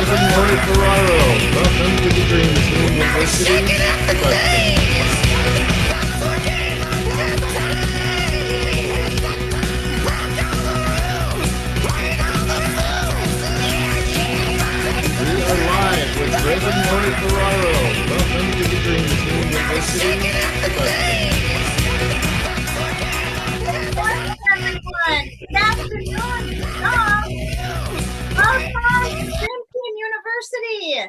Greg and Lori Ferraro. Welcome to the Dream Team University. We are live with Greg and Lori Ferraro. Welcome to the Dream Team University. Morning, everyone. Good afternoon. Welcome to Dream Team University.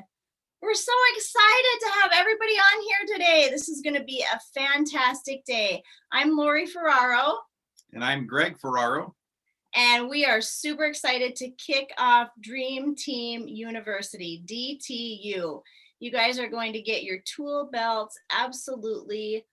We're so excited to have everybody on here today. This is going to be a fantastic day. I'm Lori Ferraro. And I'm Greg Ferraro. And we are super excited to kick off Dream Team University, DTU. You guys are going to get your tool belts absolutely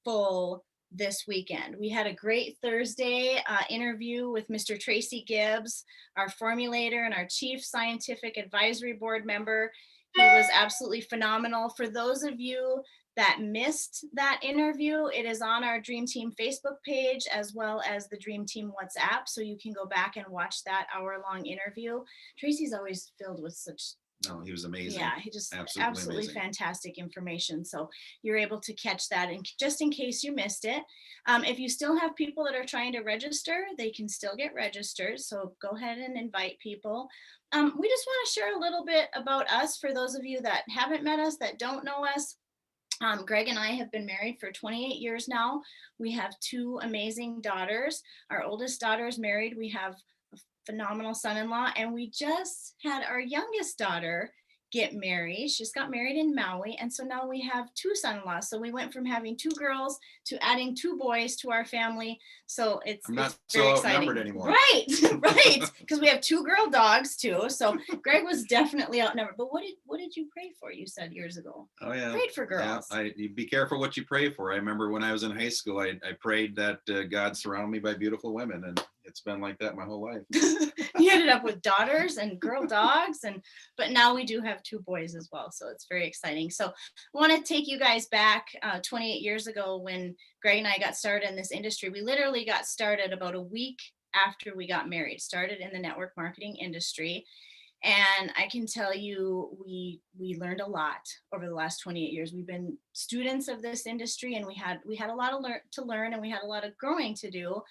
full this weekend. We had a great Thursday interview with Mr. Tracy Gibbs, our formulator and our Chief Scientific Advisory Board member. He was absolutely phenomenal. For those of you that missed that interview, it is on our Dream Team Facebook page as well as the Dream Team WhatsApp, so you can go back and watch that hour-long interview. Tracy's always filled with such he was amazing. Yeah, he just absolutely fantastic information. So you're able to catch that, and just in case you missed it, if you still have people that are trying to register, they can still get registered. So go ahead and invite people. We just want to share a little bit about us for those of you that haven't met us, that don't know us. Greg and I have been married for 28 years now. We have two amazing daughters. Our oldest daughter is married. We have phenomenal son-in-law, and we just had our youngest daughter get married. She just got married in Maui, and so now we have two son-in-laws. So we went from having two girls to adding two boys to our family. So it's not very so exciting. outnumbered anymore. Right, because we have two girl dogs too. So Greg was definitely outnumbered. But what did you pray for? You said years ago. Oh yeah, prayed for girls. Yeah, you be careful what you pray for. I remember when I was in high school, I prayed that God surround me by beautiful women, and it's been like that my whole life. You ended up with daughters and girl dogs, but now we do have two boys as well, so it's very exciting. So I want to take you guys back 28 years ago when Greg and I got started in this industry. We literally got started about a week after we got married, started in the network marketing industry. And I can tell you, we learned a lot over the last 28 years. We've been students of this industry, and we had a lot to learn, and we had a lot of growing to do.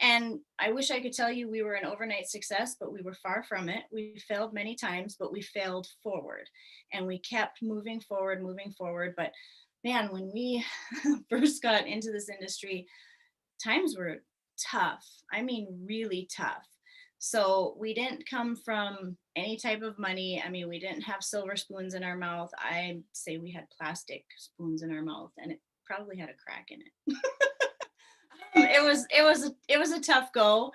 And I wish I could tell you we were an overnight success, but we were far from it. We failed many times, but we failed forward, and we kept moving forward. But man, when we first got into this industry, times were tough. I mean, really tough. So we didn't come from any type of money. I mean, we didn't have silver spoons in our mouth. I'd say we had plastic spoons in our mouth, and it probably had a crack in it. It was a tough go,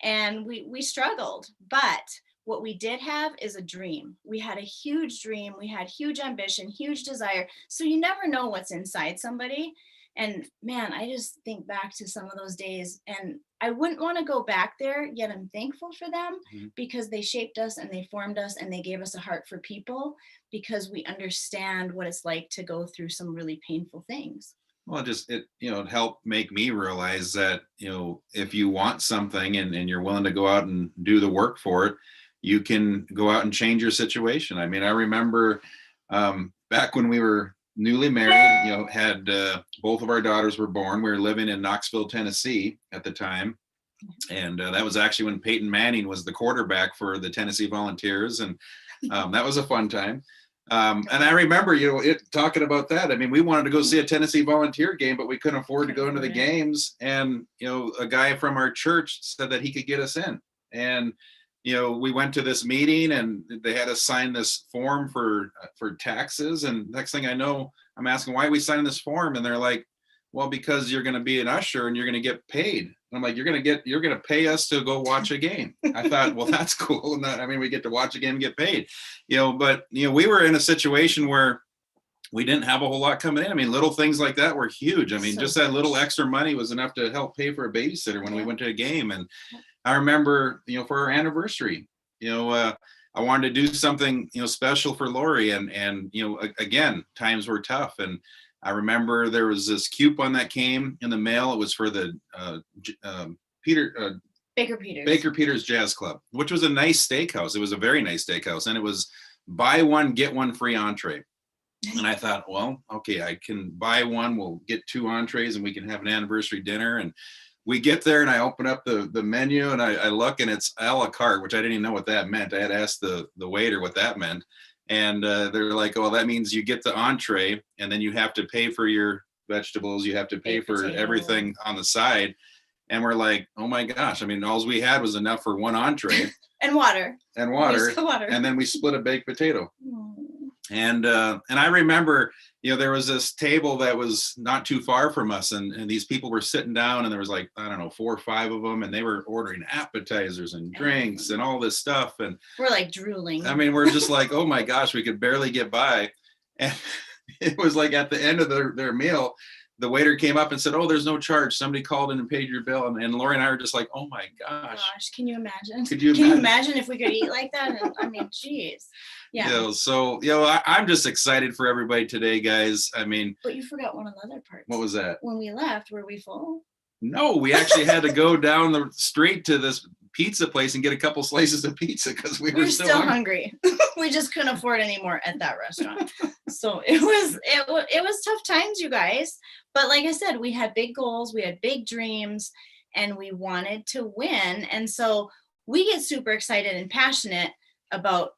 and we struggled, but what we did have is a dream. We had a huge dream. We had huge ambition, huge desire. So you never know what's inside somebody. And man, I just think back to some of those days, and I wouldn't want to go back there, yet I'm thankful for them because they shaped us and they formed us and they gave us a heart for people, because we understand what it's like to go through some really painful things. Well, it helped make me realize that, if you want something and you're willing to go out and do the work for it, you can go out and change your situation. I mean, I remember back when we were newly married, had both of our daughters were born. We were living in Knoxville, Tennessee at the time. And that was actually when Peyton Manning was the quarterback for the Tennessee Volunteers. And that was a fun time. And I remember, talking about that. I mean, we wanted to go see a Tennessee Volunteer game, but we couldn't afford to go into the games. And, a guy from our church said that he could get us in. And, we went to this meeting, and they had us sign this form for taxes. And next thing I know, I'm asking, why are we signing this form? And they're like, well, because you're going to be an usher and you're going to get paid. And I'm like, you're going to pay us to go watch a game. I thought, well, that's cool. And we get to watch a game and get paid, but we were in a situation where we didn't have a whole lot coming in. I mean, little things like that were huge. I mean, just that little extra money was enough to help pay for a babysitter when we went to a game. And I remember, for our anniversary, I wanted to do something, special for Lori. And again, times were tough. And I remember there was this coupon that came in the mail. It was for the Baker Peters Jazz Club, which was a nice steakhouse. It was a very nice steakhouse, and it was buy one, get one free entree. And I thought, well, okay, I can buy one, we'll get 2 entrees and we can have an anniversary dinner. And we get there and I open up the menu and I look and it's a la carte, which I didn't even know what that meant. I had asked the waiter what that meant. And they're like, oh, that means you get the entree and then you have to pay for your vegetables. You have to pay for everything on the side. And we're like, oh my gosh. I mean, all we had was enough for 1 entree. And water. Water. And then we split a baked potato. And I remember, there was this table that was not too far from us, and these people were sitting down, and there was like, I don't know, 4 or 5 of them, and they were ordering appetizers and drinks and all this stuff. And we're like drooling. I mean, we're just like, oh my gosh, we could barely get by. And it was like at the end of their meal, the waiter came up and said, oh, there's no charge. Somebody called in and paid your bill. And Lori and I were just like, oh my gosh. Can you imagine? Can you imagine if we could eat like that? And, I mean, geez. Yeah. So, I'm just excited for everybody today, guys. I mean. But you forgot one of the other parts. What was that? When we left, were we full? No, we actually had to go down the street to this pizza place and get a couple slices of pizza because we were still hungry. We just couldn't afford any more at that restaurant. So it was tough times, you guys. But like I said, we had big goals, we had big dreams, and we wanted to win. And so we get super excited and passionate about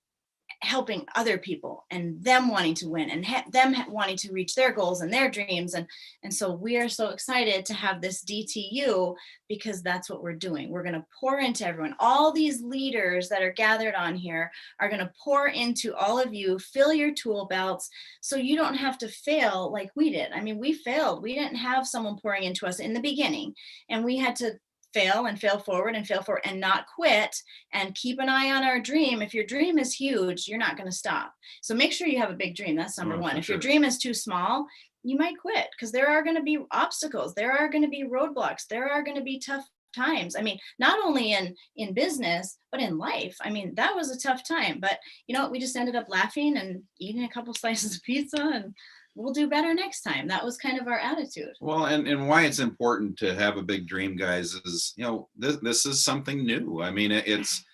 helping other people and them wanting to win and them wanting to reach their goals and their dreams. And so we are so excited to have this DTU because that's what we're doing. We're going to pour into everyone. All these leaders that are gathered on here are going to pour into all of you, fill your tool belts so you don't have to fail like we did. I mean, we failed. We didn't have someone pouring into us in the beginning, and we had to fail forward and not quit and keep an eye on our dream. If your dream is huge, you're not going to stop. So make sure you have a big dream. That's number one. If your dream is too small, you might quit because there are going to be obstacles. There are going to be roadblocks. There are going to be tough times. I mean, not only in business, but in life. I mean, that was a tough time, but we just ended up laughing and eating a couple slices of pizza, and we'll do better next time. That was kind of our attitude. Well, and why it's important to have a big dream, guys, is, this is something new. I mean, it's,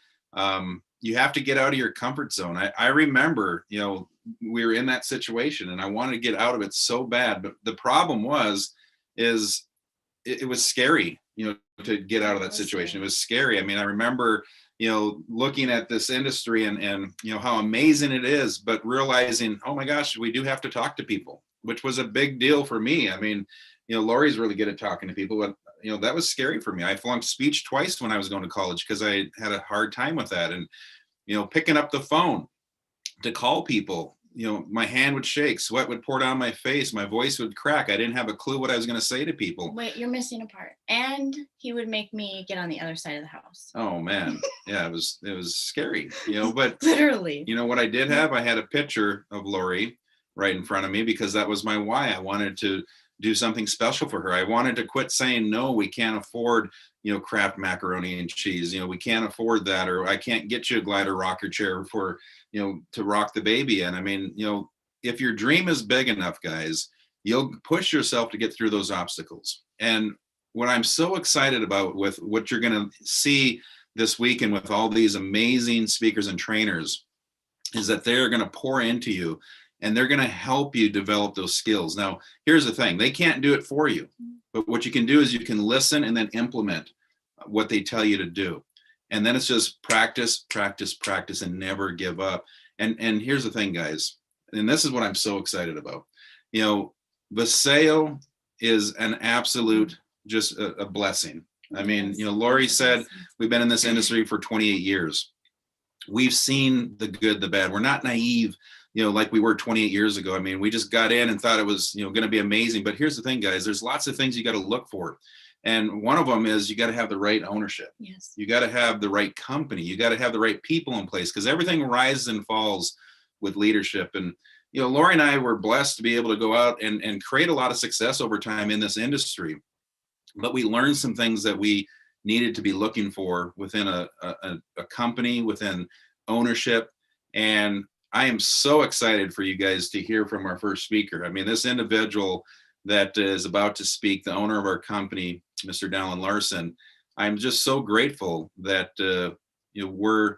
you have to get out of your comfort zone. I remember, we were in that situation and I wanted to get out of it so bad, but the problem is it was scary, to get out of that situation. It was scary. I mean, I remember, looking at this industry and how amazing it is, but realizing, oh my gosh, we do have to talk to people, which was a big deal for me. I mean, Lori's really good at talking to people, but that was scary for me. I flunked speech twice when I was going to college because I had a hard time with that. And, picking up the phone to call people, my hand would shake, sweat would pour down my face, my voice would crack. I didn't have a clue what I was going to say to people. Wait, you're missing a part. And he would make me get on the other side of the house. Oh man. Yeah, it was scary, but literally, what I did have, I had a picture of Lori right in front of me because that was my why. I wanted to do something special for her. I wanted to quit saying, no, we can't afford, Kraft macaroni and cheese. We can't afford that, or I can't get you a glider rocker chair for, to rock the baby in. I mean, if your dream is big enough, guys, you'll push yourself to get through those obstacles. And what I'm so excited about with what you're going to see this weekend with all these amazing speakers and trainers is that they're going to pour into you and they're going to help you develop those skills. Now, here's the thing. They can't do it for you, but what you can do is you can listen and then implement what they tell you to do. And then it's just practice, practice, practice, and never give up. And here's the thing, guys, and this is what I'm so excited about. Vaseo is an absolute, just a blessing. I mean, Lori said, we've been in this industry for 28 years. We've seen the good, the bad. We're not naive, like we were 28 years ago. I mean, we just got in and thought it was, going to be amazing. But here's the thing, guys, there's lots of things you got to look for. And one of them is you got to have the right ownership. Yes. You got to have the right company. You got to have the right people in place because everything rises and falls with leadership. And, Lori and I were blessed to be able to go out and create a lot of success over time in this industry. But we learned some things that we needed to be looking for within a company, within ownership. And I am so excited for you guys to hear from our first speaker. I mean, this individual that is about to speak, the owner of our company, Mr. Dallin Larson, I'm just so grateful that we're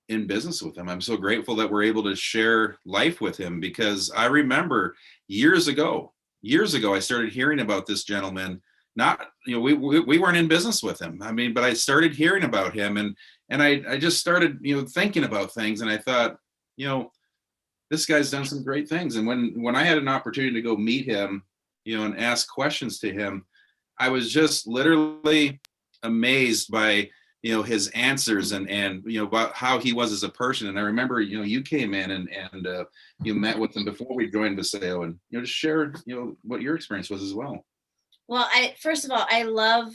in business with him. I'm so grateful that we're able to share life with him, because I remember years ago, I started hearing about this gentleman. Not, we weren't in business with him. I mean, but I started hearing about him, and I just started, thinking about things, and I thought, this guy's done some great things. And when I had an opportunity to go meet him, and ask questions to him, I was just literally amazed by, his answers and about how he was as a person. And I remember, you came in and you met with him before we joined Viseo, and just shared, what your experience was as well. Well, first of all, I love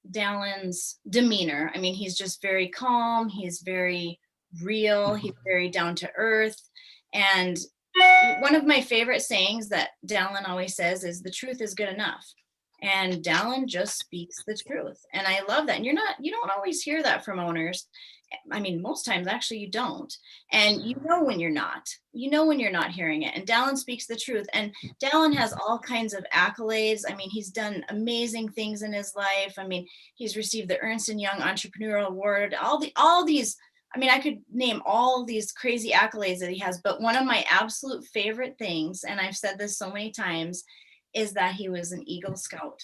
Dallin's demeanor. I mean, he's just very calm. He's very real. He's very down to earth. And one of my favorite sayings that Dallin always says is, the truth is good enough. And Dallin just speaks the truth. And I love that. And you don't always hear that from owners. I mean, most times actually you don't. And when you're not hearing it. And Dallin speaks the truth. And Dallin has all kinds of accolades. I mean, he's done amazing things in his life. I mean, he's received the Ernst & Young Entrepreneurial Award, all these, I mean, I could name all these crazy accolades that he has, but one of my absolute favorite things, and I've said this so many times, is that he was an Eagle Scout.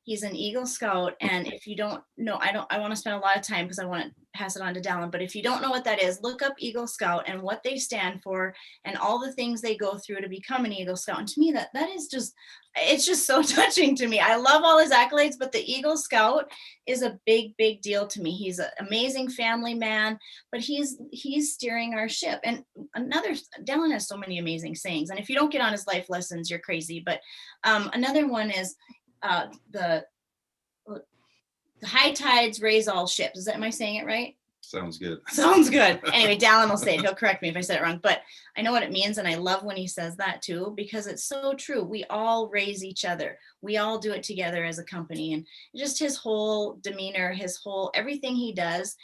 He's an Eagle Scout. And if you don't know, I want to spend a lot of time because I want to pass it on to Dallin, but if you don't know what that is, look up Eagle Scout and what they stand for and all the things they go through to become an Eagle Scout. And to me, that is just, it's just so touching to me. I love all his accolades, but the Eagle Scout is a big, big deal to me. He's an amazing family man, but he's steering our ship. And Dallin has so many amazing sayings. And if you don't get on his life lessons, you're crazy. But another one is the high tides raise all ships. Am I saying it right? Sounds good. Sounds good. Anyway, Dallin will say it. He'll correct me if I said it wrong, but I know what it means. And I love when he says that too, because it's so true. We all raise each other. We all do it together as a company. And just his whole demeanor, everything he does,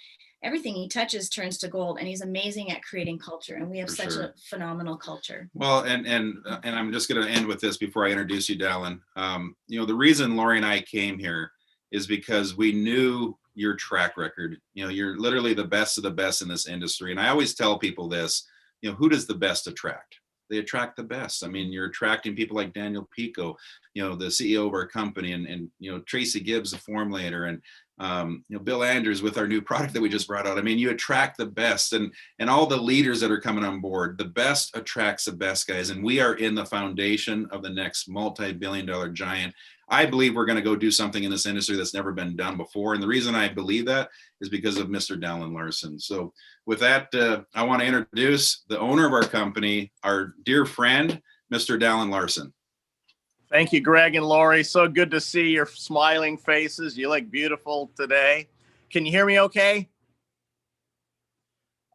everything he touches turns to gold. And he's amazing at creating culture. And we have such a phenomenal culture. Well, and I'm just going to end with this before I introduce you, Dallin. The reason Lori and I came here is because we knew your track record. You're literally the best of the best in this industry. And I always tell people this, who does the best attract? They attract the best. I mean, you're attracting people like Daniel Pico, the CEO of our company, and Tracy Gibbs, the formulator, and Bill Andrews with our new product that we just brought out. I mean, you attract the best, and all the leaders that are coming on board. The best attracts the best, guys. And we are in the foundation of the next multi-billion-dollar giant. I believe we're going to go do something in this industry that's never been done before. And the reason I believe that is because of Mr. Dallin Larson. So with that, I want to introduce the owner of our company, our dear friend, Mr. Dallin Larson. Thank you, Greg and Lori. So good to see your smiling faces. You look beautiful today. Can you hear me okay?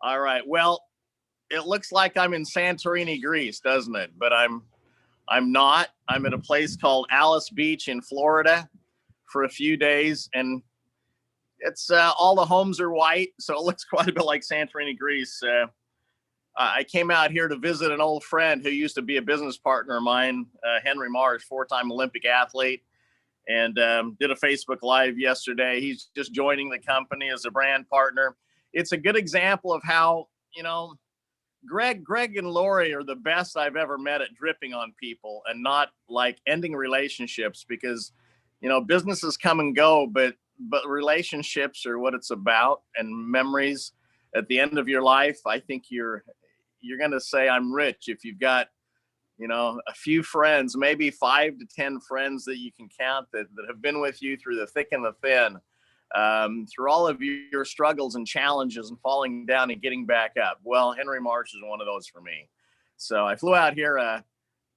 All right. Well, it looks like I'm in Santorini, Greece, doesn't it? But I'm not. I'm at a place called Alice Beach in Florida for a few days, and it's all the homes are white, so it looks quite a bit like Santorini, Greece. I came out here to visit an old friend who used to be a business partner of mine, Henry Mars, 4-time Olympic athlete, and did a Facebook Live yesterday. He's just joining the company as a brand partner. It's a good example of how, Greg and Lori are the best I've ever met at dripping on people and not like ending relationships, because, businesses come and go, but relationships are what it's about, and memories at the end of your life. I think you're going to say I'm rich if you've got, a few friends, maybe 5 to 10 friends that you can count that have been with you through the thick and the thin. Through all of your struggles and challenges and falling down and getting back up. Well, Henry Marsh is one of those for me. So I flew out here,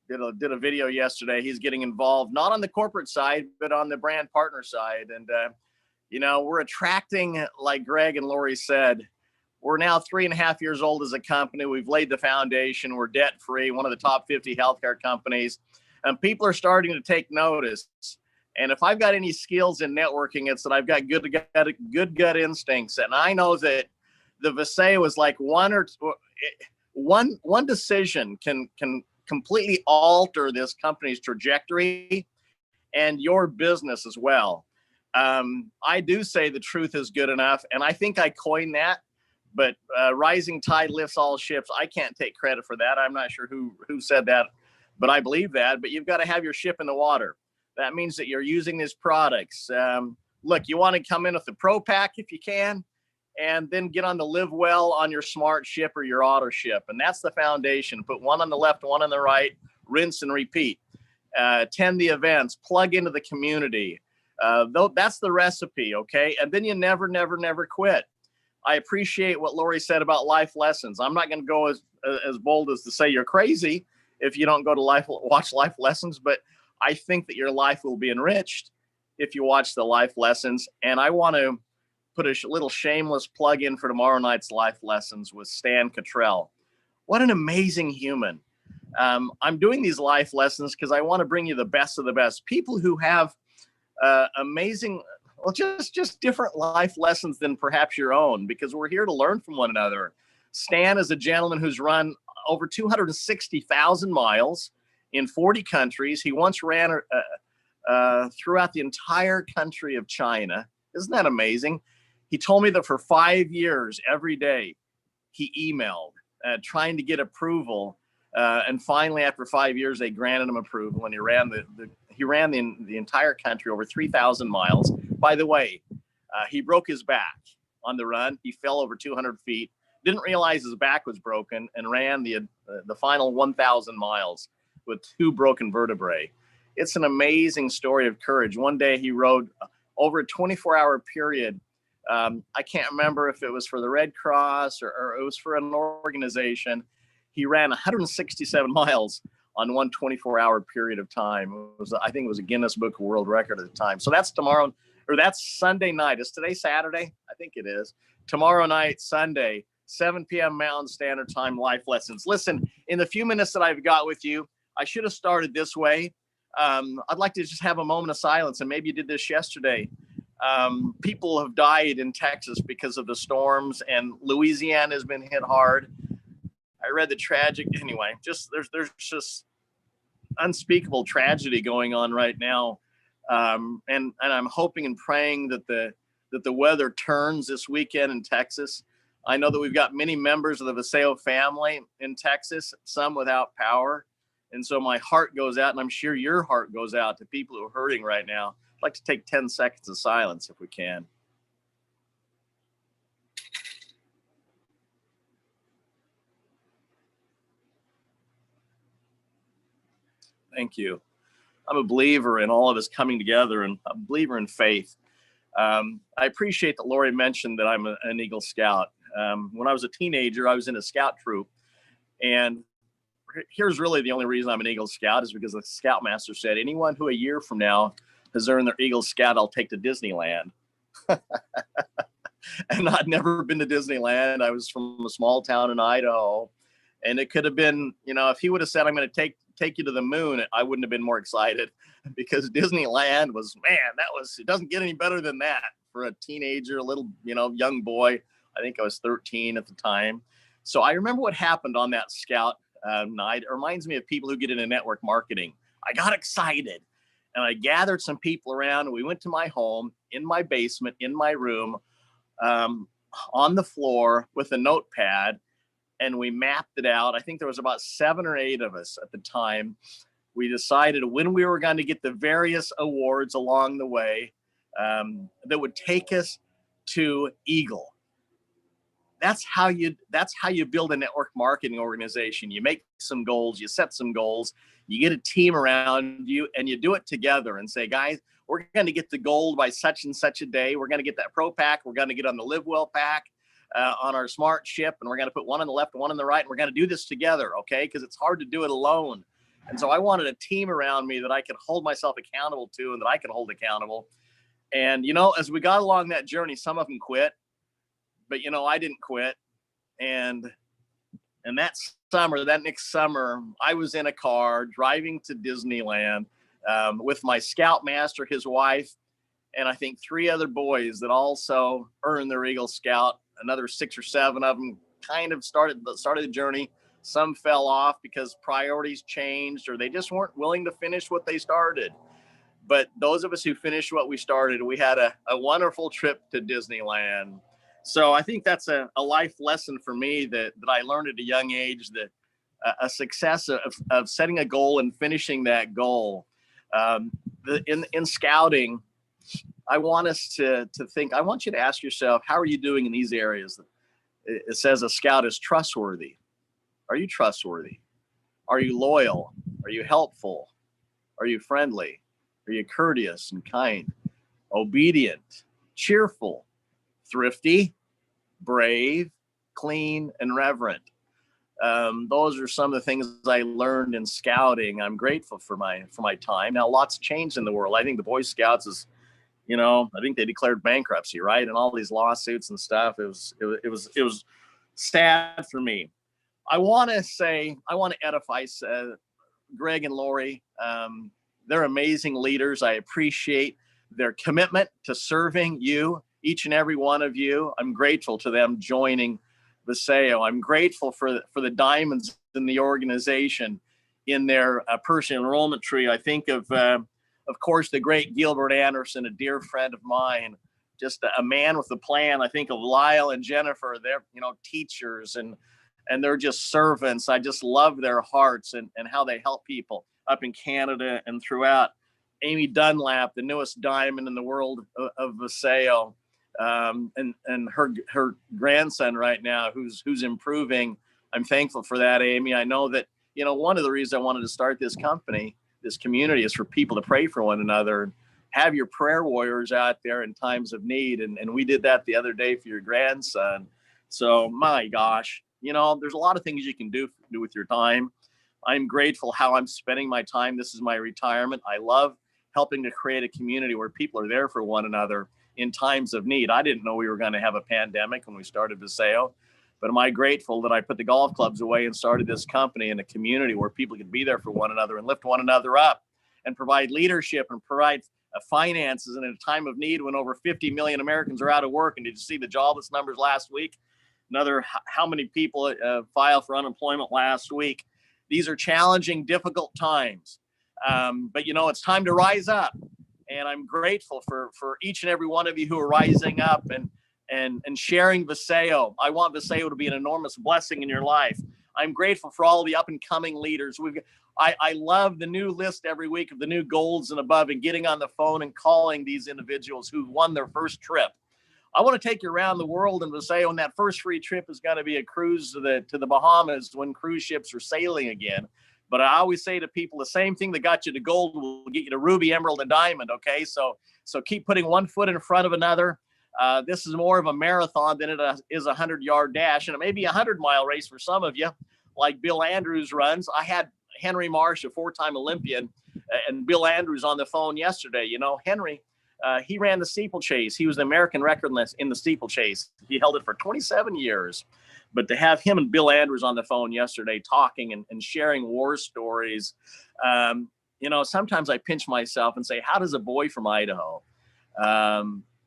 did a video yesterday. He's getting involved, not on the corporate side, but on the brand partner side. And, we're attracting, like Greg and Lori said, we're now 3.5 years old as a company. We've laid the foundation. We're debt free, one of the top 50 healthcare companies, and people are starting to take notice. And if I've got any skills in networking, it's that I've got good gut instincts. And I know that the Viseo is like one decision can completely alter this company's trajectory and your business as well. I do say the truth is good enough. And I think I coined that But rising tide lifts all ships. I can't take credit for that. I'm not sure who said that, but I believe that. But you've got to have your ship in the water. That means that you're using these products. Look, you want to come in with the Pro Pack if you can, and then get on the Live Well on your smart ship or your auto ship. And that's the foundation. Put one on the left, one on the right, rinse and repeat. Attend the events, plug into the community. That's the recipe, okay? And then you never, never, never quit. I appreciate what Lori said about life lessons. I'm not going to go as bold as to say you're crazy if you don't go to watch life lessons, but I think that your life will be enriched if you watch the life lessons. And I want to put a little shameless plug in for tomorrow night's life lessons with Stan Cottrell. What an amazing human. I'm doing these life lessons because I want to bring you the best of the best. People who have amazing, well, just different life lessons than perhaps your own, because we're here to learn from one another. Stan is a gentleman who's run over 260,000 miles in 40 countries. He once ran throughout the entire country of China. Isn't that amazing? He told me that for 5 years, every day, he emailed trying to get approval. And finally, after 5 years, they granted him approval, and he ran the entire country over 3,000 miles. By the way, he broke his back on the run. He fell over 200 feet, didn't realize his back was broken, and ran the final 1,000 miles with 2 broken vertebrae. It's an amazing story of courage. One day he rode over a 24-hour period. I can't remember if it was for the Red Cross or it was for an organization. He ran 167 miles on one 24-hour period of time. I think it was a Guinness Book of World Record at the time. So that's tomorrow, or that's Sunday night. Is today Saturday? I think it is. Tomorrow night, Sunday, 7 p.m. Mountain Standard Time, life lessons. Listen, in the few minutes that I've got with you, I should have started this way. I'd like to just have a moment of silence, and maybe you did this yesterday. People have died in Texas because of the storms, and Louisiana has been hit hard. I read the tragic, anyway, there's just unspeakable tragedy going on right now. And I'm hoping and praying that the weather turns this weekend in Texas. I know that we've got many members of the Vaseo family in Texas, some without power. And so my heart goes out, and I'm sure your heart goes out to people who are hurting right now. I'd like to take 10 seconds of silence if we can. Thank you. I'm a believer in all of us coming together, and a believer in faith. I appreciate that Lori mentioned that I'm an Eagle Scout. When I was a teenager, I was in a scout troop, and here's really the only reason I'm an Eagle Scout is because the Scoutmaster said, anyone who a year from now has earned their Eagle Scout, I'll take to Disneyland. And I'd never been to Disneyland. I was from a small town in Idaho, and it could have been, if he would have said, I'm going to take you to the moon, I wouldn't have been more excited, because Disneyland was, it doesn't get any better than that for a teenager, a little, young boy. I think I was 13 at the time. So I remember what happened on that scout night. It reminds me of people who get into network marketing. I got excited, and I gathered some people around, and we went to my home, in my basement, in my room, on the floor with a notepad, and we mapped it out. I think there was about 7 or 8 of us at the time. We decided when we were going to get the various awards along the way that would take us to Eagle. That's how you build a network marketing organization. You make some goals, you set some goals, you get a team around you, and you do it together and say, guys, we're going to get the gold by such and such a day. We're going to get that Pro Pack. We're going to get on the Live Well Pack on our smart ship, and we're going to put one on the left and one on the right, and we're going to do this together, okay? Because it's hard to do it alone. And so I wanted a team around me that I could hold myself accountable to, and that I could hold accountable. And, as we got along that journey, some of them quit. But, I didn't quit. And that next summer, I was in a car driving to Disneyland with my Scoutmaster, his wife, and I think 3 other boys that also earned their Eagle Scout. Another 6 or 7 of them kind of started the journey. Some fell off because priorities changed, or they just weren't willing to finish what they started. But those of us who finished what we started, we had a wonderful trip to Disneyland. So I think that's a life lesson for me that I learned at a young age, that a success of setting a goal and finishing that goal. In scouting, I want us to think, I want you to ask yourself, how are you doing in these areas? It says a scout is trustworthy. Are you trustworthy? Are you loyal? Are you helpful? Are you friendly? Are you courteous and kind? Obedient, cheerful, thrifty, brave, clean, and reverent. Those are some of the things I learned in scouting. I'm grateful for my time. Now, lots changed in the world. I think the Boy Scouts is, I think they declared bankruptcy, right? And all these lawsuits and stuff. It was sad for me. I want to edify Greg and Lori. They're amazing leaders. I appreciate their commitment to serving you, each and every one of you. I'm grateful to them joining Viseo. I'm grateful for the diamonds in the organization in their personal enrollment tree. I think of course, the great Gilbert Anderson, a dear friend of mine, just a man with a plan. I think of Lyle and Jennifer. They're teachers and they're just servants. I just love their hearts and how they help people up in Canada and throughout. Amy Dunlap, the newest diamond in the world of Viseo. And her grandson right now, who's improving. I'm thankful for that, Amy. I know that, one of the reasons I wanted to start this company, this community, is for people to pray for one another. Have your prayer warriors out there in times of need. And we did that the other day for your grandson. So my gosh, there's a lot of things you can do with your time. I'm grateful how I'm spending my time. This is my retirement. I love helping to create a community where people are there for one another in times of need. I didn't know we were going to have a pandemic when we started Viseo, but am I grateful that I put the golf clubs away and started this company in a community where people could be there for one another and lift one another up and provide leadership and provide finances in a time of need when over 50 million Americans are out of work. And did you see the jobless numbers last week? How many people filed for unemployment last week? These are challenging, difficult times. But it's time to rise up. And I'm grateful for each and every one of you who are rising up and sharing Viseo. I want Viseo to be an enormous blessing in your life. I'm grateful for all the up and coming leaders. I love the new list every week of the new golds and above, and getting on the phone and calling these individuals who won their first trip. I want to take you around the world in Viseo, and that first free trip is going to be a cruise to the Bahamas when cruise ships are sailing again. But I always say to people, the same thing that got you to gold will get you to ruby, emerald, and diamond. Okay, so keep putting one foot in front of another. This is more of a marathon than it is a 100-yard dash, and it may be a 100-mile race for some of you, like Bill Andrews runs. I had Henry Marsh, a 4-time Olympian, and Bill Andrews on the phone yesterday. Henry, he ran the steeplechase. He was the American record in the steeplechase. He held it for 27 years. But to have him and Bill Andrews on the phone yesterday talking and sharing war stories, sometimes I pinch myself and say, how does a boy from Idaho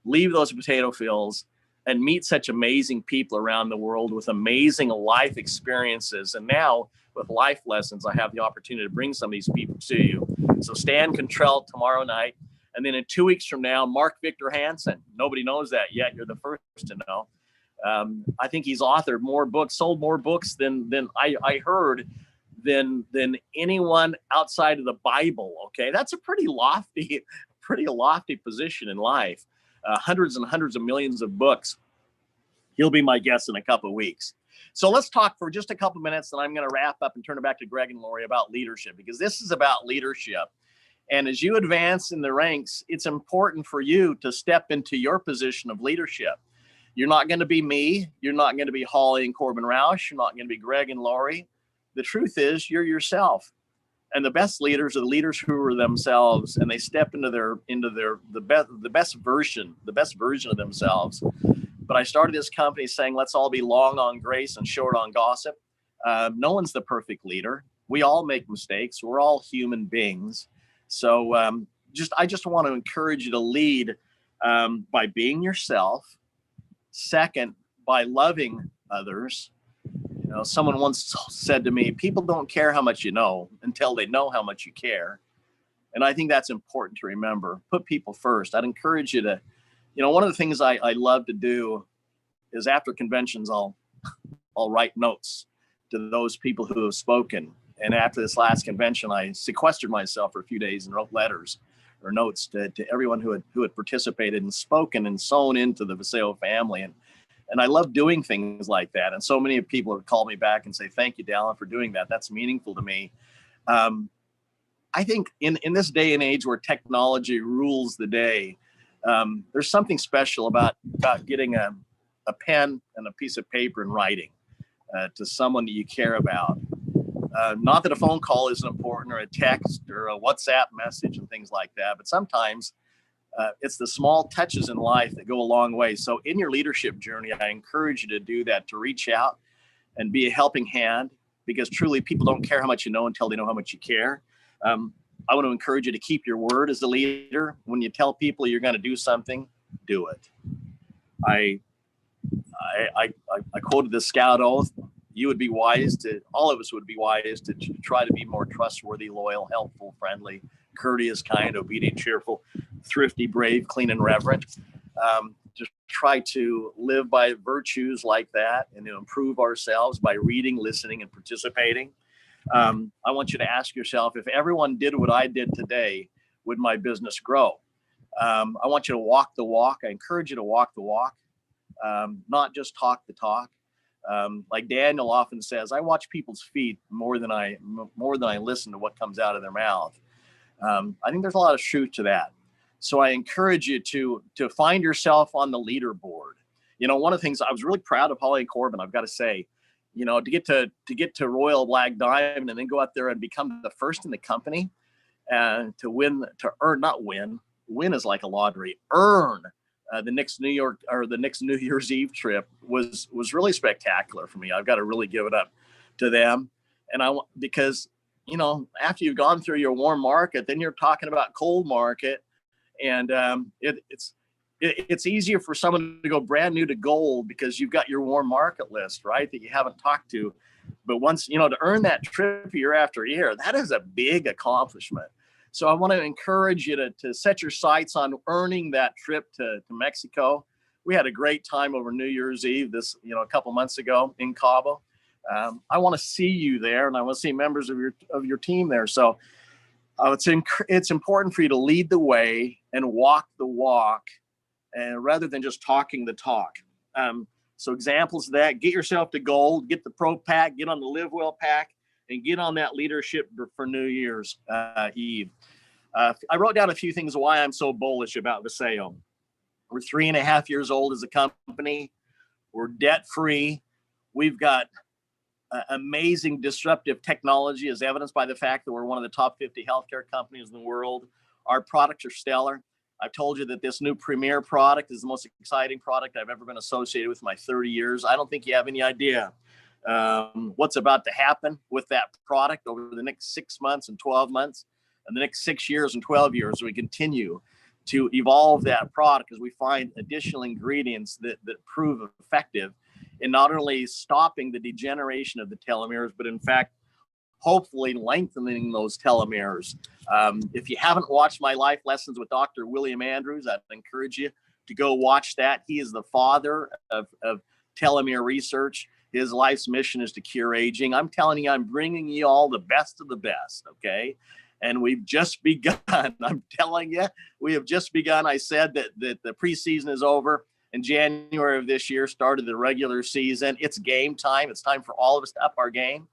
leave those potato fields and meet such amazing people around the world with amazing life experiences? And now with life lessons, I have the opportunity to bring some of these people to you. So Stan Cantrell tomorrow night. And then in 2 weeks from now, Mark Victor Hansen. Nobody knows that yet. You're the first to know. I think he's authored more books, sold more books than I heard than anyone outside of the Bible. Okay, that's a pretty lofty position in life. Hundreds and hundreds of millions of books. He'll be my guest in a couple of weeks. So let's talk for just a couple of minutes, and I'm going to wrap up and turn it back to Greg and Lori about leadership, because this is about leadership. And as you advance in the ranks, it's important for you to step into your position of leadership. You're not going to be me. You're not going to be Holly and Corbin Roush. You're not going to be Greg and Lori. The truth is, you're yourself. And the best leaders are the leaders who are themselves, and they step into the best version of themselves. But I started this company saying, let's all be long on grace and short on gossip. No one's the perfect leader. We all make mistakes. We're all human beings. So I just want to encourage you to lead by being yourself. Second, by loving others. Someone once said to me, people don't care how much you know until they know how much you care. And I think that's important to remember. Put people first. I'd encourage you to, one of the things I love to do is after conventions, I'll write notes to those people who have spoken. And after this last convention, I sequestered myself for a few days and wrote letters or notes to everyone who had participated and spoken and sewn into the Vaseo family. And I love doing things like that. And so many people have called me back and say, thank you, Dallin, for doing that. That's meaningful to me. I think in this day and age where technology rules the day, there's something special about getting a pen and a piece of paper and writing to someone that you care about. Not that a phone call isn't important, or a text or a WhatsApp message and things like that, but sometimes it's the small touches in life that go a long way. So in your leadership journey, I encourage you to do that, to reach out and be a helping hand, because truly people don't care how much you know until they know how much you care. I want to encourage you to keep your word as a leader. When you tell people you're going to do something, do it. I quoted the Scout Oath. You would be wise to, all of us would be wise to try to be more trustworthy, loyal, helpful, friendly, courteous, kind, obedient, cheerful, thrifty, brave, clean, and reverent. Just try to live by virtues like that and to improve ourselves by reading, listening, and participating. I want you to ask yourself, if everyone did what I did today, would my business grow? I want you to walk the walk. I encourage you to walk the walk, not just talk the talk. Like Daniel often says, I watch people's feet more than I listen to what comes out of their mouth. I think there's a lot of truth to that. So I encourage you to find yourself on the leaderboard. You know, one of the things I was really proud of Holly and Corbin, I've got to say, you know, to get to Royal Black Diamond and then go out there and become the first in the company and win is like a lottery, earn the next New Year's Eve trip was really spectacular for me. I've got to really give it up to them. And because, you know, after you've gone through your warm market, then you're talking about cold market. And it's easier for someone to go brand new to gold because you've got your warm market list, right, that you haven't talked to. But once, you know, to earn that trip year after year, that is a big accomplishment. So I want to encourage you to set your sights on earning that trip to Mexico. We had a great time over New Year's Eve a couple months ago in Cabo. I want to see you there, and I want to see members of your team there. So it's important for you to lead the way and walk the walk, and rather than just talking the talk. So examples of that: get yourself to gold, get the Pro Pack, get on the Live Well Pack, and get on that leadership for New Year's Eve. I wrote down a few things why I'm so bullish about Vaseo. We're 3.5 years old as a company. We're debt free. We've got amazing disruptive technology, as evidenced by the fact that we're one of the top 50 healthcare companies in the world. Our products are stellar. I've told you that this new Premier product is the most exciting product I've ever been associated with in my 30 years. I don't think you have any idea what's about to happen with that product over the next 6 months and 12 months and the next 6 years and 12 years. We continue to evolve that product as we find additional ingredients that prove effective in not only stopping the degeneration of the telomeres, but in fact, hopefully lengthening those telomeres. If you haven't watched my life lessons with Dr. William Andrews, I'd encourage you to go watch that. He is the father of telomere research. His life's mission is to cure aging. I'm telling you, I'm bringing you all the best of the best, okay? And we've just begun. I'm telling you, we have just begun. I said that the preseason is over. In January of this year, started the regular season. It's game time. It's time for all of us to up our game.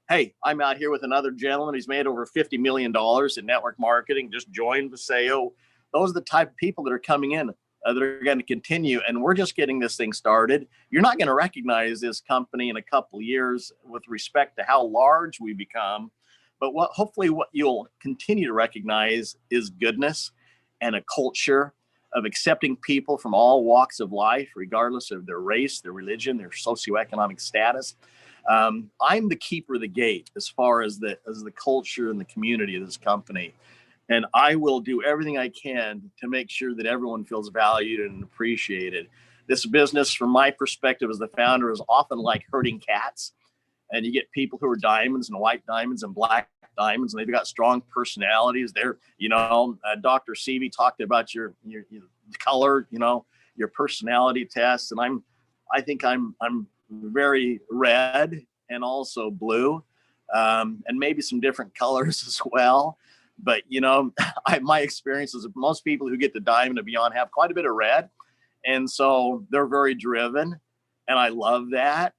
Hey, I'm out here with another gentleman. He's made over $50 million in network marketing, just joined Vaseo. Those are the type of people that are coming in that are going to continue. And we're just getting this thing started. You're not going to recognize this company in a couple of years with respect to how large we become. But hopefully what you'll continue to recognize is goodness and a culture of accepting people from all walks of life, regardless of their race, their religion, their socioeconomic status. I'm the keeper of the gate as far as the culture and the community of this company. And I will do everything I can to make sure that everyone feels valued and appreciated. This business, from my perspective as the founder, is often like herding cats. And you get people who are diamonds and white diamonds and black diamonds, and they've got strong personalities. They're, Dr. Seavey talked about your color, your personality test. And I think I'm very red and also blue, and maybe some different colors as well. But you know, my experience is that most people who get to Diamond and Beyond have quite a bit of red, and so they're very driven, and I love that.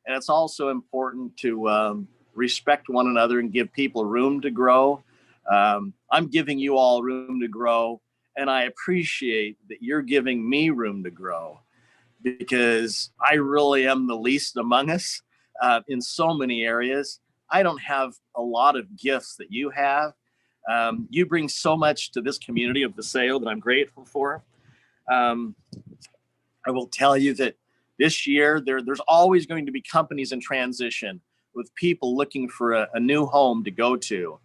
And it's also important to respect one another and give people room to grow. I'm giving you all room to grow, and I appreciate that you're giving me room to grow, because I really am the least among us in so many areas. I don't have a lot of gifts that you have. You bring so much to this community of Paseo that I'm grateful for. I will tell you that this year, there's always going to be companies in transition with people looking for a new home to go to,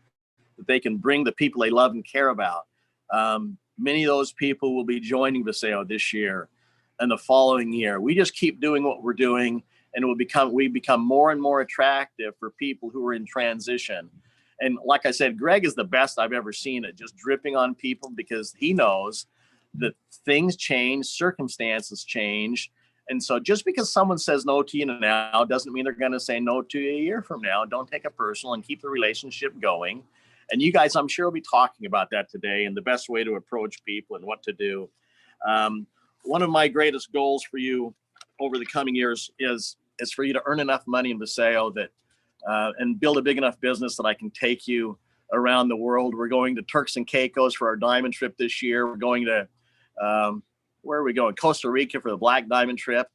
that they can bring the people they love and care about. Many of those people will be joining Paseo this year and the following year. We just keep doing what we're doing, and we become more and more attractive for people who are in transition. And like I said, Greg is the best I've ever seen at just dripping on people, because he knows that things change, circumstances change. And so just because someone says no to you now doesn't mean they're going to say no to you a year from now. Don't take it personal and keep the relationship going. And you guys, I'm sure, will be talking about that today and the best way to approach people and what to do. One of my greatest goals for you over the coming years is for you to earn enough money in Paseo that and build a big enough business that I can take you around the world. We're going to Turks and Caicos for our diamond trip this year. We're going to where are we going? Costa Rica for the Black Diamond trip.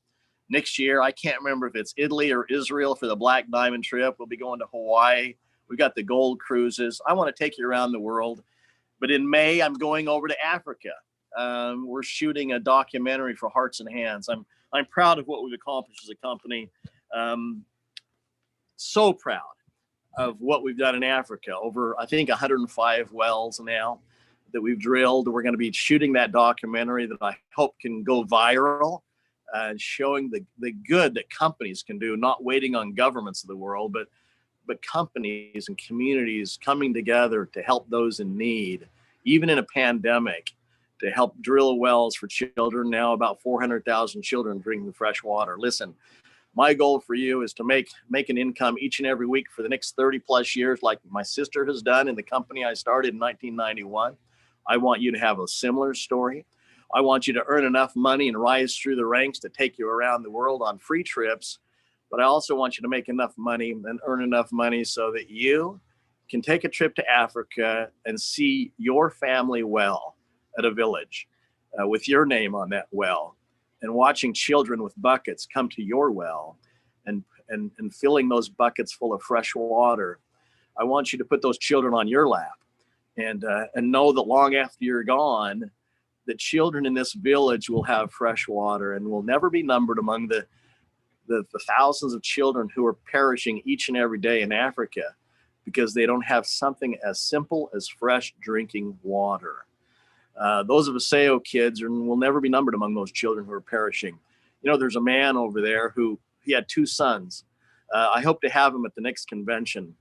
Next year, I can't remember if it's Italy or Israel for the Black Diamond trip. We'll be going to Hawaii. We've got the gold cruises. I want to take you around the world. But in May, I'm going over to Africa. We're shooting a documentary for Hearts and Hands. I'm proud of what we've accomplished as a company. So proud of what we've done in Africa. Over, I think, 105 wells now that we've drilled. We're going to be shooting that documentary that I hope can go viral, and showing the good that companies can do, not waiting on governments of the world, but companies and communities coming together to help those in need, even in a pandemic, to help drill wells for children. Now about 400,000 children drinking fresh water. Listen, my goal for you is to make an income each and every week for the next 30 plus years, like my sister has done in the company I started in 1991. I want you to have a similar story. I want you to earn enough money and rise through the ranks to take you around the world on free trips. But I also want you to make enough money and earn enough money so that you can take a trip to Africa and see your family well at a village with your name on that well, and watching children with buckets come to your well and filling those buckets full of fresh water. I want you to put those children on your lap and know that long after you're gone, the children in this village will have fresh water and will never be numbered among the thousands of children who are perishing each and every day in Africa because they don't have something as simple as fresh drinking water. Those of Paseo kids will never be numbered among those children who are perishing. You know, there's a man over there who he had 2 sons. I hope to have him at the next convention.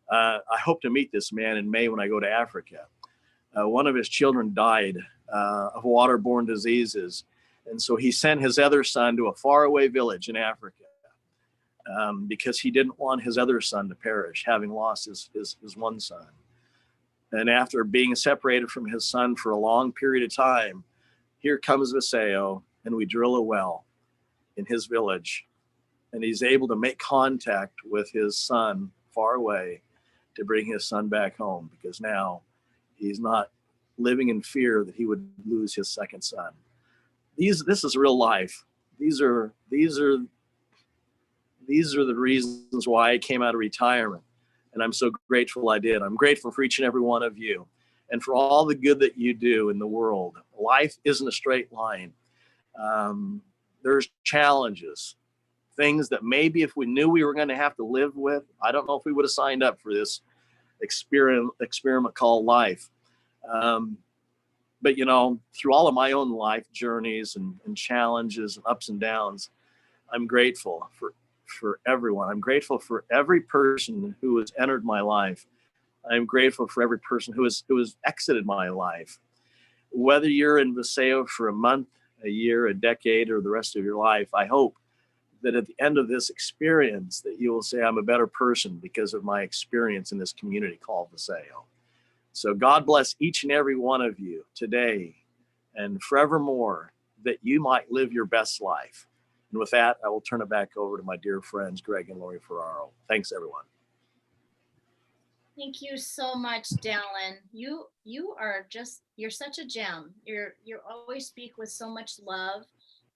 I hope to meet this man in May when I go to Africa. One of his children died of waterborne diseases. And so he sent his other son to a faraway village in Africa because he didn't want his other son to perish, having lost his one son. And after being separated from his son for a long period of time, here comes Paseo, and we drill a well in his village. And he's able to make contact with his son far away to bring his son back home, because now he's not living in fear that he would lose his second son. This is real life. These are the reasons why I came out of retirement. And I'm so grateful I did. I'm grateful for each and every one of you and for all the good that you do in the world. Life isn't a straight line. There's challenges, things that maybe if we knew we were going to have to live with, I don't know if we would have signed up for this experiment called life. But, you know, through all of my own life journeys and challenges and ups and downs, I'm grateful for everyone. I'm grateful for every person who has entered my life. I'm grateful for every person who has exited my life. Whether you're in Paseo for a month, a year, a decade, or the rest of your life, I hope that at the end of this experience that you will say, I'm a better person because of my experience in this community called Vaseo. So God bless each and every one of you today and forevermore, that you might live your best life. And with that, I will turn it back over to my dear friends, Greg and Lori Ferraro. Thanks, everyone. Thank you so much, Dallin. You are just, you're such a gem. You always speak with so much love.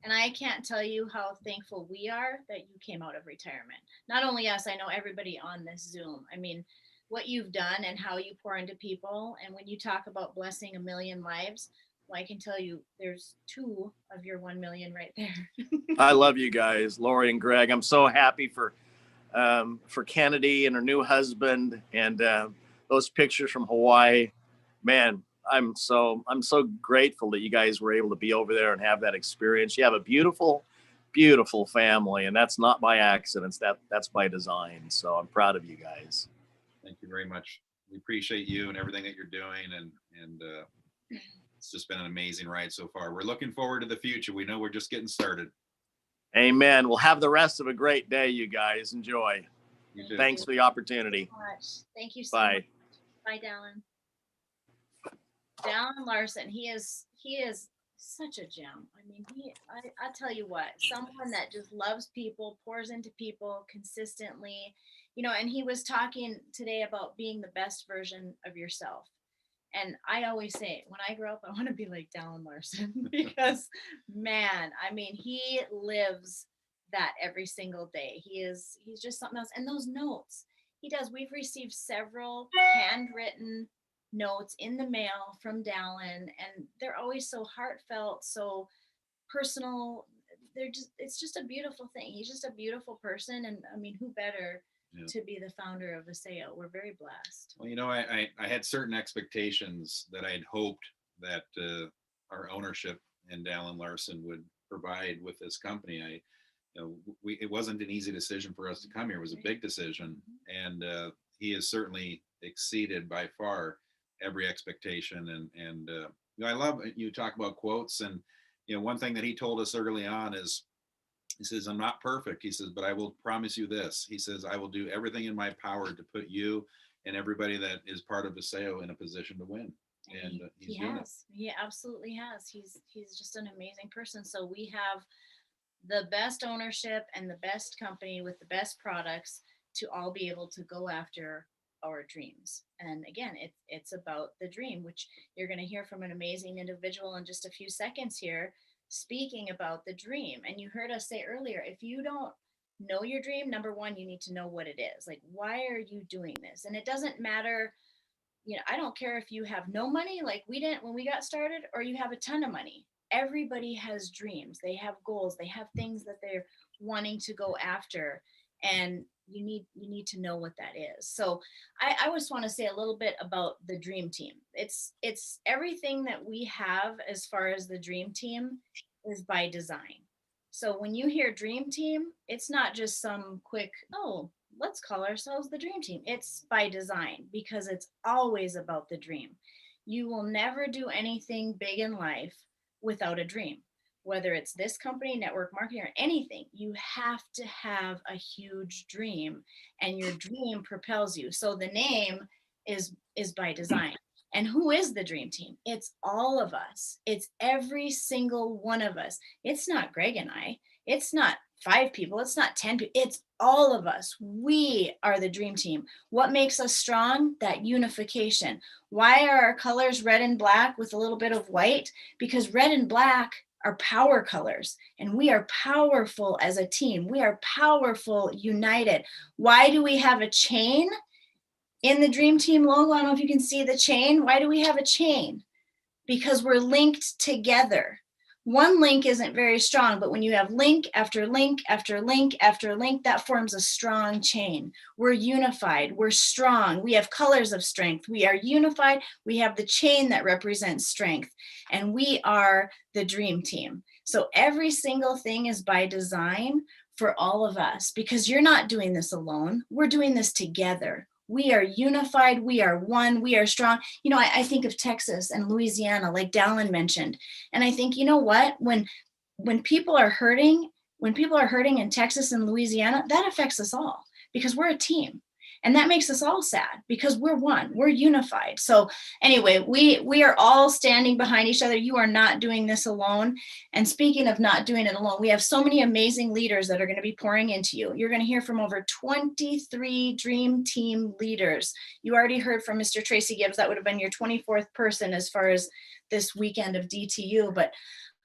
And I can't tell you how thankful we are that you came out of retirement. Not only us, I know everybody on this Zoom. I mean, what you've done and how you pour into people. And when you talk about blessing 1 million lives, well, I can tell you there's 2 of your 1 million right there. I love you guys, Lori and Greg. I'm so happy for Kennedy and her new husband, and those pictures from Hawaii. Man, I'm so grateful that you guys were able to be over there and have that experience. You have a beautiful, beautiful family, and that's not by accident. That's by design. So I'm proud of you guys. Thank you very much. We appreciate you and everything that you're doing, and it's just been an amazing ride so far. We're looking forward to the future. We know we're just getting started. Amen. We'll have the rest of a great day, you guys. Enjoy. You too. Thanks for the opportunity. Thank you so Bye. much. Bye, Dallin. Dallin Larson, he is such a gem. I mean, I tell you what, someone that just loves people, pours into people consistently, you know, and he was talking today about being the best version of yourself. And I always say, when I grow up, I want to be like Dallin Larson because, man, I mean, he lives that every single day. He's just something else. And those notes he does, we've received several handwritten notes in the mail from Dallin, and they're always so heartfelt, so personal. It's just a beautiful thing. He's just a beautiful person. And I mean, who better to be the founder of Vaseo? We're very blessed. Well, you know, I had certain expectations that I had hoped that our ownership and Dallin Larson would provide with this company. It wasn't an easy decision for us to come here. It was a big decision, and he has certainly exceeded by far every expectation. And you know, I love you talk about quotes, and you know, one thing that he told us early on is, he says, I'm not perfect. He says, but I will promise you this. He says, I will do everything in my power to put you and everybody that is part of Vaseo in a position to win. And he's doing it. He absolutely has. He's just an amazing person. So we have the best ownership and the best company with the best products to all be able to go after our dreams. And again, it's about the dream, which you're going to hear from an amazing individual in just a few seconds here, speaking about the dream. And you heard us say earlier, if you don't know your dream, number one, you need to know what it is. Like, why are you doing this? And it doesn't matter, you know, I don't care if you have no money, like we didn't when we got started, or you have a ton of money. Everybody has dreams. They have goals. They have things that they're wanting to go after. And you need to know what that is. So I just want to say a little bit about the dream team. It's everything that we have as far as the dream team is by design. So when you hear dream team, it's not just some quick, oh, let's call ourselves the dream team. It's by design, because it's always about the dream. You will never do anything big in life without a dream. Whether it's this company, network marketing, or anything, you have to have a huge dream, and your dream propels you. So the name is by design. And who is the dream team? It's all of us. It's every single one of us. It's not Greg and I. It's not 5 people. It's not 10 people. It's all of us. We are the dream team. What makes us strong? That unification. Why are our colors red and black with a little bit of white? Because red and black are power colors, and we are powerful as a team. We are powerful, united. Why do we have a chain in the Dream Team logo? I don't know if you can see the chain. Why do we have a chain? Because we're linked together. One link isn't very strong, but when you have link after link after link after link, that forms a strong chain. We're unified, we're strong, we have colors of strength, we are unified, we have the chain that represents strength, and we are the dream team. So every single thing is by design for all of us, because you're not doing this alone, we're doing this together. We are unified, we are one, we are strong. You know, I think of Texas and Louisiana, like Dallin mentioned. And I think, you know what, when people are hurting, when people are hurting in Texas and Louisiana, that affects us all because we're a team. And that makes us all sad because we're one, we're unified. So anyway, we are all standing behind each other. You are not doing this alone. And speaking of not doing it alone, we have so many amazing leaders that are going to be pouring into you. You're going to hear from over 23 Dream Team leaders. You already heard from Mr. Tracy Gibbs. That would have been your 24th person as far as this weekend of DTU. But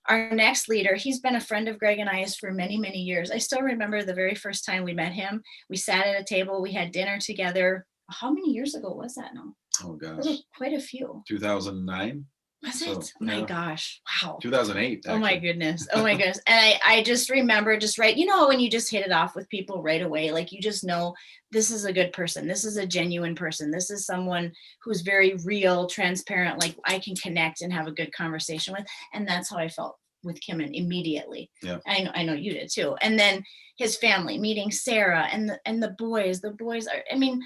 our next leader, he's been a friend of Greg and I's for many, many years. I still remember the very first time we met him. We sat at a table, we had dinner together. How many years ago was that now? Oh gosh. It was quite a few. 2009. Was So, it? Oh my yeah. gosh. Wow. 2008. Oh my actually. goodness. Oh my goodness. And I just remember just right, you know, when you just hit it off with people right away, like you just know this is a good person. This is a genuine person. This is someone who's very real, transparent, like I can connect and have a good conversation with. And that's how I felt with Kimmin immediately. Yeah. I know you did too. And then his family, meeting Sarah and the boys are, I mean,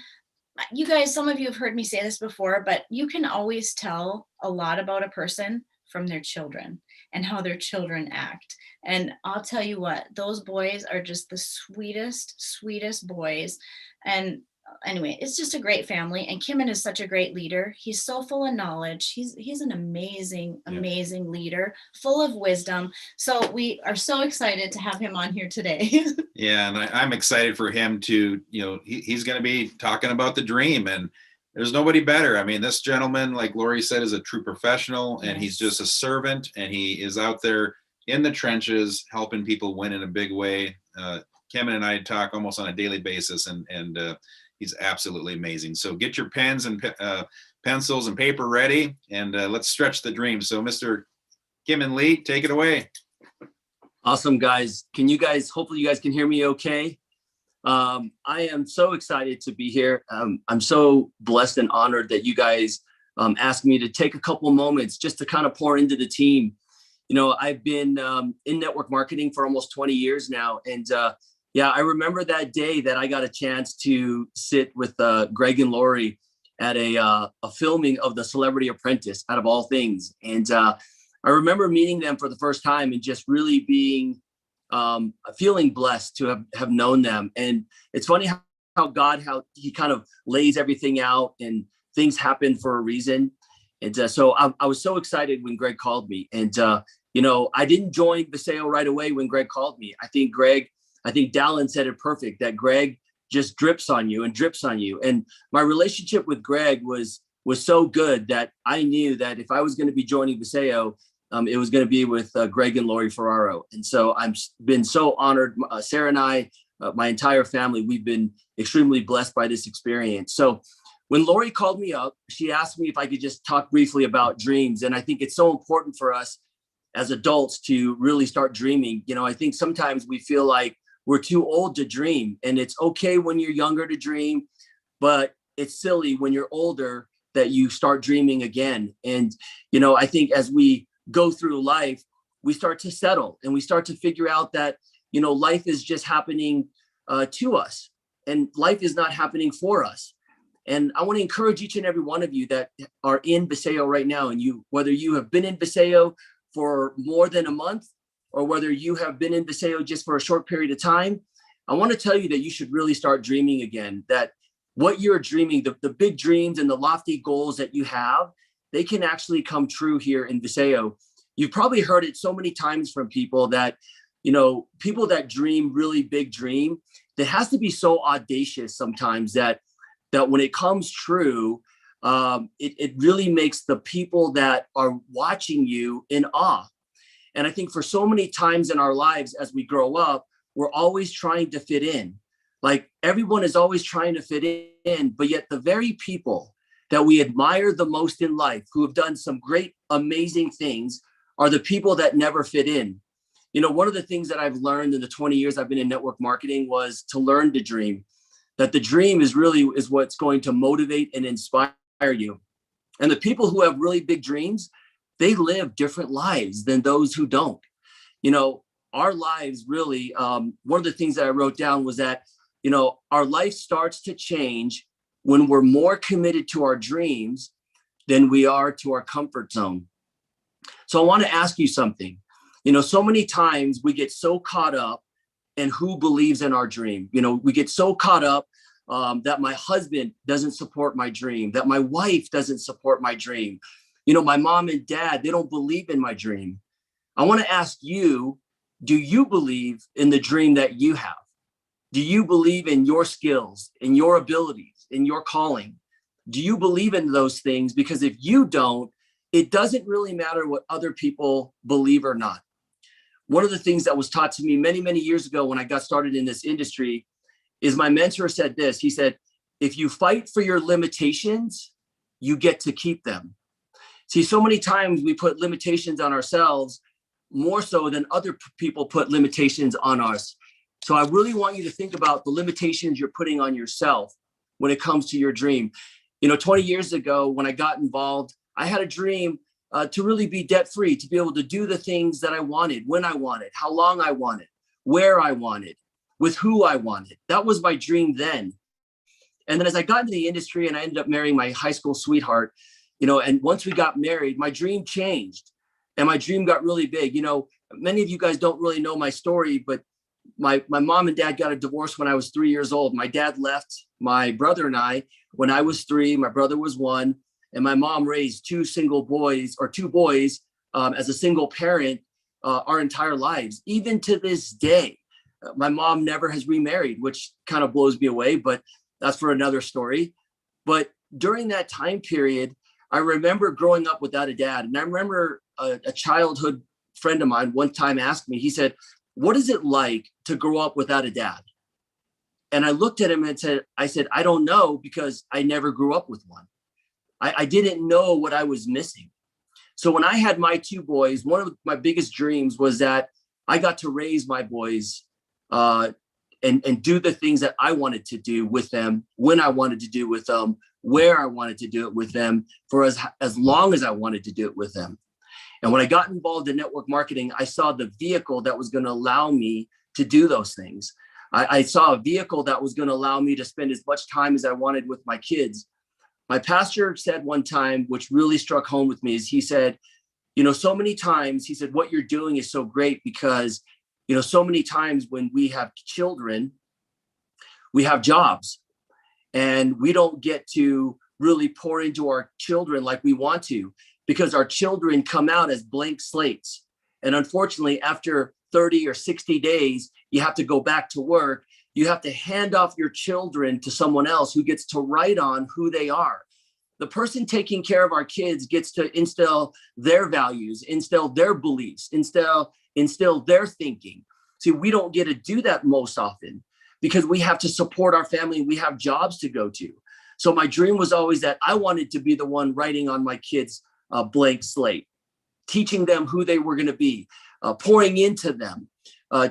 you guys, some of you have heard me say this before, but you can always tell a lot about a person from their children and how their children act. And I'll tell you what, those boys are just the sweetest boys. And anyway, it's just a great family. And Kimmin is such a great leader. He's so full of knowledge. He's an amazing leader, full of wisdom. So we are so excited to have him on here today. Yeah, and I'm excited for him to, you know, he's going to be talking about the dream, and there's nobody better. I mean, this gentleman, like Lori said, is a true professional, and he's just a servant, and he is out there in the trenches helping people win in a big way. Kevin and I talk almost on a daily basis, and he's absolutely amazing. So get your pens and pencils and paper ready, and let's stretch the dream. So Mr. Kim and Lee, take it away. Awesome, guys. Hopefully you guys can hear me okay. I am so excited to be here. I'm so blessed and honored that you guys asked me to take a couple moments just to kind of pour into the team. You know, I've been in network marketing for almost 20 years now. And I remember that day that I got a chance to sit with Greg and Lori at a filming of The Celebrity Apprentice, out of all things. And I remember meeting them for the first time and just really being feeling blessed to have known them. And it's funny how he kind of lays everything out and things happen for a reason. And so I was so excited when Greg called me. And, you know, I didn't join Viseo right away when Greg called me. I think Dallin said it perfect, that Greg just drips on you and drips on you. And my relationship with Greg was so good that I knew that if I was going to be joining Viseo, it was going to be with Greg and Lori Ferraro. And so I've been so honored. Sarah and I, my entire family, we've been extremely blessed by this experience. So when Lori called me up, she asked me if I could just talk briefly about dreams. And I think it's so important for us as adults to really start dreaming. You know, I think sometimes we feel like we're too old to dream, and it's okay when you're younger to dream, but it's silly when you're older that you start dreaming again. And, you know, I think as we go through life, we start to settle and we start to figure out that, you know, life is just happening to us, and life is not happening for us. And I want to encourage each and every one of you that are in Viseo right now, and whether you have been in Viseo for more than a month or whether you have been in Viseo just for a short period of time, I want to tell you that you should really start dreaming again, that what you're dreaming, the big dreams and the lofty goals that you have, they can actually come true here in Viseo. You've probably heard it so many times from people that, you know, people that dream really big dream, that has to be so audacious sometimes that when it comes true, it really makes the people that are watching you in awe. And I think for so many times in our lives as we grow up, we're always trying to fit in. Like everyone is always trying to fit in, but yet the very people that we admire the most in life, who have done some great, amazing things, are the people that never fit in. You know, one of the things that I've learned in the 20 years I've been in network marketing was to learn to dream, that the dream is what's going to motivate and inspire you. And the people who have really big dreams, they live different lives than those who don't. You know, our lives really, one of the things that I wrote down was that, you know, our life starts to change when we're more committed to our dreams than we are to our comfort zone. So I want to ask you something. You know, so many times we get so caught up and who believes in our dream. You know, we get so caught up that my husband doesn't support my dream, that my wife doesn't support my dream. You know, my mom and dad, they don't believe in my dream. I want to ask you, do you believe in the dream that you have? Do you believe in your skills, in your abilities, in your calling? Do you believe in those things? Because if you don't, it doesn't really matter what other people believe or not. One of the things that was taught to me many, many years ago when I got started in this industry is my mentor said this. He said, if you fight for your limitations, you get to keep them. See, so many times we put limitations on ourselves more so than other people put limitations on us. So I really want you to think about the limitations you're putting on yourself when it comes to your dream. You know, 20 years ago, when I got involved, I had a dream to really be debt-free, to be able to do the things that I wanted, when I wanted, how long I wanted, where I wanted, with who I wanted. That was my dream then. And then as I got into the industry and I ended up marrying my high school sweetheart, you know, and once we got married, my dream changed and my dream got really big. You know, many of you guys don't really know my story, but my mom and dad got a divorce when I was 3 years old. My dad left my brother and I when I was 3, my brother was 1, and my mom raised two boys as a single parent our entire lives. Even to this day, my mom never has remarried, which kind of blows me away, but that's for another story. But during that time period, I remember growing up without a dad. And I remember a childhood friend of mine one time asked me, he said, what is it like to grow up without a dad? And I looked at him and said, I don't know, because I never grew up with one. I didn't know what I was missing. So when I had my 2 boys, one of my biggest dreams was that I got to raise my boys and do the things that I wanted to do with them, when I wanted to do with them, where I wanted to do it with them, for as long as I wanted to do it with them. And when I got involved in network marketing, I saw the vehicle that was going to allow me to do those things. I saw a vehicle that was going to allow me to spend as much time as I wanted with my kids. My pastor said one time, which really struck home with me, is he said, you know, so many times, he said, what you're doing is so great because, you know, so many times when we have children, we have jobs and we don't get to really pour into our children like we want to, because our children come out as blank slates. And unfortunately, after 30 or 60 days, you have to go back to work. You have to hand off your children to someone else who gets to write on who they are. The person taking care of our kids gets to instill their values, instill their beliefs, instill their thinking. See, we don't get to do that most often because we have to support our family. We have jobs to go to. So my dream was always that I wanted to be the one writing on my kids' blank slate, teaching them who they were going to be, pouring into them,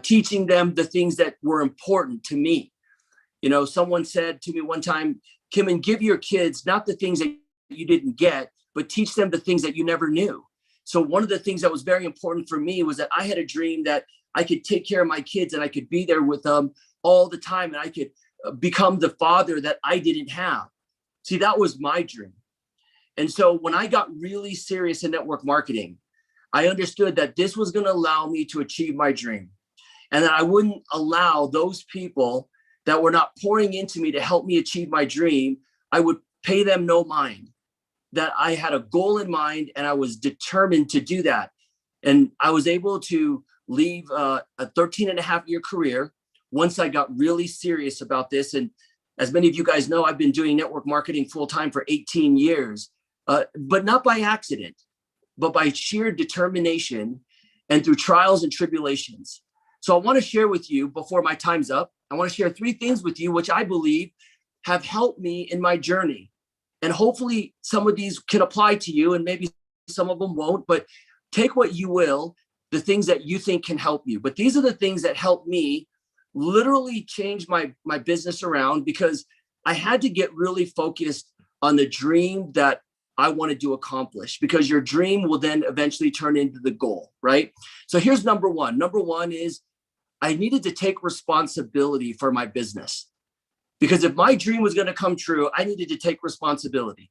teaching them the things that were important to me. You know, someone said to me one time, Kim, and give your kids not the things that you didn't get, but teach them the things that you never knew. So one of the things that was very important for me was that I had a dream that I could take care of my kids and I could be there with them all the time. And I could become the father that I didn't have. See, that was my dream. And so when I got really serious in network marketing, I understood that this was going to allow me to achieve my dream, and that I wouldn't allow those people that were not pouring into me to help me achieve my dream. I would pay them no mind, that I had a goal in mind and I was determined to do that. And I was able to leave a 13-and-a-half-year career once I got really serious about this. And as many of you guys know, I've been doing network marketing full-time for 18 years, but not by accident, but by sheer determination and through trials and tribulations. So I want to share with you, before my time's up, I want to share 3 things with you, which I believe have helped me in my journey. And hopefully some of these can apply to you, and maybe some of them won't, but take what you will, the things that you think can help you. But these are the things that helped me literally change my business around, because I had to get really focused on the dream that I wanted to accomplish, because your dream will then eventually turn into the goal, right? So here's number one. Number one is I needed to take responsibility for my business, because if my dream was going to come true, I needed to take responsibility.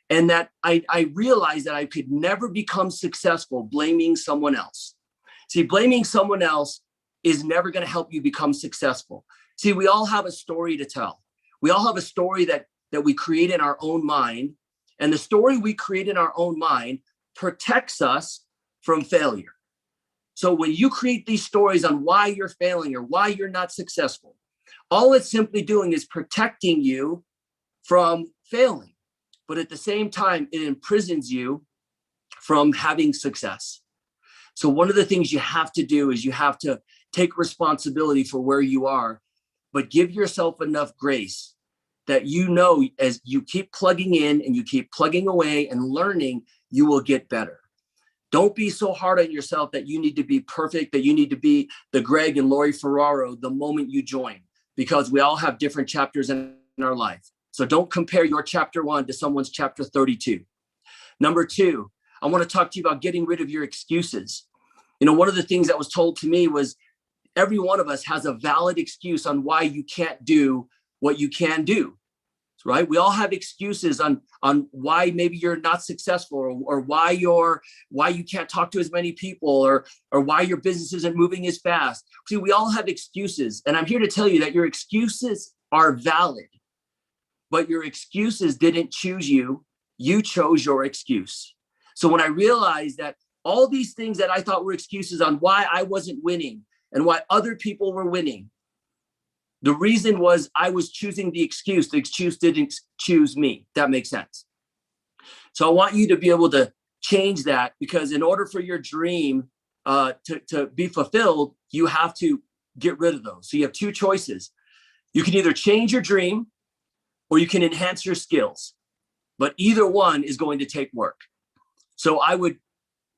And that I realized that I could never become successful blaming someone else. See, blaming someone else is never going to help you become successful. See, we all have a story to tell. We all have a story that we create in our own mind. And the story we create in our own mind protects us from failure. So when you create these stories on why you're failing or why you're not successful, all it's simply doing is protecting you from failing. But at the same time, it imprisons you from having success. So one of the things you have to do is you have to take responsibility for where you are, but give yourself enough grace that you know as you keep plugging in and you keep plugging away and learning, you will get better. Don't be so hard on yourself that you need to be perfect, that you need to be the Greg and Lori Ferraro the moment you join, because we all have different chapters in our life. So don't compare your chapter 1 to someone's chapter 32. Number 2, I want to talk to you about getting rid of your excuses. You know, one of the things that was told to me was every one of us has a valid excuse on why you can't do what you can do, right? We all have excuses on why maybe you're not successful, or why you can't talk to as many people, or why your business isn't moving as fast. See, we all have excuses, and I'm here to tell you that your excuses are valid, but your excuses didn't choose you. You chose your excuse. So when I realized that all these things that I thought were excuses on why I wasn't winning and why other people were winning, the reason was I was choosing the excuse. The excuse didn't choose me. That makes sense. So I want you to be able to change that, because in order for your dream to be fulfilled, you have to get rid of those. So you have 2 choices. You can either change your dream or you can enhance your skills, but either one is going to take work. So I would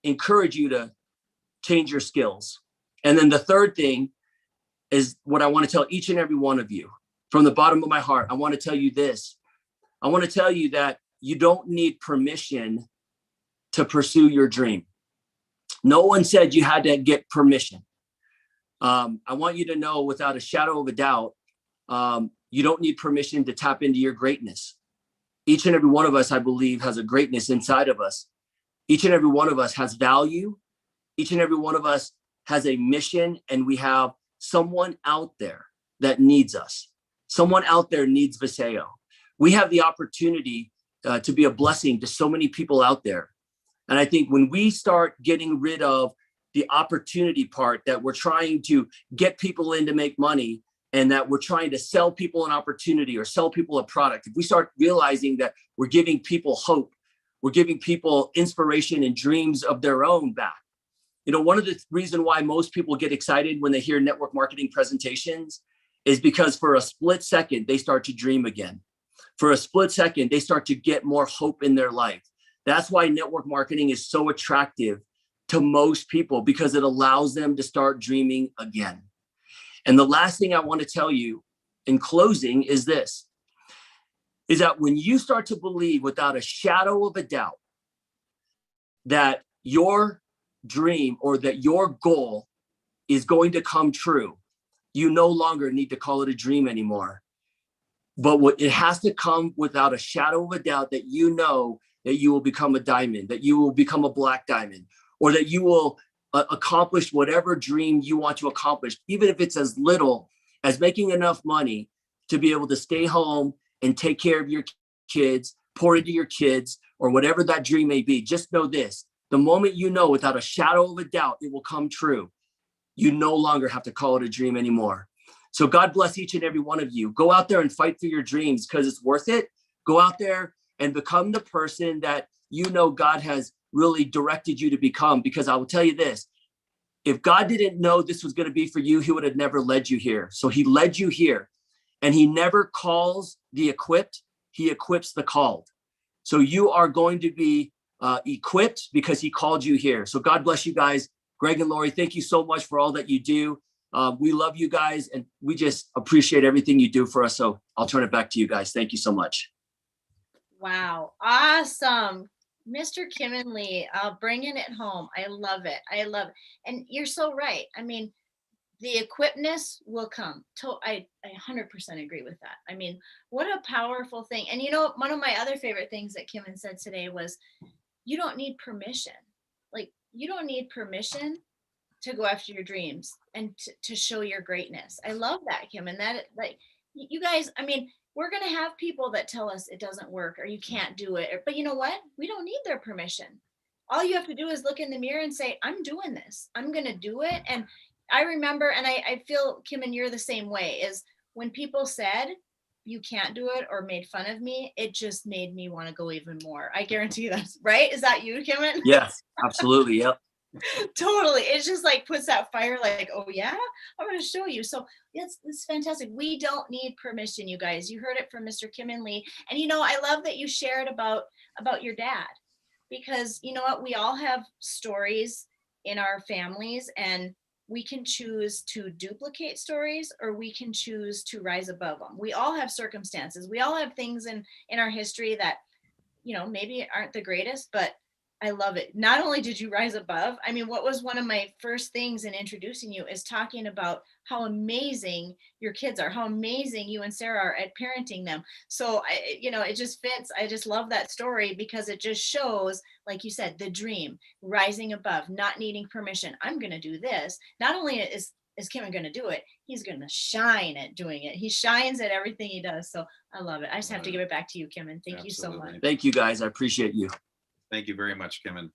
encourage you to change your skills. And then the third thing is what I want to tell each and every one of you from the bottom of my heart. I want to tell you this. I want to tell you that you don't need permission to pursue your dream. No one said you had to get permission. I want you to know without a shadow of a doubt, you don't need permission to tap into your greatness. Each and every one of us, I believe, has a greatness inside of us. Each and every one of us has value. Each and every one of us has a mission, and we have someone out there that needs us. Someone out there needs Viseo. We have the opportunity to be a blessing to so many people out there. And I think when we start getting rid of the opportunity part, that we're trying to get people in to make money, and that we're trying to sell people an opportunity or sell people a product, if we start realizing that we're giving people hope, we're giving people inspiration and dreams of their own back. You know, one of the reasons why most people get excited when they hear network marketing presentations is because for a split second, they start to dream again. For a split second, they start to get more hope in their life. That's why network marketing is so attractive to most people, because it allows them to start dreaming again. And the last thing I want to tell you in closing is this, is that when you start to believe without a shadow of a doubt that your dream or that your goal is going to come true, you no longer need to call it a dream anymore. But it has to come without a shadow of a doubt that you know that you will become a diamond, that you will become a black diamond, or that you will accomplish whatever dream you want to accomplish, even if it's as little as making enough money to be able to stay home and take care of your kids, pour into your kids, or whatever that dream may be. Just know this: the moment you know without a shadow of a doubt it will come true, you no longer have to call it a dream anymore. So God bless each and every one of you. Go out there and fight for your dreams, because it's worth it. Go out there and become the person that you know God has really directed you to become. Because I will tell you this, if God didn't know this was going to be for you, he would have never led you here. So he led you here, and he never calls the equipped, he equips the called. So you are going to be equipped because he called you here. So God bless you guys. Greg and Lori, thank you so much for all that you do. We love you guys, and we just appreciate everything you do for us. So I'll turn it back to you guys. Thank you so much. Wow. Awesome. Mr. Kimmenly, bringing it home. I love it. I love it. And you're so right. I mean, the equipness will come. I 100% agree with that. I mean, what a powerful thing. And you know, one of my other favorite things that Kimmen said today was, you don't need permission. Like, you don't need permission to go after your dreams and to show your greatness. I love that, Kim. And that, like, you guys, I mean, we're going to have people that tell us it doesn't work or you can't do it. But you know what? We don't need their permission. All you have to do is look in the mirror and say, I'm doing this. I'm going to do it. And I remember, and I feel, Kim, and you're the same way, is when people said you can't do it or made fun of me, it just made me want to go even more. I guarantee that's right. Is that you, Kim? Yes, absolutely. Yep. Totally. It's just like puts that fire, like, oh yeah, I'm going to show you. So it's fantastic. We don't need permission, you guys. You heard it from Mr. Kim and Lee. And you know, I love that you shared about your dad, because you know what, we all have stories in our families, and we can choose to duplicate stories or we can choose to rise above them. We all have circumstances. We all have things in our history that, you know, maybe aren't the greatest, but I love it. Not only did you rise above, I mean, what was one of my first things in introducing you is talking about how amazing your kids are, how amazing you and Sarah are at parenting them. So, you know, it just fits. I just love that story because it just shows, like you said, the dream, rising above, not needing permission. I'm going to do this. Not only is Kim going to do it, he's going to shine at doing it. He shines at everything he does. So I love it. I just have to give it back to you, Kim, and thank you so much. Thank you, guys. I appreciate you. Thank you very much, Kim.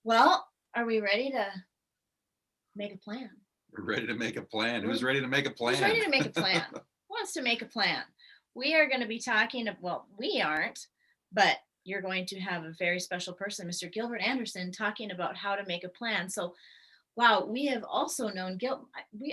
Well, are we ready to make a plan? We're ready to make a plan. Who's ready to make a plan? Who's ready to make a plan? Who wants to make a plan? We are going to be talking, well, we aren't, but you're going to have a very special person, Mr. Gilbert Anderson, talking about how to make a plan. So, wow, we have also known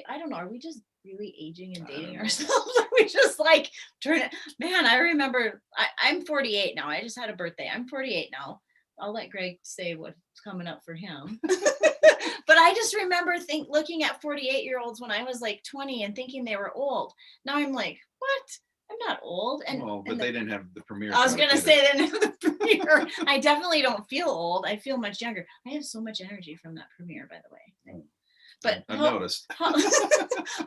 I don't know, are we just really aging and dating ourselves? Are we just like turn it? Man, I remember I'm 48 now. I just had a birthday. I'm 48 now. I'll let Greg say what's coming up for him. But I just remember looking at 48-year-olds when I was like 20 and thinking they were old. Now I'm like, what? I'm not old. But they didn't have the premiere. I was going to say they didn't have the premiere. I definitely don't feel old. I feel much younger. I have so much energy from that premiere, by the way. But I've noticed. How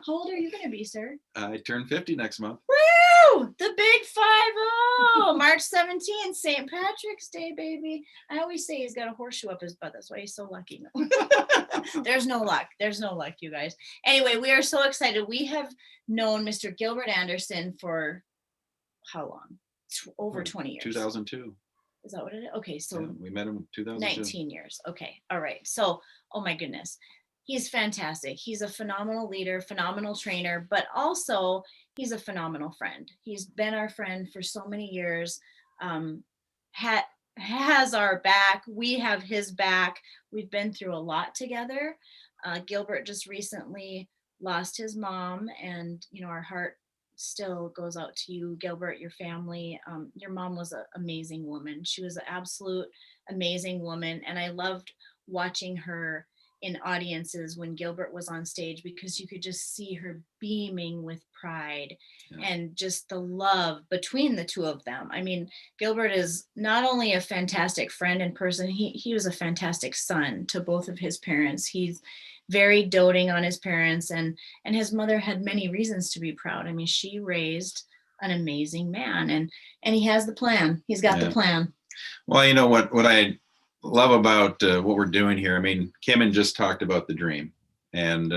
old are you going to be, sir? I turn 50 next month. Woo! The big 50, March 17th, St. Patrick's Day, baby. I always say he's got a horseshoe up his butt. That's why he's so lucky. There's no luck. There's no luck, you guys. Anyway, we are so excited. We have known Mr. Gilbert Anderson for how long? Over 20 years. 2002. Is that what it is? Okay, so Yeah, we met him in 2002. 19 years. Okay, all right. So, oh my goodness. He's fantastic. He's a phenomenal leader, phenomenal trainer, but also he's a phenomenal friend. He's been our friend for so many years, has our back. We have his back. We've been through a lot together. Gilbert just recently lost his mom, and, you know, our heart still goes out to you, Gilbert, your family. Your mom was an amazing woman. She was an absolute amazing woman. And I loved watching her in audiences when Gilbert was on stage, because you could just see her beaming with pride and just the love between the two of them. I mean, Gilbert is not only a fantastic friend in person, he was a fantastic son to both of his parents. He's very doting on his parents, and his mother had many reasons to be proud. I mean, she raised an amazing man, and he has the plan. He's got the plan. Well, you know what I love about what we're doing here. I mean, Kim just talked about the dream, and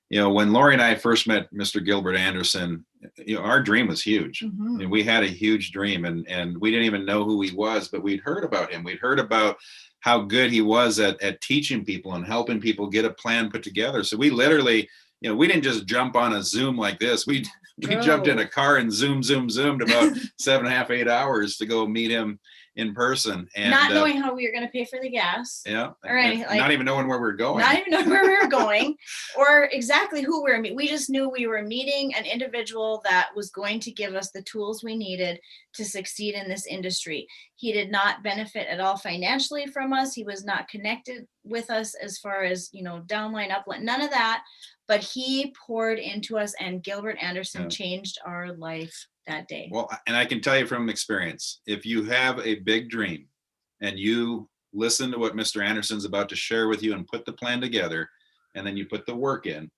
you know, when Lori and I first met Mr. Gilbert Anderson, you know, our dream was huge. Mm-hmm. And we had a huge dream, and we didn't even know who he was, but we'd heard about him. We'd heard about how good he was at teaching people and helping people get a plan put together. So we literally, you know, we didn't just jump on a Zoom like this. We jumped in a car and zoomed about 7.5, 8 hours to go meet him in person, and not knowing how we were going to pay for the gas, or anything, like, not even knowing where we were going, or exactly who we were meeting. We just knew we were meeting an individual that was going to give us the tools we needed to succeed in this industry. He did not benefit at all financially from us. He was not connected with us as far as, you know, downline, upline, none of that. But he poured into us, and Gilbert Anderson changed our life that day. Well, and I can tell you from experience, if you have a big dream and you listen to what Mr. Anderson's about to share with you and put the plan together, and then you put the work in,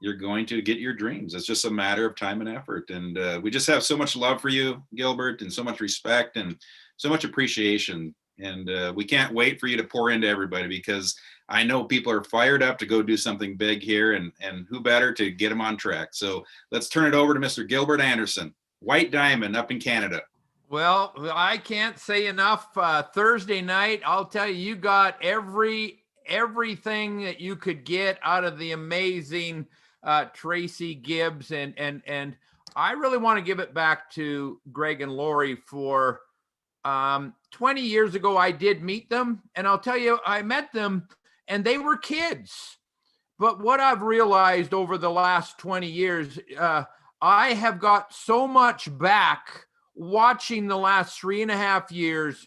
you're going to get your dreams. It's just a matter of time and effort. And we just have so much love for you, Gilbert, and so much respect and so much appreciation. And we can't wait for you to pour into everybody, because I know people are fired up to go do something big here, and who better to get them on track. So let's turn it over to Mr. Gilbert Anderson, White Diamond up in Canada. Well, I can't say enough. Thursday night, I'll tell you, you got everything that you could get out of the amazing Tracy Gibbs, and I really want to give it back to Greg and Lori for 20 years ago. I did meet them, and I'll tell you, I met them and they were kids. But what I've realized over the last 20 years, I have got so much back watching the last 3.5 years.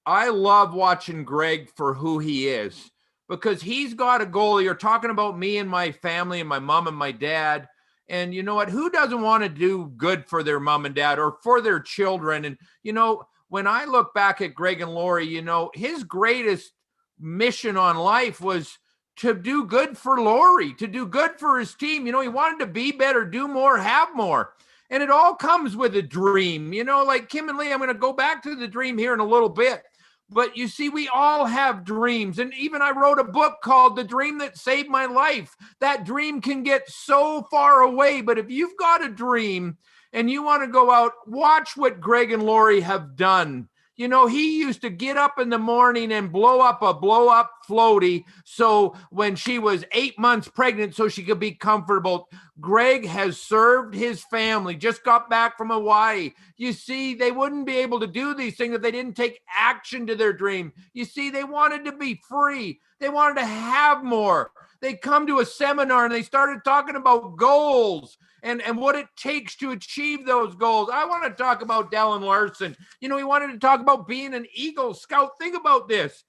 I love watching Greg for who he is, because he's got a goal. You're talking about me and my family and my mom and my dad. And you know what? Who doesn't want to do good for their mom and dad or for their children? And, you know, when I look back at Greg and Lori, you know, his greatest mission on life was to do good for Lori, to do good for his team. You know, he wanted to be better, do more, have more. And it all comes with a dream, you know, like Kim and Lee. I'm going to go back to the dream here in a little bit. But you see, we all have dreams. And even I wrote a book called The Dream That Saved My Life. That dream can get so far away. But if you've got a dream and you want to go out, watch what Greg and Lori have done. You know, he used to get up in the morning and blow up a blow-up floaty so when she was 8 months pregnant so she could be comfortable. Greg has served his family, just got back from Hawaii. You see, they wouldn't be able to do these things if they didn't take action to their dream. You see, they wanted to be free. They wanted to have more. They come to a seminar and they started talking about goals and what it takes to achieve those goals. I want to talk about Dallin Larson. You know, he wanted to talk about being an Eagle Scout. Think about this.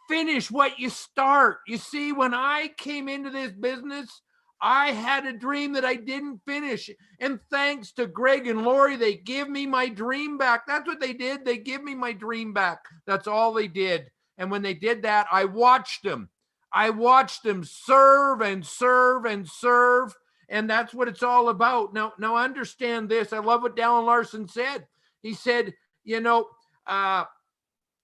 Finish what you start. You see, when I came into this business, I had a dream that I didn't finish. And thanks to Greg and Lori, they give me my dream back. That's what they did. They give me my dream back. That's all they did. And when they did that, I watched them. I watched them serve and serve and serve. And that's what it's all about. Now understand this. I love what Dallin Larson said. He said, you know,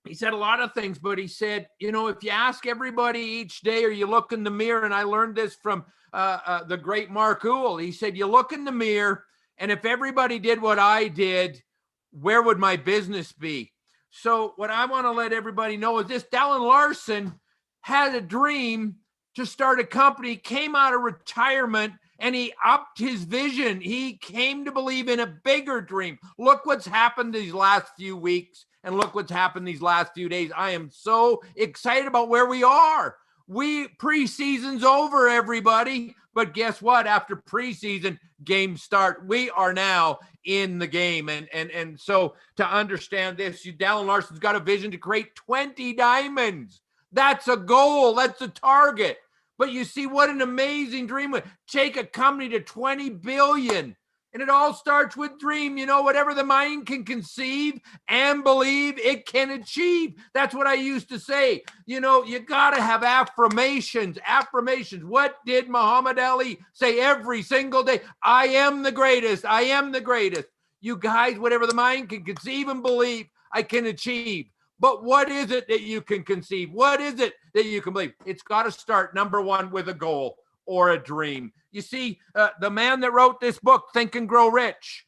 he said a lot of things, but he said, you know, if you ask everybody each day or you look in the mirror, and I learned this from the great Mark Uhl, he said, you look in the mirror, and if everybody did what I did, where would my business be? So what I want to let everybody know is this. Dallin Larson had a dream to start a company, came out of retirement, and he upped his vision. He came to believe in a bigger dream. Look what's happened these last few weeks, and look what's happened these last few days. I am so excited about where we are. Preseason's over, everybody. But guess what? After preseason, games start. We are now in the game. And so to understand this, Dallin Larson's got a vision to create 20 diamonds. That's a goal. That's a target. But you see what an amazing dream would take a company to 20 billion. And it all starts with dream. You know, whatever the mind can conceive and believe, it can achieve. That's what I used to say. You know, you got to have affirmations. Affirmations. What did Muhammad Ali say every single day? I am the greatest. I am the greatest. You guys, whatever the mind can conceive and believe, I can achieve. But what is it that you can conceive? What is it that you can believe? It's got to start, number one, with a goal or a dream. You see, the man that wrote this book, Think and Grow Rich,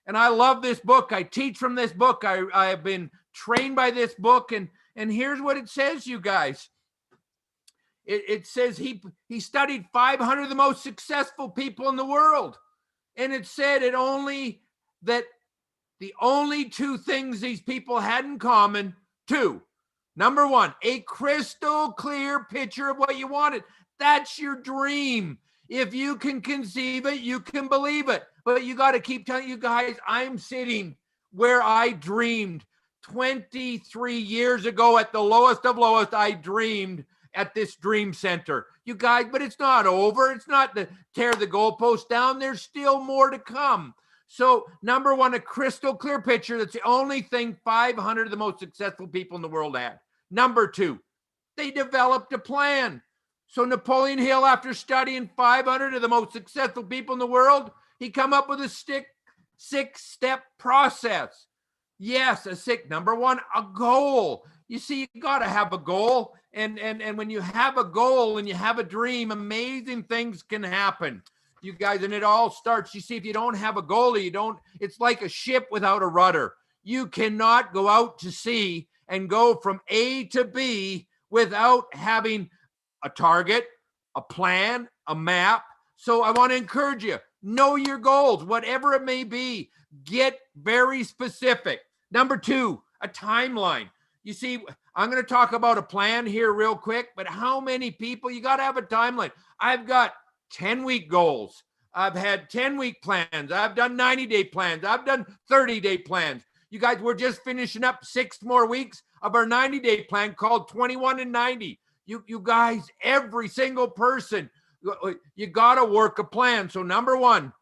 and I love this book. I teach from this book. I have been trained by this book, and here's what it says, you guys. It says he studied 500 of the most successful people in the world, and it said that the only two things these people had in common. Two, number one, a crystal clear picture of what you wanted. That's your dream. If you can conceive it, you can believe it. But you got to keep telling you guys, I'm sitting where I dreamed 23 years ago at the lowest of lowest. I dreamed at this dream center. You guys, but it's not over. It's not to tear the goalpost down. There's still more to come. So number one, a crystal clear picture. That's the only thing 500 of the most successful people in the world had. Number two, they developed a plan. So Napoleon Hill, after studying 500 of the most successful people in the world, he come up with a six-step process. Yes, number one, a goal. You see, you got to have a goal. And when you have a goal and you have a dream, amazing things can happen. You guys, and it all starts, you see, if you don't have a goal, it's like a ship without a rudder. You cannot go out to sea and go from A to B without having a target, a plan, a map. So I want to encourage you, know your goals, whatever it may be. Get very specific. Number 2, a timeline. You see, I'm going to talk about a plan here real quick, but how many people, you got to have a timeline. I've got 10-week goals. I've had 10-week plans. I've done 90-day plans. I've done 30-day plans. You guys, we're just finishing up 6 more weeks of our 90-day plan called 21 and 90. You guys, every single person, you got to work a plan. So number 1,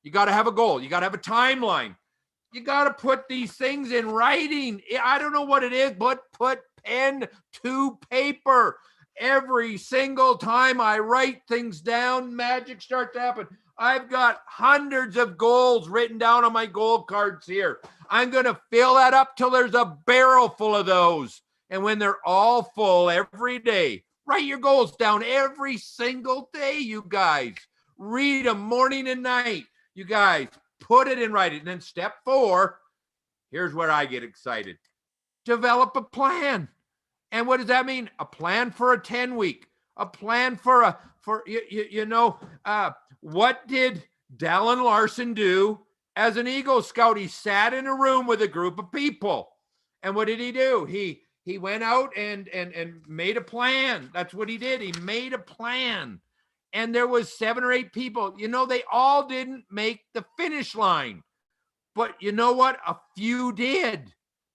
you got to have a goal. You got to have a timeline. You got to put these things in writing. I don't know what it is, but put pen to paper. Every single time I write things down, magic starts to happen. I've got hundreds of goals written down on my goal cards here. I'm going to fill that up till there's a barrel full of those. And when they're all full every day, write your goals down every single day, you guys. Read them morning and night. You guys, put it in writing. And then step 4, here's where I get excited. Develop a plan. And what does that mean? A plan for a 10-week, a plan for what did Dallin Larson do as an Eagle Scout? He sat in a room with a group of people. And what did he do? He went out and made a plan. That's what he did. He made a plan. And there was 7 or 8 people. They all didn't make the finish line. But you know what? A few did.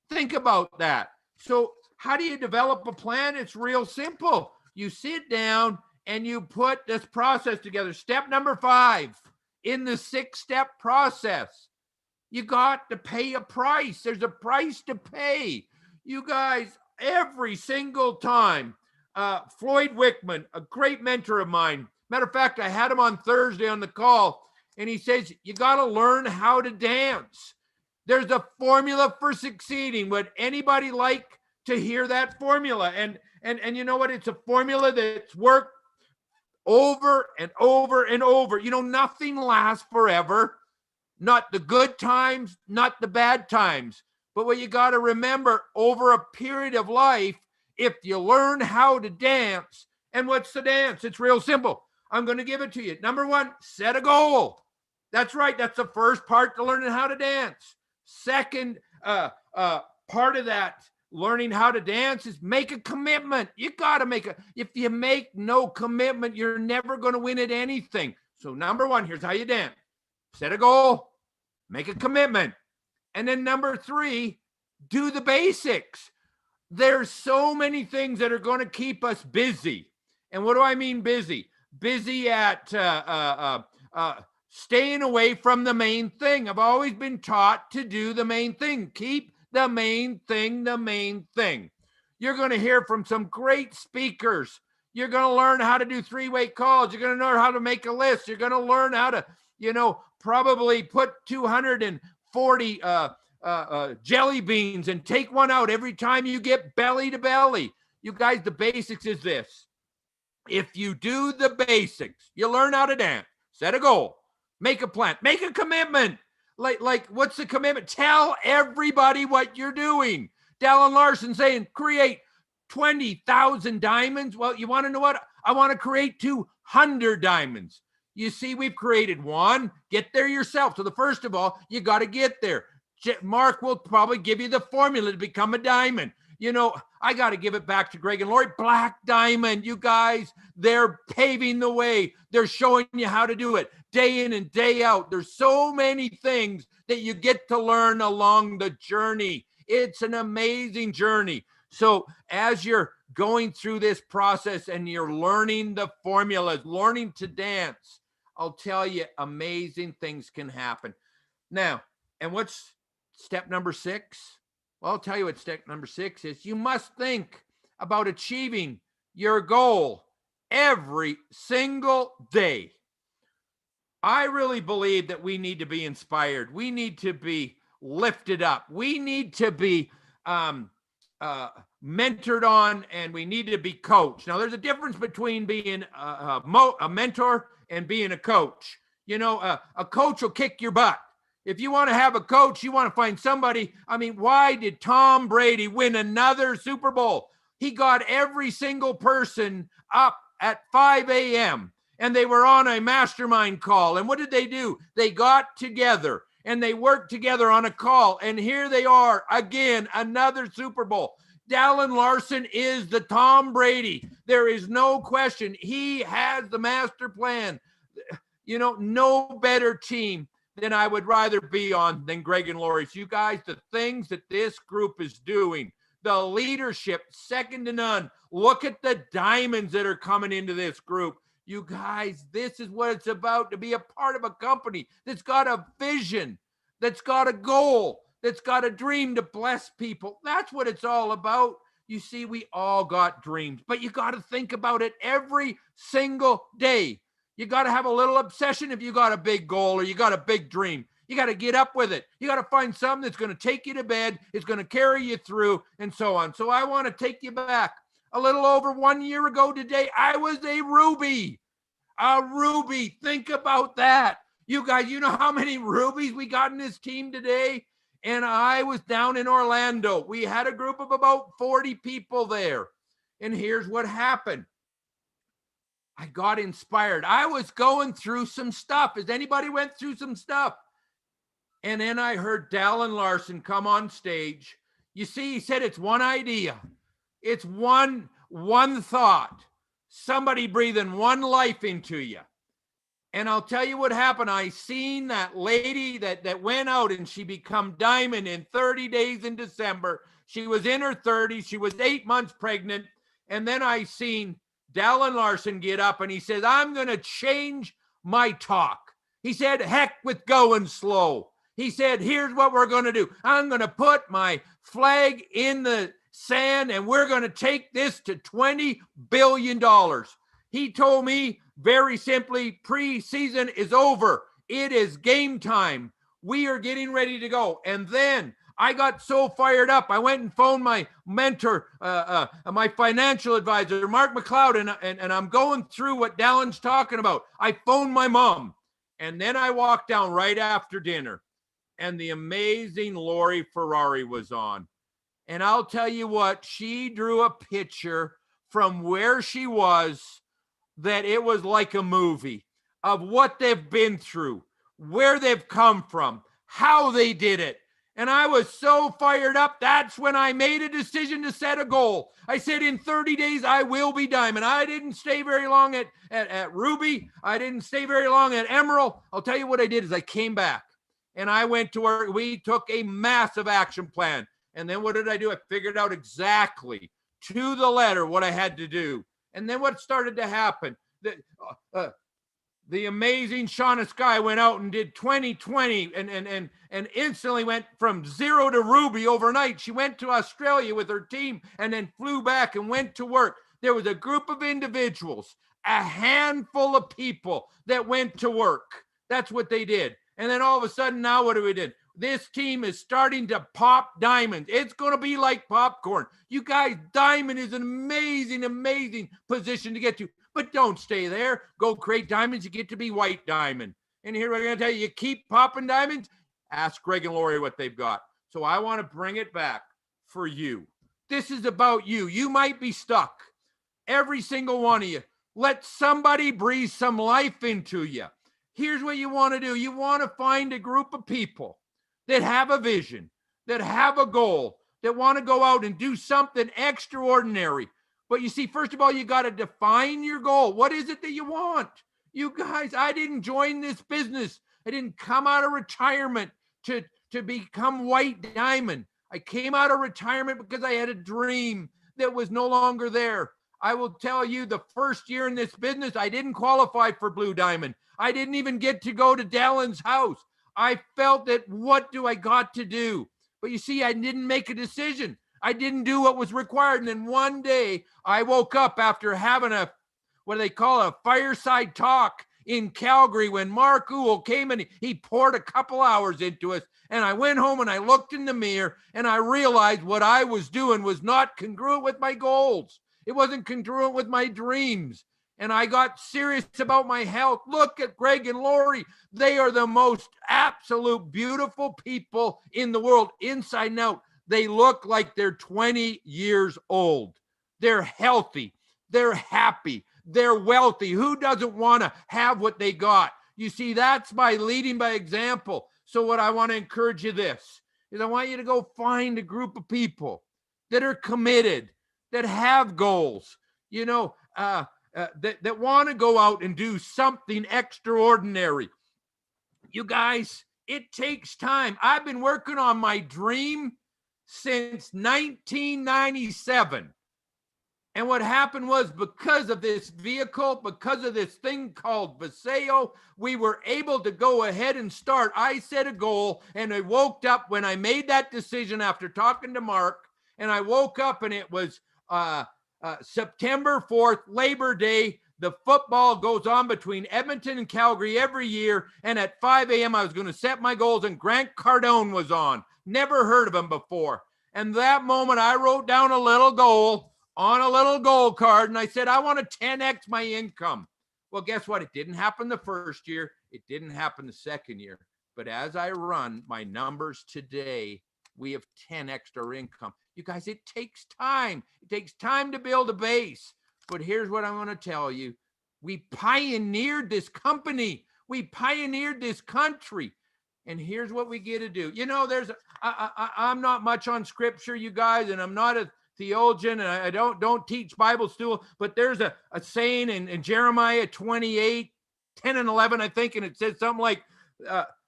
Think about that. So how do you develop a plan? It's real simple. You sit down and you put this process together. Step number 5 in the 6-step process. You got to pay a price. There's a price to pay. You guys, every single time, Floyd Wickman, a great mentor of mine. Matter of fact, I had him on Thursday on the call, and he says, you got to learn how to dance. There's a formula for succeeding. Would anybody like to hear that formula? And you know what? It's a formula that's worked over and over and over. Nothing lasts forever. Not the good times, not the bad times. But what you got to remember, over a period of life, if you learn how to dance, and what's the dance? It's real simple. I'm going to give it to you. Number 1, set a goal. That's right. That's the first part to learning how to dance. Second part of that learning how to dance is make a commitment. You got to if you make no commitment, you're never going to win at anything. So number 1, here's how you dance. Set a goal, make a commitment. And then number 3, do the basics. There's so many things that are going to keep us busy. And what do I mean busy? Busy at staying away from the main thing. I've always been taught to do the main thing. Keep the main thing the main thing. You're going to hear from some great speakers. You're going to learn how to do 3-way calls. You're going to learn how to make a list. You're going to learn how to, probably put 240 jelly beans and take one out every time you get belly to belly. You guys, the basics is this. If you do the basics, you learn how to dance, set a goal, make a plan, make a commitment. Like what's the commitment? Tell everybody what you're doing. Dallin Larson saying, create 20,000 diamonds. Well, you want to know what? I want to create 200 diamonds. You see, we've created 1. Get there yourself. So the first of all, you got to get there. Mark will probably give you the formula to become a diamond. I got to give it back to Greg and Lori. Black Diamond, you guys, they're paving the way. They're showing you how to do it day in and day out. There's so many things that you get to learn along the journey. It's an amazing journey. So as you're going through this process and you're learning the formulas, learning to dance, I'll tell you, amazing things can happen. Now, and what's step number 6? Well, I'll tell you what step number 6 is. You must think about achieving your goal every single day. I really believe that we need to be inspired. We need to be lifted up. We need to be mentored on, and we need to be coached. Now, there's a difference between being a mentor and being a coach. You know, a coach will kick your butt. If you want to have a coach, you want to find somebody. I mean, why did Tom Brady win another Super Bowl? He got every single person up at 5 a.m. and they were on a mastermind call. And what did they do? They got together and they worked together on a call. And here they are again, another Super Bowl. Dallin Larson is the Tom Brady. There is no question. He has the master plan. You know, no better team than I would rather be on than Greg and Lori. So you guys, the things that this group is doing, the leadership, second to none. Look at the diamonds that are coming into this group. You guys, this is what it's about, to be a part of a company that's got a vision, that's got a goal, that's got a dream to bless people. That's what it's all about. You see, we all got dreams, but you got to think about it every single day. You got to have a little obsession if you got a big goal or you got a big dream. You got to get up with it. You got to find something that's going to take you to bed, it's going to carry you through, and so on. So I want to take you back. A little over 1 year ago today, I was a Ruby. A Ruby. Think about that. You guys, you know how many Rubies we got in this team today? And I was down in Orlando. We had a group of about 40 people there. And here's what happened. I got inspired. I was going through some stuff. Has anybody went through some stuff? And then I heard Dallin Larson come on stage. You see, he said it's one idea. It's one thought. Somebody breathing one life into you. And I'll tell you what happened. I seen that lady that went out and she become diamond in 30 days in December. She was in her 30s. She was 8 months pregnant. And then I seen Dallin Larson get up and he says, I'm going to change my talk. He said, heck with going slow. He said, here's what we're going to do. I'm going to put my flag in the sand and we're going to take this to $20 billion. He told me very simply, preseason is over. It is game time. We are getting ready to go. And then I got so fired up. I went and phoned my mentor, my financial advisor, Mark McLeod, and I'm going through what Dallin's talking about. I phoned my mom, and then I walked down right after dinner, and the amazing Lori Ferrari was on. And I'll tell you what, she drew a picture from where she was that it was like a movie of what they've been through, where they've come from, how they did it. And I was so fired up. That's when I made a decision to set a goal. I said, in 30 days, I will be diamond. I didn't stay very long at Ruby. I didn't stay very long at Emerald. I'll tell you what I did is I came back and I went to work. We took a massive action plan. And then what did I do? I figured out exactly to the letter what I had to do. And then what started to happen? The amazing Shauna Sky went out and did 2020 and instantly went from 0 to Ruby overnight. She went to Australia with her team and then flew back and went to work. There was a group of individuals, a handful of people that went to work. That's what they did. And then all of a sudden, now what do we do? This team is starting to pop diamonds. It's going to be like popcorn. You guys, diamond is an amazing, amazing position to get to. But don't stay there. Go create diamonds. You get to be white diamond. And here we're going to tell you keep popping diamonds. Ask Greg and Lori what they've got. So I want to bring it back for you. This is about you. You might be stuck. Every single one of you. Let somebody breathe some life into you. Here's what you want to do. You want to find a group of people that have a vision, that have a goal, that want to go out and do something extraordinary. But you see, first of all, you got to define your goal. What is it that you want? You guys, I didn't join this business. I didn't come out of retirement to become white diamond. I came out of retirement because I had a dream that was no longer there. I will tell you, the first year in this business, I didn't qualify for blue diamond. I didn't even get to go to Dallin's house. I felt that, what do I got to do? But you see, I didn't make a decision. I didn't do what was required. And then one day I woke up after having what do they call a fireside talk in Calgary when Mark Uhl came and he poured a couple hours into us. And I went home and I looked in the mirror and I realized what I was doing was not congruent with my goals. It wasn't congruent with my dreams. And I got serious about my health. Look at Greg and Lori. They are the most absolute beautiful people in the world, inside and out. They look like they're 20 years old. They're healthy. They're happy. They're wealthy. Who doesn't want to have what they got? You see, that's by leading by example. So what I want to encourage you this is I want you to go find a group of people that are committed, that have goals, you know, that want to go out and do something extraordinary. You guys, it takes time. I've been working on my dream since 1997. And what happened was, because of this vehicle, because of this thing called Viseo, we were able to go ahead and start. I set a goal, and I woke up when I made that decision after talking to Mark, and I woke up and it was September 4th, Labor Day. The football goes on between Edmonton and Calgary every year. And at 5 a.m., I was going to set my goals, and Grant Cardone was on. Never heard of him before. And that moment, I wrote down a little goal on a little goal card, and I said, I want to 10x my income. Well, guess what? It didn't happen the first year. It didn't happen the second year. But as I run my numbers today, we have 10x our income. You guys, it takes time. It takes time to build a base. But here's what I'm going to tell you. We pioneered this company. We pioneered this country. And here's what we get to do. You know, I'm not much on scripture, you guys, and I'm not a theologian, and I don't teach Bible school, but there's a saying in Jeremiah 28, 10 and 11, I think, and it says something like,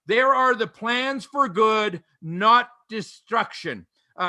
there are the plans for good, not destruction,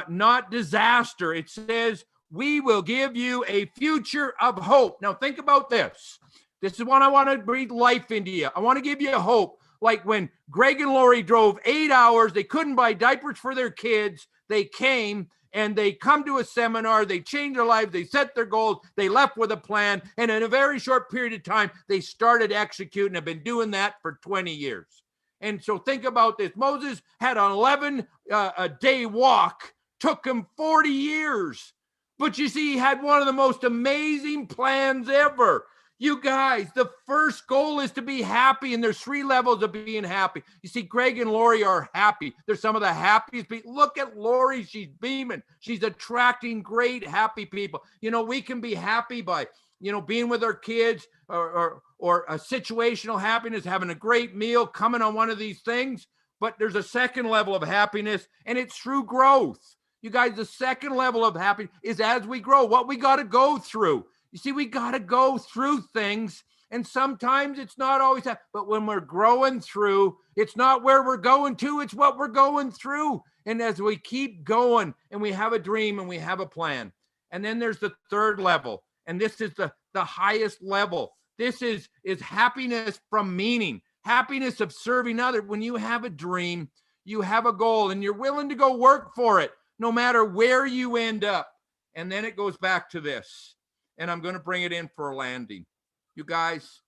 not disaster. It says, we will give you a future of hope. Now think about this. This is what I want to breathe life into you. I want to give you a hope. Like when Greg and Lori drove 8 hours, they couldn't buy diapers for their kids. They came and they come to a seminar, they changed their lives, they set their goals, they left with a plan, and in a very short period of time, they started executing. Have been doing that for 20 years. And so think about this. Moses had an 11-day walk, took him 40 years. But you see, he had one of the most amazing plans ever. You guys, the first goal is to be happy, and there's 3 levels of being happy. You see, Greg and Lori are happy. They're some of the happiest people. Look at Lori. She's beaming. She's attracting great, happy people. You know, we can be happy by, you know, being with our kids, or a situational happiness, having a great meal, coming on one of these things. But there's a second level of happiness, and it's through growth. You guys, the second level of happiness is as we grow, what we got to go through. You see, we got to go through things, and sometimes it's not always that, but when we're growing through, it's not where we're going to, it's what we're going through. And as we keep going and we have a dream and we have a plan, and then there's the third level, and this is the highest level. This is happiness from meaning, happiness of serving others. When you have a dream, you have a goal, and you're willing to go work for it, no matter where you end up. And then it goes back to this. And I'm going to bring it in for a landing. You guys,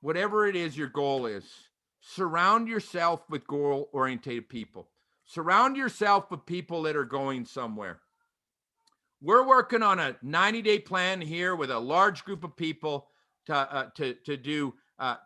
whatever it is your goal is, surround yourself with goal-oriented people. Surround yourself with people that are going somewhere. We're working on a 90-day plan here with a large group of people to do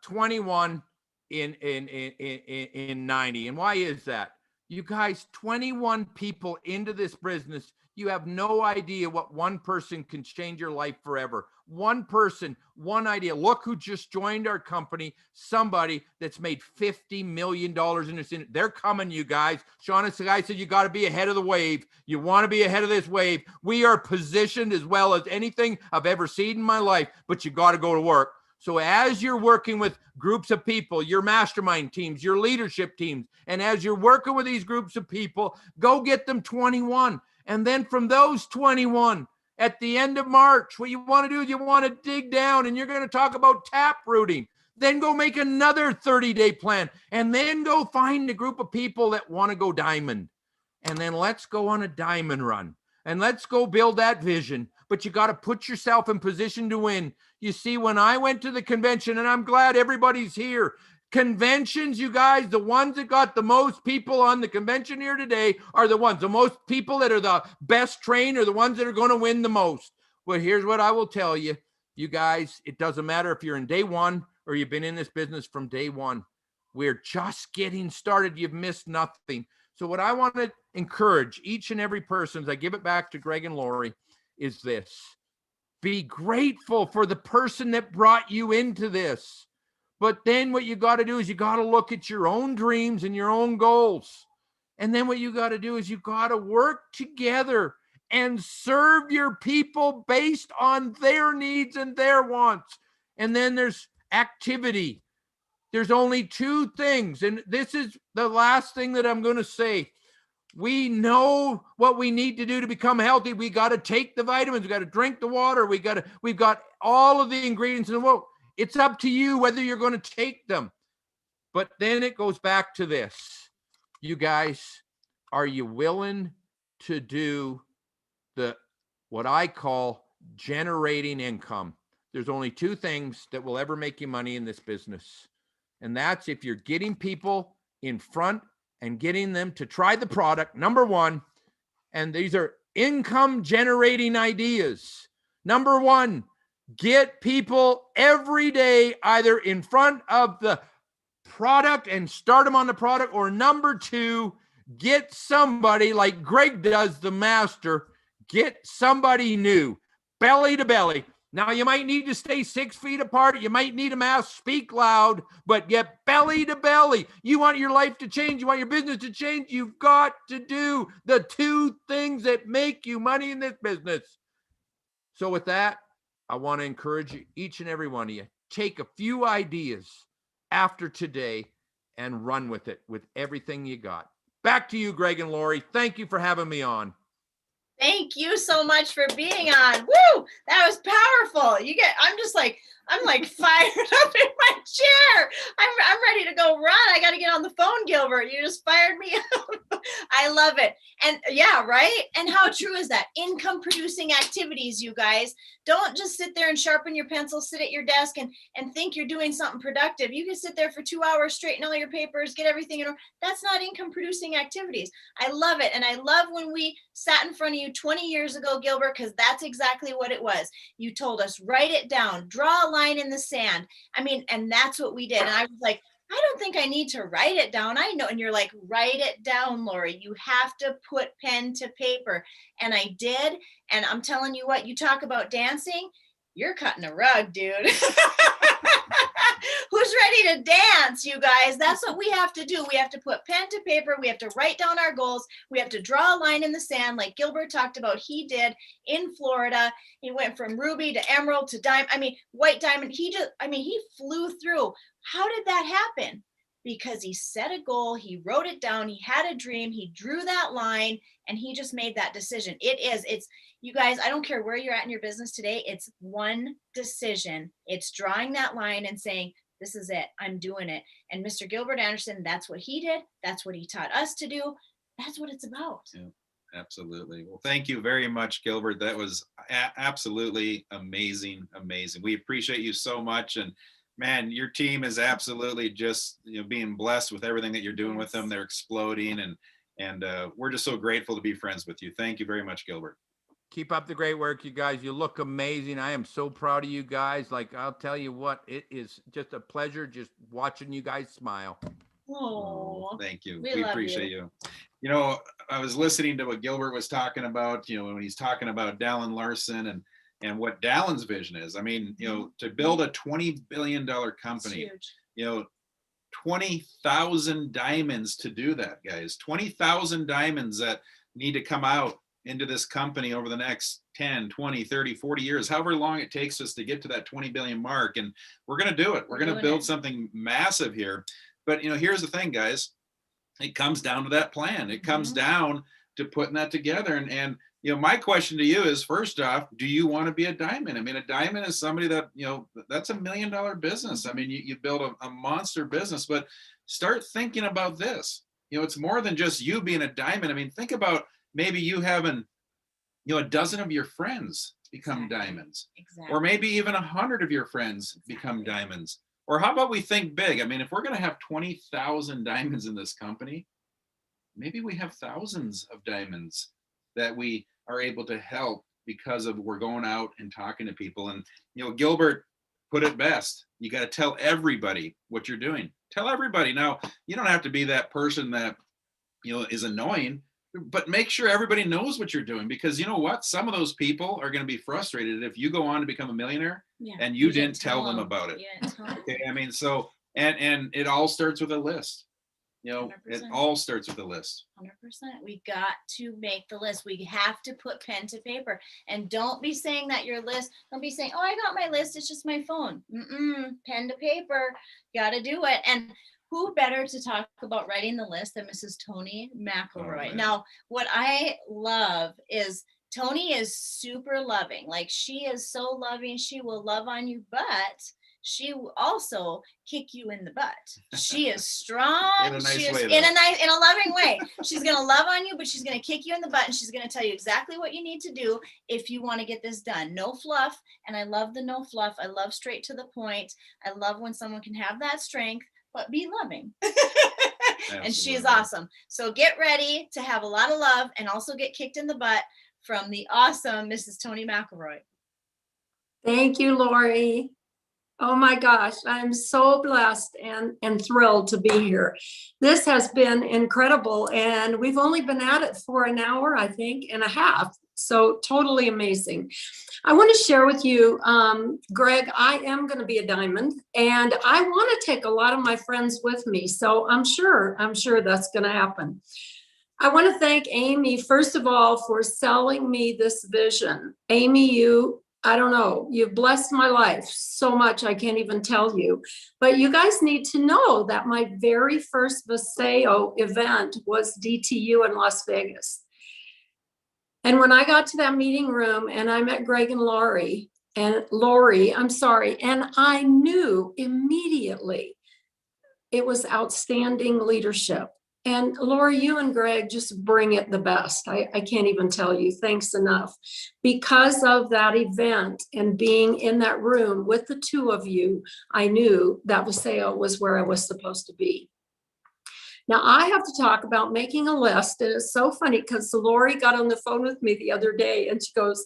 21 in 90. And why is that? You guys, 21 people into this business, you have no idea what one person can change your life forever. One person, one idea. Look who just joined our company, somebody that's made $50 million in this. They're coming, you guys. Sean, the guy said, you got to be ahead of the wave. You want to be ahead of this wave. We are positioned as well as anything I've ever seen in my life, but you got to go to work. So as you're working with groups of people, your mastermind teams, your leadership teams, and as you're working with these groups of people, go get them 21. And then from those 21, at the end of March, what you want to do is you want to dig down, and you're going to talk about tap rooting. Then go make another 30-day plan, and then go find a group of people that want to go diamond. And then let's go on a diamond run, and let's go build that vision. But you got to put yourself in position to win. You see, when I went to the convention, and I'm glad everybody's here, conventions, you guys, the ones that got the most people on the convention here today are the ones, the most people that are the best trained are the ones that are going to win the most. But here's what I will tell you, you guys, it doesn't matter if you're in day one or you've been in this business from day one. We're just getting started. You've missed nothing. So what I want to encourage each and every person, as I give it back to Greg and Lori, is this. Be grateful for the person that brought you into this. But then what you got to do is you got to look at your own dreams and your own goals. And then what you got to do is you got to work together and serve your people based on their needs and their wants. And then there's activity. There's only two things. And this is the last thing that I'm going to say. We know what we need to do to become healthy. We got to take the vitamins. We got to drink the water. We've got all of the ingredients in the world. It's up to you whether you're going to take them. But then it goes back to this. You guys, are you willing to do what I call generating income? There's only two things that will ever make you money in this business. And that's if you're getting people in front and getting them to try the product, number one. And these are income generating ideas. Number one, get people every day either in front of the product and start them on the product, or number two, get somebody like Greg does, the master, get somebody new, belly to belly. Now, you might need to stay 6 feet apart. You might need a mask, speak loud, but get belly to belly. You want your life to change. You want your business to change. You've got to do the two things that make you money in this business. So with that, I want to encourage you, each and every one of you, take a few ideas after today and run with it with everything you got. Back to you, Greg and Lori. Thank you for having me on. Thank you so much for being on. Woo! That was powerful. I'm like fired up in my chair. I'm ready to go run. I got to get on the phone, Gilbert. You just fired me up. I love it. And yeah, right? And how true is that? Income producing activities, you guys. Don't just sit there and sharpen your pencil, sit at your desk and think you're doing something productive. You can sit there for 2 hours, straighten all your papers, get everything in order. That's not income producing activities. I love it. And I love when we sat in front of you 20 years ago, Gilbert, because that's exactly what it was. You told us, write it down, draw a line in the sand. I mean, and that's what we did. And I was like, I don't think I need to write it down. I know. And you're like, write it down, Lori. You have to put pen to paper. And I did. And I'm telling you what, you talk about dancing, you're cutting a rug, dude. Who's ready to dance, you guys? That's what we have to do. We have to put pen to paper. We have to write down our goals. We have to draw a line in the sand like Gilbert talked about. He did in Florida. He went from ruby to emerald to diamond. I mean, white diamond. He flew through. How did that happen? Because he set a goal, he wrote it down, he had a dream, he drew that line, and he just made that decision. It's you guys, I don't care where you're at in your business today, it's one decision. It's drawing that line and saying, this is it, I'm doing it. And Mr. Gilbert Anderson, that's what he did. That's what he taught us to do. That's what it's about. Yeah, absolutely. Well, thank you very much, Gilbert. That was absolutely amazing. We appreciate you so much. And man, your team is absolutely just, being blessed with everything that you're doing with them. They're exploding, and we're just so grateful to be friends with you. Thank you very much, Gilbert. Keep up the great work, you guys. You look amazing. I am so proud of you guys. Like, I'll tell you what, it is just a pleasure just watching you guys smile. Oh, thank you. We love appreciate you. I was listening to what Gilbert was talking about, when he's talking about Dallin Larson and what Dallin's vision is. I mean, to build a $20 billion company, 20,000 diamonds to do that, guys. 20,000 diamonds that need to come out into this company over the next 10, 20, 30, 40 years, however long it takes us to get to that 20 billion mark. And we're going to do it. We're going to build something massive here. But, here's the thing, guys. It comes down to that plan. It comes down to putting that together. And my question to you is, first off, do you want to be a diamond? I mean, a diamond is somebody that, that's $1 million business. I mean, you build a monster business, but start thinking about this. It's more than just you being a diamond. I mean, think about maybe you having a dozen of your friends become Exactly. diamonds, Exactly. or maybe even 100 of your friends become diamonds. Or how about we think big? I mean, if we're going to have 20,000 diamonds in this company, maybe we have thousands of diamonds that we are able to help because of we're going out and talking to people. And Gilbert put it best. You got to tell everybody what you're doing. Tell everybody. Now, you don't have to be that person that is annoying, but make sure everybody knows what you're doing, because you know what? Some of those people are going to be frustrated if you go on to become a millionaire Yeah, and you didn't tell them about it. You didn't tell them. Okay, I mean, so and it all starts with a list. It 100%. all starts with a list. 100%. We got to make the list. We have to put pen to paper, and don't be saying that your list. Don't be saying, "Oh, I got my list. It's just my phone." Pen to paper. Got to do it. And who better to talk about writing the list than Mrs. Tony McElroy? Oh, now, what I love is Tony is super loving. Like, she is so loving. She will love on you, but she will also kick you in the butt. She is strong. In a nice she is way, in though. in a loving way. She's gonna love on you, but she's gonna kick you in the butt, and she's gonna tell you exactly what you need to do if you want to get this done. No fluff. And I love the no fluff. I love straight to the point. I love when someone can have that strength, but be loving. And she is Absolutely. awesome. So get ready to have a lot of love and also get kicked in the butt from the awesome Mrs. Tony McElroy. Thank you, Lori. Oh my gosh, I'm so blessed and thrilled to be here. This has been incredible, and we've only been at it for an hour, I think, and a half. So totally amazing. I want to share with you, Greg, I am going to be a diamond, and I want to take a lot of my friends with me. So I'm sure that's going to happen. I want to thank Amy, first of all, for selling me this vision. Amy, I don't know, you've blessed my life so much, I can't even tell you. But you guys need to know that my very first Viseo event was DTU in Las Vegas. And when I got to that meeting room and I met Greg and Lori, and I knew immediately it was outstanding leadership. And Lori, you and Greg just bring it the best. I can't even tell you, thanks enough. Because of that event and being in that room with the two of you, I knew that Viseo was where I was supposed to be. Now I have to talk about making a list. And it's so funny because Lori got on the phone with me the other day and she goes,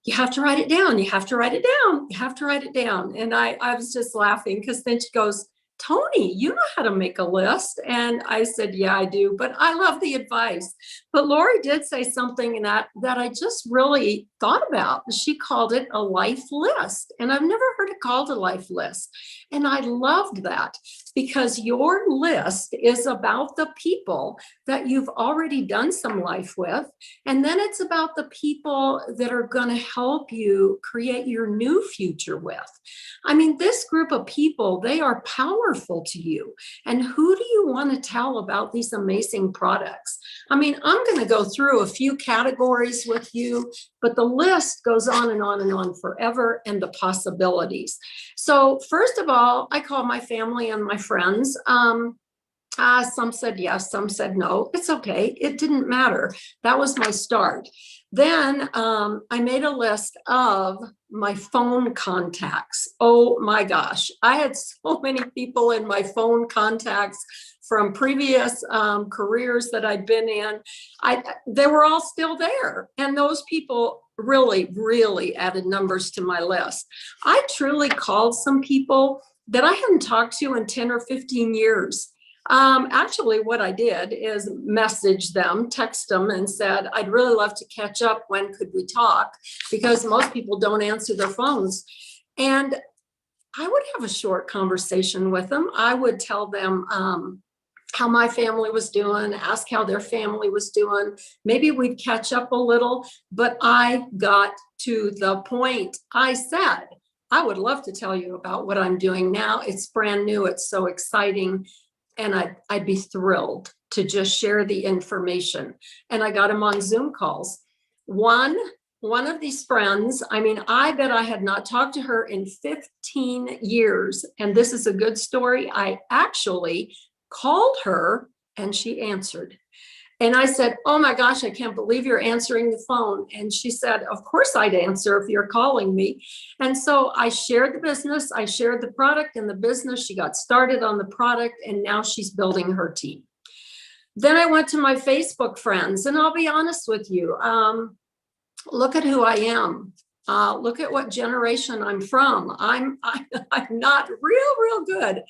"You have to write it down. You have to write it down. You have to write it down." And I was just laughing because then she goes, "Tony, you know how to make a list." And I said, "Yeah, I do, but I love the advice." But Lori did say something that I just really thought about. She called it a life list. And I've never heard it called a life list. And I loved that because your list is about the people that you've already done some life with. And then it's about the people that are going to help you create your new future with. I mean, this group of people, they are powerful to you. And who do you want to tell about these amazing products? I mean, I'm going to go through a few categories with you, but the list goes on and on and on forever, and the possibilities. So first of all, I call my family and my friends. Some said yes, some said no. It's okay. It didn't matter. That was my start. Then I made a list of my phone contacts. Oh my gosh. I had so many people in my phone contacts from previous careers that I'd been in. They were all still there. And those people really added numbers to my list. I truly called some people that I hadn't talked to in 10 or 15 years. Actually, what I did is message them, text them and said, "I'd really love to catch up. When could we talk?" Because most people don't answer their phones. And I would have a short conversation with them. I would tell them how my family was doing, ask how their family was doing. Maybe we'd catch up a little, but I got to the point. I said, "I would love to tell you about what I'm doing now. It's brand new. It's so exciting." And I'd be thrilled to just share the information. And I got them on Zoom calls. One of these friends, I mean, I bet I had not talked to her in 15 years. And this is a good story. I actually called her and she answered. And I said, oh my gosh, I can't believe you're answering the phone. And she said, of course I'd answer if you're calling me. And so I shared the business, I shared the product and the business. She got started on the product and now she's building her team. Then I went to my Facebook friends, and I'll be honest with you. Look at who I am. Look at what generation I'm from. I'm not real good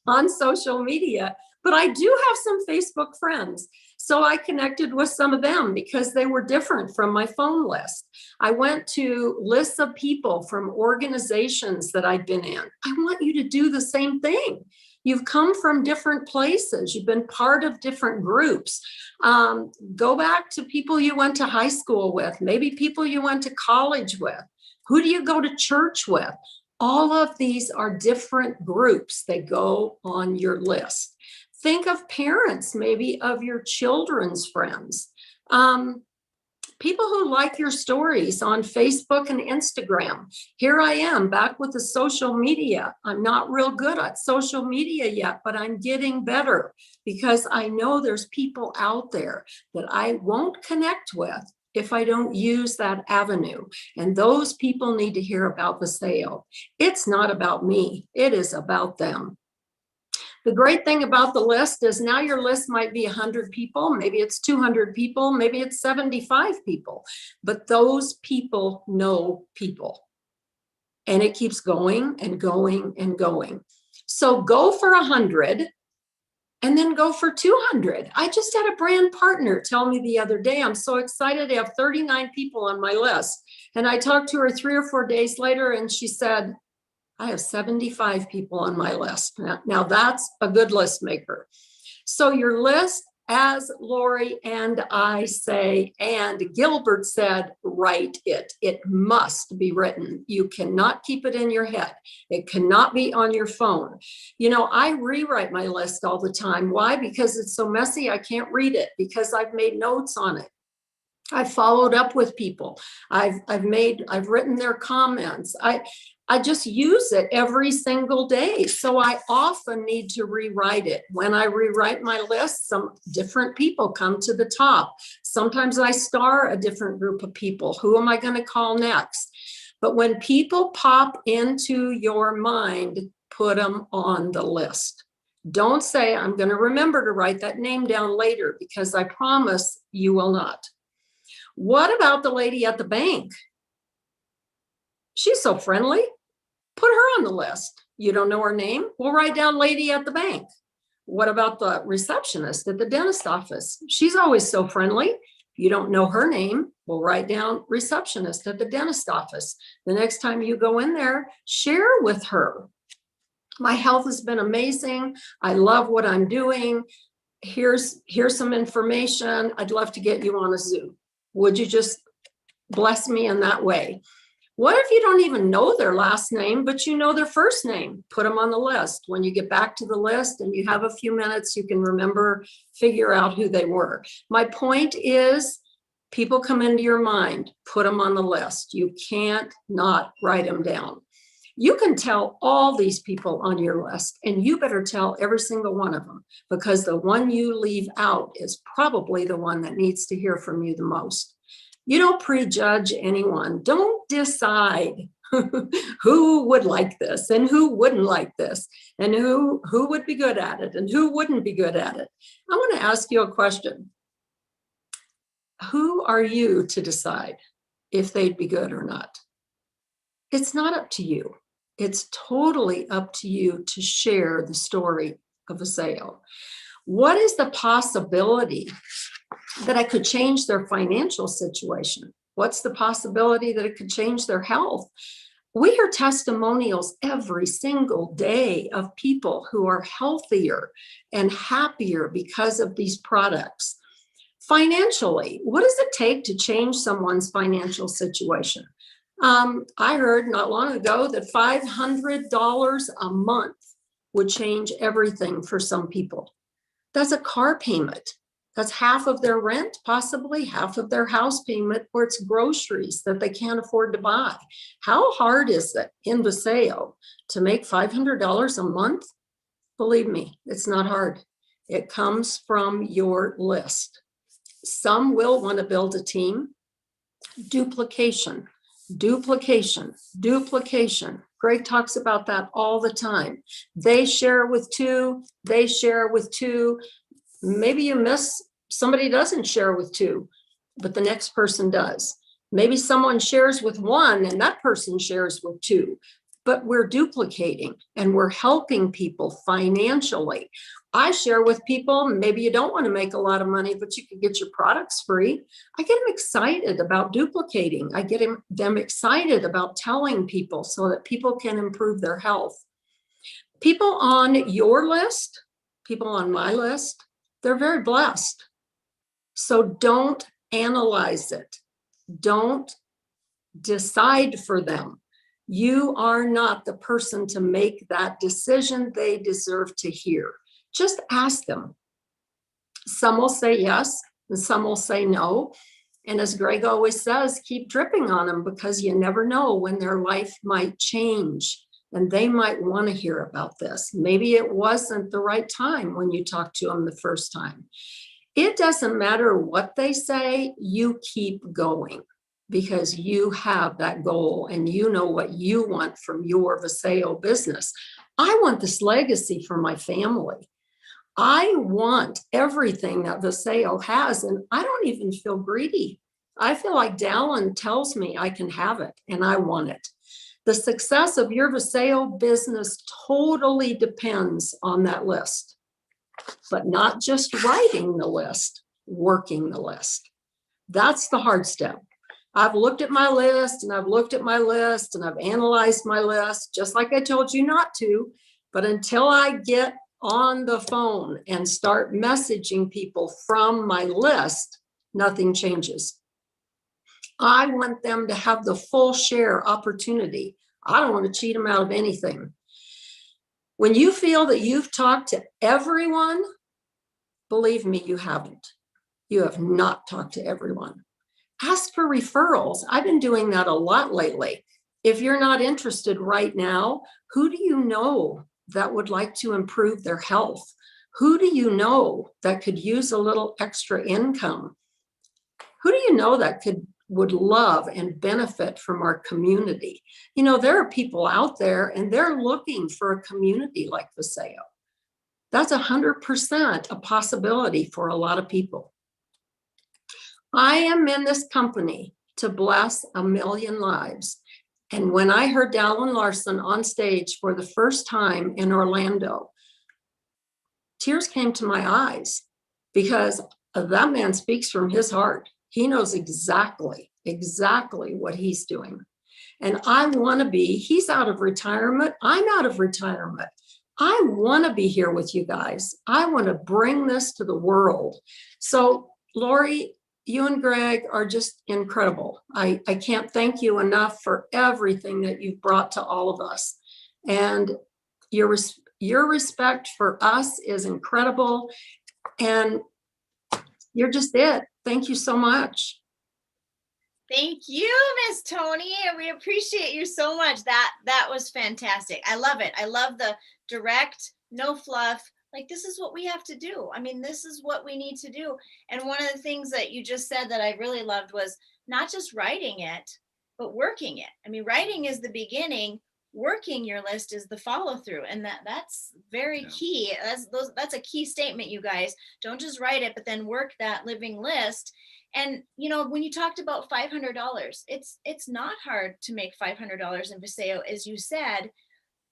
on social media, but I do have some Facebook friends. So I connected with some of them because they were different from my phone list. I went to lists of people from organizations that I'd been in. I want you to do the same thing. You've come from different places. You've been part of different groups. Go back to people you went to high school with, maybe people you went to college with. Who do you go to church with? All of these are different groups that go on your list. Think of parents, maybe of your children's friends. People who like your stories on Facebook and Instagram. Here I am back with the social media. I'm not real good at social media yet, but I'm getting better because I know there's people out there that I won't connect with if I don't use that avenue. And those people need to hear about the sale. It's not about me. It is about them. The great thing about the list is now your list might be 100 people, maybe it's 200 people, maybe it's 75 people, but those people know people. And it keeps going and going and going. So go for 100 and then go for 200. I just had a brand partner tell me the other day, I'm so excited to have 39 people on my list. And I talked to her 3 or 4 days later and she said, I have 75 people on my list. Now that's a good list maker. So your list, as Lori and I say, and Gilbert said, write it. It must be written. You cannot keep it in your head. It cannot be on your phone. You know, I rewrite my list all the time. Why? Because it's so messy, I can't read it because I've made notes on it. I've followed up with people. I've written their comments. I just use it every single day. So I often need to rewrite it. When I rewrite my list, some different people come to the top. Sometimes I star a different group of people. Who am I going to call next? But when people pop into your mind, put them on the list. Don't say, I'm going to remember to write that name down later, because I promise you will not. What about the lady at the bank? She's so friendly. Put her on the list. You don't know her name? We'll write down lady at the bank. What about the receptionist at the dentist office? She's always so friendly. You don't know her name? We'll write down receptionist at the dentist office. The next time you go in there, share with her. My health has been amazing. I love what I'm doing. Here's some information. I'd love to get you on a Zoom. Would you just bless me in that way? What if you don't even know their last name, but you know their first name? Put them on the list. When you get back to the list and you have a few minutes, you can remember, figure out who they were. My point is, people come into your mind, put them on the list. You can't not write them down. You can tell all these people on your list, and you better tell every single one of them, because the one you leave out is probably the one that needs to hear from you the most. You don't prejudge anyone. Don't decide who would like this and who wouldn't like this and who would be good at it and who wouldn't be good at it. I want to ask you a question. Who are you to decide if they'd be good or not? It's not up to you. It's totally up to you to share the story of a sale. What is the possibility that I could change their financial situation? What's the possibility that it could change their health? We hear testimonials every single day of people who are healthier and happier because of these products. Financially, what does it take to change someone's financial situation? I heard not long ago that $500 a month would change everything for some people. That's a car payment. That's half of their rent, possibly half of their house payment, or it's groceries that they can't afford to buy. How hard is it in the sale to make $500 a month? Believe me, it's not hard. It comes from your list. Some will want to build a team. Duplication, duplication, duplication. Greg talks about that all the time. They share with two, they share with two. Maybe you miss, somebody doesn't share with two, but the next person does. Maybe someone shares with one and that person shares with two, but we're duplicating and we're helping people financially. I share with people, maybe you don't want to make a lot of money, but you can get your products free. I get them excited about duplicating. I get them excited about telling people so that people can improve their health. People on your list, people on my list, they're very blessed. So don't analyze it. Don't decide for them. You are not the person to make that decision. They deserve to hear. Just ask them. Some will say yes, and some will say no. And as Greg always says, keep dripping on them because you never know when their life might change and they might want to hear about this. Maybe it wasn't the right time when you talked to them the first time. It doesn't matter what they say, you keep going because you have that goal and you know what you want from your Viseo business. I want this legacy for my family. I want everything that Viseo has, and I don't even feel greedy. I feel like Dallin tells me I can have it and I want it. The success of your Viseo business totally depends on that list, but not just writing the list, working the list. That's the hard step. I've looked at my list and I've looked at my list and I've analyzed my list, just like I told you not to, but until I get on the phone and start messaging people from my list, nothing changes. I want them to have the full share opportunity. I don't want to cheat them out of anything. When you feel that you've talked to everyone, believe me, you haven't. You have not talked to everyone. Ask for referrals. I've been doing that a lot lately. If you're not interested right now, who do you know that would like to improve their health? Who do you know that could use a little extra income? Who do you know that would love and benefit from our community? You know, there are people out there and they're looking for a community like Viseo. That's 100% a possibility for a lot of people. I am in this company to bless 1 million lives. And when I heard Dallin Larson on stage for the first time in Orlando, tears came to my eyes because that man speaks from his heart. He knows exactly what he's doing. And I want to be, he's out of retirement. I'm out of retirement. I want to be here with you guys. I want to bring this to the world. So, Lori, you and Greg are just incredible. I can't thank you enough for everything that you've brought to all of us. And your respect for us is incredible. And you're just it. Thank you so much. Thank you, Miss Tony. We appreciate you so much. That was fantastic. I love it. I love the direct, no fluff. Like, this is what we have to do. I mean, this is what we need to do. And one of the things that you just said that I really loved was not just writing it, but working it. I mean, writing is the beginning. Working your list is the follow through. And that's very key. That's a key statement, you guys. Don't just write it, but then work that living list. And, you know, when you talked about $500, it's not hard to make $500 in Viseo, as you said,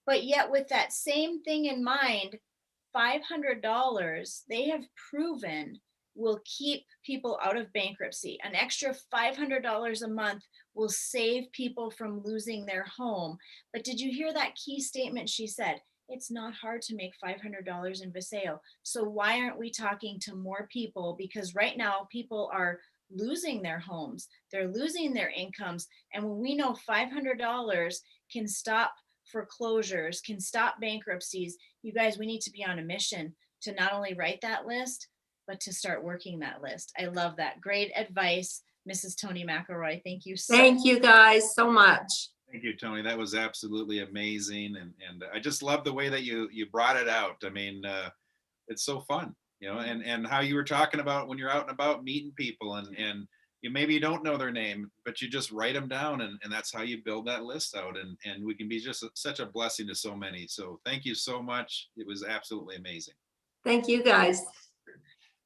but yet with that same thing in mind, $500, they have proven will keep people out of bankruptcy. An extra $500 a month will save people from losing their home. But did you hear that key statement she said? It's not hard to make $500 in Viseo. So why aren't we talking to more people? Because right now people are losing their homes. They're losing their incomes. And when we know $500 can stop foreclosures, can stop bankruptcies, you guys, we need to be on a mission to not only write that list, but to start working that list. I love that. Great advice, Mrs. Tony McElroy. Thank you so much. Thank you guys so much. Thank you, Tony. That was absolutely amazing. And I just love the way that you brought it out. I mean, it's so fun. you know, and how you were talking about when you're out and about meeting people and maybe you don't know their name, but you just write them down, and that's how you build that list out. And we can be just such a blessing to so many. So thank you so much. It was absolutely amazing. Thank you, guys.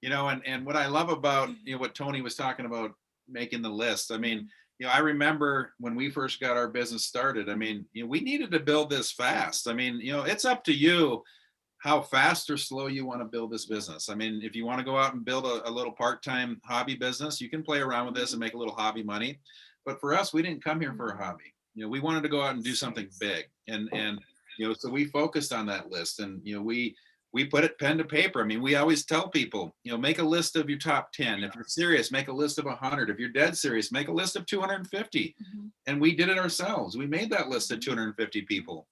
You know, and what I love about, you know, what Tony was talking about, making the list. I mean, you know, I remember when we first got our business started, I mean, you know, we needed to build this fast. I mean, you know, it's up to you how fast or slow you want to build this business. I mean, if you want to go out and build a little part-time hobby business, you can play around with this and make a little hobby money. But for us, we didn't come here for a hobby. You know, we wanted to go out and do something big. And you know, so we focused on that list, and, you know, we put it pen to paper. I mean, we always tell people, you know, make a list of your top 10. If you're serious, make a list of 100. If you're dead serious, make a list of 250. And we did it ourselves. We made that list of 250 people.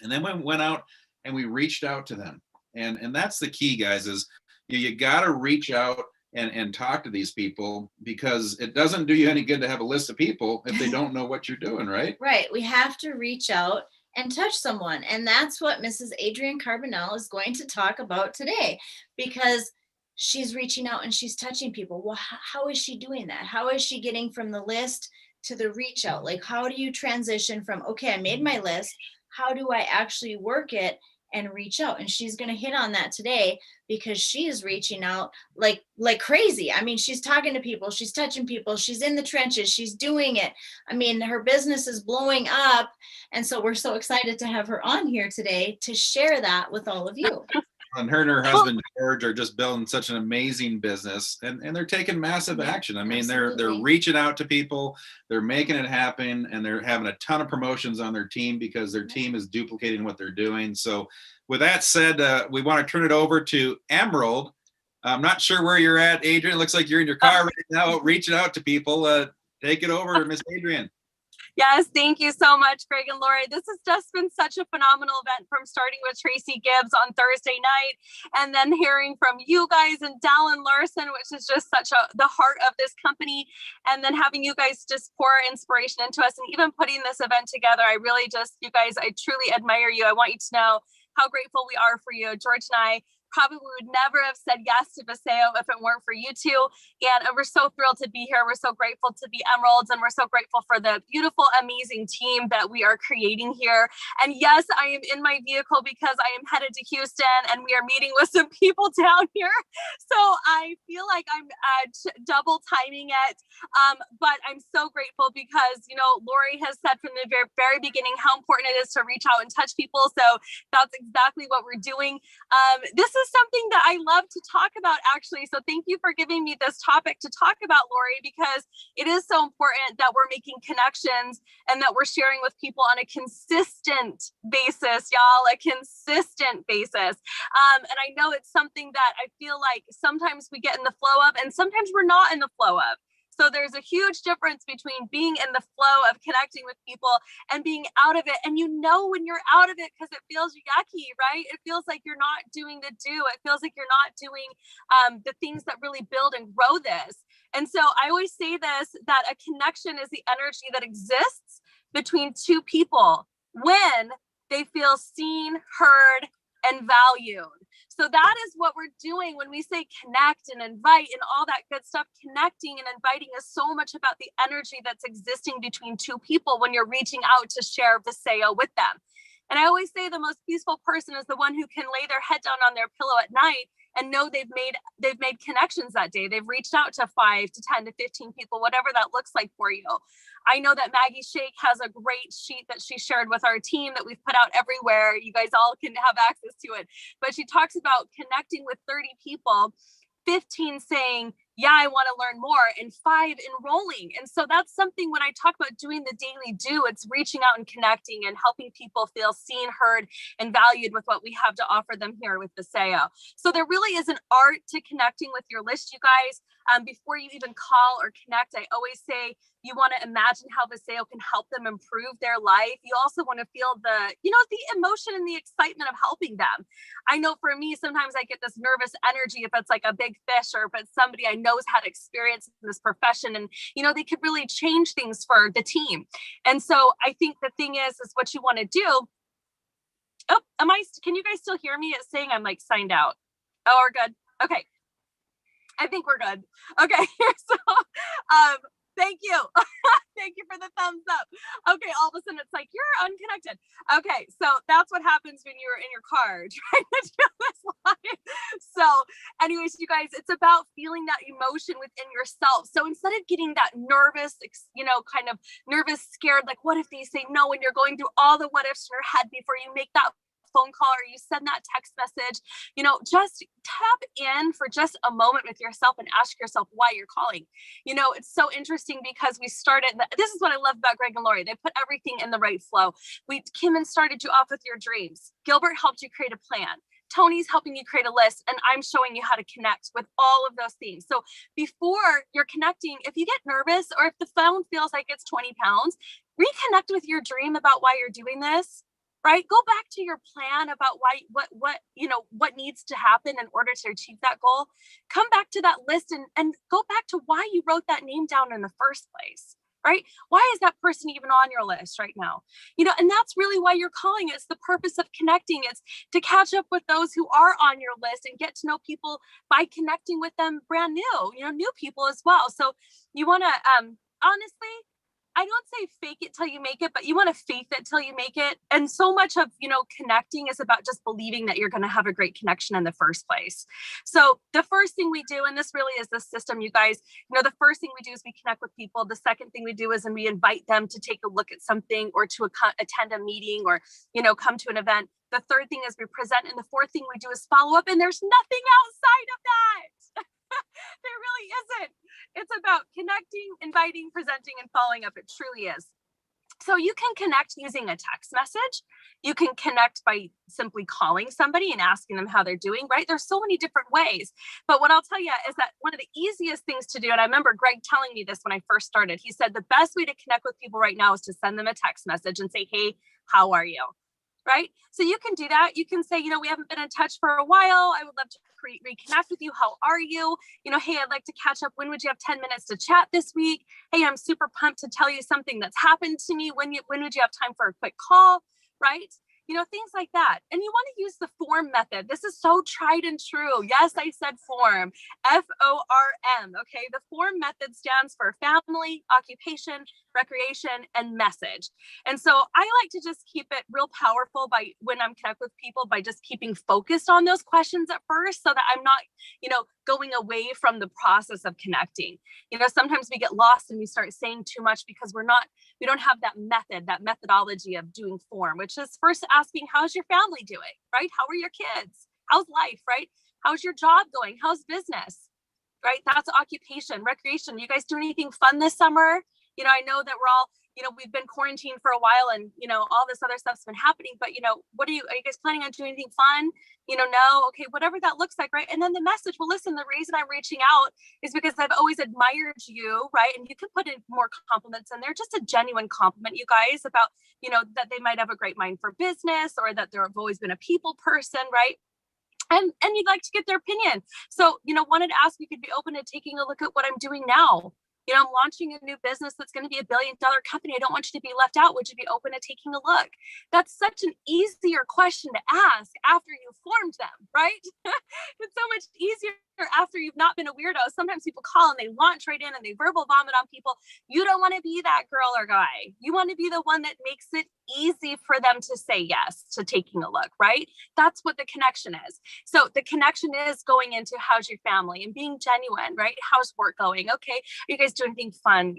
And then we went out and we reached out to them. And that's the key, guys, is you got to reach out and talk to these people, because it doesn't do you any good to have a list of people if they don't know what you're doing, right? Right. We have to reach out and touch someone. And that's what Mrs. Adrienne Carbonell is going to talk about today, because she's reaching out and she's touching people. Well, how is she doing that? How is she getting from the list to the reach out? Like, how do you transition from, okay, I made my list, how do I actually work it and reach out? And she's going to hit on that today, because she is reaching out like crazy. I mean, she's talking to people, she's touching people, she's in the trenches, she's doing it. I mean, her business is blowing up. And so we're so excited to have her on here today to share that with all of you. And her husband George are just building such an amazing business, and they're taking massive action. I mean, they're reaching out to people, they're making it happen, and they're having a ton of promotions on their team because their team is duplicating what they're doing. So with that said, we want to turn it over to Emerald. I'm not sure where you're at, Adrienne. It looks like you're in your car right now, reaching out to people. Take it over, Miss Adrienne. Yes, thank you so much, Greg and Lori. This has just been such a phenomenal event, from starting with Tracy Gibbs on Thursday night, and then hearing from you guys and Dallin Larson, which is just such the heart of this company, and then having you guys just pour inspiration into us, and even putting this event together. I really you guys, I truly admire you. I want you to know how grateful we are for you. George and I probably would never have said yes to Paseo if it weren't for you two. And we're so thrilled to be here. We're so grateful to be Emeralds, and we're so grateful for the beautiful, amazing team that we are creating here. And yes, I am in my vehicle because I am headed to Houston, and we are meeting with some people down here. So I feel like I'm double timing it. But I'm so grateful because, you know, Lori has said from the very beginning how important it is to reach out and touch people. So that's exactly what we're doing. This is something that I love to talk about, actually. So thank you for giving me this topic to talk about, Lori, because it is so important that we're making connections and that we're sharing with people on a consistent basis, y'all, a consistent basis. And I know it's something that I feel like sometimes we get in the flow of, and sometimes we're not in the flow of. So there's a huge difference between being in the flow of connecting with people and being out of it. And you know when you're out of it because it feels yucky, right? It feels like you're not doing the do. It feels like you're not doing the things that really build and grow this. And so I always say this, that a connection is the energy that exists between two people when they feel seen, heard, and valued. So that is what we're doing when we say connect and invite and all that good stuff. Connecting and inviting is so much about the energy that's existing between two people when you're reaching out to share Paseo with them. And I always say the most peaceful person is the one who can lay their head down on their pillow at night and know they've made connections that day. They've reached out to 5 to 10 to 15 people, whatever that looks like for you. I know that Maggie Shake has a great sheet that she shared with our team that we've put out everywhere. You guys all can have access to it. But she talks about connecting with 30 people, 15 saying, yeah, I want to learn more, and 5 enrolling. And so that's something when I talk about doing the daily do, it's reaching out and connecting and helping people feel seen, heard, and valued with what we have to offer them here with Paseo. So there really is an art to connecting with your list, you guys. Before you even call or connect, I always say you want to imagine how Paseo can help them improve their life. You also want to feel the emotion and the excitement of helping them. I know for me, sometimes I get this nervous energy if it's like a big fish or if it's somebody I knows had experience in this profession and, they could really change things for the team. And so I think the thing is what you want to do. Oh, can you guys still hear me? It's saying I'm like signed out. Oh, we're good. Okay. I think we're good. Okay. So, thank you. Thank you for the thumbs up. Okay. All of a sudden it's like, you're unconnected. Okay. So that's what happens when you're in your car trying to do this live. So anyways, you guys, it's about feeling that emotion within yourself. So instead of getting that nervous, kind of nervous, scared, like, what if they say no, when you're going through all the what ifs in your head before you make that phone call or you send that text message, just tap in for just a moment with yourself and ask yourself why you're calling. It's so interesting because we started, this is what I love about Greg and Lori. They put everything in the right flow. Kim started you off with your dreams. Gilbert helped you create a plan. Tony's helping you create a list, and I'm showing you how to connect with all of those things. So before you're connecting, if you get nervous or if the phone feels like it's 20 pounds, reconnect with your dream about why you're doing this. Right? Go back to your plan about what needs to happen in order to achieve that goal. Come back to that list and go back to why you wrote that name down in the first place. Right? Why is that person even on your list right now? And that's really why you're calling. It's the purpose of connecting. It's to catch up with those who are on your list and get to know people by connecting with them brand new, new people as well. So you want to, honestly, I don't say fake it till you make it, but you want to faith it till you make it. And so much of, connecting is about just believing that you're going to have a great connection in the first place. So the first thing we do, and this really is the system, you guys, the first thing we do is we connect with people. The second thing we do is we invite them to take a look at something or to attend a meeting or, come to an event. The third thing is we present. And the fourth thing we do is follow up. And there's nothing outside of that. There really isn't. It's about connecting, inviting, presenting, and following up. It truly is. So you can connect using a text message. You can connect by simply calling somebody and asking them how they're doing, right? There's so many different ways. But what I'll tell you is that one of the easiest things to do, and I remember Greg telling me this when I first started, he said the best way to connect with people right now is to send them a text message and say, hey, how are you? Right? So you can do that. You can say, we haven't been in touch for a while. I would love to reconnect with you. How are you? Hey, I'd like to catch up. When would you have 10 minutes to chat this week? Hey, I'm super pumped to tell you something that's happened to me. When would you have time for a quick call? Right? Things like that. And you want to use the form method. This is so tried and true. Yes, I said form, FORM. Okay. The form method stands for family, occupation, recreation, and message. And so I like to just keep it real powerful when I'm connecting with people by just keeping focused on those questions at first so that I'm not, going away from the process of connecting. Sometimes we get lost and we start saying too much because we don't have that methodology of doing form, which is first asking, how's your family doing, right? How are your kids? How's life, right? How's your job going? How's business, right? That's occupation, recreation. You guys do anything fun this summer? I know that we're all, we've been quarantined for a while and, all this other stuff's been happening, but, are you guys planning on doing anything fun? No, okay, whatever that looks like, right? And then the message, well, listen, the reason I'm reaching out is because I've always admired you, right? And you can put in more compliments in there, just a genuine compliment, you guys, about, that they might have a great mind for business or that they've always been a people person, right? And you'd like to get their opinion. So, wanted to ask, you could be open to taking a look at what I'm doing now. I'm launching a new business that's going to be $1 billion company. I don't want you to be left out. Would you be open to taking a look? That's such an easier question to ask after you've formed them, right? It's so much easier after you've not been a weirdo. Sometimes people call and they launch right in and they verbal vomit on people. You don't want to be that girl or guy. You want to be the one that makes it easy for them to say yes to taking a look, right? That's what the connection is. So the connection is going into how's your family and being genuine, right? How's work going? Okay. Are you guys doing anything fun?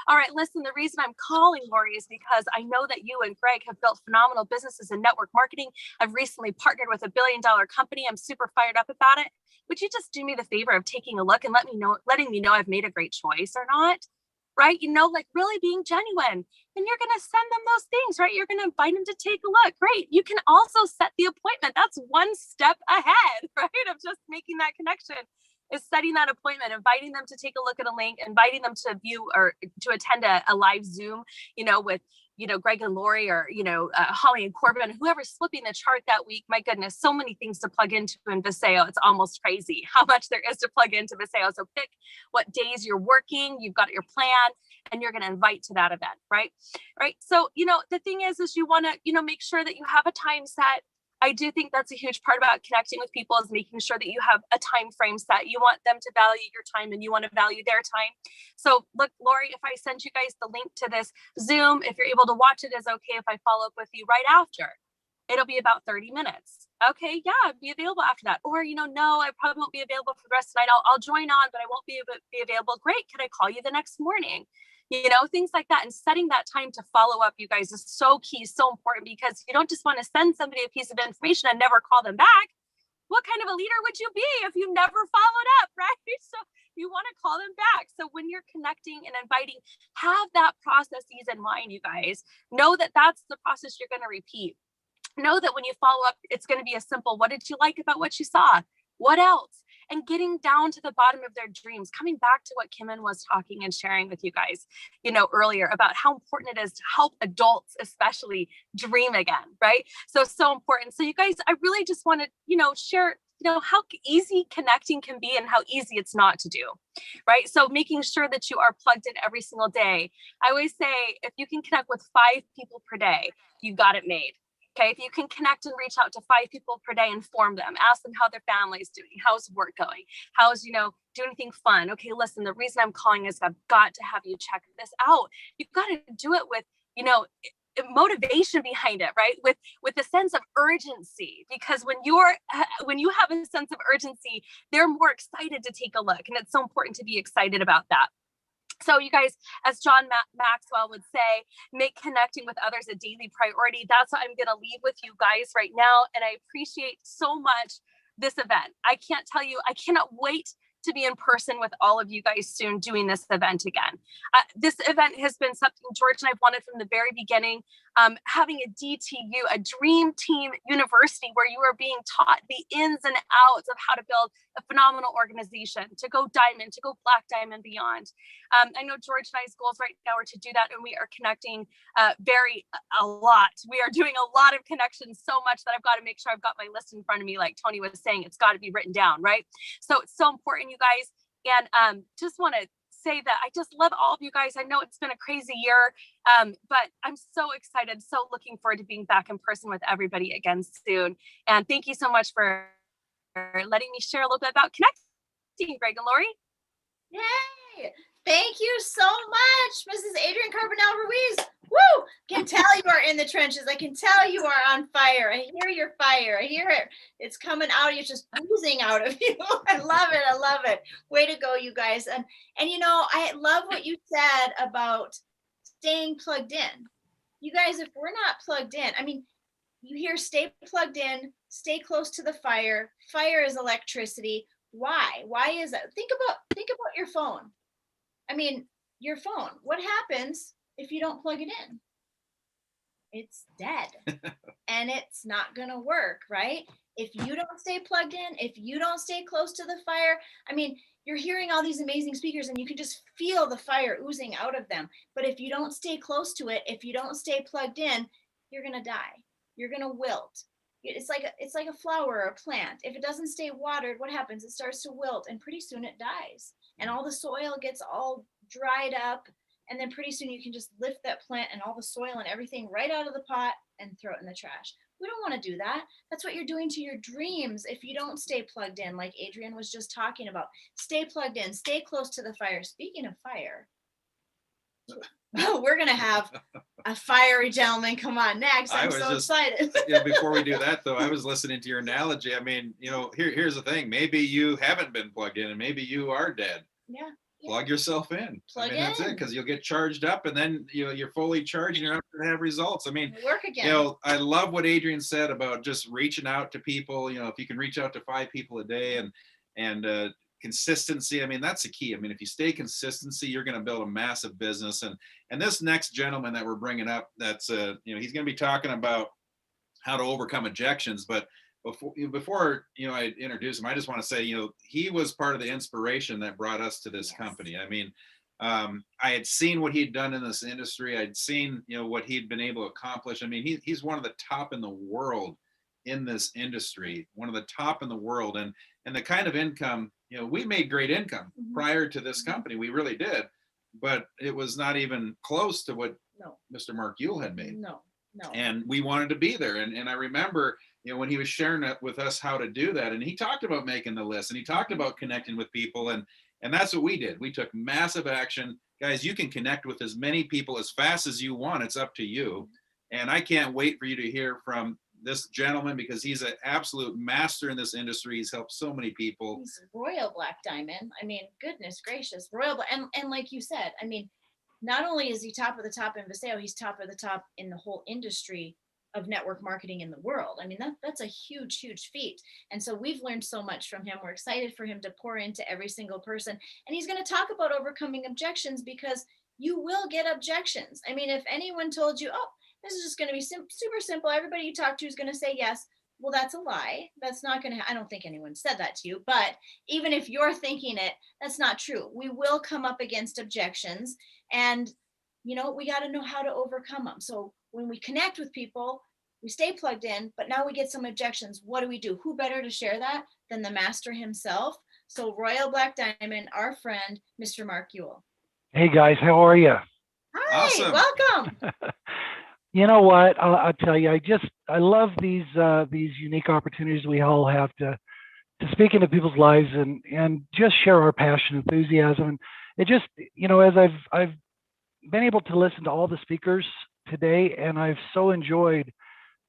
All right, listen, the reason I'm calling, Lori, is because I know that you and Greg have built phenomenal businesses in network marketing. I've recently partnered with $1 billion company. I'm super fired up about it. Would you just do me the favor of taking a look and letting me know I've made a great choice or not? Right? Like really being genuine. And you're going to send them those things, right? You're going to invite them to take a look. Great. You can also set the appointment. That's one step ahead, right? Of just making that connection is setting that appointment, inviting them to take a look at a link, inviting them to view or to attend a live Zoom, with, Greg and Lori or, Holly and Corbin, whoever's flipping the chart that week. My goodness, so many things to plug into in Viseo. It's almost crazy how much there is to plug into Viseo. So pick what days you're working, you've got your plan, and you're going to invite to that event, right? Right. So, the thing is you want to, make sure that you have a time set. I do think that's a huge part about connecting with people is making sure that you have a time frame set. You want them to value your time and you want to value their time. So look, Lori, if I send you guys the link to this Zoom, if you're able to watch it, is okay if I follow up with you right after. It'll be about 30 minutes. Okay, yeah, be available after that. Or, no, I probably won't be available for the rest of the night. I'll join on, but I won't be available. Great, can I call you the next morning? Things like that. And setting that time to follow up, you guys, is so key, so important, because you don't just want to send somebody a piece of information and never call them back. What kind of a leader would you be if you never followed up, right? So you want to call them back. So when you're connecting and inviting, have that processes in mind, you guys. Know that that's the process you're going to repeat. Know that when you follow up, it's going to be a simple, what did you like about what you saw? What else? And getting down to the bottom of their dreams, coming back to what Kimon was talking and sharing with you guys, earlier about how important it is to help adults, especially, dream again, right? So important. So you guys, I really just want to, share, how easy connecting can be and how easy it's not to do, right? So making sure that you are plugged in every single day. I always say, if you can connect with 5 people per day, you got it made. Okay, if you can connect and reach out to 5 people per day, inform them, ask them how their family's doing, how's work going, how's, do anything fun. Okay, listen, the reason I'm calling is I've got to have you check this out. You've got to do it with, motivation behind it, right? With a sense of urgency, because when you have a sense of urgency, they're more excited to take a look. And it's so important to be excited about that. So you guys, as John Maxwell would say, make connecting with others a daily priority. That's what I'm going to leave with you guys right now. And I appreciate so much this event. I can't tell you, I cannot wait to be in person with all of you guys soon doing this event again. This event has been something George and I've wanted from the very beginning. Having a DTU, a dream team university where you are being taught the ins and outs of how to build a phenomenal organization, to go diamond, to go black diamond beyond. I know George and I's goals right now are to do that, and we are connecting a lot. We are doing a lot of connections, so much that I've got to make sure I've got my list in front of me. Like Tony was saying, it's got to be written down, right? So it's so important, you guys. And just want to say that I just love all of you guys. I know it's been a crazy year, but I'm so excited, so looking forward to being back in person with everybody again soon. And thank you so much for letting me share a little bit about connecting, Greg and Lori. Yay! Thank you so much, Mrs. Adrienne Carbonell Ruiz. Woo! Can tell you are in the trenches. I can tell you are on fire. I hear your fire. I hear it. It's coming out. It's just oozing out of you. I love it. I love it. Way to go, you guys. And I love what you said about staying plugged in. You guys, if we're not plugged in, you hear stay plugged in, stay close to the fire. Fire is electricity. Why? Why is that? Think about your phone. Your phone. What happens if you don't plug it in? It's dead. And it's not going to work, right? If you don't stay plugged in, if you don't stay close to the fire, you're hearing all these amazing speakers and you can just feel the fire oozing out of them. But if you don't stay close to it, if you don't stay plugged in, you're going to die. You're going to wilt. It's like a flower or a plant. If it doesn't stay watered, what happens? It starts to wilt and pretty soon it dies. And all the soil gets all dried up. And then pretty soon you can just lift that plant and all the soil and everything right out of the pot and throw it in the trash. We don't want to do that. That's what you're doing to your dreams if you don't stay plugged in, like Adrienne was just talking about. Stay plugged in, stay close to the fire. Speaking of fire, we're going to have a fiery gentleman come on next. I'm so excited. Before we do that, though, I was listening to your analogy. Here's the thing. Maybe you haven't been plugged in and maybe you are dead. Yeah. Plug yourself in. That's it, because you'll get charged up and then you're fully charged and you're not going to have results. Work again. I love what Adrienne said about just reaching out to people. If you can reach out to 5 people a day and consistency. That's the key. If you stay consistency, you're going to build a massive business. And this next gentleman that we're bringing up, that's he's going to be talking about how to overcome objections. But before I introduce him, I just want to say, he was part of the inspiration that brought us to this company. I had seen what he'd done in this industry. I'd seen, what he'd been able to accomplish. He's one of the top in the world in this industry, one of the top in the world. And the kind of income, we made great income prior to this company. We really did. But it was not even close to what Mr. Mark Yule had made. No. And we wanted to be there. And I remember, when he was sharing it with us how to do that, and he talked about making the list, and he talked about connecting with people, and that's what we did. We took massive action. Guys, you can connect with as many people as fast as you want. It's up to you. And I can't wait for you to hear from this gentleman, because he's an absolute master in this industry. He's helped so many people. He's royal black diamond. I mean, goodness gracious, and like you said, I mean, not only is he top of the top in Viseo, he's top of the top in the whole industry of network marketing in the world. I mean, that's a huge, huge feat. And so we've learned so much from him. We're excited for him to pour into every single person. And he's going to talk about overcoming objections, because you will get objections. I mean, if anyone told you, oh, this is just going to be super simple, everybody you talk to is going to say yes, well, that's a lie. That's not going to, I don't think anyone said that to you, but even if you're thinking it, that's not true. We will come up against objections, and we got to know how to overcome them. So when we connect with people, we stay plugged in, but now we get some objections. What do? Who better to share that than the master himself? So Royal Black Diamond, our friend, Mr. Mark Ewell. Hey guys, how are you? Hi, Awesome. welcome. You know what? I'll tell you, I love these unique opportunities we all have to speak into people's lives and just share our passion, enthusiasm. And it just, as I've been able to listen to all the speakers today, and I've so enjoyed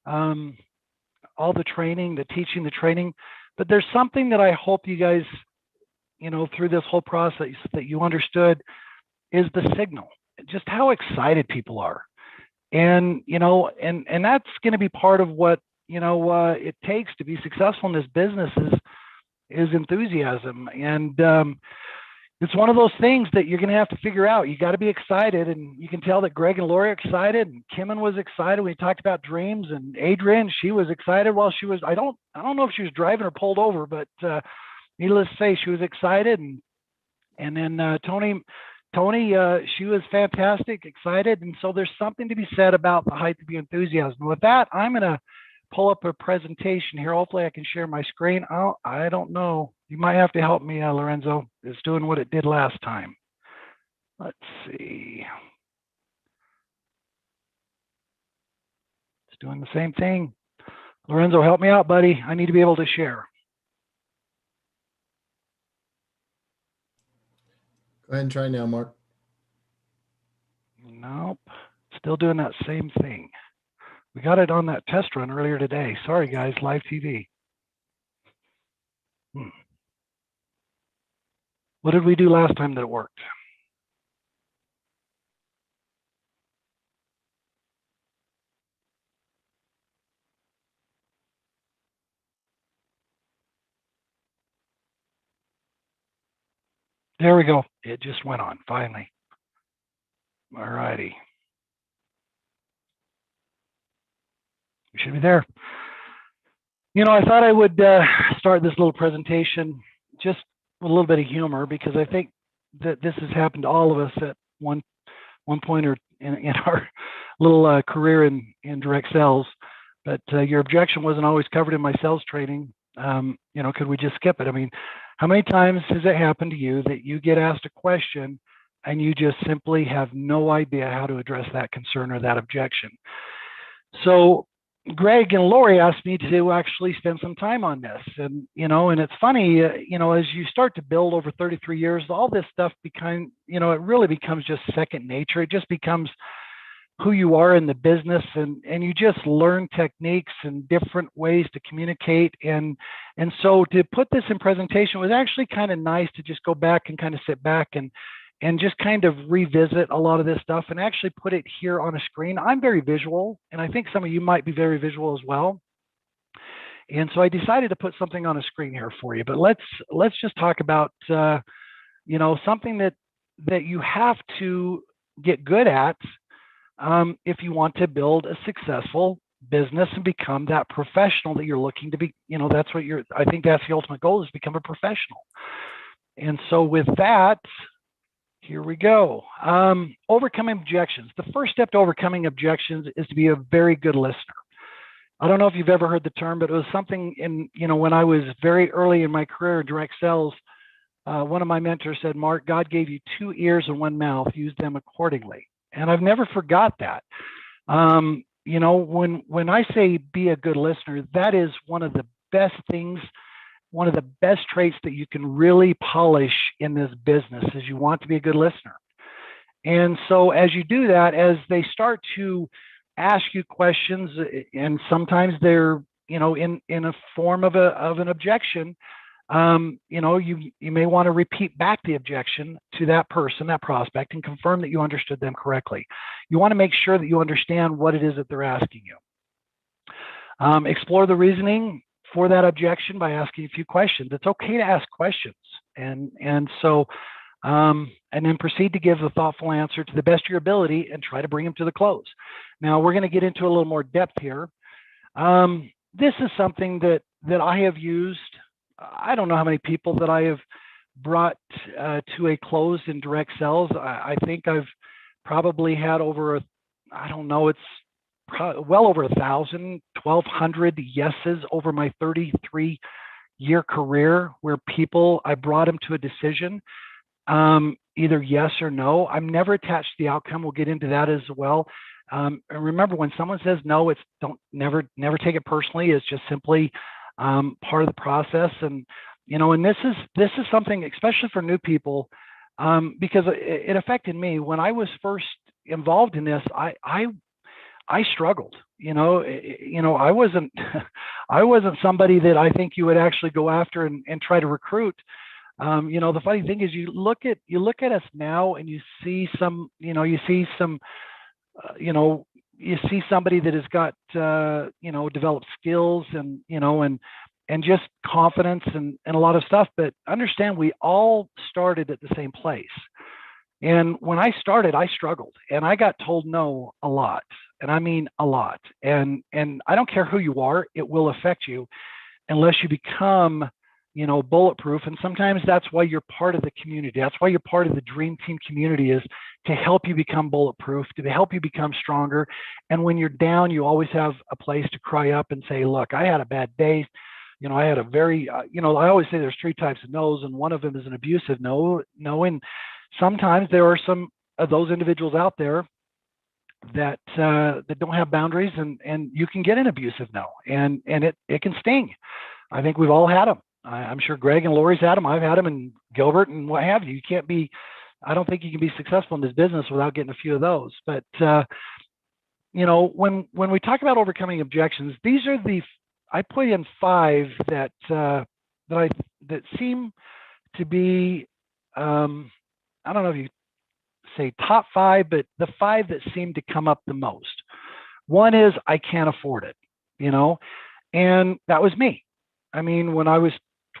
all the training, the teaching, the training. But there's something that I hope you guys, through this whole process that you understood, is the signal, just how excited people are. And, and that's going to be part of what, it takes to be successful in this business is enthusiasm. And it's one of those things that you're going to have to figure out. You got to be excited. And you can tell that Greg and Lori are excited, and Kimon was excited. We talked about dreams, and Adrian, she was excited while she was, I don't know if she was driving or pulled over, but needless to say, she was excited. And then Tony, she was fantastic, excited. And so there's something to be said about the height of the enthusiasm. With that, I'm going to pull up a presentation here. Hopefully I can share my screen. I don't know. You might have to help me, Lorenzo. It's doing what it did last time. Let's see. It's doing the same thing. Lorenzo, help me out, buddy. I need to be able to share. Go ahead and try now, Mark. Nope. Still doing that same thing. We got it on that test run earlier today. Sorry, guys, live TV. What did we do last time that it worked? There we go. It just went on, finally. All righty. We should be there. I thought I would start this little presentation just with a little bit of humor, because I think that this has happened to all of us at one point or in our little career in direct sales. But your objection wasn't always covered in my sales training. Could we just skip it? I mean, how many times has it happened to you that you get asked a question and you just simply have no idea how to address that concern or that objection? So Greg and Lori asked me to actually spend some time on this. And, and it's funny, as you start to build over 33 years, all this stuff it really becomes just second nature. It just becomes who you are in the business, and you just learn techniques and different ways to communicate. And so to put this in presentation was actually kind of nice to just go back and kind of sit back and just kind of revisit a lot of this stuff and actually put it here on a screen. I'm very visual, and I think some of you might be very visual as well. And so I decided to put something on a screen here for you. But let's just talk about something that you have to get good at if you want to build a successful business and become that professional that you're looking to be. That's what I think that's the ultimate goal, is to become a professional. And so with that, here we go. Overcoming objections. The first step to overcoming objections is to be a very good listener. I don't know if you've ever heard the term, but it was something when I was very early in my career in direct sales, one of my mentors said, Mark, God gave you 2 ears and 1 mouth, use them accordingly. And I've never forgot that. when I say be a good listener, that is one of the best things, one of the best traits that you can really polish in this business is you want to be a good listener. And so as you do that, as they start to ask you questions, and sometimes they're, in a form of an objection, you may want to repeat back the objection to that person, that prospect, and confirm that you understood them correctly. You want to make sure that you understand what it is that they're asking you. Explore the reasoning for that objection by asking a few questions. It's okay to ask questions, and then proceed to give a thoughtful answer to the best of your ability and try to bring them to the close. Now we're going to get into a little more depth here. This is something that I have used. I don't know how many people that I have brought to a close in direct sales. I think I've probably had over it's well over 1,000, 1,200 yeses over my 33-year career where I brought them to a decision, either yes or no. I'm never attached to the outcome. We'll get into that as well. And remember, when someone says no, never take it personally. It's just simply part of the process. And and this is something, especially for new people, because it affected me when I was first involved in this. I struggled. I wasn't I wasn't somebody that I think you would actually go after and try to recruit. The funny thing is, you look at us now and you see somebody that has got developed skills and just confidence and a lot of stuff. But understand, we all started at the same place. And when I started, I struggled and I got told no a lot. And I mean a lot. And I don't care who you are, it will affect you unless you become bulletproof. And sometimes that's why you're part of the community. That's why you're part of the Dream Team community, is to help you become bulletproof, to help you become stronger. And when you're down, you always have a place to cry up and say, look, I had a bad day. I had a very, I always say there's 3 types of no's, and one of them is an abusive no. And sometimes there are some of those individuals out there that don't have boundaries, and you can get an abusive no, and it can sting. I think we've all had them. I'm sure Greg and Lori's had them. I've had them, and Gilbert and what have you. I don't think you can be successful in this business without getting a few of those. But when we talk about overcoming objections, these are I put in 5 that seem to be, I don't know if you say top 5, but the 5 that seem to come up the most. One is, I can't afford it, and that was me. I mean, when I was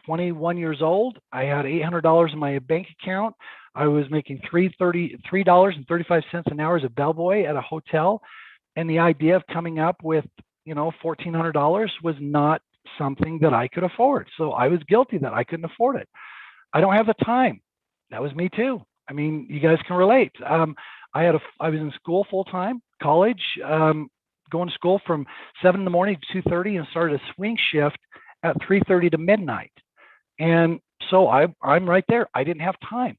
21 years old, I had $800 in my bank account. I was making $3.35 an hour as a bellboy at a hotel. And the idea of coming up with, $1,400 was not something that I could afford. So I was guilty that I couldn't afford it. I don't have the time. That was me too. I mean, you guys can relate. I was in school full time, college, going to school from 7 in the morning to 2:30, and started a swing shift at 3:30 to midnight. And so I'm right there. I didn't have time.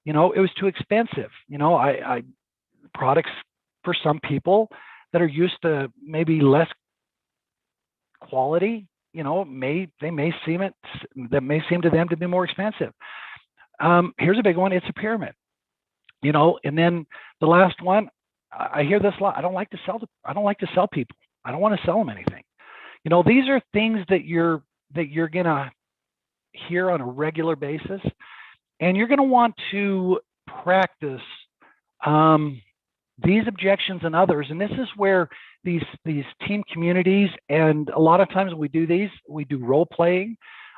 It was too expensive. I products for some people that are used to maybe less quality, they may seem to them to be more expensive. Here's a big one. It's a pyramid, and then the last one, I hear this a lot. I don't like to sell people. I don't want to sell them anything. These are things that you're gonna hear on a regular basis, and you're gonna want to practice these objections and others. And this is where these team communities, and a lot of times we do role playing.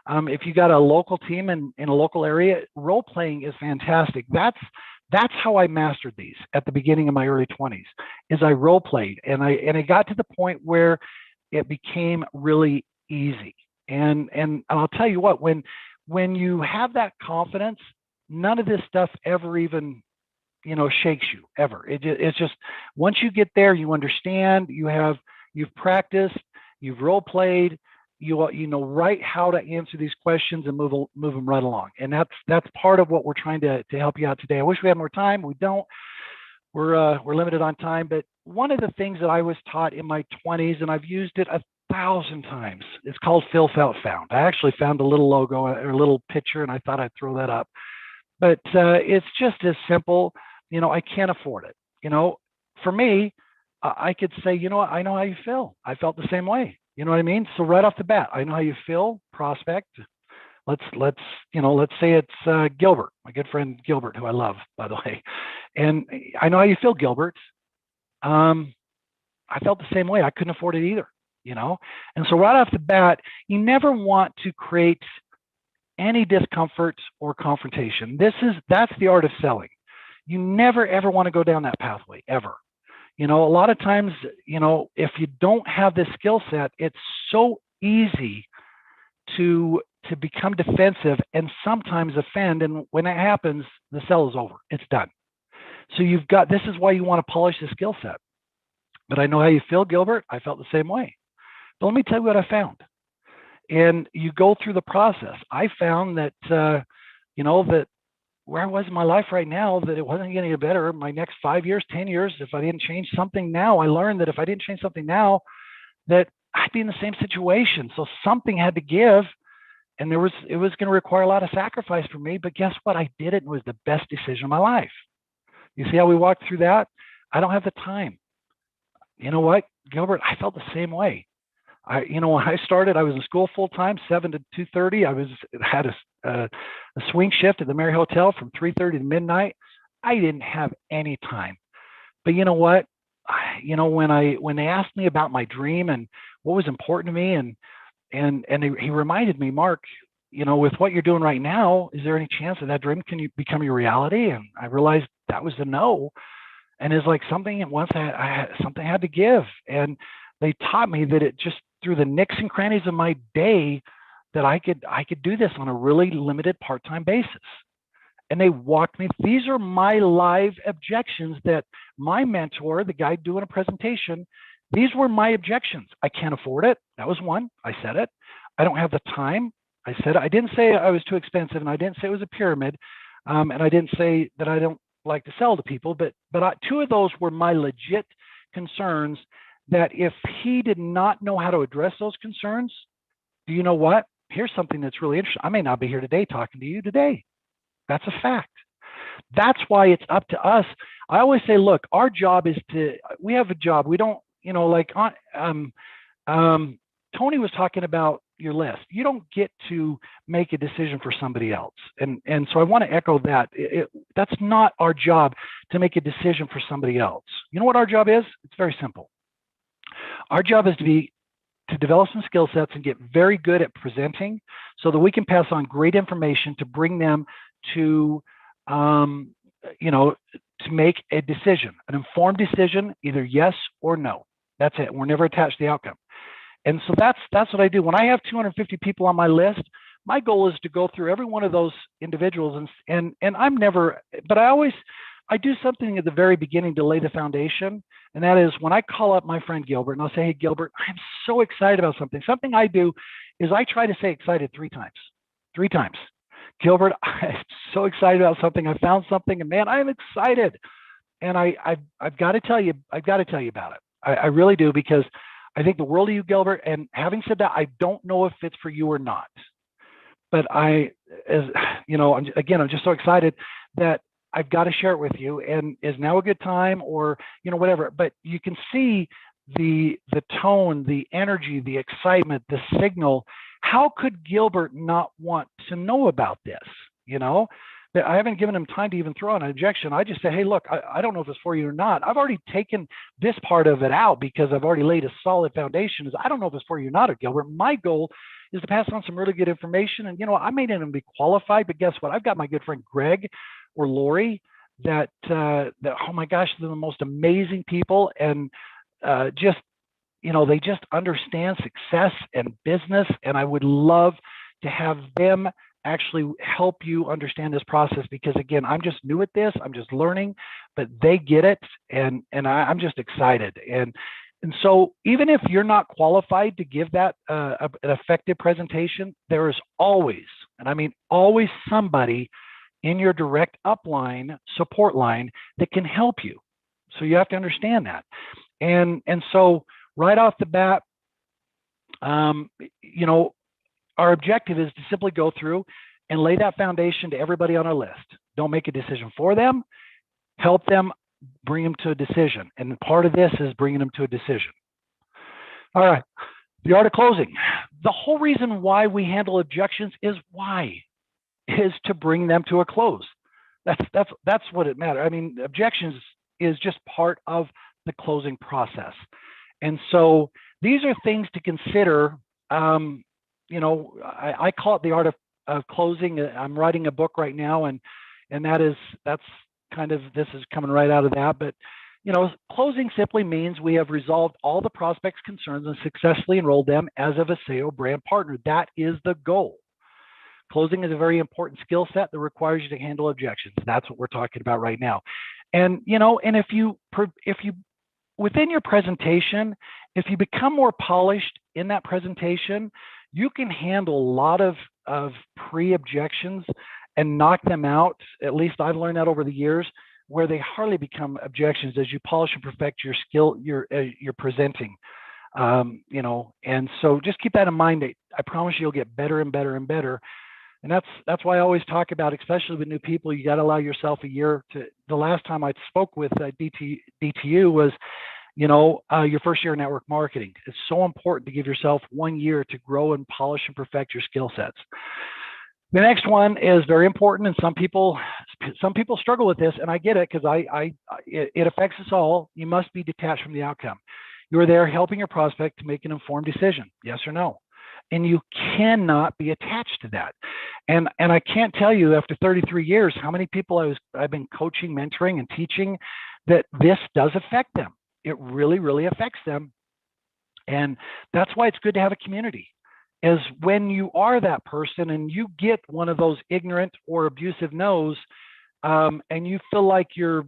If you got a local team in a local area, role playing is fantastic. That's how I mastered these at the beginning of my early 20s, is I role played, and I got to the point where it became really easy. And I'll tell you what, when you have that confidence, none of this stuff ever even shakes you ever. It's just, once you get there, you understand, you've practiced, you've role played, you know right how to answer these questions and move them right along. And that's part of what we're trying to help you out today. I wish we had more time. We don't. we're limited on time, but one of the things that I was taught in my 20s, and I've used it 1,000 times, it's called Fill Felt Found. I actually found a little logo or a little picture, and I thought I'd throw that up. But it's just as simple. I can't afford it. For me, I could say, what, I know how you feel. I felt the same way. You know what I mean? So right off the bat, I know how you feel, prospect. Let's say it's Gilbert, my good friend Gilbert, who I love, by the way. And I know how you feel, Gilbert. I felt the same way. I couldn't afford it either, And so right off the bat, you never want to create any discomfort or confrontation. That's the art of selling. You never ever want to go down that pathway, ever. A lot of times, if you don't have this skill set, it's so easy to become defensive and sometimes offend. And when that happens, the sell is over. It's done. So this is why you want to polish the skill set. But I know how you feel, Gilbert. I felt the same way. But let me tell you what I found. And you go through the process. I found that, that where I was in my life right now, that it wasn't getting better. My next 5 years, 10 years, if I didn't change something now, I learned that if I didn't change something now, that I'd be in the same situation. So something had to give, and it was going to require a lot of sacrifice for me. But guess what? I did it, and it was the best decision of my life. You see how we walked through that? I don't have the time. You know what, Gilbert? I felt the same way. When I started, I was in school full time, 7 to 2:30. I had a swing shift at the Marriott Hotel from 3:30 to midnight. I didn't have any time. But you know what? When they asked me about my dream and what was important to me, and he reminded me, Mark, with what you're doing right now, is there any chance that dream can become your reality? And I realized that was a no. And it's like something had to give. And they taught me that it just through the nicks and crannies of my day that I could do this on a really limited part-time basis. And they walked me. These are my live objections that my mentor, the guy doing a presentation, these were my objections. I can't afford it. That was one. I said it. I don't have the time. I said it. I didn't say I was too expensive, and I didn't say it was a pyramid, and I didn't say that I don't like to sell to people. But two of those were my legit concerns. That if he did not know how to address those concerns, do you know what? Here's something that's really interesting. I may not be here today talking to you today. That's a fact. That's why it's up to us. I always say, look, our job is we have a job. We don't, Tony was talking about your list. You don't get to make a decision for somebody else. And so I want to echo that. That's not our job to make a decision for somebody else. You know what our job is? It's very simple. Our job is to develop some skill sets and get very good at presenting so that we can pass on great information to bring them to, to make a decision, an informed decision, either yes or no. That's it. We're never attached to the outcome. And so that's what I do. When I have 250 people on my list, my goal is to go through every one of those individuals and I'm never, but I do something at the very beginning to lay the foundation. And that is when I call up my friend Gilbert and I'll say, hey, Gilbert, I'm so excited about something. Something I do is I try to say excited 3 times. Gilbert, I'm so excited about something. I found something and man, I'm excited. And I've got to tell you about it. I really do, because I think the world of you, Gilbert. And having said that, I don't know if it's for you or not. But I'm just so excited that I've got to share it with you. And is now a good time, or whatever. But you can see the tone, the energy, the excitement, the signal. How could Gilbert not want to know about this? That I haven't given him time to even throw an objection. I just say, hey, look, I don't know if it's for you or not. I've already taken this part of it out because I've already laid a solid foundation. I don't know if it's for you or not, Gilbert. My goal is to pass on some really good information. And, I may not even be qualified, but guess what? I've got my good friend Greg or Lori that oh my gosh, they're the most amazing people. And they just understand success and business. And I would love to have them actually help you understand this process, because again, I'm just new at this. I'm just learning, but they get it. And I'm just excited. And so even if you're not qualified to give that an effective presentation, there is always, and I mean always, somebody in your direct upline support line that can help you. So you have to understand that. And so right off the bat, you know, our objective is to simply go through and lay that foundation to everybody on our list. Don't make a decision for them, help them bring them to a decision. And part of this is bringing them to a decision. All right, the art of closing. The whole reason why we handle objections is to bring them to a close. That's what it matters. I mean, objections is just part of the closing process. And so these are things to consider. You know, I call it the art of closing. I'm writing a book right now, and that's kind of, this is coming right out of that. But you know, closing simply means we have resolved all the prospect's concerns and successfully enrolled them as a Visayo brand partner. That is the goal. Closing is a very important skill set that requires you to handle objections. That's what we're talking about right now. And you know, and if you within your presentation, if you become more polished in that presentation, you can handle a lot of pre-objections and knock them out. At least I've learned that over the years, where they hardly become objections as you polish and perfect your skill, your presenting. You know, and so just keep that in mind. I promise you'll get better and better and better. And that's why I always talk about, especially with new people, you got to allow yourself a year to. The last time I spoke with DTU was, you know, your first year of network marketing. It's so important to give yourself 1 year to grow and polish and perfect your skill sets. The next one is very important, and some people struggle with this, and I get it because it affects us all. You must be detached from the outcome. You are there helping your prospect to make an informed decision, yes or no, and you cannot be attached to that. And I can't tell you after 33 years how many people I've been coaching, mentoring, and teaching that this does affect them. It really, really affects them, and that's why it's good to have a community. Is when you are that person and you get one of those ignorant or abusive no's, and you feel like you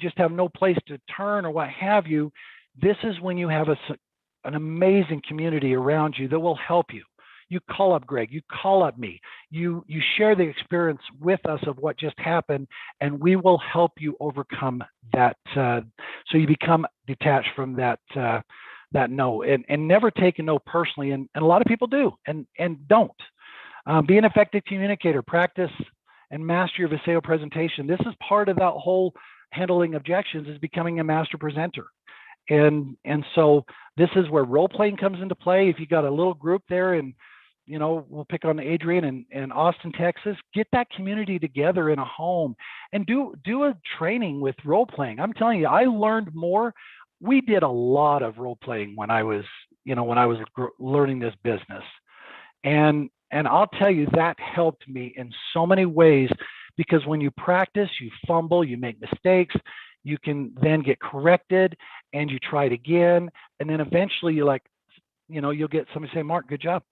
just have no place to turn or what have you, this is when you have an amazing community around you that will help you. You call up Greg, you call up me, you share the experience with us of what just happened, and we will help you overcome that. So you become detached from that no, and never take a no personally. And a lot of people do and don't. Be an effective communicator, practice and master your Visayo presentation. This is part of that whole handling objections, is becoming a master presenter. And so this is where role playing comes into play. If you got a little group there, and you know, we'll pick on Adrian and Austin, Texas, get that community together in a home and do a training with role playing. I'm telling you, I learned more. We did a lot of role playing when I was learning this business, and I'll tell you, that helped me in so many ways, because when you practice, you fumble, you make mistakes, you can then get corrected, and you try it again, and then eventually you'll get somebody say, "Mark, good job.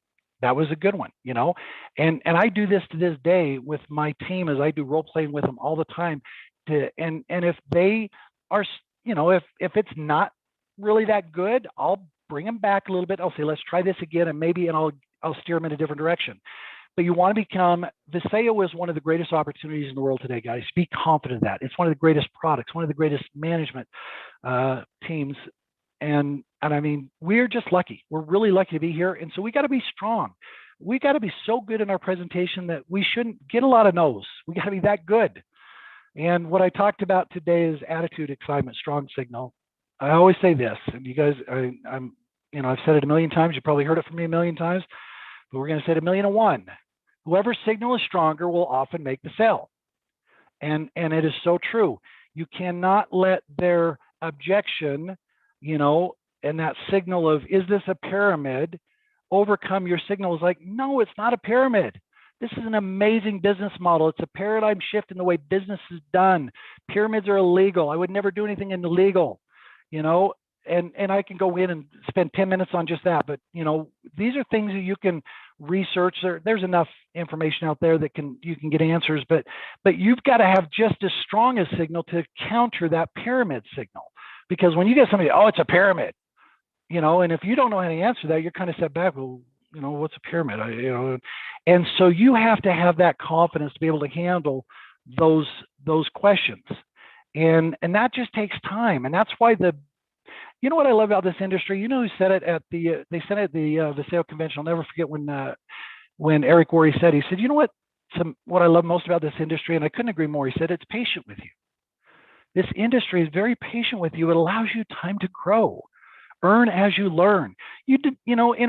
That was a good one," you know. And I do this to this day with my team, as I do role playing with them all the time. And if they are, you know, if it's not really that good, I'll bring them back a little bit. I'll say, let's try this again, and I'll steer them in a different direction. But you want to become, Visayo is one of the greatest opportunities in the world today, guys. Be confident of that. It's one of the greatest products, one of the greatest management teams. And I mean, we're just lucky. We're really lucky to be here. And so we got to be strong. We got to be so good in our presentation that we shouldn't get a lot of no's. We got to be that good. And what I talked about today is attitude, excitement, strong signal. I always say this, and you guys, I've said it a million times. You probably heard it from me a million times, but we're going to say it 1,000,001. Whoever's signal is stronger will often make the sale. And it is so true. You cannot let their objection, you know, and that signal of, is this a pyramid, overcome your signal. Is like, no, it's not a pyramid. This is an amazing business model. It's a paradigm shift in the way business is done. Pyramids are illegal. I would never do anything illegal, you know, and I can go in and spend 10 minutes on just that. But, you know, these are things that you can research. There's enough information out there that you can get answers, but you've got to have just as strong a signal to counter that pyramid signal. Because when you get somebody, oh, it's a pyramid, you know, and if you don't know how to answer that, you're kind of set back. Well, you know, what's a pyramid? And so you have to have that confidence to be able to handle those questions. And that just takes time. And that's why you know what I love about this industry? You know who said it at they said it at the Viseo convention. I'll never forget when Eric Worre said, he said, you know what I love most about this industry, and I couldn't agree more. He said, it's patient with you. This industry is very patient with you. It allows you time to grow, earn as you learn. You know, in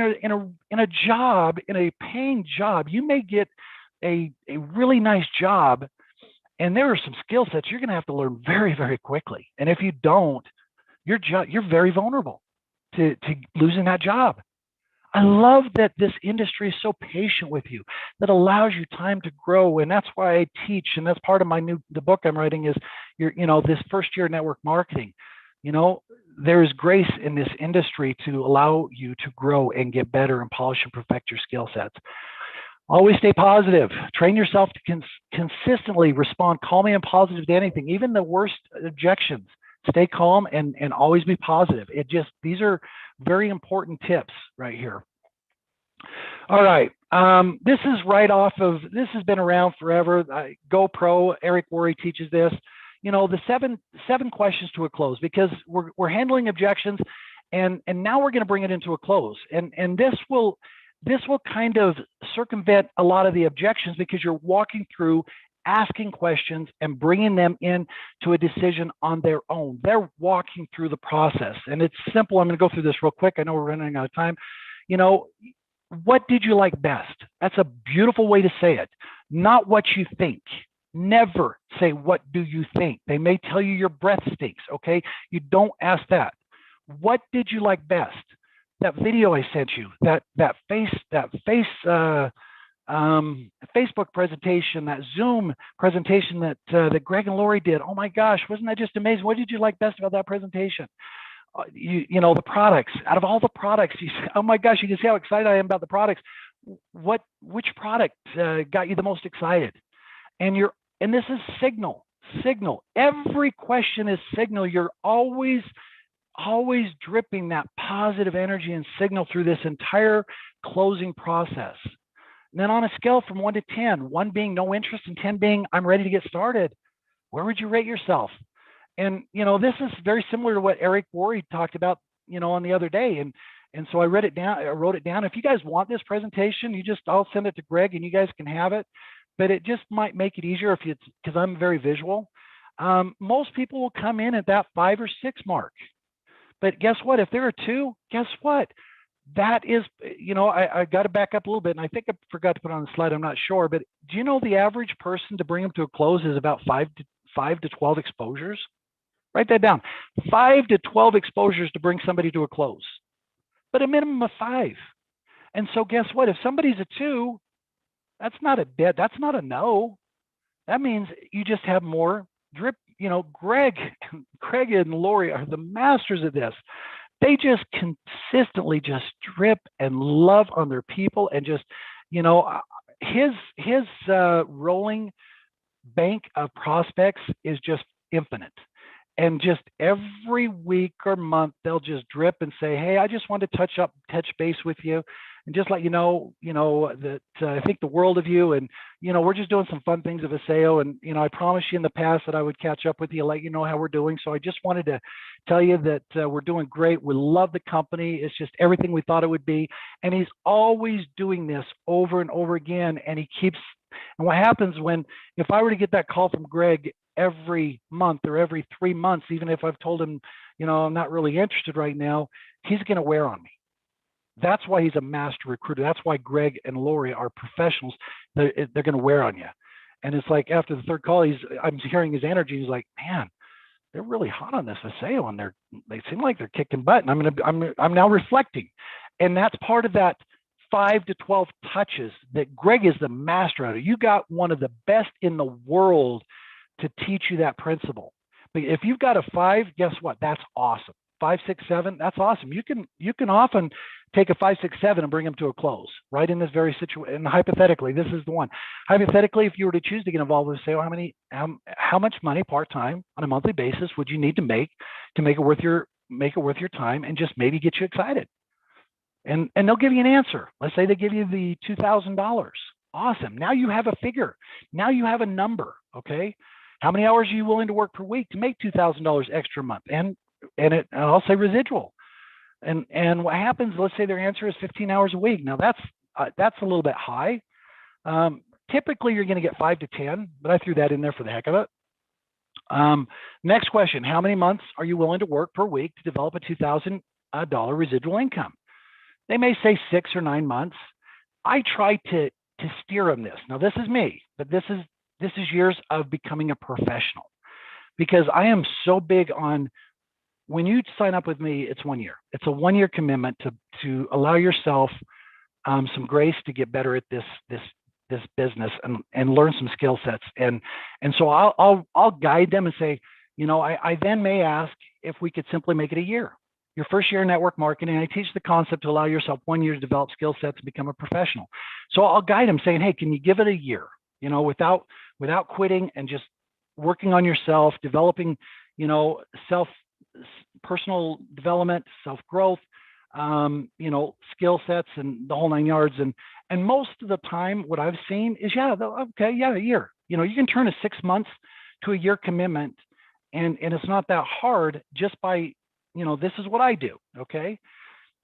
a job, in a paying job, you may get a really nice job, and there are some skill sets you're going to have to learn very, very quickly. And if you don't, you're very vulnerable to losing that job. I love that this industry is so patient with you, that allows you time to grow. And that's why I teach. And that's part of the book I'm writing is this first year network marketing. You know, there is grace in this industry to allow you to grow and get better and polish and perfect your skill sets. Always stay positive. Train yourself to consistently respond calmly and positive to anything, even the worst objections. Stay calm and always be positive. These are very important tips right here. All right. This is this has been around forever. GoPro, Eric Worre teaches this. You know, the seven questions to a close, because we're handling objections, and now we're going to bring it into a close. And this will kind of circumvent a lot of the objections, because you're walking through asking questions and bringing them in to a decision on their own. They're walking through the process, and it's simple. I'm going to go through this real quick. I know we're running out of time. You know, what did you like best? That's a beautiful way to say it. Not what you think. Never say, what do you think? They may tell you your breath stinks. Okay. You don't ask that. What did you like best? That video I sent you, that Facebook presentation, that Zoom presentation that Greg and Lori did. Oh my gosh, wasn't that just amazing? What did you like best about that presentation? You know, the products. Out of all the products, oh my gosh, you can see how excited I am about the products. Which product got you the most excited? And this is signal. Every question is signal. You're always dripping that positive energy and signal through this entire closing process. And then on a scale from 1 to 10, 1 being no interest and 10 being I'm ready to get started, where would you rate yourself? And, you know, this is very similar to what Eric Worre talked about, you know, on the other day. And so I wrote it down. If you guys want this presentation, I'll send it to Greg and you guys can have it. But it just might make it easier because I'm very visual. Most people will come in at that 5 or 6 mark. But guess what? If there are 2, guess what? That is, you know, I got to back up a little bit, and I think I forgot to put on the slide. I'm not sure, but do you know the average person to bring them to a close is about 5 to 12 exposures? Write that down. 5 to 12 exposures to bring somebody to a close, but a minimum of 5. And so guess what? If somebody's a 2, that's not a dead. That's not a no. That means you just have more drip. You know, Greg and Lori are the masters of this. They just consistently just drip and love on their people, and just, you know, his rolling bank of prospects is just infinite. And just every week or month, they'll just drip and say, hey, I just want to touch base with you and just let you know that I think the world of you, and, you know, we're just doing some fun things at Viseo, and, you know, I promised you in the past that I would catch up with you, let you know how we're doing. So I just wanted to tell you that we're doing great. We love the company. It's just everything we thought it would be. And he's always doing this over and over again. And and what happens if I were to get that call from Greg every month or every 3 months, even if I've told him, you know, I'm not really interested right now, he's going to wear on me. That's why he's a master recruiter. That's why Greg and Lori are professionals. They're going to wear on you. And it's like after the 3rd call, I'm hearing his energy. He's like, man, they're really hot on this Viseo, and they seem like they're kicking butt. And I'm now reflecting, and that's part of that 5 to 12 touches that Greg is the master at. You got one of the best in the world to teach you that principle. But if you've got a 5, guess what? That's awesome. 5, 6, 7, that's awesome. You can often take a 5, 6, 7 and bring them to a close, right? In this very situation. And hypothetically, this is the one. Hypothetically, if you were to choose to get involved with Viseo, how much money part-time on a monthly basis would you need to make it worth your time and just maybe get you excited? And they'll give you an answer. Let's say they give you the $2,000. Awesome. Now you have a figure. Now you have a number. Okay. How many hours are you willing to work per week to make $2,000 extra a month? And I'll say residual. And what happens, let's say their answer is 15 hours a week. Now that's a little bit high. Typically you're going to get 5 to 10, but I threw that in there for the heck of it. Next question, how many months are you willing to work per week to develop a $2,000 residual income? They may say 6 or 9 months. I try to steer them this. Now this is me, but this is years of becoming a professional, because I am so big on, when you sign up with me, it's 1 year. It's a 1 year commitment to allow yourself some grace to get better at this business and learn some skill sets. And so I'll guide them and say, I then may ask if we could simply make it a year. Your first year in network marketing, I teach the concept to allow yourself 1 year to develop skill sets and become a professional. So I'll guide them saying, hey, can you give it a year, without quitting, and just working on yourself, developing, personal development, self-growth, skill sets, and the whole 9 yards. And most of the time what I've seen is, a year. You can turn a 6 months to a year commitment, and it's not that hard just by, this is what I do. Okay.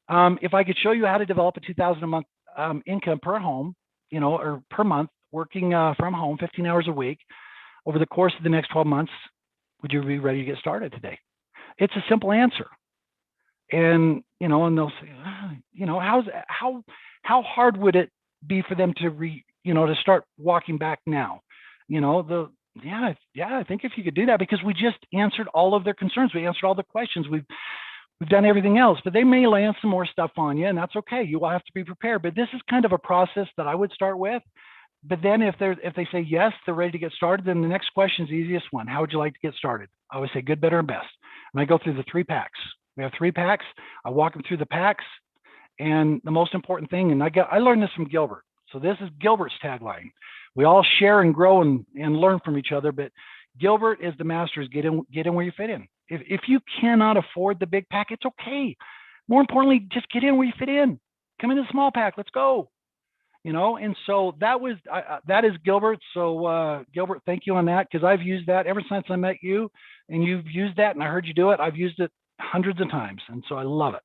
If I could show you how to develop a $2,000 a month income per home, or per month, working from home 15 hours a week over the course of the next 12 months, would you be ready to get started today? It's a simple answer. And, and they'll say, how hard would it be for them to to start walking back now? I think if you could do that, because we just answered all of their concerns. We answered all the questions. We've done everything else, but they may land some more stuff on you, and that's okay. You will have to be prepared. But this is kind of a process that I would start with. But then if they say yes, they're ready to get started, then the next question is the easiest one. How would you like to get started? I always say good, better, and best. And I go through the 3 packs. We have 3 packs. I walk them through the packs. And the most important thing, and I learned this from Gilbert. So this is Gilbert's tagline. We all share and grow and learn from each other, but Gilbert is the master, is get in where you fit in. If you cannot afford the big pack, it's okay. More importantly, just get in where you fit in. Come in the small pack. Let's go. And so that is Gilbert. So Gilbert, thank you on that, because I've used that ever since I met you, and you've used that, and I heard you do it. I've used it hundreds of times, and so I love it.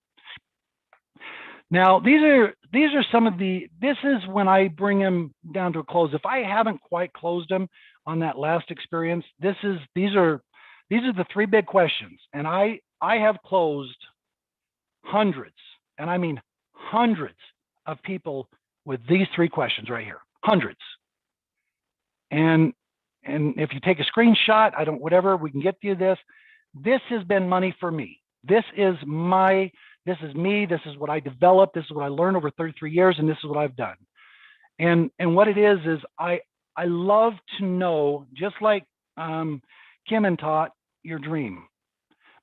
Now, these are some of this is when I bring them down to a close. If I haven't quite closed them on that last experience, these are the 3 big questions. And I have closed hundreds, and I mean hundreds of people with these 3 questions right here, hundreds. And if you take a screenshot, whatever, we can get you this. This has been money for me. This is me. This is what I developed. This is what I learned over 33 years, and this is what I've done. And what it is I love to know, just like Kim taught, your dream,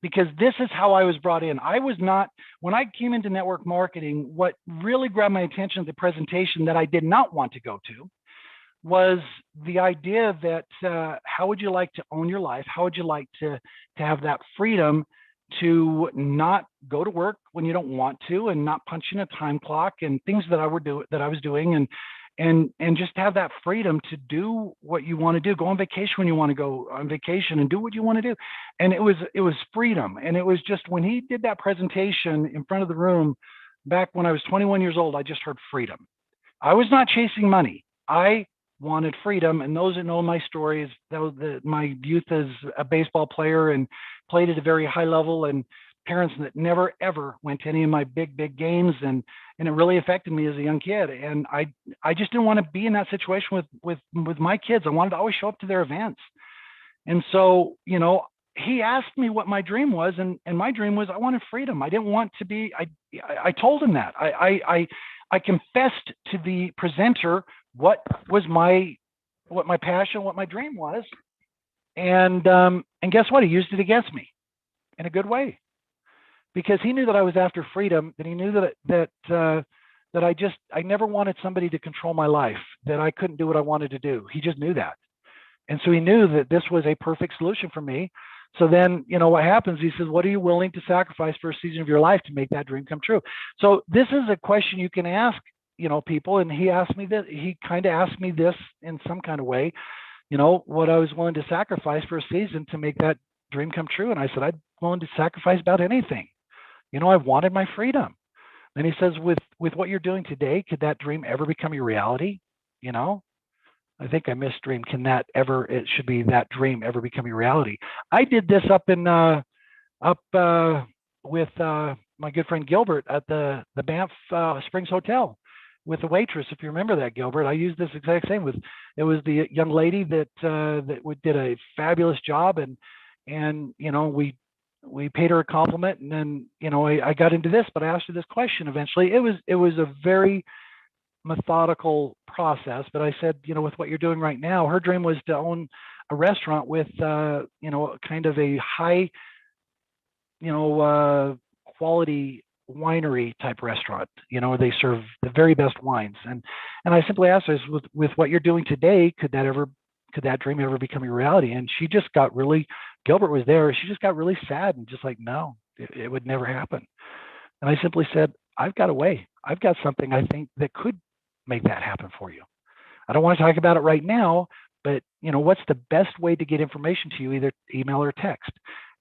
because this is how I was brought in. I was not, when I came into network marketing, what really grabbed my attention at the presentation that I did not want to go to was the idea that how would you like to own your life? How would you like to have that freedom to not go to work when you don't want to, and not punch in a time clock, and things that I was doing, and just have that freedom to do what you want to do, go on vacation when you want to go on vacation, and do what you want to do. And it was freedom. And it was just, when he did that presentation in front of the room back when I was 21 years old, I just heard freedom. I was not chasing money. I wanted freedom. And those that know my stories, my youth as a baseball player and played at a very high level, and parents that never ever went to any of my big games, and it really affected me as a young kid. And I just didn't want to be in that situation with my kids. I wanted to always show up to their events. And so, he asked me what my dream was, and my dream was I wanted freedom. I didn't want to be. I told him that. I confessed to the presenter what my passion, what my dream was, and guess what? He used it against me in a good way, because he knew that I was after freedom, that he knew that I never wanted somebody to control my life, that I couldn't do what I wanted to do. He just knew that, and so he knew that this was a perfect solution for me. So then, what happens? He says, what are you willing to sacrifice for a season of your life to make that dream come true? So this is a question you can ask, people. And he asked me this, he kind of asked me this in some kind of way. you know, what I was willing to sacrifice for a season to make that dream come true. And I said, I'd willing to sacrifice about anything. You know, I wanted my freedom. And he says, with what you're doing today, could that dream ever become your reality? You know, I think I missed dream. Can that ever, it should be that dream ever become your reality? I did this up with my good friend Gilbert at the Banff Springs Hotel with the waitress. If you remember that, Gilbert, I used this exact same with, it was the young lady that did a fabulous job, and you know, we paid her a compliment, and then, you know, I got into this, but I asked her this question eventually. It was a very methodical process, but I said, you know, with what you're doing right now, her dream was to own a restaurant with you know, kind of a high, you know, quality winery type restaurant, you know, where they serve the very best wines. And I simply asked her, with what you're doing today, could that dream ever become your reality? And she just got really, Gilbert was there, she just got really sad and just like, no, it would never happen. And I simply said, I've got a way. I've got something I think that could make that happen for you. I don't want to talk about it right now, but you know, what's the best way to get information to you, either email or text?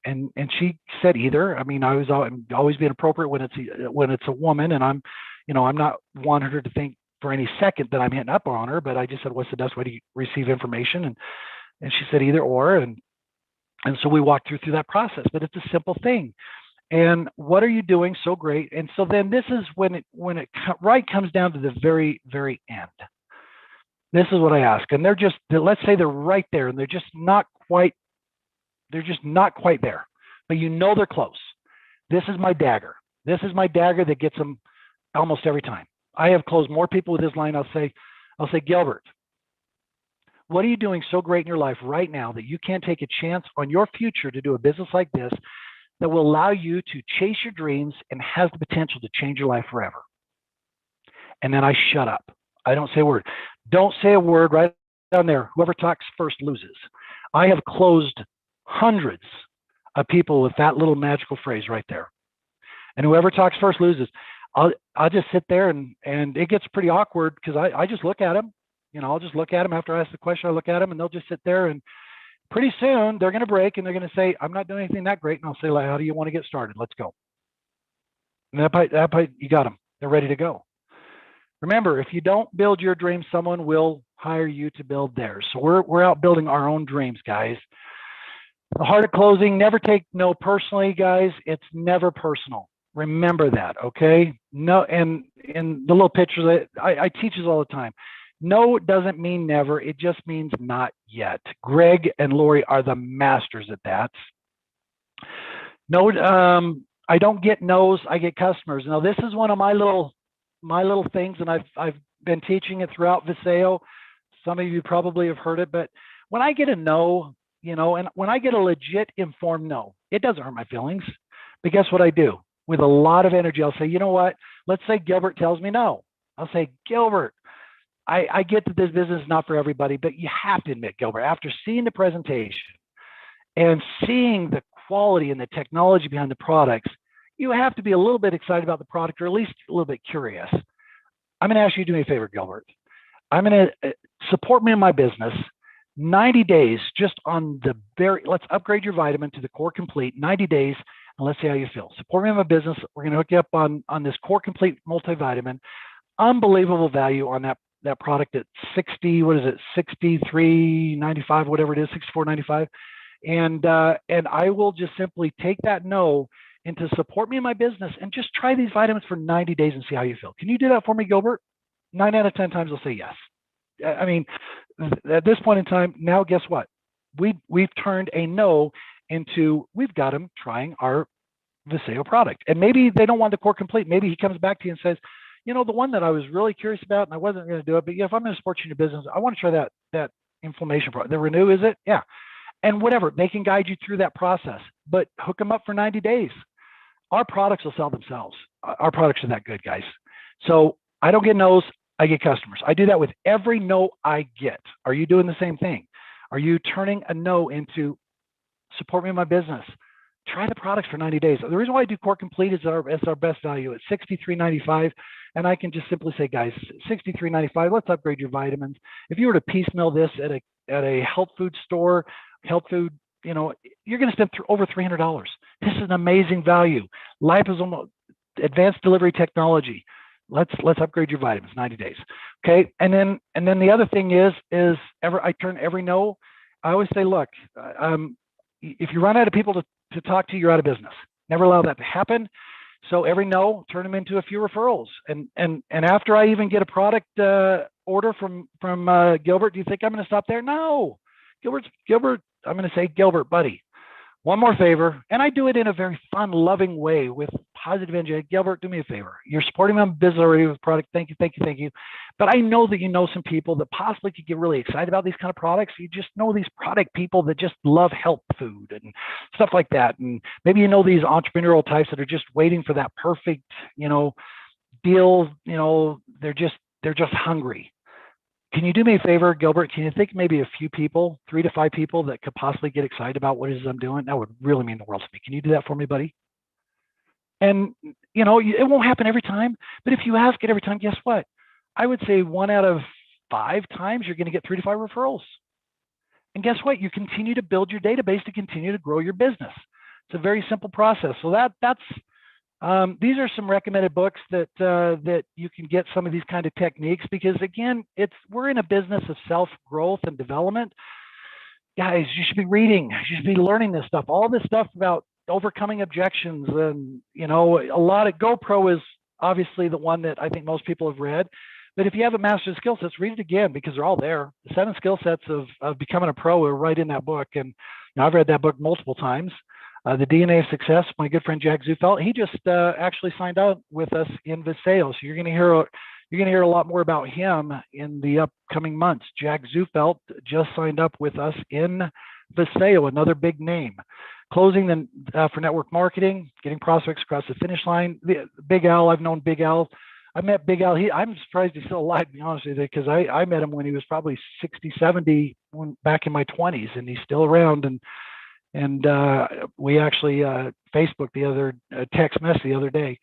And she said either. I mean, I'm always being appropriate when it's a woman, and I'm not wanting her to think for any second that I'm hitting up on her, but I just said, what's the best way to receive information? And she said either or, and so we walked through that process. But it's a simple thing. And what are you doing so great? And so then this is when it comes down to the very, very end. This is what I ask, and let's say they're right there, and they're just not quite there, but you know they're close. This is my dagger. This is my dagger that gets them almost every time. I have closed more people with this line. I'll say, Gilbert, what are you doing so great in your life right now that you can't take a chance on your future to do a business like this that will allow you to chase your dreams and has the potential to change your life forever? And then I shut up. I don't say a word. Don't say a word. Right down there. Whoever talks first loses. I have closed hundreds of people with that little magical phrase right there. And whoever talks first loses. I'll just sit there, and it gets pretty awkward because I just look at them. You know, I'll just look at them after I ask the question. I look at them, and they'll just sit there, and pretty soon they're going to break, and they're going to say, I'm not doing anything that great. And I'll say, like, how do you want to get started? Let's go. And that point, you got them. They're ready to go. Remember, if you don't build your dreams, someone will hire you to build theirs. So we're out building our own dreams, guys. The heart of closing, never take no personally, guys. It's never personal. Remember that, okay? No, and in the little pictures, I teach this all the time. No doesn't mean never. It just means not yet. Greg and Lori are the masters at that. No, I don't get no's. I get customers. Now, this is one of my little things, and I've been teaching it throughout Viseo. Some of you probably have heard it, but when I get a no, you know, and when I get a legit informed no, it doesn't hurt my feelings. But guess what I do? With a lot of energy, I'll say, you know what? Let's say Gilbert tells me no. I'll say, Gilbert, I get that this business is not for everybody, but you have to admit, Gilbert, after seeing the presentation and seeing the quality and the technology behind the products, you have to be a little bit excited about the product, or at least a little bit curious. I'm going to ask you to do me a favor, Gilbert. I'm going to support me in my business. 90 days just on let's upgrade your vitamin to the Core Complete, 90 days, and let's see how you feel. Support me in my business. We're going to hook you up on this Core Complete multivitamin. Unbelievable value on that product at $63.95, whatever it is, $64.95. And I will just simply take that no into support me in my business and just try these vitamins for 90 days and see how you feel. Can you do that for me, Gilbert? 9 out of 10 times I'll say yes. I mean, at this point in time, now guess what? We've turned a no into, we've got them trying our Viseo product. And maybe they don't want the Core Complete. Maybe he comes back to you and says, you know, the one that I was really curious about and I wasn't going to do it, but yeah, if I'm going to support you in your business, I want to try that inflammation product. The Renew, is it? Yeah. And whatever, they can guide you through that process, but hook them up for 90 days. Our products will sell themselves. Our products are that good, guys. So I don't get no's, I get customers. I do that with every no I get. Are you doing the same thing? Are you turning a no into support me in my business? try the products for 90 days. The reason why I do Core Complete is it's our best value. It's $63.95. And I can just simply say, guys, $63.95, let's upgrade your vitamins. If you were to piecemeal this at a health food store, health food, you know, you're going to spend over $300. This is an amazing value. Liposome advanced delivery technology. Let's upgrade your vitamins, 90 days. Okay. And then the other thing is I turn every no. I always say, look, if you run out of people to talk to, you're out of business. Never allow that to happen. So every no, turn them into a few referrals. And after I even get a product order from Gilbert, do you think I'm going to stop there? No, Gilbert, I'm going to say, Gilbert, buddy, one more favor. And I do it in a very fun, loving way with positive energy. Gilbert, do me a favor. You're supporting me on business already with product. Thank you. But I know that you know some people that possibly could get really excited about these kind of products. You just know these product people that just love health food and stuff like that. And maybe you know these entrepreneurial types that are just waiting for that perfect, you know, deal. You know, they're just hungry. Can you do me a favor, Gilbert? Can you think maybe a few people, 3 to 5 people that could possibly get excited about what it is I'm doing? That would really mean the world to me. Can you do that for me, buddy? And, you know, it won't happen every time, but if you ask it every time, guess what? I would say 1 out of 5 times you're going to get 3 to 5 referrals. And guess what? You continue to build your database to continue to grow your business. It's a very simple process. So that's these are some recommended books that you can get some of these kind of techniques, because again, we're in a business of self-growth and development. Guys, you should be reading, you should be learning this stuff, all this stuff about overcoming objections. And, you know, a lot of GoPro is obviously the one that I think most people have read. But if you haven't mastered skill sets, read it again, because they're all there. The 7 skill sets of becoming a pro are right in that book. And you know, I've read that book multiple times. The DNA of Success, my good friend Jack Zufelt, he just actually signed out with us in Viseo. So you're going to hear a lot more about him in the upcoming months. Jack Zufelt just signed up with us in Viseo, another big name. Closing for network marketing, getting prospects across the finish line. Big Al, I've known Big Al. I met Big Al. I'm surprised he's still alive, to be honest with you, because I met him when he was probably 60, 70, back in my 20s, and he's still around. And we actually Facebook text message the other day.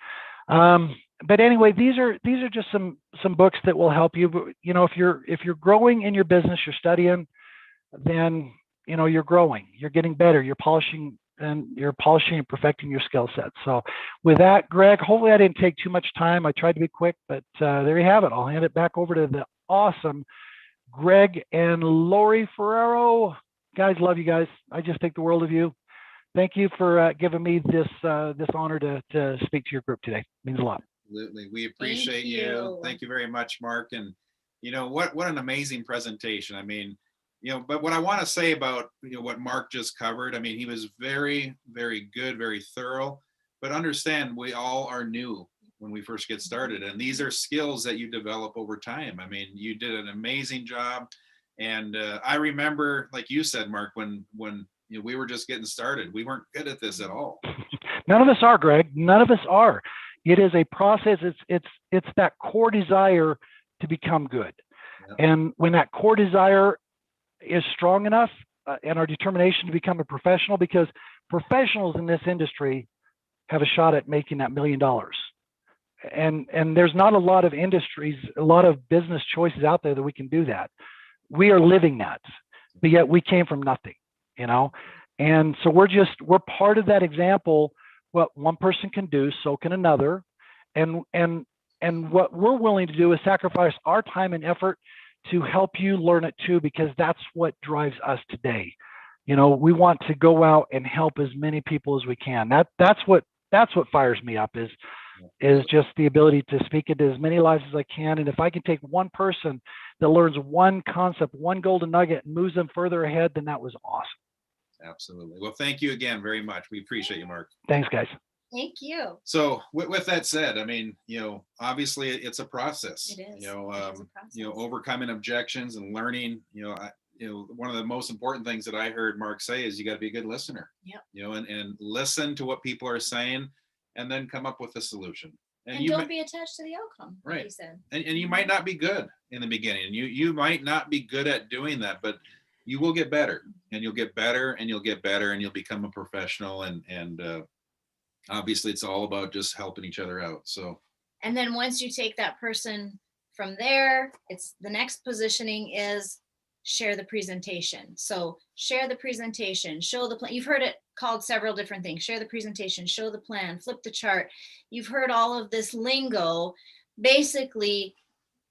But anyway, these are just some books that will help you. But, you know, if you're growing in your business, you're studying, then you know you're growing, you're getting better, you're polishing and perfecting your skill set. So with that, Greg, hopefully I didn't take too much time. I tried to be quick, but there you have it. I'll hand it back over to the awesome Greg and Lori Ferraro. Guys, love you guys. I just think the world of you. Thank you for giving me this honor to speak to your group today. It means a lot. Absolutely. We appreciate you. Thank you very much, Mark. And you know, what an amazing presentation. I mean, you know, but what I want to say about, you know, what Mark just covered, I mean, he was very, very good, very thorough, but understand we all are new when we first get started. And these are skills that you develop over time. I mean, you did an amazing job. And I remember, like you said, Mark, when you know, we were just getting started, we weren't good at this at all. None of us are, Greg. None of us are. It is a process. It's that core desire to become good. Yeah. And when that core desire is strong enough, and our determination to become a professional, because professionals in this industry have a shot at making that $1 million. And there's not a lot of industries, a lot of business choices out there that we can do that. We are living that, but yet we came from nothing, you know? And so we're part of that example. What one person can do, so can another. And what we're willing to do is sacrifice our time and effort to help you learn it too, because that's what drives us today. You know, we want to go out and help as many people as we can. That's what fires me up is just the ability to speak into as many lives as I can. And if I can take one person that learns one concept, one golden nugget, and moves them further ahead, then that was awesome. Absolutely. Well, thank you again very much. We appreciate you, Mark. Thanks, guys. Thank you. So with that said, I mean, you know, obviously it's a process. It is. You know, overcoming objections and learning. You know, one of the most important things that I heard Mark say is you got to be a good listener. Yeah. You know, and listen to what people are saying, and then come up with a solution. And don't be attached to the outcome, right? Like you said. And you might not be good in the beginning. You might not be good at doing that, but you will get better, and you'll get better, and you'll get better, and you'll become a professional. And obviously it's all about just helping each other out. So. And then once you take that person from there, it's the next positioning is share the presentation. So share the presentation, show the plan. You've heard it called several different things. Share the presentation, show the plan, flip the chart. You've heard all of this lingo. Basically,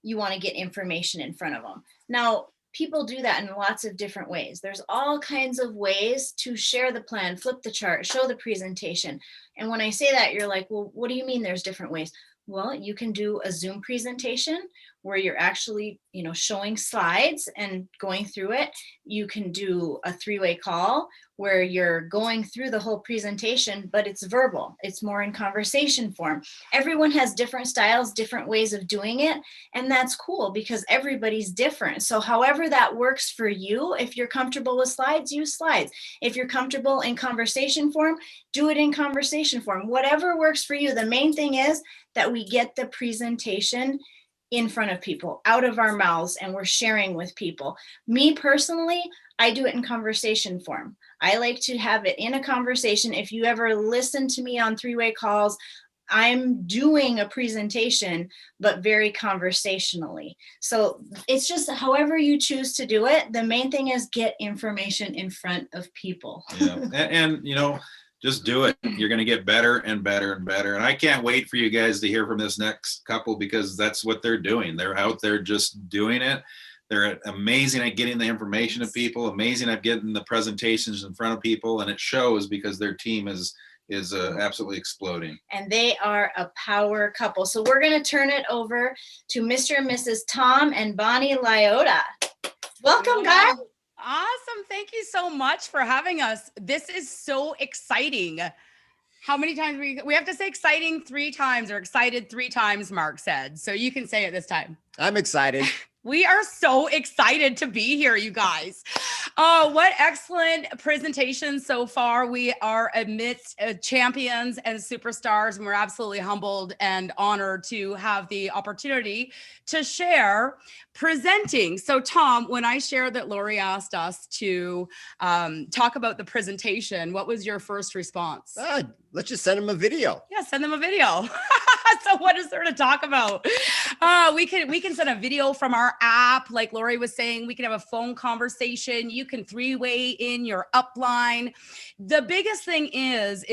you want to get information in front of them. Now, people do that in lots of different ways. There's all kinds of ways to share the plan, flip the chart, show the presentation. And when I say that, you're like, well, what do you mean there's different ways? Well, you can do a Zoom presentation where you're actually, showing slides and going through it. You can do a 3-way call where you're going through the whole presentation, but it's verbal. It's more in conversation form. Everyone has different styles, different ways of doing it. And that's cool because everybody's different. So however that works for you, if you're comfortable with slides, use slides. If you're comfortable in conversation form, do it in conversation form. Whatever works for you. The main thing is that we get the presentation in front of people, out of our mouths, and we're sharing with people. Me personally, I do it in conversation form. I like to have it in a conversation. If you ever listen to me on 3-way calls, I'm doing a presentation, but very conversationally. So it's just however you choose to do it. The main thing is get information in front of people. Yeah. And just do it. You're going to get better and better and better. And I can't wait for you guys to hear from this next couple, because that's what they're doing. They're out there just doing it. They're amazing at getting the information to people, amazing at getting the presentations in front of people. And it shows because their team is absolutely exploding. And they are a power couple. So we're going to turn it over to Mr. and Mrs. Tom and Bonnie Liotta. Welcome, guys. Awesome. Thank you so much for having us. This is so exciting. How many times we have to say exciting 3 times, or excited 3 times, Mark said. So you can say it this time. I'm excited. We are so excited to be here, you guys. Oh, what excellent presentation so far. We are amidst champions and superstars, and we're absolutely humbled and honored to have the opportunity to share presenting. So Tom, when I shared that Lori asked us to talk about the presentation, what was your first response? Let's just send them a video. Yeah, send them a video. So what is there to talk about? We can send a video from our app. Like Lori was saying, we can have a phone conversation. You can 3-way in your upline. The biggest thing is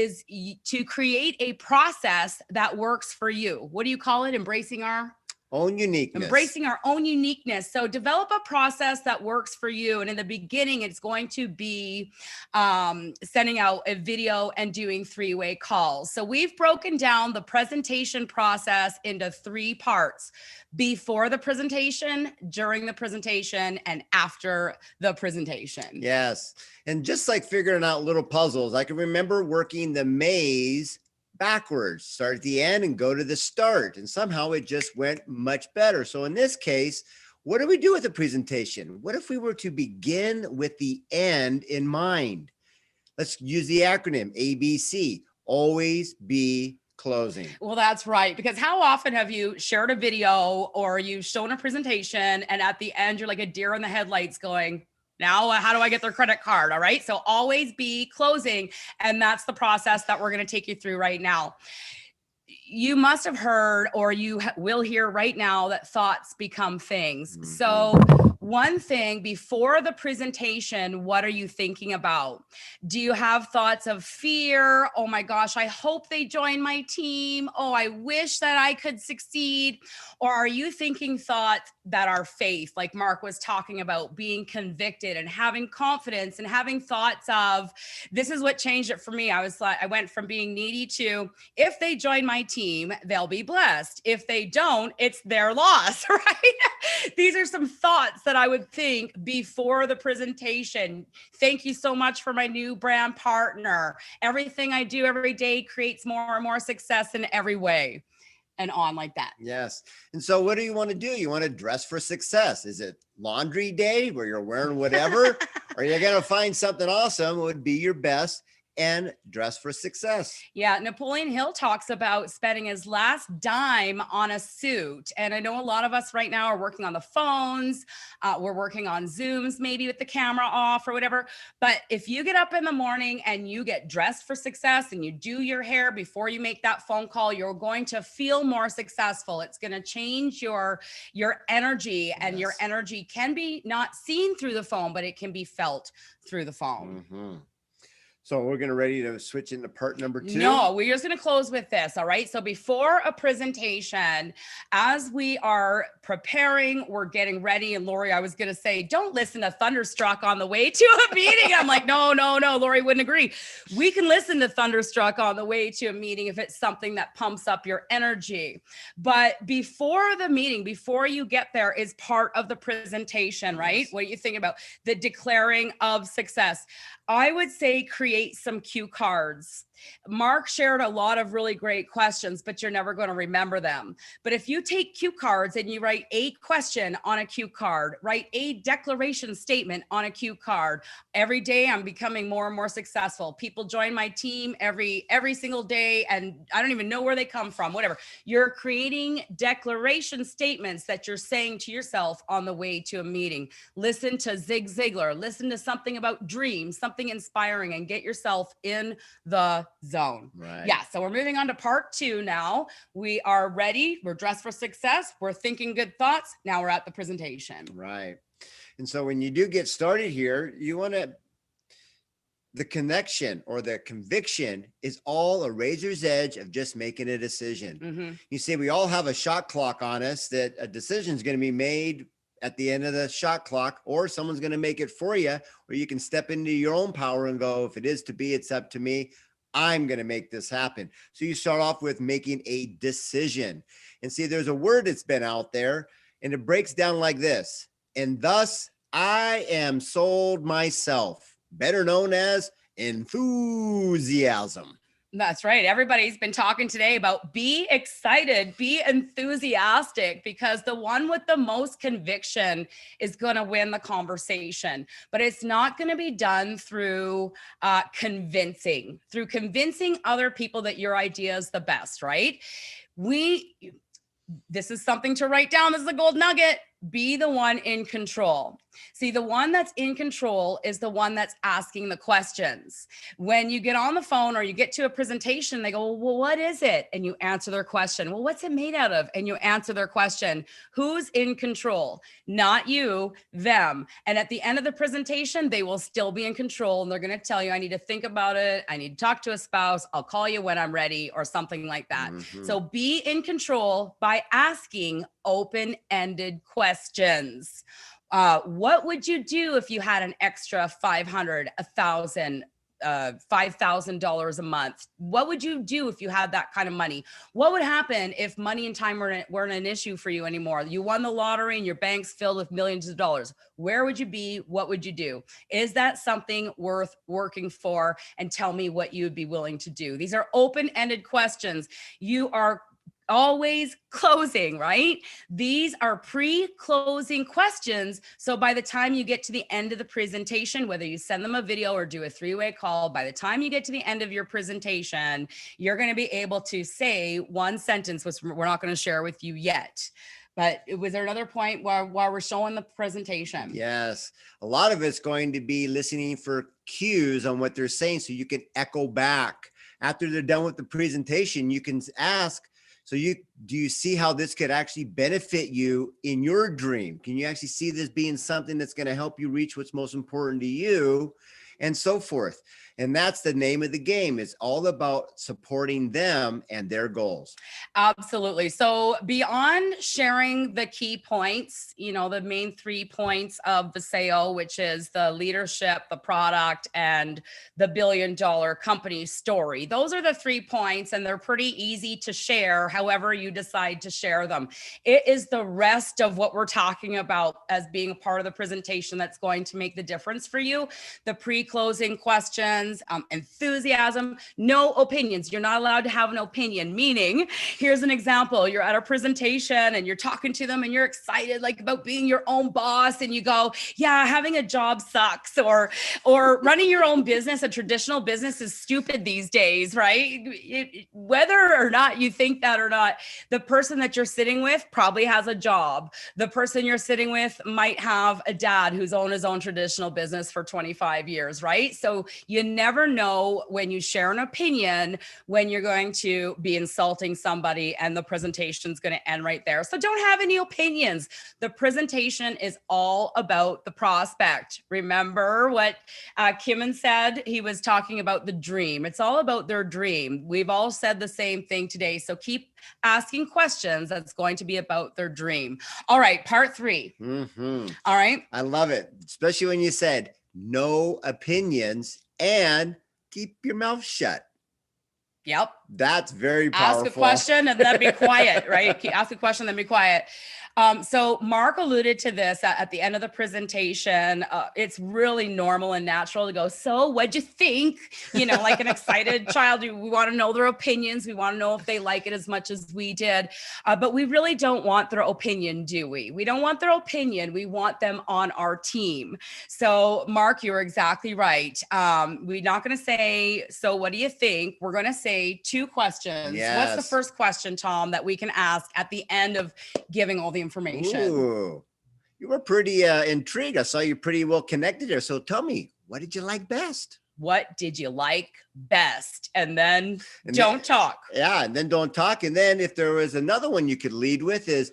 to create a process that works for you. What do you call it? Embracing our own uniqueness. Embracing our own uniqueness. So develop a process that works for you. And in the beginning, it's going to be sending out a video and doing 3-way calls. So we've broken down the presentation process into 3 parts: before the presentation, during the presentation, and after the presentation. Yes. And just like figuring out little puzzles, I can remember working the maze backwards, start at the end and go to the start. And somehow it just went much better. So in this case, what do we do with the presentation? What if we were to begin with the end in mind? Let's use the acronym ABC, always be closing. Well, that's right. Because how often have you shared a video or you've shown a presentation and at the end, you're like a deer in the headlights going, now, how do I get their credit card? All right. So always be closing. And that's the process that we're going to take you through right now. You must have heard, or you will hear right now, that thoughts become things. Mm-hmm. So one thing before the presentation, what are you thinking about? Do you have thoughts of fear? Oh my gosh, I hope they join my team. Oh, I wish that I could succeed. Or are you thinking thoughts that are faith, like Mark was talking about, being convicted and having confidence and having thoughts of, this is what changed it for me. I went from being needy to, if they join my team, they'll be blessed. If they don't, it's their loss, right? These are some thoughts that I would think before the presentation. Thank you so much for my new brand partner. Everything I do every day creates more and more success in every way. And on like that. Yes. And so what do you want to do? You want to dress for success. Is it laundry day where you're wearing whatever? Or you're going to find something awesome? It would be your best. and dress for success. Yeah, Napoleon Hill talks about spending his last dime on a suit. And I know a lot of us right now are working on the phones. We're working on Zooms, maybe with the camera off or whatever. But if you get up in the morning and you get dressed for success and you do your hair before you make that phone call, you're going to feel more successful. It's going to change your energy, and your energy can be not seen through the phone, but it can be felt through the phone. Mm-hmm. So we're going to ready to switch into part number 2. No, we're just going to close with this. All right. So before a presentation, as we are preparing, we're getting ready. And Lori, I was going to say, don't listen to Thunderstruck on the way to a meeting. I'm like, no, Lori wouldn't agree. We can listen to Thunderstruck on the way to a meeting if it's something that pumps up your energy. But before the meeting, before you get there, is part of the presentation, right? What are you thinking about? The declaring of success. I would say create some cue cards. Mark shared a lot of really great questions, but you're never going to remember them. But if you take cue cards and you write a question on a cue card, write a declaration statement on a cue card. Every day I'm becoming more and more successful. People join my team every single day, and I don't even know where they come from, whatever. You're creating declaration statements that you're saying to yourself on the way to a meeting. Listen to Zig Ziglar, listen to something about dreams, something inspiring, and get yourself in the zone. Right. Yeah. So we're moving on to part 2 now. We are ready. We're dressed for success. We're thinking good thoughts. Now we're at the presentation. Right. And so when you do get started here, you want to, the connection or the conviction is all a razor's edge of just making a decision. Mm-hmm. You see, we all have a shot clock on us that a decision is going to be made at the end of the shot clock, or someone's going to make it for you, or you can step into your own power and go, if it is to be, it's up to me. I'm going to make this happen. So you start off with making a decision. And see, there's a word that's been out there, and it breaks down like this. And thus I am sold myself, better known as enthusiasm. That's right. Everybody's been talking today about be excited, be enthusiastic, because the one with the most conviction is going to win the conversation. But it's not going to be done through convincing other people that your idea is the best, right? This is something to write down. This is a gold nugget. Be the one in control. See, the one that's in control is the one that's asking the questions. When you get on the phone or you get to a presentation, they go, well, what is it? And you answer their question. Well, what's it made out of? And you answer their question. Who's in control? Not you, them. And at the end of the presentation, they will still be in control. And they're going to tell you, I need to think about it. I need to talk to a spouse. I'll call you when I'm ready, or something like that. Mm-hmm. So be in control by asking open-ended questions. What would you do if you had an extra $500, $1,000, $5,000 a month? What would you do if you had that kind of money? What would happen if money and time weren't an issue for you anymore? You won the lottery and your bank's filled with millions of dollars. Where would you be? What would you do? Is that something worth working for? And tell me what you would be willing to do. These are open-ended questions. You are always closing, right? These are pre-closing questions. So by the time you get to the end of the presentation, whether you send them a video or do a 3-way call, by the time you get to the end of your presentation, you're going to be able to say one sentence, which we're not going to share with you yet. But was there another point while we're showing the presentation? Yes. A lot of it's going to be listening for cues on what they're saying, so you can echo back. After they're done with the presentation, you can ask, so do you see how this could actually benefit you in your dream? Can you actually see this being something that's going to help you reach what's most important to you, and so forth? And that's the name of the game. It's all about supporting them and their goals. Absolutely. So beyond sharing the key points, the main 3 points of the sale, which is the leadership, the product, and the $1 billion company story. Those are the 3 points, and they're pretty easy to share however you decide to share them. It is the rest of what we're talking about as being a part of the presentation that's going to make the difference for you. The pre closing questions, enthusiasm, no opinions. You're not allowed to have an opinion, meaning here's an example. You're at a presentation and you're talking to them and you're excited like about being your own boss and you go, yeah, having a job sucks, or running your own business, a traditional business is stupid these days, right? Whether or not you think that or not, the person that you're sitting with probably has a job. The person you're sitting with might have a dad who's owned his own traditional business for 25 years, right? So you never know when you share an opinion when you're going to be insulting somebody and the presentation's going to end right there. So don't have any opinions. The presentation is all about the prospect. Remember what Kimon said? He was talking about the dream. It's all about their dream. We've all said the same thing today. So keep asking questions that's going to be about their dream. All right, part 3. All right. I love it, especially when you said no opinions and keep your mouth shut. Yep. That's very powerful. Ask a question and then be quiet, right? Ask a question, then be quiet. So Mark alluded to this at the end of the presentation. It's really normal and natural to go, so what'd you think? You know, like an excited child, we want to know their opinions. We want to know if they like it as much as we did. But we really don't want their opinion, do we? We don't want their opinion. We want them on our team. So Mark, you're exactly right. We're not going to say, so what do you think? We're going to say 2 questions. Yes. What's the first question, Tom, that we can ask at the end of giving all the information? Ooh, you were pretty intrigued. I saw you pretty well connected there. So tell me, what did you like best? What did you like best? And then don't talk. Yeah, and then don't talk. And then if there was another one you could lead with is,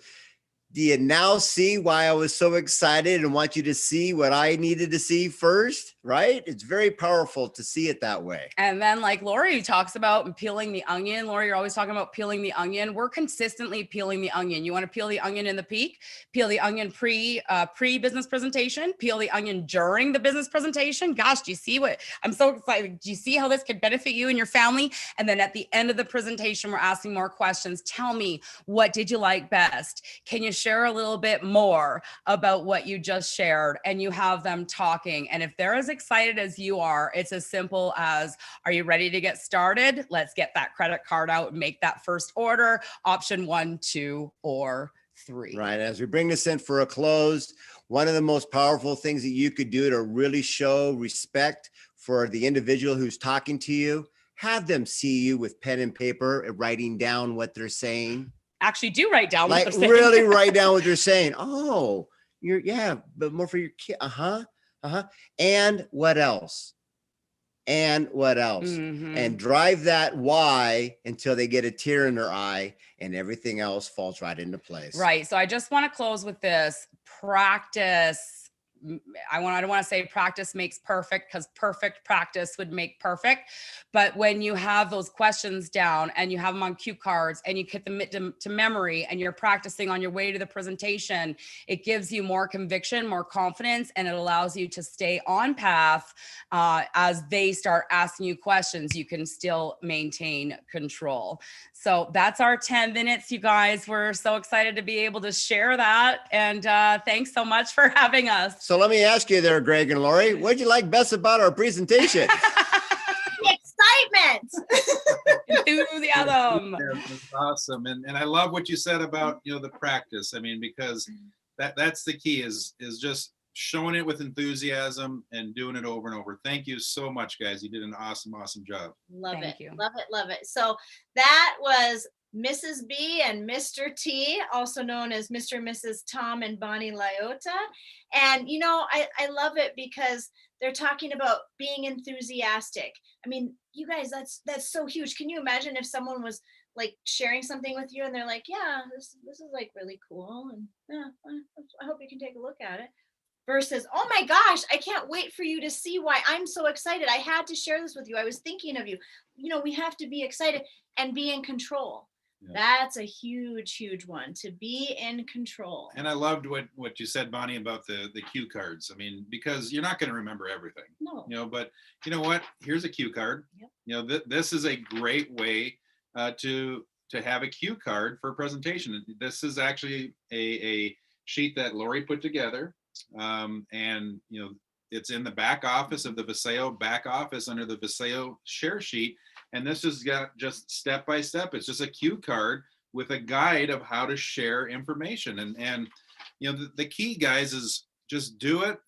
do you now see why I was so excited and want you to see what I needed to see first, right? It's very powerful to see it that way. And then like Lori talks about peeling the onion. Lori, you're always talking about peeling the onion. We're consistently peeling the onion. You want to peel the onion in the peak, peel the onion pre-business presentation, peel the onion during the business presentation. Gosh, do you see what, I'm so excited. Do you see how this could benefit you and your family? And then at the end of the presentation, we're asking more questions. Tell me, what did you like best? Can you share a little bit more about what you just shared? And you have them talking. And if they're as excited as you are, it's as simple as, are you ready to get started? Let's get that credit card out and make that first order. Option 1, 2, or 3. Right. As we bring this in for a close, one of the most powerful things that you could do to really show respect for the individual who's talking to you, have them see you with pen and paper and writing down what they're saying. Actually do write down what Like they're saying. really write down what they're saying. Oh, but more for your kid. And what else? And what else? Mm-hmm. And drive that why until they get a tear in their eye and everything else falls right into place. Right. So I just want to close with this. Practice. I don't want to say practice makes perfect, because perfect practice would make perfect. But when you have those questions down and you have them on cue cards and you get them to memory and you're practicing on your way to the presentation, it gives you more conviction, more confidence, and it allows you to stay on path. As they start asking you questions, you can still maintain control. So that's our 10 minutes, you guys. We're so excited to be able to share that. And thanks so much for having us. So let me ask you there, Greg and Lori, what did you like best about our presentation? Excitement. Enthusiasm. That's awesome. And I love what you said about, the practice. I mean, because that's the key is just showing it with enthusiasm and doing it over and over. Thank you so much, guys. You did an awesome job. Love Thank it. you. Love it. Love it. So that was Mrs. B and Mr. T, also known as Mr. and Mrs. Tom and Bonnie Laiota. And, I love it because they're talking about being enthusiastic. I mean, you guys, that's so huge. Can you imagine if someone was like sharing something with you and they're like, yeah, this is like really cool. And yeah, I hope you can take a look at it. Versus, oh my gosh, I can't wait for you to see why I'm so excited. I had to share this with you. I was thinking of you. We have to be excited and be in control. Yeah. That's a huge one, to be in control. And I loved what you said, Bonnie, about the cue cards. I mean, because you're not going to remember everything. No. But you know what? Here's a cue card. Yep. This is a great way to have a cue card for a presentation. This is actually a sheet that Lori put together. And it's in the back office of the Viseo back office under the Viseo share sheet. And this has got just step by step. It's just a cue card with a guide of how to share information. And you know, the key, guys, is just do it,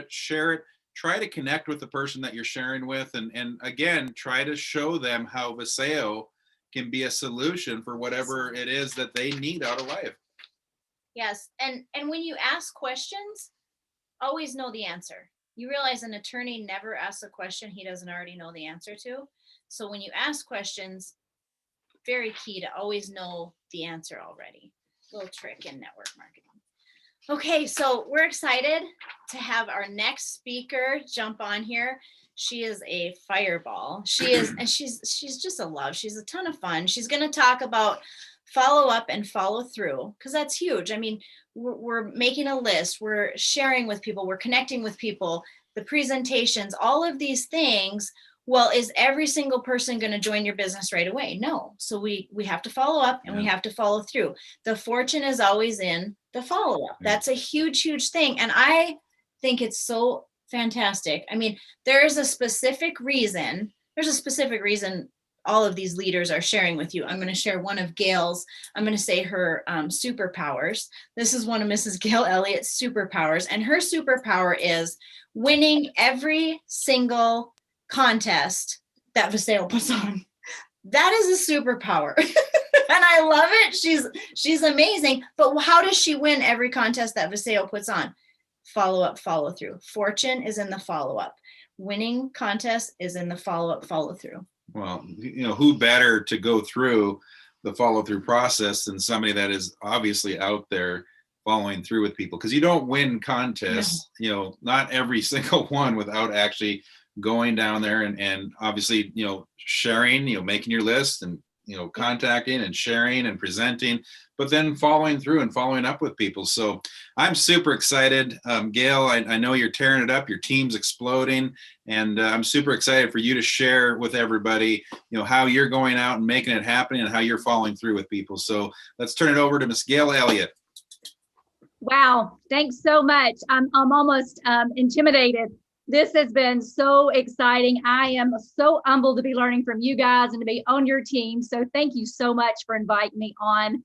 share it. Try to connect with the person that you're sharing with. And again, try to show them how Viseo can be a solution for whatever it is that they need out of life. Yes. And when you ask questions, always know the answer. You realize an attorney never asks a question he doesn't already know the answer to. So when you ask questions, very key to always know the answer already. Little trick in network marketing. Okay, so we're excited to have our next speaker jump on here. She is a fireball. She is, and she's just a love. She's a ton of fun. She's going to talk about follow up and follow through, because that's huge. I mean, we're making a list, we're sharing with people, we're connecting with people, the presentations, all of these things. Well, is every single person going to join your business right away? No. So we have to follow up and we have to follow through. The fortune is always in the follow up. That's a huge, huge thing. And I think it's so fantastic. I mean, there's a specific reason all of these leaders are sharing with you. I'm going to share one of Gail's, I'm going to say her superpowers. This is one of Mrs. Gail Elliott's superpowers. And her superpower is winning every single contest that Viseo puts on. That is a superpower. And I love it. She's amazing. But how does she win every contest that Viseo puts on? Follow up, follow through. Fortune is in the follow up. Winning contest is in the follow up, follow through. Well, you know, who better to go through the follow through process than somebody that is obviously out there following through with people? Because you don't win contests, you know, not every single one, without actually going down there and obviously, you know, sharing, you know, making your list and, you know, contacting and sharing and presenting, but then following through and following up with people. So I'm super excited. Gail, I know you're tearing it up. Your team's exploding. And I'm super excited for you to share with everybody, you know, how you're going out and making it happen and how you're following through with people. So let's turn it over to Miss Gail Elliott. Wow. Thanks so much. I'm almost intimidated. This has been so exciting. I am so humbled to be learning from you guys and to be on your team. So thank you so much for inviting me on.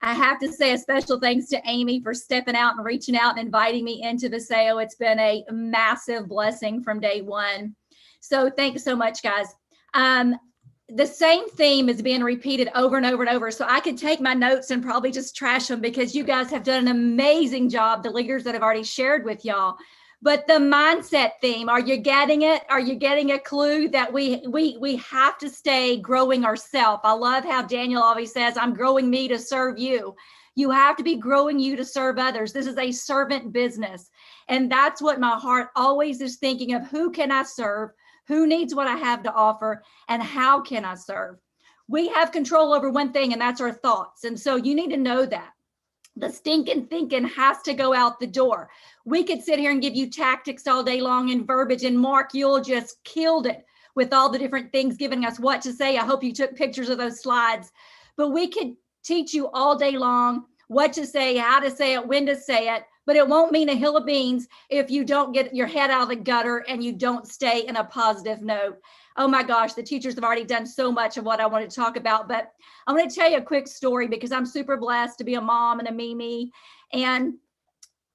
I have to say a special thanks to Amy for stepping out and reaching out and inviting me into Viseo. It's been a massive blessing from day one. So thanks so much, guys. The same theme is being repeated over and over and over. So I could take my notes and probably just trash them because you guys have done an amazing job, the leaders that have already shared with y'all. But the mindset theme, are you getting it? Are you getting a clue that we have to stay growing ourselves? I love how Daniel always says, I'm growing me to serve you. You have to be growing you to serve others. This is a servant business. And that's what my heart always is thinking of. Who can I serve? Who needs what I have to offer? And how can I serve? We have control over one thing, and that's our thoughts. And so you need to know that. The stinking thinking has to go out the door. We could sit here and give you tactics all day long and verbiage, and Mark, you'll just killed it with all the different things giving us what to say. I hope you took pictures of those slides, but we could teach you all day long what to say, how to say it, when to say it, but it won't mean a hill of beans if you don't get your head out of the gutter and you don't stay in a positive note. Oh my gosh, the teachers have already done so much of what I want to talk about, but I'm going to tell you a quick story because I'm super blessed to be a mom and a Mimi. And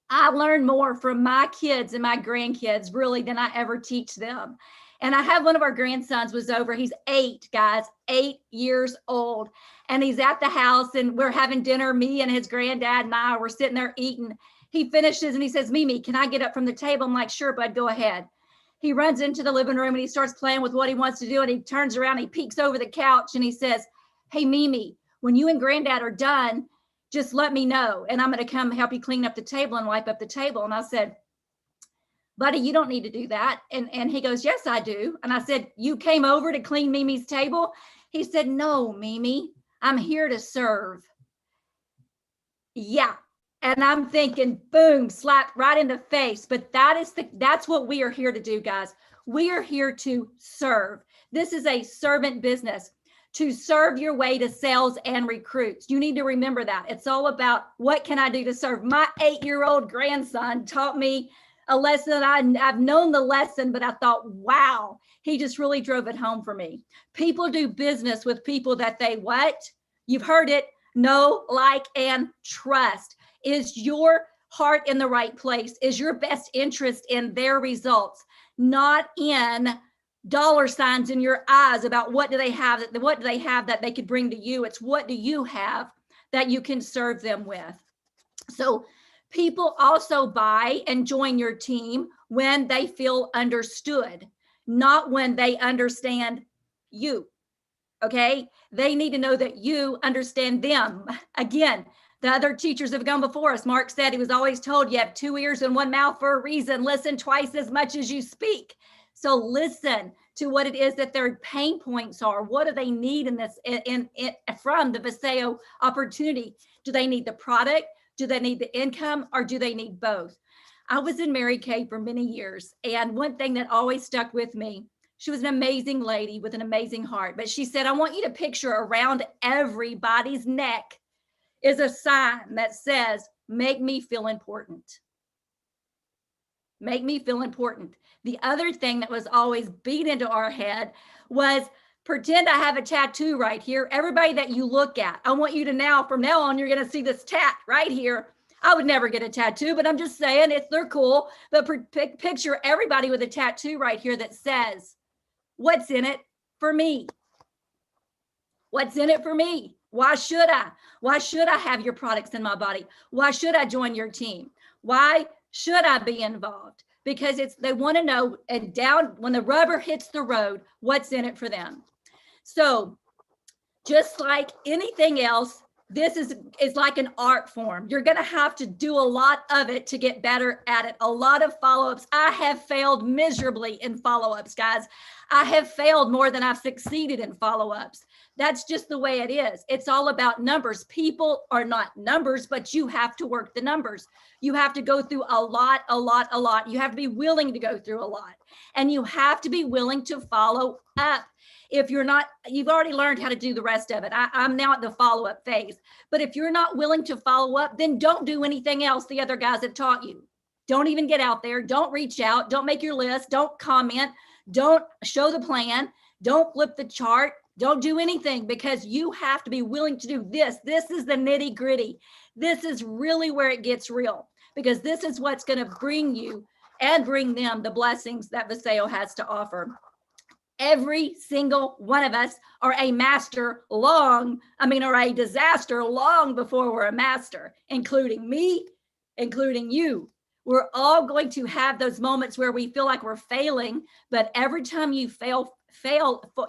I learn more from my kids and my grandkids really than I ever teach them. And I have one of our grandsons was over. He's 8, guys, 8 years old. And he's at the house and we're having dinner. Me and his granddad and I were sitting there eating. He finishes and he says, Mimi, can I get up from the table? I'm like, sure, bud, go ahead. He runs into the living room and he starts playing with what he wants to do. And he turns around, he peeks over the couch and he says, hey, Mimi, when you and granddad are done, just let me know. And I'm going to come help you clean up the table and wipe up the table. And I said, buddy, you don't need to do that. And he goes, yes, I do. And I said, you came over to clean Mimi's table? He said, no, Mimi, I'm here to serve. Yeah. And I'm thinking, boom, slap right in the face. But that's what we are here to do, guys. We are here to serve. This is a servant business. To serve your way to sales and recruits. You need to remember that. It's all about what can I do to serve. My 8-year-old grandson taught me a lesson that I've known the lesson, but I thought, wow, he just really drove it home for me. People do business with people that they what? You've heard it, know, like, and trust. Is your heart in the right place? Is your best interest in their results, not in dollar signs in your eyes about what do they have that they could bring to you? It's what do you have that you can serve them with? So people also buy and join your team when they feel understood, not when they understand you. Okay. They need to know that you understand them. Again, the other teachers have gone before us. Mark said he was always told you have 2 ears and 1 mouth for a reason. Listen twice as much as you speak. So listen to what it is that their pain points are. What do they need in this from the Viseo opportunity? Do they need the product? Do they need the income, or do they need both? I was in Mary Kay for many years, and one thing that always stuck with me, she was an amazing lady with an amazing heart, but she said, I want you to picture around everybody's neck is a sign that says, make me feel important. Make me feel important. The other thing that was always beat into our head was, pretend I have a tattoo right here. Everybody that you look at, I want you to from now on, you're going to see this tat right here. I would never get a tattoo, but I'm just saying they're cool. But picture everybody with a tattoo right here that says, what's in it for me? What's in it for me? Why should I? Why should I have your products in my body? Why should I join your team? Why should I be involved? Because they want to know, and down when the rubber hits the road, what's in it for them. So just like anything else, this is like an art form. You're going to have to do a lot of it to get better at it. A lot of follow-ups. I have failed miserably in follow-ups, guys. I have failed more than I've succeeded in follow-ups. That's just the way it is. It's all about numbers. People are not numbers, but you have to work the numbers. You have to go through a lot. You have to be willing to go through a lot, and you have to be willing to follow up. If you're not, you've already learned how to do the rest of it. I'm now at the follow-up phase. But if you're not willing to follow up, then don't do anything else the other guys have taught you. Don't even get out there. Don't reach out. Don't make your list. Don't comment. Don't show the plan. Don't flip the chart. Don't do anything, because you have to be willing to do this. This is the nitty gritty. This is really where it gets real, because this is what's going to bring you and bring them the blessings that Viseo has to offer. Every single one of us are a master or a disaster long before we're a master, including me, including you. We're all going to have those moments where we feel like we're failing, but every time you fail,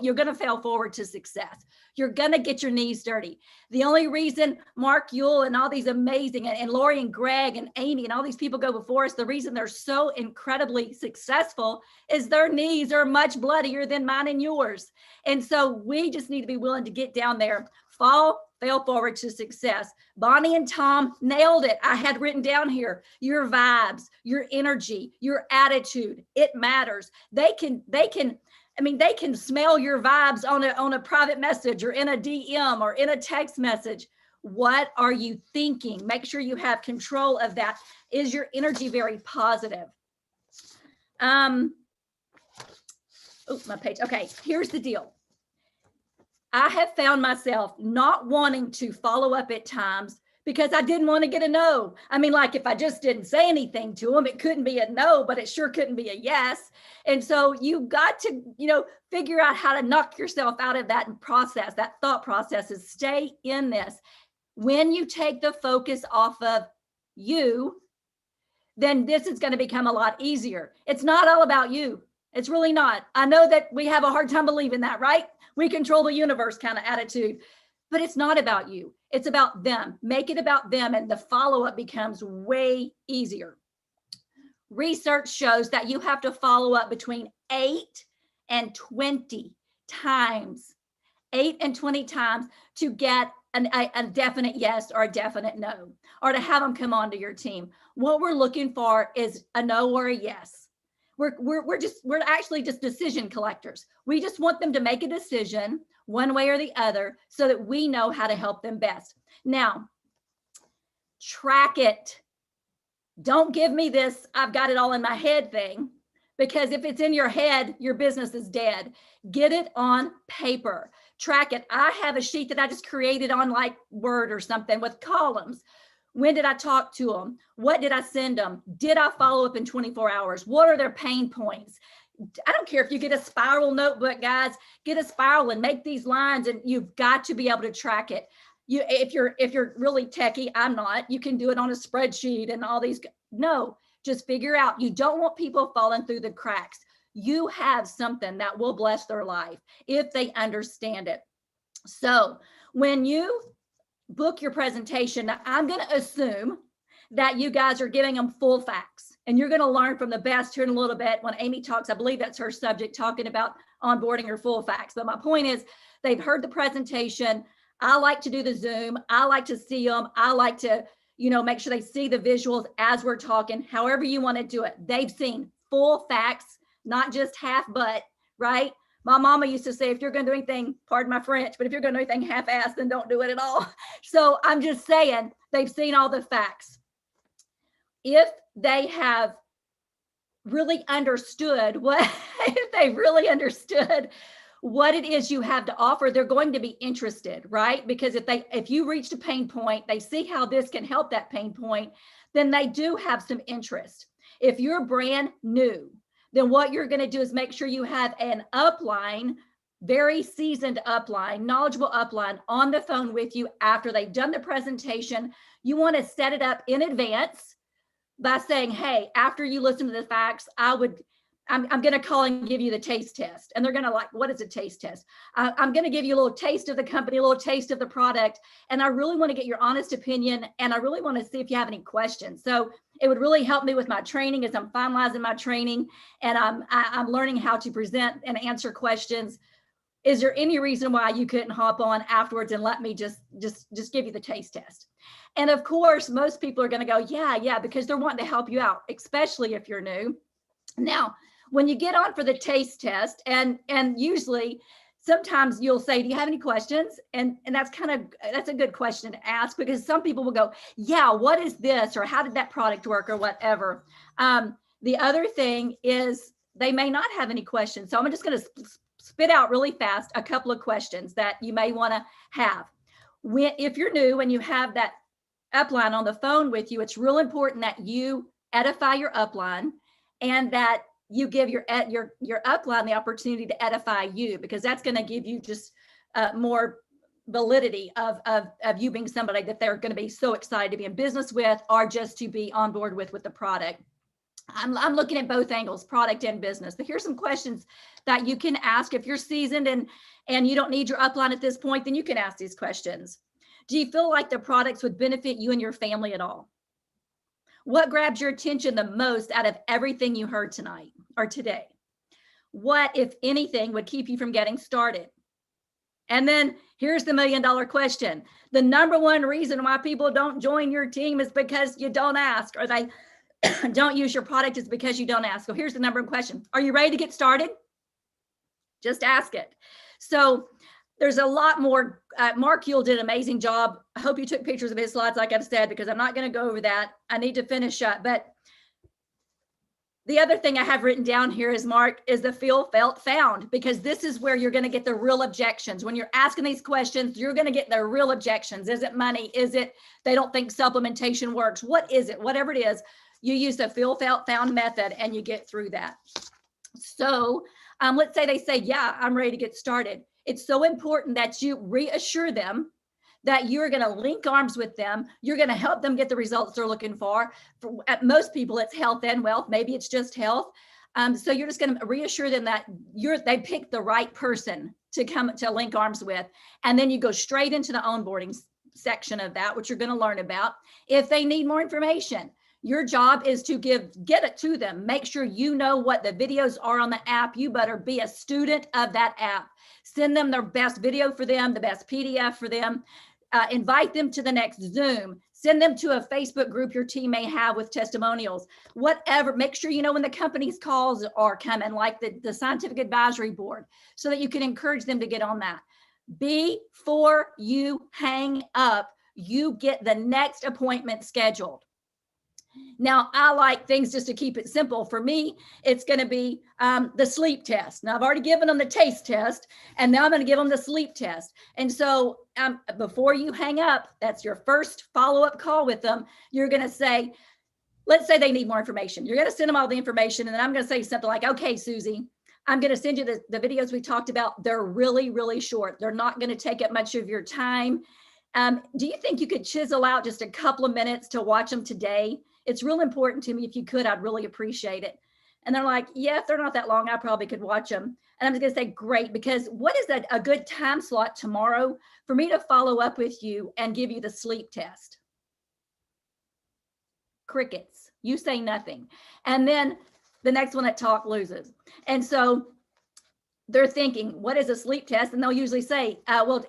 you're going to fail forward to success. You're going to get your knees dirty. The only reason Mark Yule and all these amazing, and Lori and Greg and Amy and all these people go before us, the reason they're so incredibly successful is their knees are much bloodier than mine and yours. And so we just need to be willing to get down there, fail forward to success. Bonnie and Tom nailed it. I had written down here, your vibes, your energy, your attitude, it matters. They can smell your vibes on a private message or in a DM or in a text message. What are you thinking? Make sure you have control of that. Is your energy very positive? Oh, my page. Okay, here's the deal. I have found myself not wanting to follow up at times because I didn't want to get a no. Like if I just didn't say anything to them, it couldn't be a no, but it sure couldn't be a yes. And so you got to, figure out how to knock yourself out of that process, that thought process, is stay in this. When you take the focus off of you, then this is going to become a lot easier. It's not all about you. It's really not. I know that we have a hard time believing that, right? We control the universe kind of attitude, but it's not about you. It's about them. Make it about them, and the follow-up becomes way easier. Research shows that you have to follow up between 8 and 20 times, 8 and 20 times to get a definite yes or a definite no, or to have them come onto your team. What we're looking for is a no or a yes. We're actually just decision collectors. We just want them to make a decision one way or the other so that we know how to help them best. Now, track it. Don't give me this, I've got it all in my head thing, because if it's in your head, your business is dead. Get it on paper, track it. I have a sheet that I just created on like Word or something with columns. When did I talk to them? What did I send them? Did I follow up in 24 hours? What are their pain points? I don't care if you get a spiral notebook, guys, get a spiral and make these lines, and you've got to be able to track it. If you're really techie, I'm not, you can do it on a spreadsheet and all these. No, just figure out. You don't want people falling through the cracks. You have something that will bless their life if they understand it. So when you book your presentation, now I'm going to assume that you guys are giving them full facts, and you're going to learn from the best here in a little bit when Amy talks. I believe that's her subject, talking about onboarding or full facts. But my point is, they've heard the presentation. I like to do the Zoom. I like to see them. I like to, make sure they see the visuals as we're talking, however you want to do it. They've seen full facts, not just half butt, right? My mama used to say, if you're going to do anything, pardon my French, but if you're going to do anything half-assed, then don't do it at all. So I'm just saying, they've seen all the facts. If they have really understood if they really understood what it is you have to offer, they're going to be interested, right? Because if you reached a pain point, they see how this can help that pain point, then they do have some interest. If you're brand new, then what you're going to do is make sure you have an upline, very seasoned upline, knowledgeable upline on the phone with you after they've done the presentation. You want to set it up in advance by saying, hey, after you listen to the facts, I'm going to call and give you the taste test. And they're going to like, what is a taste test? I'm going to give you a little taste of the company, a little taste of the product. And I really want to get your honest opinion. And I really want to see if you have any questions. So it would really help me with my training as I'm finalizing my training. And I'm learning how to present and answer questions. Is there any reason why you couldn't hop on afterwards and let me just give you the taste test? And of course, most people are going to go, yeah, because they're wanting to help you out, especially if you're new. Now, when you get on for the taste test, and usually sometimes you'll say, do you have any questions? And that's a good question to ask, because some people will go, yeah, what is this? Or how did that product work, or whatever. The other thing is they may not have any questions. So I'm just going to spit out really fast a couple of questions that you may want to have. If you're new and you have that upline on the phone with you, it's real important that you edify your upline, and that you give your upline the opportunity to edify you, because that's going to give you just more validity of you being somebody that they're going to be so excited to be in business with, or just to be on board with the product. I'm looking at both angles, product and business. But here's some questions that you can ask. If you're seasoned and you don't need your upline at this point, then you can ask these questions. Do you feel like the products would benefit you and your family at all? What grabbed your attention the most out of everything you heard tonight or today? What, if anything, would keep you from getting started? And then here's the $1 million question. The number one reason why people don't join your team is because you don't ask, or they don't use your product is because you don't ask. So here's the number one question. Are you ready to get started? Just ask it. So there's a lot more. Mark Yule did an amazing job. I hope you took pictures of his slides, like I've said, because I'm not going to go over that. I need to finish up. But the other thing I have written down here is, Mark, is the feel, felt, found, because this is where you're going to get the real objections. When you're asking these questions, you're going to get the real objections. Is it money? Is it they don't think supplementation works? What is it? Whatever it is, you use the feel, felt, found method, and you get through that. So let's say they say, yeah, I'm ready to get started. It's so important that you reassure them that you're going to link arms with them. You're going to help them get the results they're looking for. At most people, it's health and wealth. Maybe it's just health. So you're just going to reassure them that they picked the right person to come to link arms with. And then you go straight into the onboarding section of that, which you're going to learn about. If they need more information, your job is to get it to them. Make sure you know what the videos are on the app. You better be a student of that app. Send them their best video for them, the best PDF for them. Invite them to the next Zoom. Send them to a Facebook group your team may have with testimonials. Whatever. Make sure you know when the company's calls are coming, like the Scientific Advisory Board, so that you can encourage them to get on that. Before you hang up, you get the next appointment scheduled. Now, I like things just to keep it simple. For me, it's going to be the sleep test. Now, I've already given them the taste test, and now I'm going to give them the sleep test. And so before you hang up, that's your first follow-up call with them. You're going to say, let's say they need more information. You're going to send them all the information, and then I'm going to say something like, okay, Susie, I'm going to send you the videos we talked about. They're really, really short. They're not going to take up much of your time. Do you think you could chisel out just a couple of minutes to watch them today? It's real important to me. If you could, I'd really appreciate it. And they're like, yeah, if they're not that long, I probably could watch them. And I'm just going to say, great, because what is a good time slot tomorrow for me to follow up with you and give you the sleep test? Crickets. You say nothing. And then the next one that talk loses. And so they're thinking, what is a sleep test? And they'll usually say, well,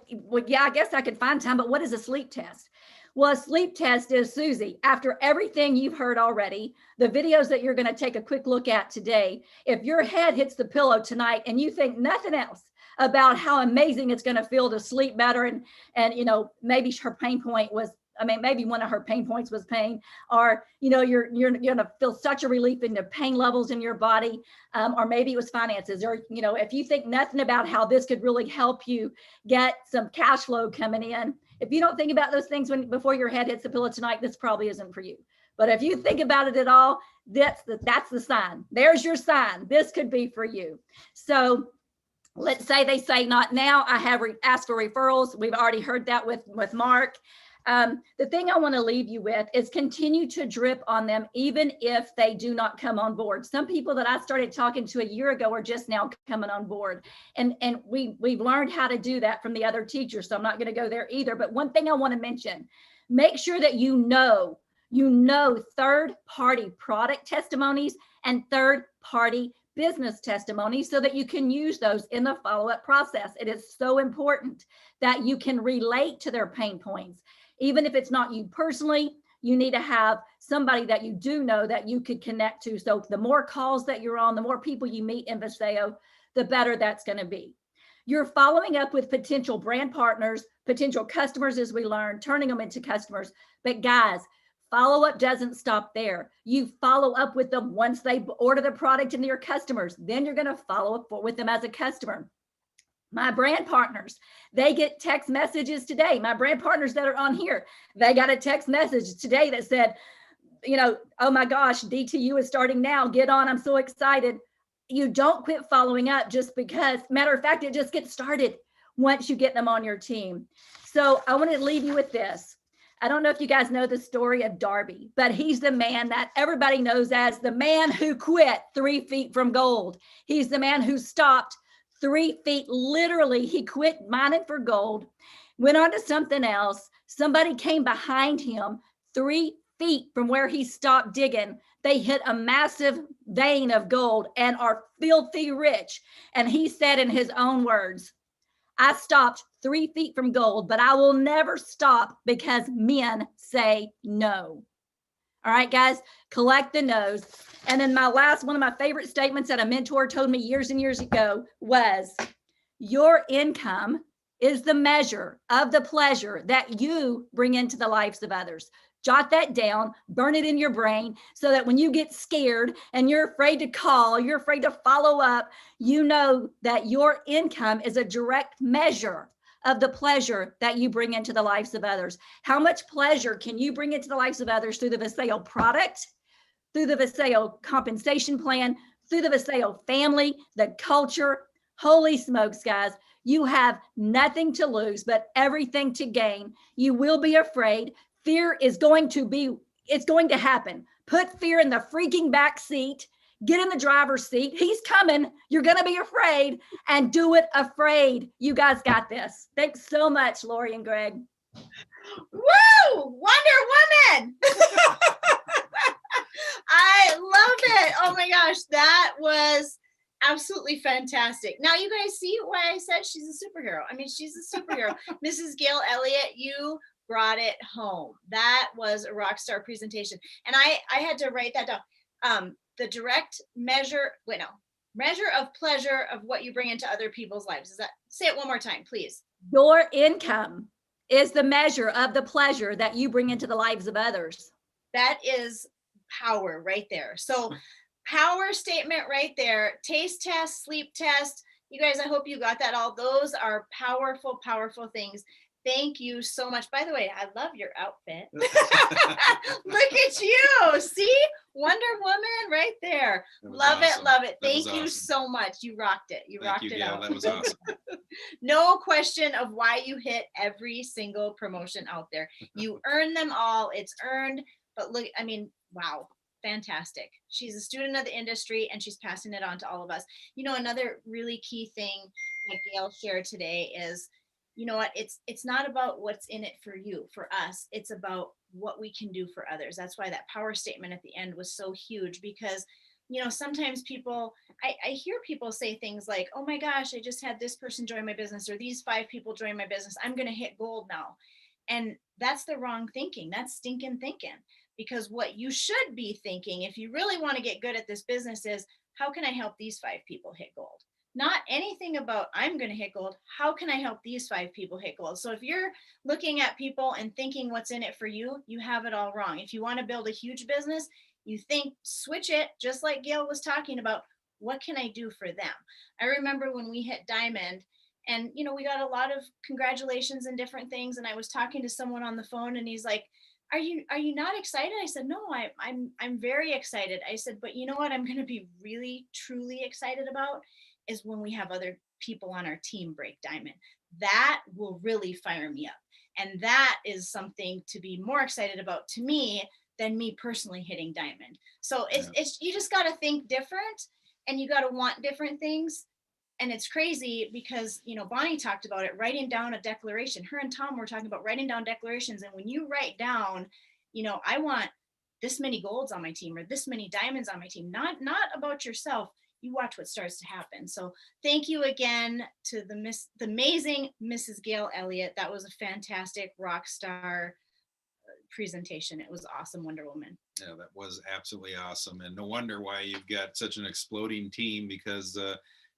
yeah, I guess I could find time, but what is a sleep test? Well, a sleep test is, Susie, after everything you've heard already, the videos that you're going to take a quick look at today, if your head hits the pillow tonight and you think nothing else about how amazing it's going to feel to sleep better, and you know, maybe her pain point was, maybe one of her pain points was pain, or, you know, you're going to feel such a relief in the pain levels in your body, or maybe it was finances, or, you know, if you think nothing about how this could really help you get some cash flow coming in, if you don't think about those things before your head hits the pillow tonight, this probably isn't for you. But if you think about it at all, that's the sign. There's your sign. This could be for you. So let's say they say not now. I have asked for referrals. We've already heard that with Mark. The thing I want to leave you with is continue to drip on them, even if they do not come on board. Some people that I started talking to a year ago are just now coming on board. And we've learned how to do that from the other teachers. So I'm not going to go there either. But one thing I want to mention, make sure that you know third-party product testimonies and third-party business testimonies so that you can use those in the follow-up process. It is so important that you can relate to their pain points. Even if it's not you personally, you need to have somebody that you do know that you could connect to. So the more calls that you're on, the more people you meet in Viseo, the better that's going to be. You're following up with potential brand partners, potential customers, as we learn, turning them into customers. But guys, follow-up doesn't stop there. You follow up with them once they order the product into your customers. Then you're going to follow up with them as a customer. My brand partners, they get text messages today. My brand partners that are on here, they got a text message today that said, you know, oh my gosh, DTU is starting now. Get on. I'm so excited. You don't quit following up just because. Matter of fact, it just gets started once you get them on your team. So I want to leave you with this. I don't know if you guys know the story of Darby, but he's the man that everybody knows as the man who quit 3 feet from gold. He's the man who stopped 3 feet, literally. He quit mining for gold, went on to something else. Somebody came behind him 3 feet from where he stopped digging. They hit a massive vein of gold and are filthy rich. And he said in his own words, I stopped 3 feet from gold, but I will never stop because men say no. All right, guys, collect the no's. And then one of my favorite statements that a mentor told me years and years ago was, your income is the measure of the pleasure that you bring into the lives of others. Jot that down, burn it in your brain so that when you get scared and you're afraid to call, you're afraid to follow up, you know that your income is a direct measure of the pleasure that you bring into the lives of others. How much pleasure can you bring into the lives of others through the Viseo product, through the Viseo compensation plan, through the Viseo family, the culture? Holy smokes, guys, you have nothing to lose, but everything to gain. You will be afraid. Fear is going to happen. Put fear in the freaking back seat. Get in the driver's seat. He's coming. You're going to be afraid, and do it afraid. You guys got this. Thanks so much, Lori and Greg. Woo! Wonder Woman. I love it. Oh my gosh, that was absolutely fantastic. Now you guys see why I said she's a superhero. I mean, she's a superhero. Mrs. Gail Elliott, you brought it home. That was a rock star presentation. And I had to write that down. The direct measure of pleasure of what you bring into other people's lives. Say it one more time, please. Your income is the measure of the pleasure that you bring into the lives of others. That is power right there. So power statement right there. Taste test, sleep test. You guys, I hope you got that all. Those are powerful, powerful things. Thank you so much. By the way, I love your outfit. Look at you. See? Wonder Woman right there. Love awesome. it. Love it. That was Thank you awesome. so much. You rocked it. You Thank rocked you, it Gail. out. That was awesome. No question of why you hit every single promotion out there. You earned them all. It's earned. But look, I mean, wow. Fantastic. She's a student of the industry and she's passing it on to all of us. You know, another really key thing that Gail shared today is, you know what, it's not about what's in it for you, for us. It's about what we can do for others. That's why that power statement at the end was so huge, because, you know, sometimes people, I hear people say things like, oh my gosh, I just had this person join my business, or these 5 people join my business. I'm going to hit gold now. And that's the wrong thinking. That's stinking thinking. Because what you should be thinking, if you really want to get good at this business, is how can I help these 5 people hit gold? Not anything about I'm going to hit gold. How can I help these 5 people hit gold? So if you're looking at people and thinking what's in it for you, you have it all wrong. If you want to build a huge business, you think, switch it, just like Gail was talking about, what can I do for them? I remember when we hit diamond, and, you know, we got a lot of congratulations and different things. And I was talking to someone on the phone and he's like, are you not excited? I said, no, I'm very excited. I said, but you know what I'm going to be really, truly excited about is when we have other people on our team break diamond. That will really fire me up. And that is something to be more excited about to me than me personally hitting diamond. So it's you just got to think different, and you got to want different things. And it's crazy because, you know, Bonnie talked about it, writing down a declaration. Her and Tom were talking about writing down declarations. And when you write down, you know, I want this many golds on my team or this many diamonds on my team, not about yourself. You watch what starts to happen. So thank you again to the amazing Mrs. Gail Elliott. That was a fantastic rock star presentation. It was awesome, Wonder Woman. Yeah, that was absolutely awesome. And no wonder why you've got such an exploding team, because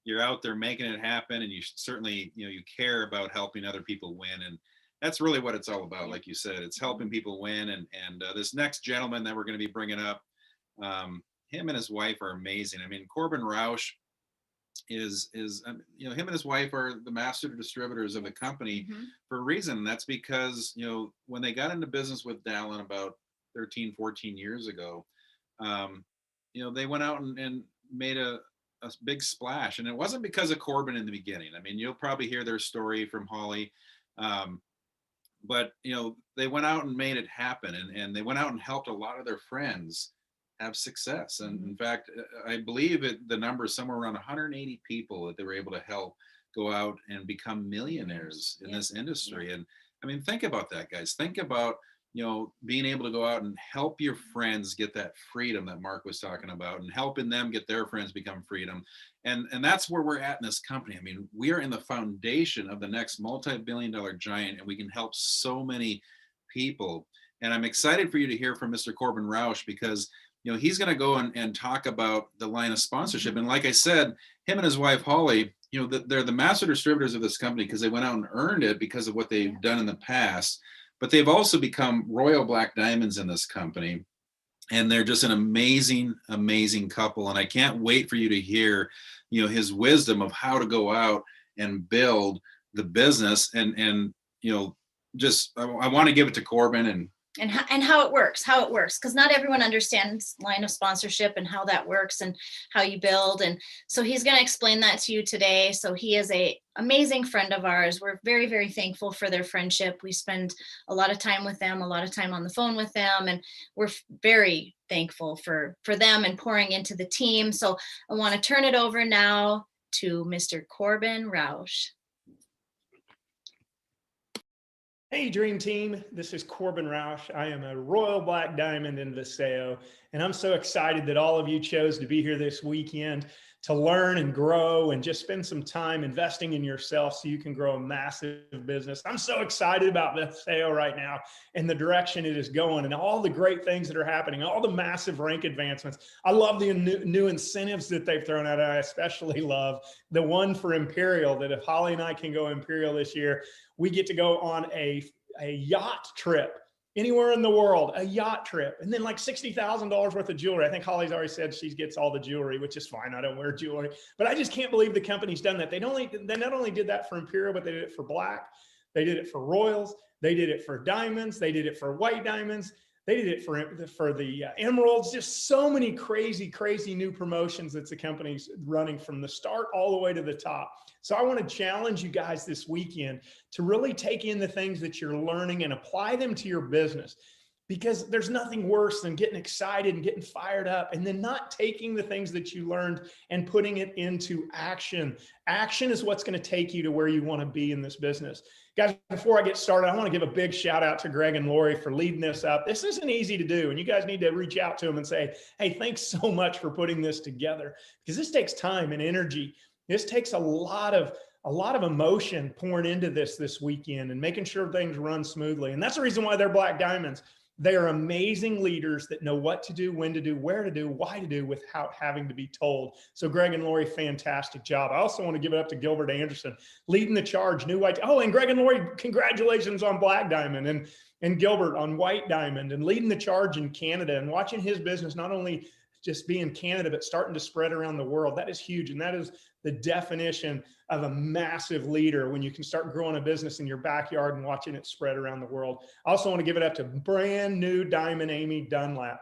you're out there making it happen, and you certainly, you know, you care about helping other people win. And that's really what it's all about. Like you said, it's helping people win. And this next gentleman that we're going to be bringing up, him and his wife are amazing. I mean, Corbin Roush is you know, him and his wife are the master distributors of the company for a reason. That's because, you know, when they got into business with Dallin about 13, 14 years ago, you know, they went out and made a big splash. And it wasn't because of Corbin in the beginning. I mean, you'll probably hear their story from Holly. But, you know, they went out and made it happen, and they went out and helped a lot of their friends have success. And in fact, I believe the number is somewhere around 180 people that they were able to help go out and become millionaires in this industry. And I mean, think about that, guys. Think about, you know, being able to go out and help your friends get that freedom that Mark was talking about, and helping them get their friends become freedom. And that's where we're at in this company. I mean, we are in the foundation of the next multi-billion-dollar giant, and we can help so many people. And I'm excited for you to hear from Mr. Corbin Roush, because, you know, he's going to go and talk about the line of sponsorship. And like I said, him and his wife, Holly, you know, they're the master distributors of this company because they went out and earned it because of what they've done in the past. But they've also become royal black diamonds in this company. And they're just an amazing, amazing couple. And I can't wait for you to hear, you know, his wisdom of how to go out and build the business. And you know, just I want to give it to Corbin and how it works, because not everyone understands line of sponsorship and how that works and how you build. And so he's going to explain that to you today. So he is a amazing friend of ours. We're very, very thankful for their friendship. We spend a lot of time with them, a lot of time on the phone with them, and we're very thankful for them and pouring into the team. So I want to turn it over now to Mr. Corbin Roush. Hey, Dream Team, this is Corbin Roush. I am a Royal Black Diamond in Viseo, and I'm so excited that all of you chose to be here this weekend to learn and grow and just spend some time investing in yourself so you can grow a massive business. I'm so excited about Viseo right now and the direction it is going and all the great things that are happening, all the massive rank advancements. I love the new incentives that they've thrown out. I especially love the one for Imperial, that if Holly and I can go Imperial this year, we get to go on a yacht trip anywhere in the world, a yacht trip, and then like $60,000 worth of jewelry. I think Holly's already said she gets all the jewelry, which is fine. I don't wear jewelry, but I just can't believe the company's done that. They not only did that for Imperial, but they did it for Black. They did it for Royals. They did it for diamonds. They did it for white diamonds. They did it for the emeralds. Just so many crazy new promotions that the company's running from the start all the way to the top. So I want to challenge you guys this weekend to really take in the things that you're learning and apply them to your business, because there's nothing worse than getting excited and getting fired up and then not taking the things that you learned and putting it into action. Action is what's going to take you to where you want to be in this business. Guys, before I get started, I want to give a big shout out to Greg and Lori for leading this up. This isn't easy to do, and you guys need to reach out to them and say, hey, thanks so much for putting this together, because this takes time and energy. This takes a lot of emotion pouring into this weekend and making sure things run smoothly. And that's the reason why they're Black Diamonds. They are amazing leaders that know what to do, when to do, where to do, why to do without having to be told. So Greg and Lori, fantastic job. I also want to give it up to Gilbert Anderson, leading the charge, new white. Oh, and Greg and Lori, congratulations on Black Diamond, and Gilbert on White Diamond, and leading the charge in Canada and watching his business not only just be in Canada, but starting to spread around the world. That is huge. And that is the definition of a massive leader, when you can start growing a business in your backyard and watching it spread around the world. I also want to give it up to brand new Diamond Amy Dunlap.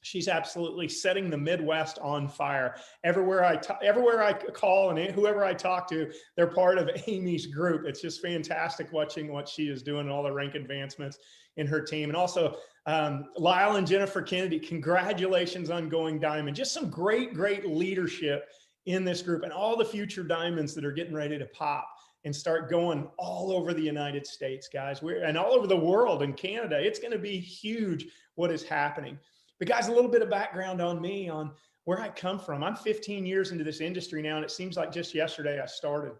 She's absolutely setting the Midwest on fire. Everywhere I call and whoever I talk to, they're part of Amy's group. It's just fantastic watching what she is doing and all the rank advancements in her team. And also Lyle and Jennifer Kennedy, congratulations on going diamond. Just some great leadership in this group, and all the future diamonds that are getting ready to pop and start going all over the United States, guys. And all over the world and Canada. It's going to be huge what is happening. But guys, a little bit of background on me, on where I come from. I'm 15 years into this industry now, and it seems like just yesterday I started.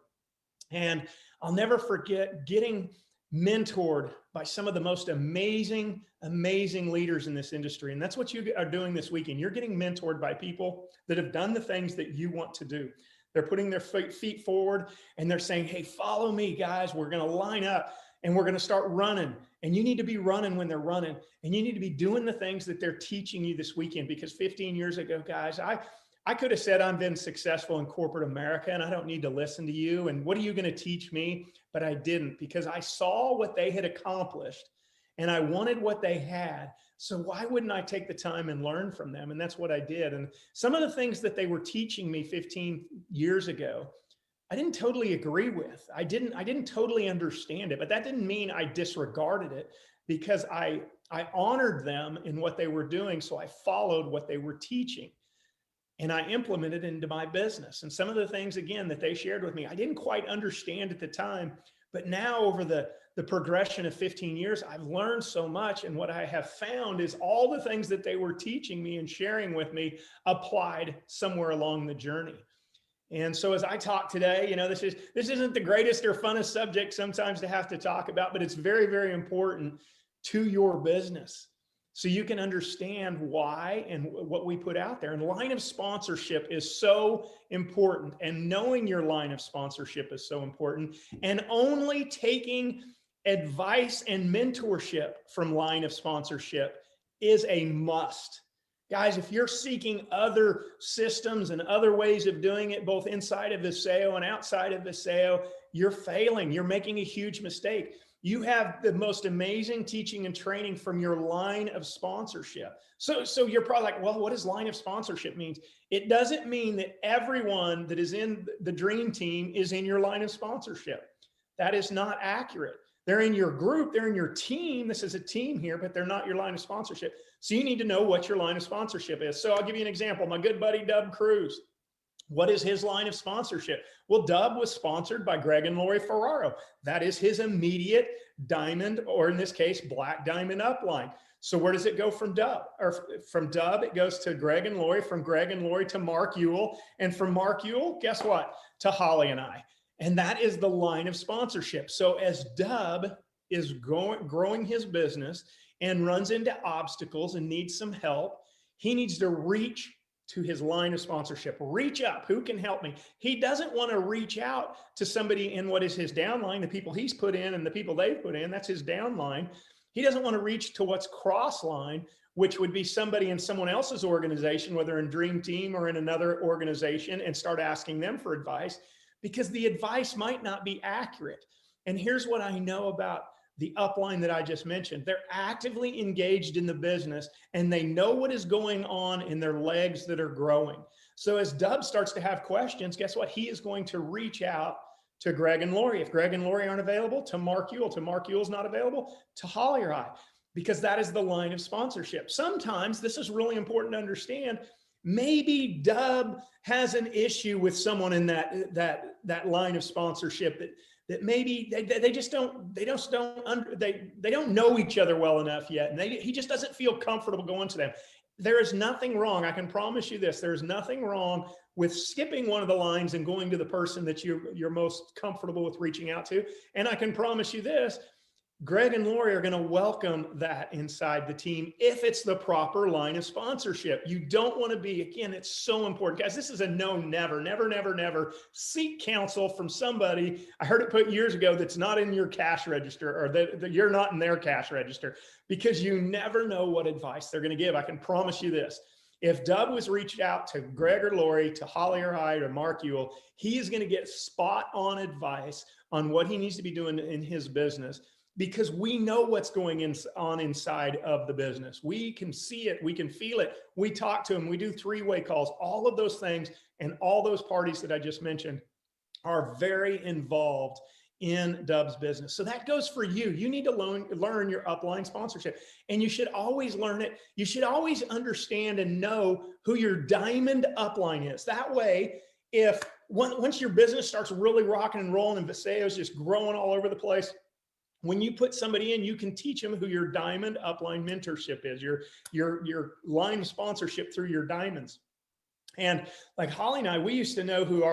And I'll never forget getting mentored by some of the most amazing leaders in this industry. And that's what you are doing this weekend. You're getting mentored by people that have done the things that you want to do. They're putting their feet forward and they're saying, hey, follow me, guys. We're going to line up and we're going to start running. And you need to be running when they're running. And you need to be doing the things that they're teaching you this weekend. Because 15 years ago, guys, I could have said I've been successful in corporate America and I don't need to listen to you. And what are you going to teach me? But I didn't, because I saw what they had accomplished and I wanted what they had. So why wouldn't I take the time and learn from them? And that's what I did. And some of the things that they were teaching me 15 years ago, I didn't totally agree with. I didn't totally understand it, but that didn't mean I disregarded it, because I honored them in what they were doing. So I followed what they were teaching. And I implemented into my business. And some of the things, again, that they shared with me, I didn't quite understand at the time, but now over the progression of 15 years, I've learned so much. And what I have found is all the things that they were teaching me and sharing with me applied somewhere along the journey. And so as I talk today, this isn't the greatest or funnest subject sometimes to have to talk about, but it's very, very important to your business, so you can understand why and what we put out there. And line of sponsorship is so important. And knowing your line of sponsorship is so important. And only taking advice and mentorship from line of sponsorship is a must. Guys, if you're seeking other systems and other ways of doing it, both inside of Viseo and outside of Viseo, you're failing. You're making a huge mistake. You have the most amazing teaching and training from your line of sponsorship. So you're probably like, well, what does line of sponsorship mean? It doesn't mean that everyone that is in the dream team is in your line of sponsorship. That is not accurate. They're in your group, they're in your team. This is a team here, but they're not your line of sponsorship. So you need to know what your line of sponsorship is. So I'll give you an example. My good buddy, Dub Cruz. What is his line of sponsorship? Well, Dub was sponsored by Greg and Lori Ferraro. That is his immediate diamond, or in this case, Black Diamond upline. So where does it go from Dub? Or from Dub, it goes to Greg and Lori, from Greg and Lori to Mark Ewell, and from Mark Ewell, guess what? To Holly and I. And that is the line of sponsorship. So as Dub is growing his business and runs into obstacles and needs some help, he needs to reach to his line of sponsorship. Reach up. Who can help me? He doesn't want to reach out to somebody in what is his downline, the people he's put in and the people they've put in. That's his downline. He doesn't want to reach to what's cross line, which would be somebody in someone else's organization, whether in Dream Team or in another organization, and start asking them for advice, because the advice might not be accurate. And here's what I know about the upline that I just mentioned. They're actively engaged in the business, and they know what is going on in their legs that are growing. So as Dub starts to have questions, guess what? He is going to reach out to Greg and Lori. If Greg and Lori aren't available, to Mark Ewell. To Mark Ewell's not available, to Holly or I, because that is the line of sponsorship. Sometimes, this is really important to understand, maybe Dub has an issue with someone in that line of sponsorship that maybe they don't know each other well enough yet, and he just doesn't feel comfortable going to them. There is nothing wrong. I can promise you this. There's nothing wrong with skipping one of the lines and going to the person that you're most comfortable with reaching out to. And I can promise you this, Greg and Lori are going to welcome that inside the team if it's the proper line of sponsorship. You don't want to be, again, it's so important. Guys, this is a no, never, never, never, never. Seek counsel from somebody. I heard it put years ago that's not in your cash register, or that you're not in their cash register, because you never know what advice they're going to give. I can promise you this. If Dub was reached out to Greg or Lori, to Holly or I, or Mark Ewell, he is going to get spot on advice on what he needs to be doing in his business, because we know what's going on inside of the business. We can see it. We can feel it. We talk to them. We do three-way calls. All of those things and all those parties that I just mentioned are very involved in Dub's business. So that goes for you. You need to learn your upline sponsorship, and you should always learn it. You should always understand and know who your diamond upline is. That way, if once your business starts really rocking and rolling and Viseo's just growing all over the place, when you put somebody in, you can teach them who your diamond upline mentorship is, your line of sponsorship through your diamonds. And like Holly and I, we used to know who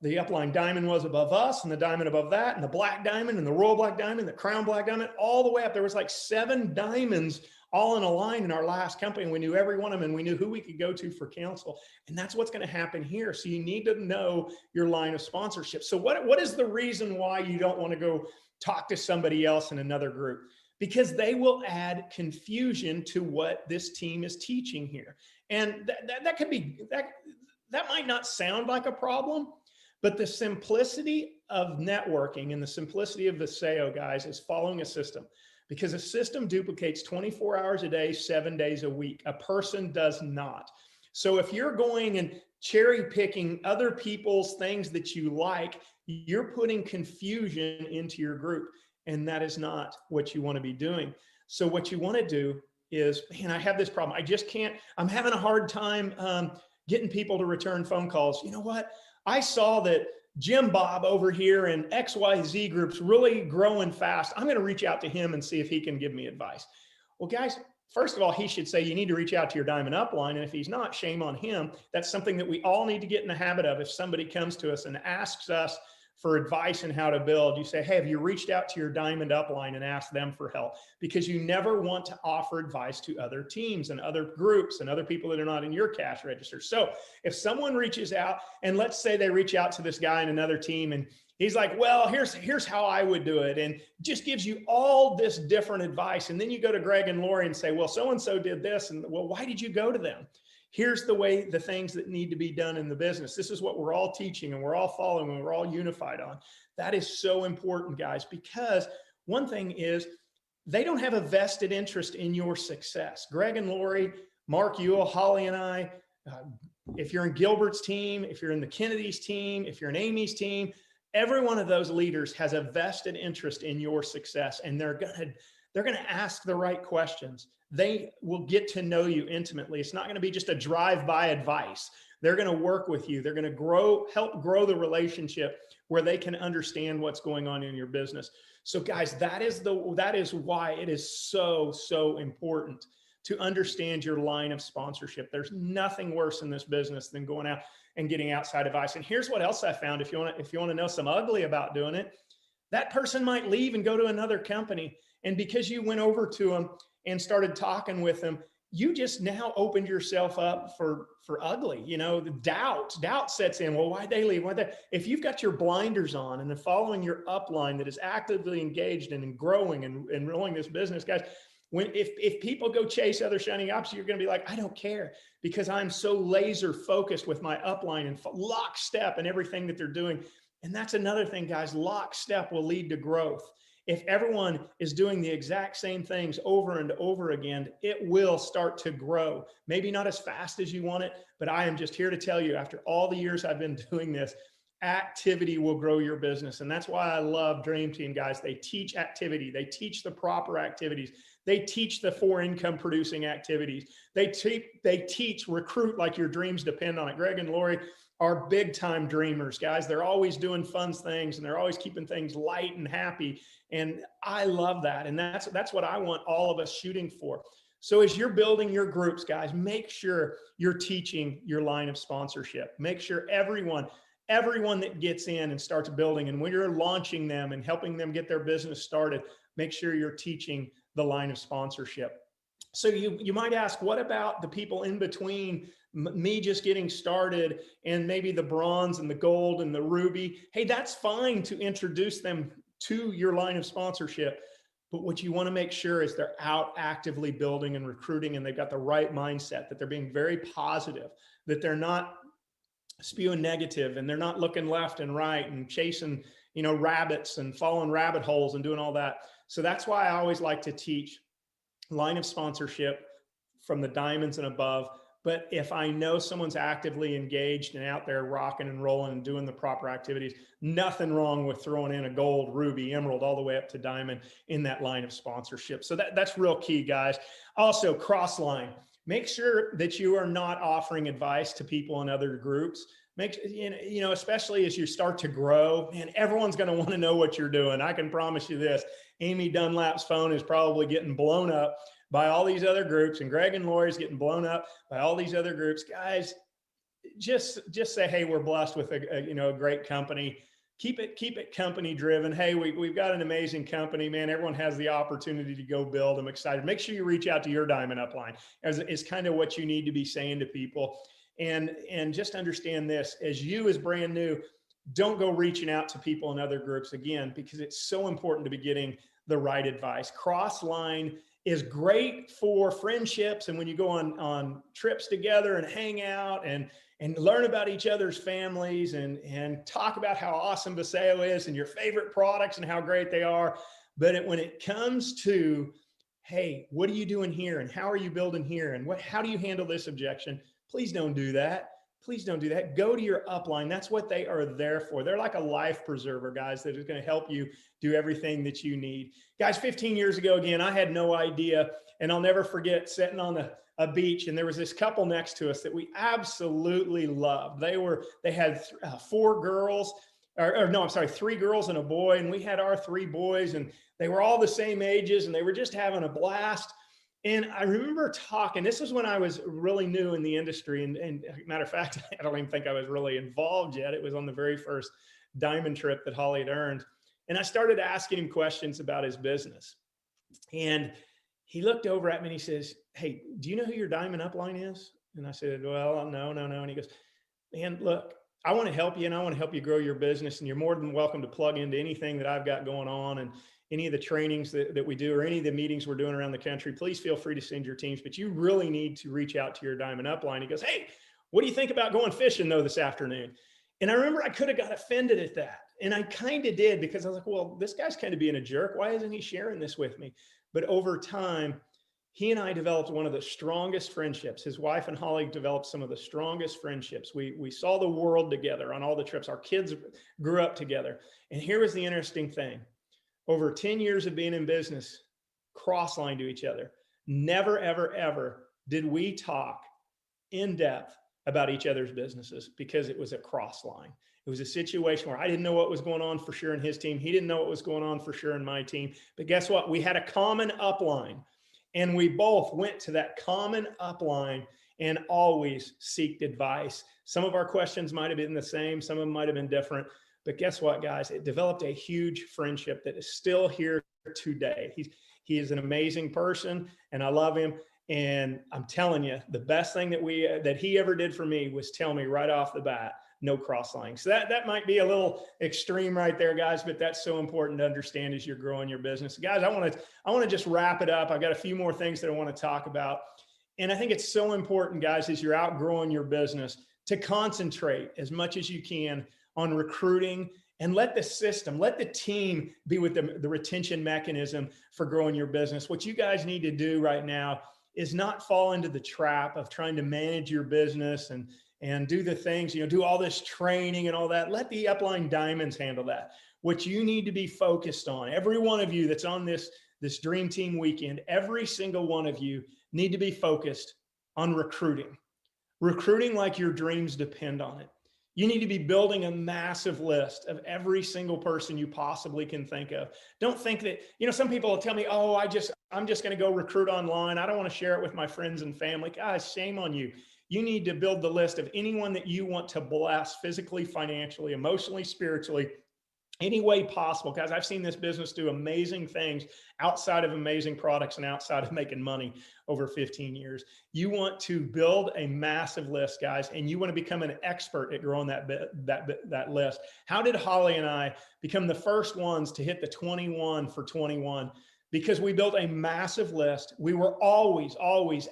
the upline diamond was above us, and the diamond above that, and the black diamond, and the royal black diamond, the crown black diamond, all the way up. There was like 7 diamonds all in a line in our last company, and we knew every one of them, and we knew who we could go to for counsel. And that's what's going to happen here. So you need to know your line of sponsorship. So what is the reason why you don't want to go talk to somebody else in another group? Because they will add confusion to what this team is teaching here. And that might not sound like a problem, but the simplicity of networking and the simplicity of Viseo, guys, is following a system, because a system duplicates 24 hours a day, 7 days a week. A person does not. So if you're going and cherry picking other people's things that you like, you're putting confusion into your group. And that is not what you want to be doing. So what you want to do is, man, I have this problem. I just can't, I'm having a hard time getting people to return phone calls. You know what? I saw that Jim Bob over here in XYZ group's really growing fast. I'm going to reach out to him and see if he can give me advice. Well, guys, first of all, he should say you need to reach out to your diamond upline. And if he's not, shame on him. That's something that we all need to get in the habit of. If somebody comes to us and asks us for advice on how to build, you say, hey, have you reached out to your diamond upline and asked them for help? Because you never want to offer advice to other teams and other groups and other people that are not in your cash register. So if someone reaches out, and let's say they reach out to this guy in another team, and he's like, well, here's how I would do it, and just gives you all this different advice. And then you go to Greg and Lori and say, well, so-and-so did this. And well, why did you go to them? Here's the way, the things that need to be done in the business. This is what we're all teaching, and we're all following, and we're all unified on. That is so important, guys, because one thing is they don't have a vested interest in your success. Greg and Lori, Mark Ewell, Holly and I, if you're in Gilbert's team, if you're in the Kennedy's team, if you're in Amy's team, every one of those leaders has a vested interest in your success, and they're gonna ask the right questions. They will get to know you intimately. It's not going to be just a drive-by advice. They're going to work with you. They're going to help grow the relationship where they can understand what's going on in your business. So guys, that is why it is so, so important to understand your line of sponsorship. There's nothing worse in this business than going out and getting outside advice. And here's what else I found. If you want to know some ugly about doing it, that person might leave and go to another company. And because you went over to them and started talking with them, you just now opened yourself up for ugly. You know, the doubt sets in. Well, why'd they leave? If you've got your blinders on and then following your upline that is actively engaged and growing and rolling this business, guys, if people go chase other shining objects, you're going to be like, I don't care, because I'm so laser focused with my upline and lockstep in everything that they're doing. And that's another thing, guys. Lockstep will lead to growth. If everyone is doing the exact same things over and over again, it will start to grow. Maybe not as fast as you want it, but I am just here to tell you, after all the years I've been doing this, activity will grow your business. And that's why I love Dream Team, guys. They teach activity. They teach the proper activities. They teach the 4 income producing activities. They teach recruit like your dreams depend on it. Greg and Lori are big time dreamers, guys. They're always doing fun things and they're always keeping things light and happy. And I love that. And that's what I want all of us shooting for. So as you're building your groups, guys, make sure you're teaching your line of sponsorship. Make sure everyone that gets in and starts building, and when you're launching them and helping them get their business started, make sure you're teaching the line of sponsorship. So you might ask, what about the people in between me just getting started and maybe the bronze and the gold and the ruby? Hey, that's fine to introduce them to your line of sponsorship. But what you want to make sure is they're out actively building and recruiting, and they've got the right mindset, that they're being very positive, that they're not spewing negative, and they're not looking left and right and chasing, rabbits and following rabbit holes and doing all that. So that's why I always like to teach line of sponsorship from the diamonds and above. But if I know someone's actively engaged and out there rocking and rolling and doing the proper activities, nothing wrong with throwing in a gold, ruby, emerald, all the way up to diamond in that line of sponsorship. So that's real key, guys. Also, cross line. Make sure that you are not offering advice to people in other groups. Especially as you start to grow, and everyone's going to want to know what you're doing. I can promise you this. Amy Dunlap's phone is probably getting blown up by all these other groups, and Greg and Lori's getting blown up by all these other groups. Guys, just say, hey, we're blessed with a great company. Keep it company driven. Hey, we've got an amazing company, man. Everyone has the opportunity to go build. I'm excited. Make sure you reach out to your diamond upline, as is kind of what you need to be saying to people. And just understand this, as you as brand new, don't go reaching out to people in other groups again, because it's so important to be getting the right advice. Cross line is great for friendships, and when you go on trips together and hang out and learn about each other's families and talk about how awesome Paseo is and your favorite products and how great they are. But when it comes to, hey, what are you doing here, and how are you building here, and how do you handle this objection? Please don't do that. Please don't do that. Go to your upline. That's what they are there for. They're like a life preserver, guys, that is going to help you do everything that you need. Guys, 15 years ago, again, I had no idea. And I'll never forget sitting on a beach, and there was this couple next to us that we absolutely loved. They had 4 girls, three girls and a boy. And we had our 3 boys, and they were all the same ages, and they were just having a blast. And I remember talking, this was when I was really new in the industry. And matter of fact, I don't even think I was really involved yet. It was on the very first diamond trip that Holly had earned. And I started asking him questions about his business. And he looked over at me and he says, hey, do you know who your diamond upline is? And I said, well, no. And he goes, man, look, I want to help you, and I want to help you grow your business. And you're more than welcome to plug into anything that I've got going on, and any of the trainings that we do, or any of the meetings we're doing around the country. Please feel free to send your teams, but you really need to reach out to your diamond upline. He goes, hey, what do you think about going fishing though this afternoon? And I remember I could have got offended at that. And I kind of did, because I was like, well, this guy's kind of being a jerk. Why isn't he sharing this with me? But over time, he and I developed one of the strongest friendships. His wife and Holly developed some of the strongest friendships. We saw the world together on all the trips. Our kids grew up together. And here was the interesting thing. Over 10 years of being in business, cross-line to each other. Never, ever, ever did we talk in depth about each other's businesses, because it was a cross-line. It was a situation where I didn't know what was going on for sure in his team. He didn't know what was going on for sure in my team. But guess what? We had a common upline, and we both went to that common upline and always sought advice. Some of our questions might have been the same. Some of them might have been different. But guess what, guys? It developed a huge friendship that is still here today. He is an amazing person, and I love him. And I'm telling you, the best thing that he ever did for me was tell me right off the bat, no cross-lining. So that might be a little extreme right there, guys, but that's so important to understand as you're growing your business. Guys, I want to just wrap it up. I've got a few more things that I want to talk about. And I think it's so important, guys, as you're outgrowing your business, to concentrate as much as you can on recruiting, and let the system, let the team be with the retention mechanism for growing your business. What you guys need to do right now is not fall into the trap of trying to manage your business and do the things, do all this training and all that. Let the upline diamonds handle that. What you need to be focused on, every one of you that's on this Dream Team weekend, every single one of you need to be focused on recruiting like your dreams depend on it. You need to be building a massive list of every single person you possibly can think of. Don't think that, some people will tell me, oh, I'm just going to go recruit online. I don't want to share it with my friends and family. Guys, shame on you. You need to build the list of anyone that you want to bless physically, financially, emotionally, spiritually, any way possible. Guys, I've seen this business do amazing things outside of amazing products and outside of making money over 15 years. You want to build a massive list, guys, and you want to become an expert at growing that list. How did Holly and I become the first ones to hit the 21 for 21? Because we built a massive list. We were always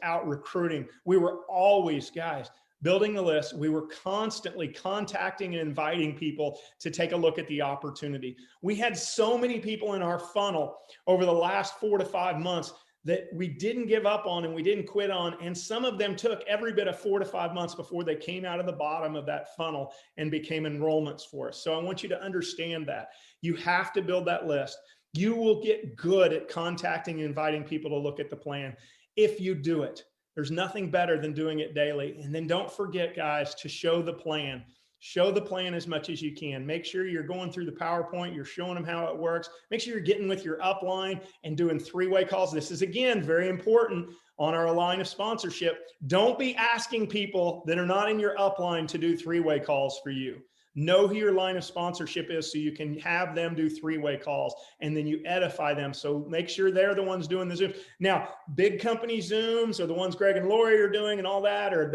out recruiting. We were always, guys, building the list. We were constantly contacting and inviting people to take a look at the opportunity. We had so many people in our funnel over the last 4 to 5 months that we didn't give up on and we didn't quit on. And some of them took every bit of 4 to 5 months before they came out of the bottom of that funnel and became enrollments for us. So I want you to understand that. You have to build that list. You will get good at contacting and inviting people to look at the plan if you do it. There's nothing better than doing it daily. And then don't forget, guys, to show the plan. Show the plan as much as you can. Make sure you're going through the PowerPoint. You're showing them how it works. Make sure you're getting with your upline and doing 3-way calls. This is, again, very important on our line of sponsorship. Don't be asking people that are not in your upline to do 3-way calls for you. Know who your line of sponsorship is so you can have them do 3-way calls, and then you edify them. So make sure they're the ones doing the Zoom. Now, big company Zooms are the ones Greg and Lori are doing and all that, or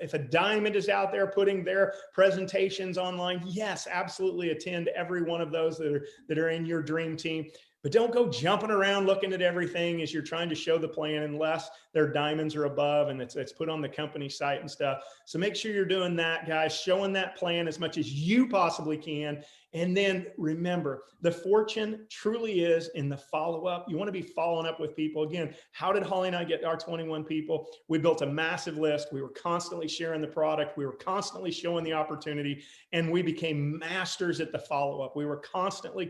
if a diamond is out there putting their presentations online, yes, absolutely attend every one of those that are in your dream team. But don't go jumping around looking at everything as you're trying to show the plan unless their diamonds are above and it's put on the company site and stuff. So make sure you're doing that, guys, showing that plan as much as you possibly can. And then remember, the fortune truly is in the follow-up. You want to be following up with people. Again, how did Holly and I get our 21 people? We built a massive list. We were constantly sharing the product. We were constantly showing the opportunity, and we became masters at the follow-up. We were constantly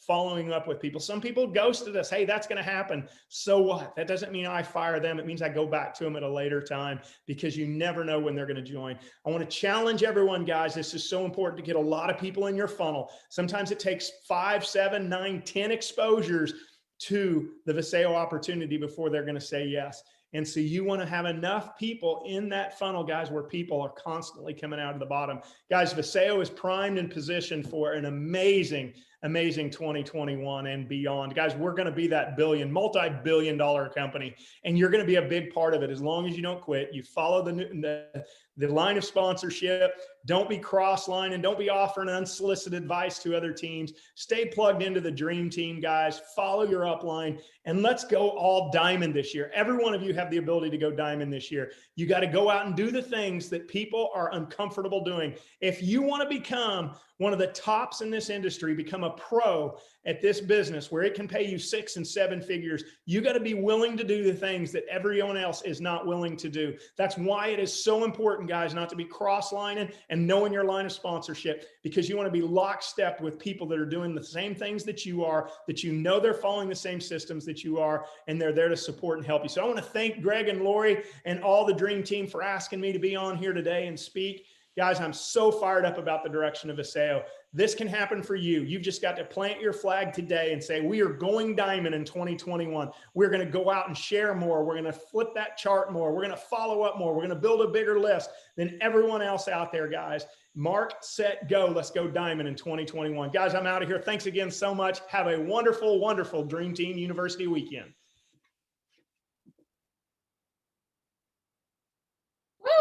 following up with people. Some people ghosted us. Hey, that's going to happen. So what? That doesn't mean I fire them. It means I go back to them at a later time, because you never know when they're going to join. I want to challenge everyone, guys. This is so important to get a lot of people in your funnel. Sometimes it takes 5, 7, 9, 10 exposures to the Viseo opportunity before they're going to say yes. And so you want to have enough people in that funnel, guys, where people are constantly coming out of the bottom. Guys, Viseo is primed and positioned for an amazing 2021 and beyond. Guys, we're going to be that multi-billion-dollar company, and you're going to be a big part of it as long as you don't quit. You follow the line of sponsorship. Don't be cross-lining. Don't be offering unsolicited advice to other teams. Stay plugged into the dream team, guys. Follow your upline, and let's go all diamond this year. Every one of you have the ability to go diamond this year. You got to go out and do the things that people are uncomfortable doing. If you want to become one of the tops in this industry, become a pro at this business where it can pay you 6 and 7 figures, you got to be willing to do the things that everyone else is not willing to do. That's why it is so important, guys, not to be cross-lining and knowing your line of sponsorship, because you want to be lockstep with people that are doing the same things that you are, that you know they're following the same systems that you are, and they're there to support and help you. So I want to thank Greg and Lori and all the dream team for asking me to be on here today and speak. Guys, I'm so fired up about the direction of Viseo. This can happen for you. You've just got to plant your flag today and say, we are going diamond in 2021. We're going to go out and share more. We're going to flip that chart more. We're going to follow up more. We're going to build a bigger list than everyone else out there, guys. Mark, set, go. Let's go diamond in 2021. Guys, I'm out of here. Thanks again so much. Have a wonderful, wonderful Dream Team University weekend.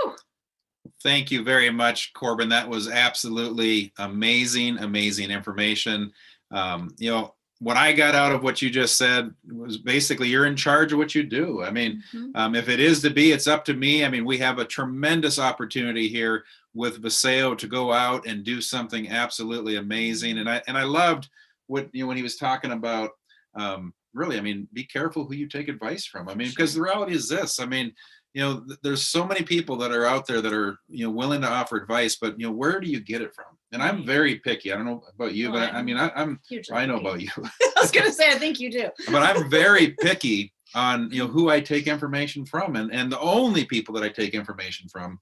Woo! Thank you very much, Corbin. That was absolutely amazing, amazing information. You know, what I got out of what you just said was basically you're in charge of what you do. I mean, if it is to be, it's up to me. I mean, we have a tremendous opportunity here with Vaseo to go out and do something absolutely amazing. And I loved what, you know, when he was talking about, really, I mean, be careful who you take advice from. I mean, because the reality is this, I mean, you know, there's so many people that are out there that are, you know, willing to offer advice, but, you know, where do you get it from? And I'm very picky. I don't know about you, but I mean, I know about you. I was going to say, I think you do. But I'm very picky on, you know, who I take information from. And the only people that I take information from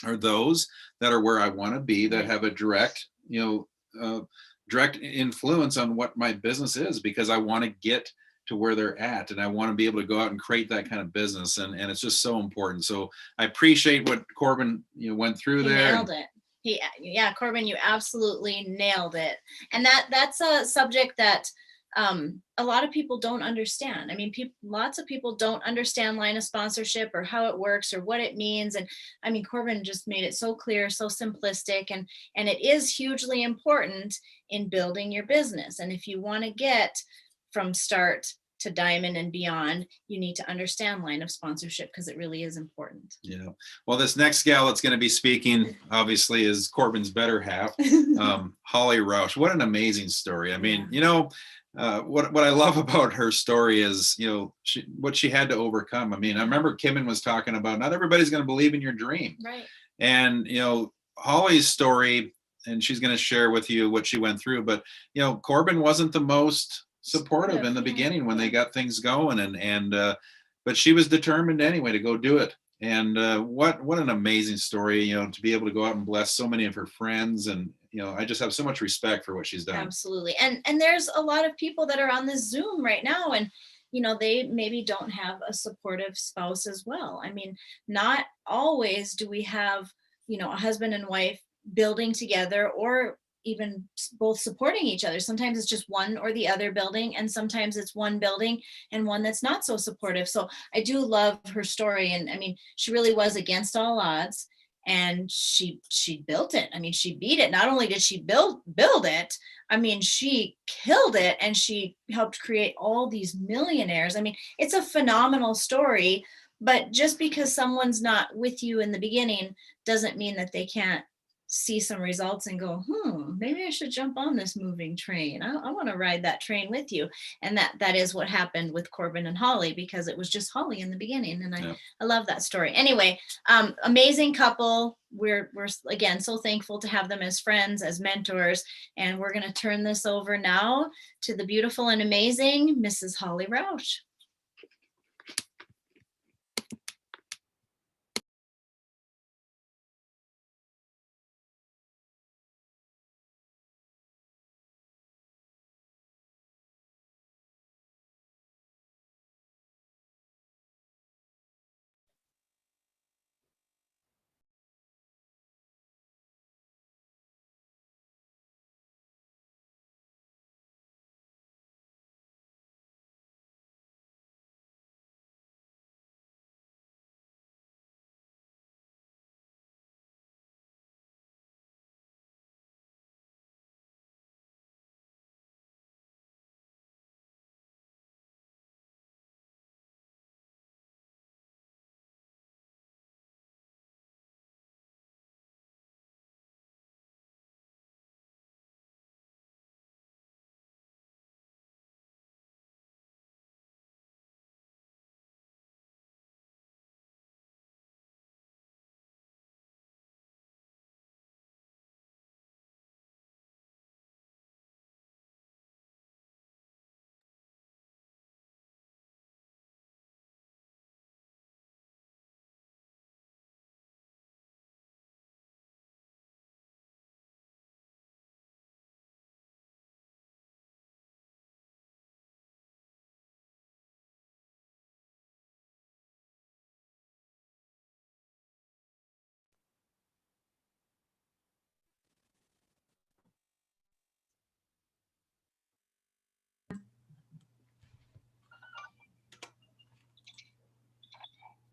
are those that are where I want to be, that have a direct, you know, direct influence on what my business is, because I want to get to where they're at, and I want to be able to go out and create that kind of business, and it's just so important. So I appreciate what Corbin, you know, went through there. Nailed it. Yeah, Corbin, you absolutely nailed it. And that's a subject that a lot of people don't understand. I mean, lots of people don't understand line of sponsorship or how it works or what it means. And I mean, Corbin just made it so clear, so simplistic, and it is hugely important in building your business. And if you want to get from start to diamond and beyond, you need to understand line of sponsorship, because it really is important. Yeah. Well, this next gal that's going to be speaking, obviously, is Corbin's better half, Holly Roush. What an amazing story. I mean, you know, what I love about her story is, you know, what she had to overcome. I mean, I remember Kimmin was talking about not everybody's going to believe in your dream. Right. And, you know, Holly's story, and she's going to share with you what she went through, but, you know, Corbin wasn't the most supportive in the beginning when they got things going, but she was determined anyway to go do it. And what an amazing story, you know, to be able to go out and bless so many of her friends. And, you know, I just have so much respect for what she's done. Absolutely. And there's a lot of people that are on this Zoom right now, and you know, they maybe don't have a supportive spouse as well. I mean, not always do we have, you know, a husband and wife building together, or even both supporting each other. Sometimes it's just one or the other building, and sometimes it's one building and one that's not so supportive. So I do love her story. And I mean, she really was against all odds, and she built it. I mean, she beat it. Not only did she build it, I mean, she killed it, and she helped create all these millionaires. I mean, it's a phenomenal story, but just because someone's not with you in the beginning doesn't mean that they can't see some results and go, maybe I should jump on this moving train. I want to ride that train with you. And that is what happened with Corbin and Holly, because it was just Holly in the beginning. And I love that story. Anyway, amazing couple. We're again so thankful to have them as friends, as mentors. And we're going to turn this over now to the beautiful and amazing Mrs. Holly Roush.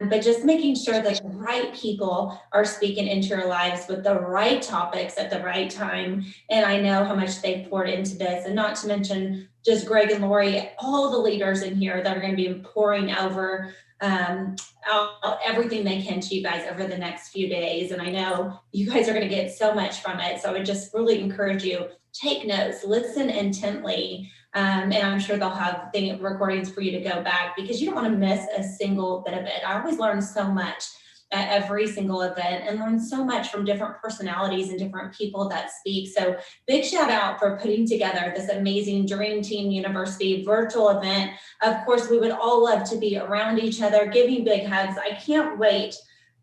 But just making sure that the right people are speaking into your lives with the right topics at the right time. And I know how much they poured into this, and not to mention just Greg and Lori, all the leaders in here that are going to be pouring over out everything they can to you guys over the next few days. And I know you guys are going to get so much from it. So I would just really encourage you, take notes, listen intently. And I'm sure they'll have recordings for you to go back, because you don't want to miss a single bit of it. I always learn so much at every single event, and learn so much from different personalities and different people that speak. So big shout out for putting together this amazing Dream Team University virtual event. Of course, we would all love to be around each other, giving big hugs. I can't wait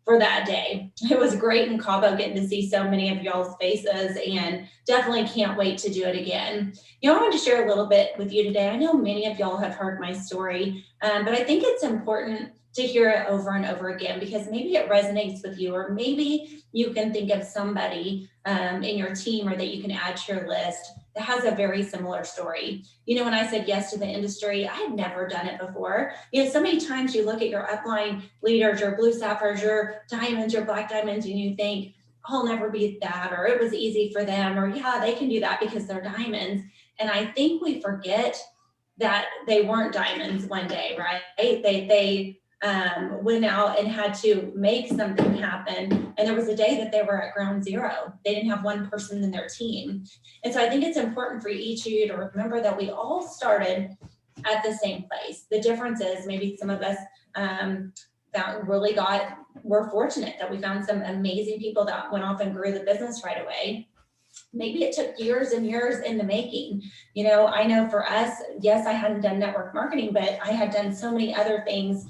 for that day. It was great in Cabo getting to see so many of y'all's faces, and definitely can't wait to do it again. You know, I wanted to share a little bit with you today. I know many of y'all have heard my story, but I think it's important to hear it over and over again, because maybe it resonates with you, or maybe you can think of somebody in your team or that you can add to your list that has a very similar story. You know, when I said yes to the industry, I had never done it before. You know, so many times you look at your upline leaders, your blue sapphires, your diamonds, your black diamonds, and you think, I'll never be that, or it was easy for them, or yeah, they can do that because they're diamonds. And I think we forget that they weren't diamonds one day, right? They went out and had to make something happen. And there was a day that they were at ground zero. They didn't have one person in their team. And so I think it's important for each of you to remember that we all started at the same place. The difference is maybe some of us we're fortunate that we found some amazing people that went off and grew the business right away. Maybe it took years and years in the making. You know, I know for us, yes, I hadn't done network marketing, but I had done so many other things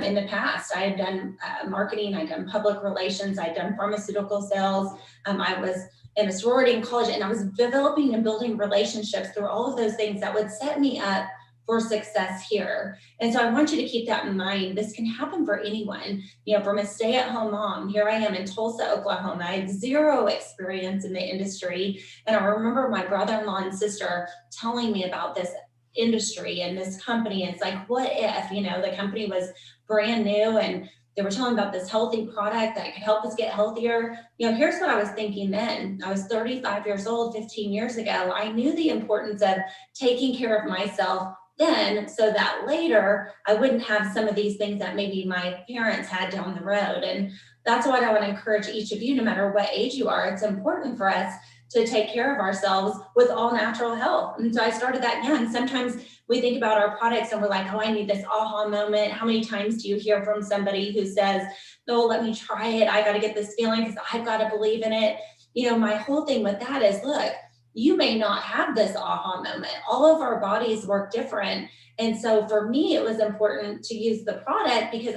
in the past. I had done marketing, I'd done public relations, I'd done pharmaceutical sales. I was in a sorority in college, and I was developing and building relationships through all of those things that would set me up for success here. And so I want you to keep that in mind. This can happen for anyone. You know, from a stay-at-home mom, here I am in Tulsa, Oklahoma. I had zero experience in the industry. And I remember my brother-in-law and sister telling me about this industry and this company. It's like, what if, you know, the company was brand new and they were telling about this healthy product that could help us get healthier. You know, here's what I was thinking then. I was 35 years old, 15 years ago. I knew the importance of taking care of myself then, so that later I wouldn't have some of these things that maybe my parents had down the road. And that's what I want to encourage each of you, no matter what age you are. It's important for us to take care of ourselves with all natural health. And so I started that young. Sometimes we think about our products and we're like, oh, I need this aha moment. How many times do you hear from somebody who says, oh, let me try it. I got to get this feeling because I've got to believe in it. You know, my whole thing with that is, look, you may not have this aha moment. All of our bodies work different. And so for me, it was important to use the product because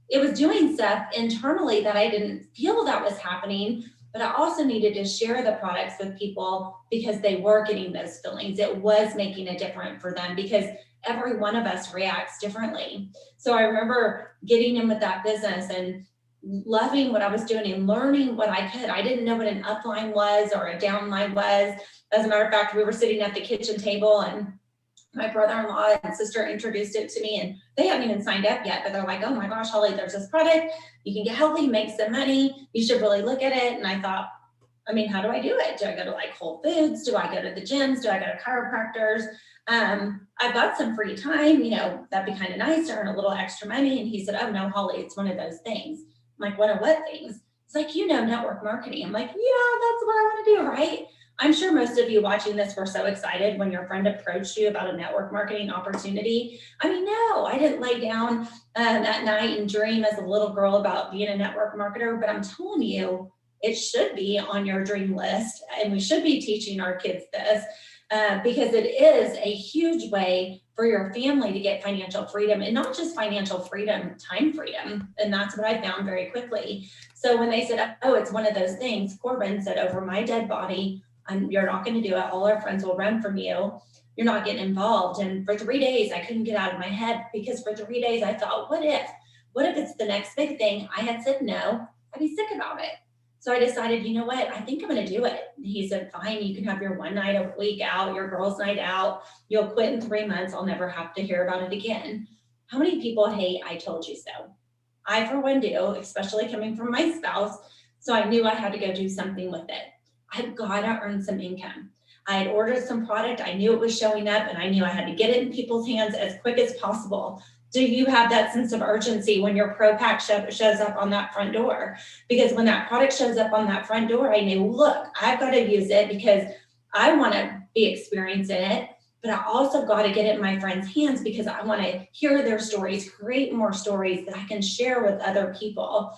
it was doing stuff internally that I didn't feel that was happening, but I also needed to share the products with people because they were getting those feelings. It was making a difference for them because every one of us reacts differently. So I remember getting in with that business and loving what I was doing and learning what I could. I didn't know what an upline was or a downline was. As a matter of fact, we were sitting at the kitchen table and my brother-in-law and sister introduced it to me, and they hadn't even signed up yet, but they're like, oh my gosh, Holly, there's this product. You can get healthy, make some money. You should really look at it. And I thought, I mean, how do I do it? Do I go to like Whole Foods? Do I go to the gyms? Do I go to chiropractors? I've got some free time, you know, that'd be kind of nice to earn a little extra money. And he said, oh no, Holly, it's one of those things. I'm like, what things? It's like, you know, network marketing. I'm like, yeah, that's what I want to do, right? I'm sure most of you watching this were so excited when your friend approached you about a network marketing opportunity. I mean, no, I didn't lay down at night and dream as a little girl about being a network marketer, but I'm telling you, it should be on your dream list, and we should be teaching our kids this because it is a huge way for your family to get financial freedom, and not just financial freedom, time freedom. And that's what I found very quickly. So when they said, oh, it's one of those things, Corbin said, over my dead body, you're not going to do it. All our friends will run from you. You're not getting involved. And for 3 days, I couldn't get out of my head because for 3 days, I thought, what if it's the next big thing? I had said no, I'd be sick about it. So I decided, you know what? I think I'm going to do it. And he said, fine, you can have your one night a week out, your girls' night out. You'll quit in 3 months. I'll never have to hear about it again. How many people hate I told you so? I, for one, do, especially coming from my spouse. So I knew I had to go do something with it. I've got to earn some income. I had ordered some product. I knew it was showing up, and I knew I had to get it in people's hands as quick as possible. Do you have that sense of urgency when your Pro Pack shows up on that front door? Because when that product shows up on that front door, I knew, look, I've got to use it because I want to be experiencing it, but I also got to get it in my friends' hands because I want to hear their stories, create more stories that I can share with other people.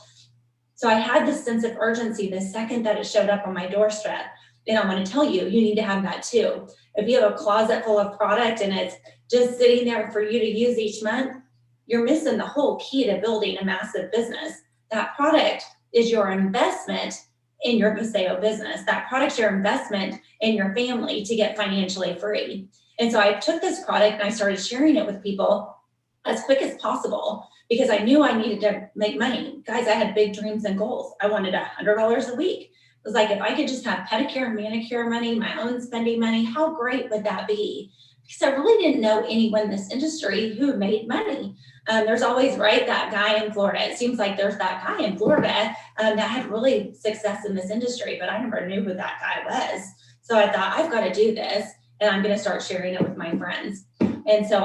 So I had this sense of urgency the second that it showed up on my doorstep. And I'm going to tell you, you need to have that too. If you have a closet full of product and it's just sitting there for you to use each month, you're missing the whole key to building a massive business. That product is your investment in your Paseo business. That product's your investment in your family to get financially free. And so I took this product and I started sharing it with people as quick as possible because I knew I needed to make money. Guys, I had big dreams and goals. I wanted $100 a week. It was like, if I could just have pedicure and manicure money, my own spending money, how great would that be? Because I really didn't know anyone in this industry who made money. There's always, right, that guy in Florida. It seems like there's that guy in Florida that had really success in this industry, but I never knew who that guy was. So I thought, I've got to do this, and I'm going to start sharing it with my friends. And so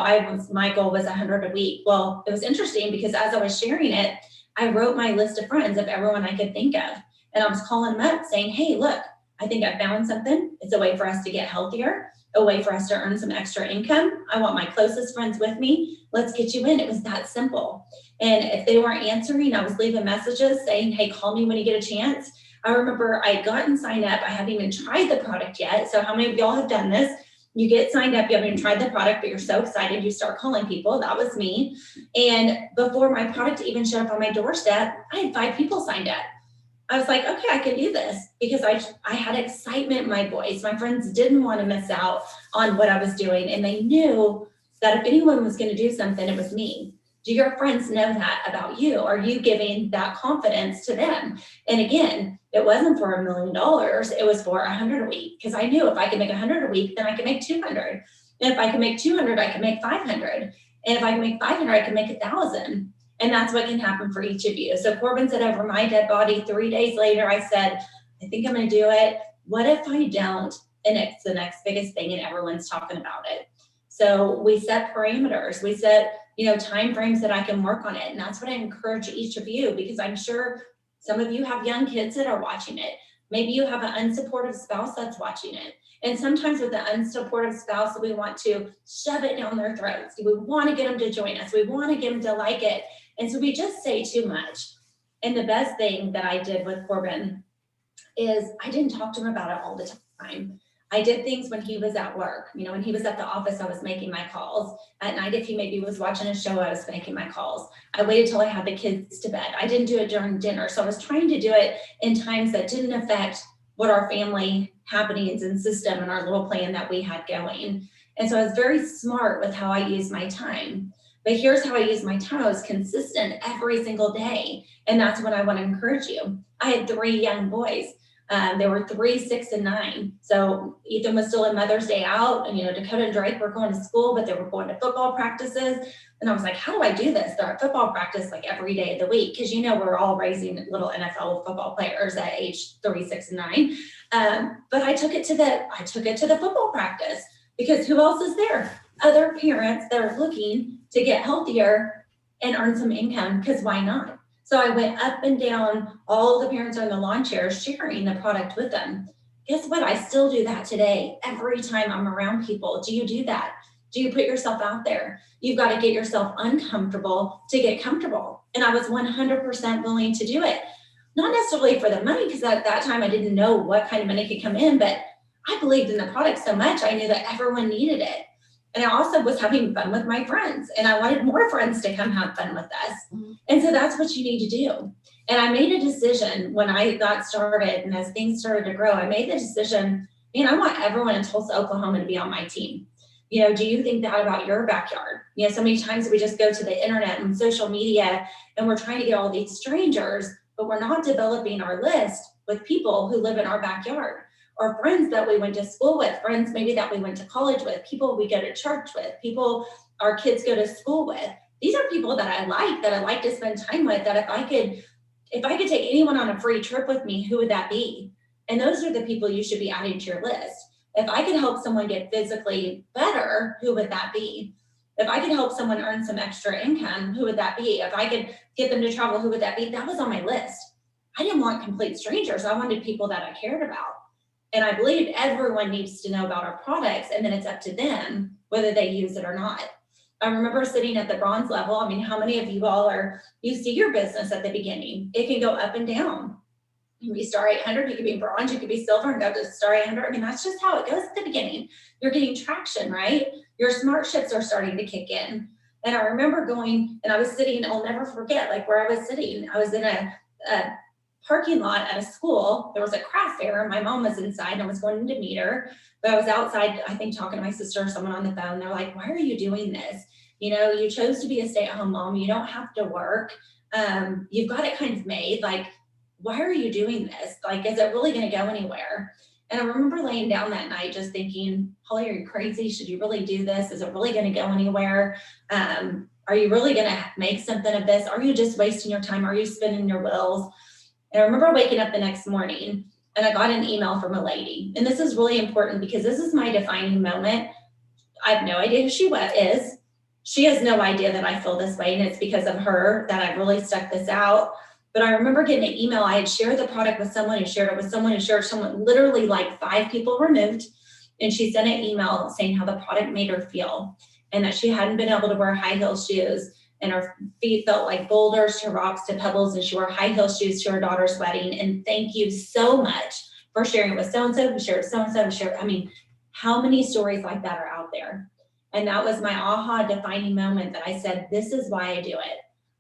my goal was 100 a week. Well, it was interesting because as I was sharing it, I wrote my list of friends of everyone I could think of. And I was calling them up saying, hey, look, I think I found something. It's a way for us to get healthier, a way for us to earn some extra income. I want my closest friends with me. Let's get you in. It was that simple. And if they weren't answering, I was leaving messages saying, hey, call me when you get a chance. I remember I had gotten signed up. I hadn't even tried the product yet. So how many of y'all have done this? You get signed up, you haven't even tried the product, but you're so excited, you start calling people. That was me. And before my product even showed up on my doorstep, I had 5 people signed up. I was like, okay, I can do this because I had excitement in my voice. My friends didn't want to miss out on what I was doing. And they knew that if anyone was going to do something, it was me. Do your friends know that about you? Are you giving that confidence to them? And again, it wasn't for $1 million. It was for 100 a week because I knew if I could make 100 a week, then I could make 200. And if I could make 200, I could make 500. And if I could make 500, I could make 1,000. And that's what can happen for each of you. So Corbin said over my dead body, 3 days later, I said, I think I'm going to do it. What if I don't? And it's the next biggest thing and everyone's talking about it. So we set parameters. We set, time frames that I can work on it. And that's what I encourage each of you, because I'm sure some of you have young kids that are watching it. Maybe you have an unsupportive spouse that's watching it. And sometimes with the unsupportive spouse, we want to shove it down their throats. We want to get them to join us. We want to get them to like it. And so we just say too much. And the best thing that I did with Corbin is I didn't talk to him about it all the time. I did things when he was at work. When he was at the office, I was making my calls. At night, if he maybe was watching a show, I was making my calls. I waited till I had the kids to bed. I didn't do it during dinner. So I was trying to do it in times that didn't affect what our family happenings and system and our little plan that we had going. And so I was very smart with how I used my time. But here's how I use my time. I was consistent every single day. And that's what I want to encourage you. I had 3 young boys. They were 3, 6, and 9. So Ethan was still in Mother's Day out, and Dakota and Drake were going to school, but they were going to football practices. And I was like, how do I do this? They're at football practice like every day of the week, because we're all raising little NFL football players at age 3, 6, and 9. But I took it to the football practice because who else is there? Other parents that are looking to get healthier and earn some income, because why not? So I went up and down, all the parents are in the lawn chairs sharing the product with them. Guess what? I still do that today. Every time I'm around people, do you do that? Do you put yourself out there? You've got to get yourself uncomfortable to get comfortable. And I was 100% willing to do it. Not necessarily for the money, because at that time I didn't know what kind of money could come in, but I believed in the product so much, I knew that everyone needed it. And I also was having fun with my friends, and I wanted more friends to come have fun with us. Mm-hmm. And so that's what you need to do. And I made a decision when I got started, and as things started to grow, I made the decision, I want everyone in Tulsa, Oklahoma to be on my team. Do you think that about your backyard? So many times we just go to the internet and social media and we're trying to get all these strangers, but we're not developing our list with people who live in our backyard. Or friends that we went to school with, friends maybe that we went to college with, people we go to church with, people our kids go to school with. these are people that I like to spend time with, that if I could take anyone on a free trip with me, who would that be? And those are the people you should be adding to your list. If I could help someone get physically better, who would that be? If I could help someone earn some extra income, who would that be? If I could get them to travel, who would that be? That was on my list. I didn't want complete strangers. I wanted people that I cared about. And I believe everyone needs to know about our products, and then it's up to them whether they use it or not. I remember sitting at the bronze level. I mean, how many of you all you see your business at the beginning? It can go up and down. You can be star 800, you could be bronze, you could be silver and go to star 800. I mean, that's just how it goes at the beginning. You're getting traction, right? Your smart shifts are starting to kick in. And I remember going, and I was sitting, I'll never forget, like where I was sitting. I was in a parking lot at a school. There was a craft fair. My mom was inside and I was going to meet her, but I was outside, I think, talking to my sister or someone on the phone. They're like, why are you doing this? You know, you chose to be a stay-at-home mom. You don't have to work. You've got it kind of made. Like, why are you doing this? Like, is it really going to go anywhere? And I remember laying down that night just thinking, Holly, are you crazy? Should you really do this? Is it really going to go anywhere? Are you really going to make something of this? Are you just wasting your time? Are you spinning your wheels? And I remember waking up the next morning and I got an email from a lady. And this is really important because this is my defining moment. I have no idea who she is. She has no idea that I feel this way. And it's because of her that I've really stuck this out. But I remember getting an email. I had shared the product with someone who shared it with someone who shared someone, literally like 5 people removed. And she sent an email saying how the product made her feel and that she hadn't been able to wear high heel shoes and her feet felt like boulders to rocks to pebbles, and she wore high heel shoes to her daughter's wedding. And thank you so much for sharing with so-and-so, who shared so-and-so, who shared. I mean, how many stories like that are out there? And that was my aha defining moment that I said, this is why I do it.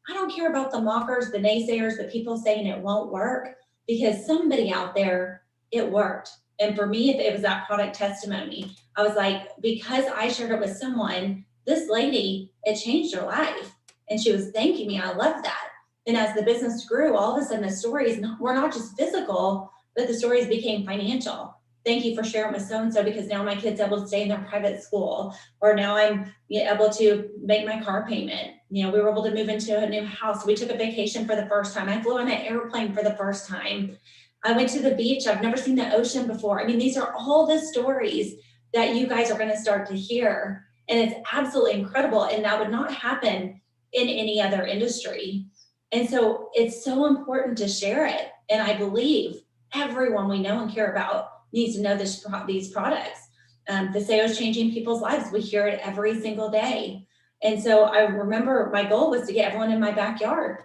I don't care about the mockers, the naysayers, the people saying it won't work, because somebody out there, it worked. And for me, if it was that product testimony, I was like, because I shared it with someone, this lady, it changed her life. And she was thanking me. I love that. And as the business grew, all of a sudden the stories were not just physical, but the stories became financial. Thank you for sharing with so-and-so, because now my kid's able to stay in their private school, or now I'm able to make my car payment. You know, we were able to move into a new house. We took a vacation for the first time. I flew on an airplane for the first time. I went to the beach. I've never seen the ocean before. I mean, these are all the stories that you guys are going to start to hear. And it's absolutely incredible. And that would not happen in any other industry. And so it's so important to share it. And I believe everyone we know and care about needs to know these products. Viseo is changing people's lives. We hear it every single day. And so I remember my goal was to get everyone in my backyard.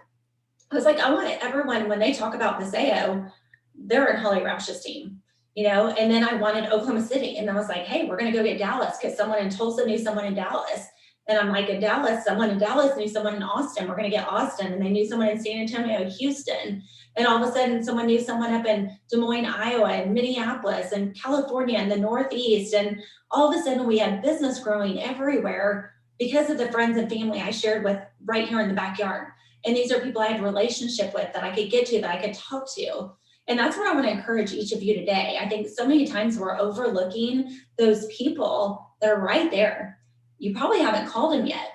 I was like, I want everyone, when they talk about Viseo, they're in Holly Roush's team, you know? And then I wanted Oklahoma City. And I was like, hey, we're going to go get Dallas, because someone in Tulsa knew someone in Dallas. And I'm like, in Dallas, someone in Dallas knew someone in Austin. We're going to get Austin. And they knew someone in San Antonio, Houston. And all of a sudden, someone knew someone up in Des Moines, Iowa, and Minneapolis, and California, and the Northeast. And all of a sudden, we had business growing everywhere because of the friends and family I shared with right here in the backyard. And these are people I had a relationship with that I could get to, that I could talk to. And that's what I want to encourage each of you today. I think so many times we're overlooking those people that are right there. You probably haven't called them yet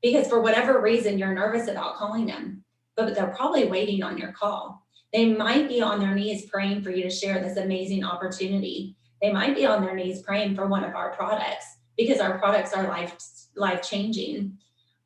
because for whatever reason, you're nervous about calling them, but they're probably waiting on your call. They might be on their knees praying for you to share this amazing opportunity. They might be on their knees praying for one of our products, because our products are life-changing,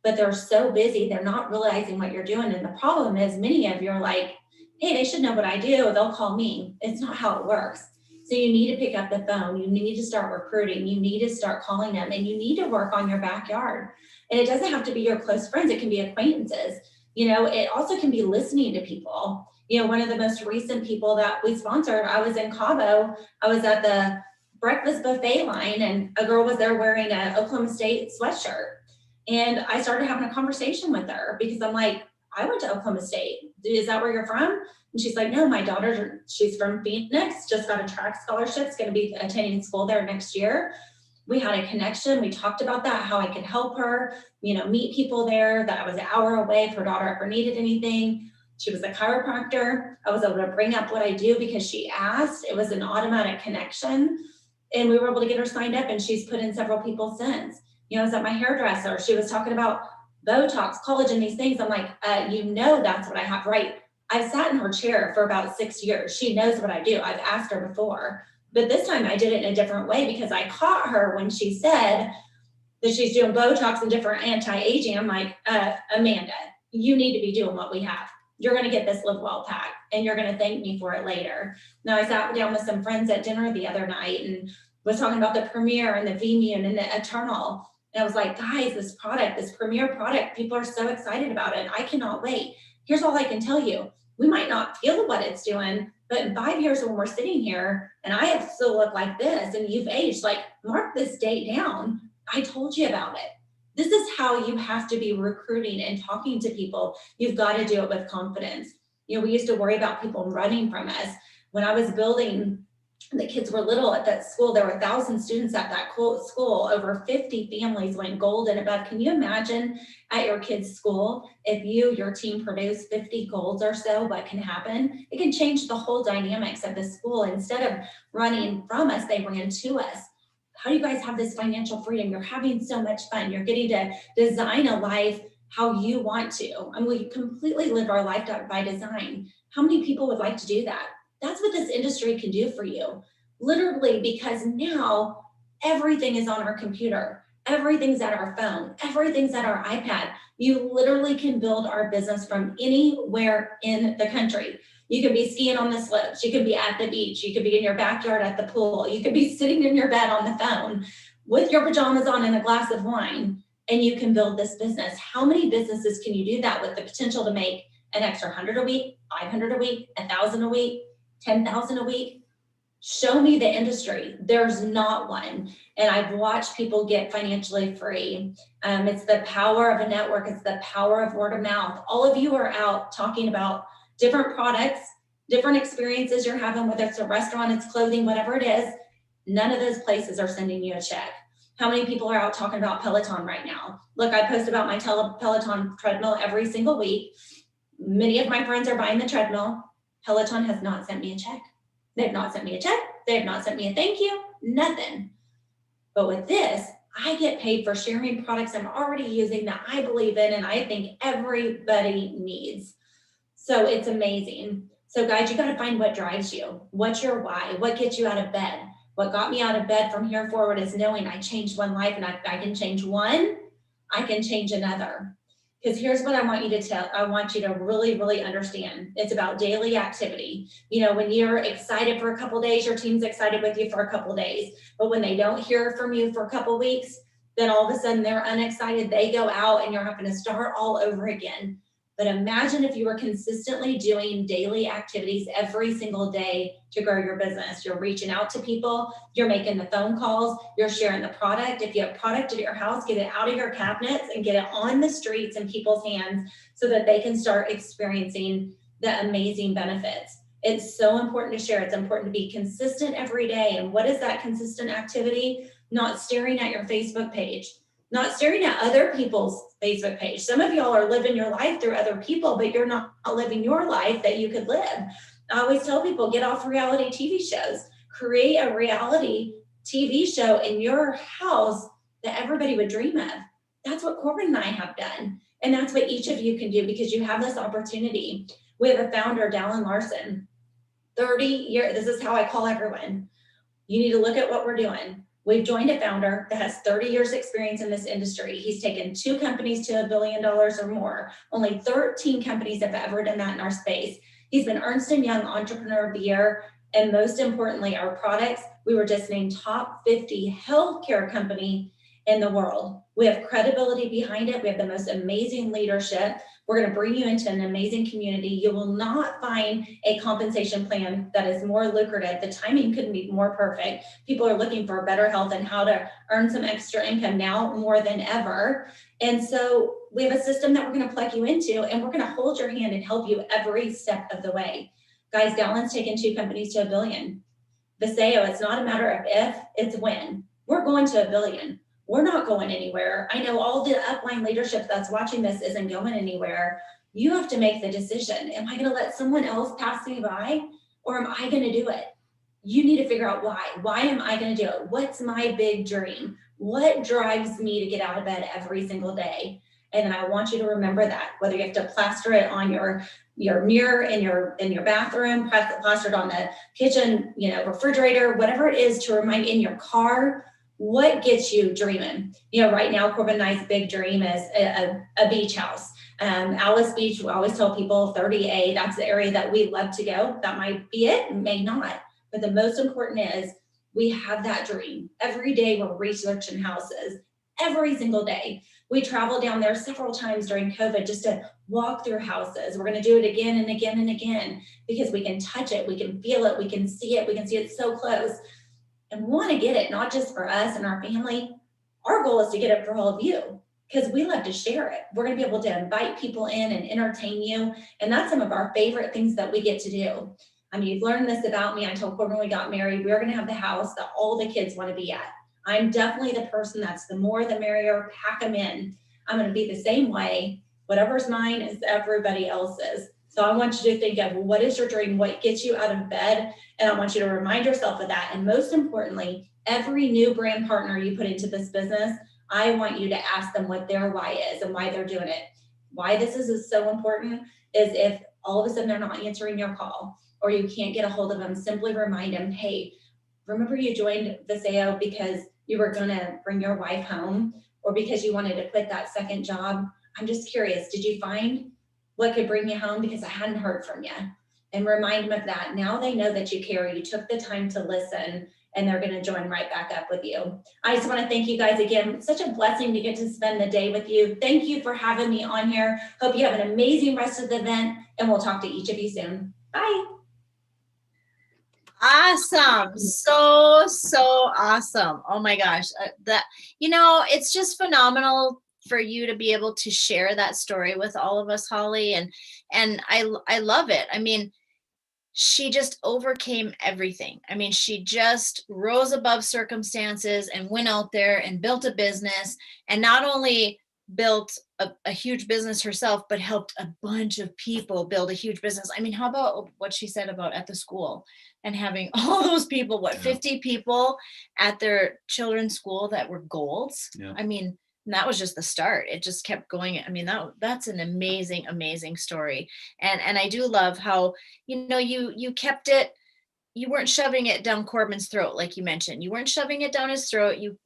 but they're so busy, they're not realizing what you're doing. And the problem is many of you are like, hey, they should know what I do. They'll call me. It's not how it works. So you need to pick up the phone. You need to start recruiting. You need to start calling them, and you need to work on your backyard. And it doesn't have to be your close friends. It can be acquaintances. You know, it also can be listening to people. You know, one of the most recent people that we sponsored, I was in Cabo. I was at the breakfast buffet line, and a girl was there wearing an Oklahoma State sweatshirt. And I started having a conversation with her because I'm like, I went to Oklahoma State. Is that where you're from? And she's like, no, my daughter, she's from Phoenix, just got a track scholarship, is going to be attending school there next year. We had a connection. We talked about that, how I could help her, you know, meet people there, that I was an hour away if her daughter ever needed anything. She was a chiropractor. I was able to bring up what I do because she asked. It was an automatic connection. And we were able to get her signed up, and she's put in several people since. You know, I was at my hairdresser. She was talking about Botox, collagen, these things. I'm like, you know, that's what I have, right? I've sat in her chair for about 6 years. She knows what I do. I've asked her before, but this time I did it in a different way because I caught her when she said that she's doing Botox and different anti-aging. I'm like, Amanda, you need to be doing what we have. You're going to get this Live Well pack and you're going to thank me for it later. Now, I sat down with some friends at dinner the other night and was talking about the Premier and the V-Mune and the Eternal. And I was like, guys, this product, this Premier product, people are so excited about it. I cannot wait. Here's all I can tell you. We might not feel what it's doing, but in 5 years when we're sitting here and I have still look like this and you've aged, like, mark this date down. I told you about it. This is how you have to be recruiting and talking to people. You've got to do it with confidence. You know, we used to worry about people running from us. When I was building, the kids were little at that school, there were 1,000 students at that school, over 50 families went gold and above. Can you imagine at your kids' school, if your team produced 50 golds or so, what can happen? It can change the whole dynamics of the school. Instead of running from us, they ran to us. How do you guys have this financial freedom? You're having so much fun. You're getting to design a life how you want to. And we completely live our life by design. How many people would like to do that? That's what this industry can do for you. Literally, because now everything is on our computer. Everything's at our phone. Everything's at our iPad. You literally can build our business from anywhere in the country. You can be skiing on the slopes. You can be at the beach. You could be in your backyard at the pool. You could be sitting in your bed on the phone with your pajamas on and a glass of wine, and you can build this business. How many businesses can you do that with the potential to make an extra 100 a week, 500 a week, 1,000 a week, 10,000 a week? Show me the industry. There's not one. And I've watched people get financially free. It's the power of a network. It's the power of word of mouth. All of you are out talking about different products, different experiences you're having, whether it's a restaurant, it's clothing, whatever it is. None of those places are sending you a check. How many people are out talking about Peloton right now? Look, I post about my Peloton treadmill every single week. Many of my friends are buying the treadmill. Peloton has not sent me a check. They've not sent me a check. They have not sent me a thank you, nothing. But with this, I get paid for sharing products I'm already using that I believe in and I think everybody needs. So it's amazing. So guys, you got to find what drives you. What's your why? What gets you out of bed? What got me out of bed from here forward is knowing I changed one life, and I can change one, I can change another. Because here's what I want you to really, really understand. It's about daily activity. You know, when you're excited for a couple days, your team's excited with you for a couple days. But when they don't hear from you for a couple weeks, then all of a sudden they're unexcited. They go out and you're having to start all over again. But imagine if you were consistently doing daily activities every single day to grow your business. You're reaching out to people, you're making the phone calls, you're sharing the product. If you have product at your house, get it out of your cabinets and get it on the streets in people's hands so that they can start experiencing the amazing benefits. It's so important to share. It's important to be consistent every day. And what is that consistent activity? Not staring at your Facebook page. Not staring at other people's Facebook page. Some of y'all are living your life through other people, but you're not living your life that you could live. I always tell people, get off reality TV shows. Create a reality TV show in your house that everybody would dream of. That's what Corbin and I have done. And that's what each of you can do because you have this opportunity. We have a founder, Dallin Larson, 30 years. This is how I call everyone. You need to look at what we're doing. We've joined a founder that has 30 years experience in this industry. He's taken 2 companies to $1 billion or more. Only 13 companies have ever done that in our space. He's been Ernst & Young Entrepreneur of the Year. And most importantly, our products, we were just named top 50 healthcare company in the world. We have credibility behind it. We have the most amazing leadership. We're going to bring you into an amazing community. You will not find a compensation plan that is more lucrative. The timing couldn't be more perfect. People are looking for better health and how to earn some extra income now more than ever. And so we have a system that we're going to plug you into, and we're going to hold your hand and help you every step of the way. Guys, Dallin's taken 2 companies to $1 billion. Viseo, it's not a matter of if, it's when. We're going to $1 billion. We're not going anywhere. I know all the upline leadership that's watching this isn't going anywhere. You have to make the decision. Am I going to let someone else pass me by, or am I going to do it? You need to figure out why. Why am I going to do it? What's my big dream? What drives me to get out of bed every single day? And then I want you to remember that, whether you have to plaster it on your mirror in your bathroom, plaster it on the kitchen, refrigerator, whatever it is to remind, in your car, what gets you dreaming? Right now, Corbin and I's big dream is a beach house. Alice Beach, we always tell people 30A, that's the area that we love to go. That might be it, may not. But the most important is we have that dream. Every day we're researching houses, every single day. We traveled down there several times during COVID just to walk through houses. We're going to do it again and again and again because we can touch it, we can feel it, we can see it so close. And we want to get it, not just for us and our family. Our goal is to get it for all of you because we love to share it. We're going to be able to invite people in and entertain you. And that's some of our favorite things that we get to do. I mean, you've learned this about me. I told Corbin when we got married, we're going to have the house that all the kids want to be at. I'm definitely the person that's the more the merrier, pack them in. I'm going to be the same way. Whatever's mine is everybody else's. So I want you to think of what is your dream, what gets you out of bed, and I want you to remind yourself of that. And most importantly, every new brand partner you put into this business, I want you to ask them what their why is and why they're doing it. Why this is so important is if all of a sudden they're not answering your call or you can't get a hold of them, simply remind them, hey, remember you joined the SAO because you were gonna bring your wife home or because you wanted to quit that second job. I'm just curious, did you find what could bring you home? Because I hadn't heard from you. And remind them of that. Now they know that you care, you took the time to listen, and they're gonna join right back up with you. I just wanna thank you guys again. It's such a blessing to get to spend the day with you. Thank you for having me on here. Hope you have an amazing rest of the event, and we'll talk to each of you soon. Bye. Awesome. So awesome. Oh my gosh. It's just phenomenal for you to be able to share that story with all of us, Holly. And I love it. I mean, she just overcame everything. I mean, she just rose above circumstances and went out there and built a business, and not only built a huge business herself, but helped a bunch of people build a huge business. I mean, how about what she said about at the school and having all those people, 50 people at their children's school that were golds. Yeah. I mean, that was just the start. It just kept going. I mean, that's an amazing, amazing story. And I do love how, you kept it, you weren't shoving it down Corbin's throat, like you mentioned. You weren't shoving it down his throat. You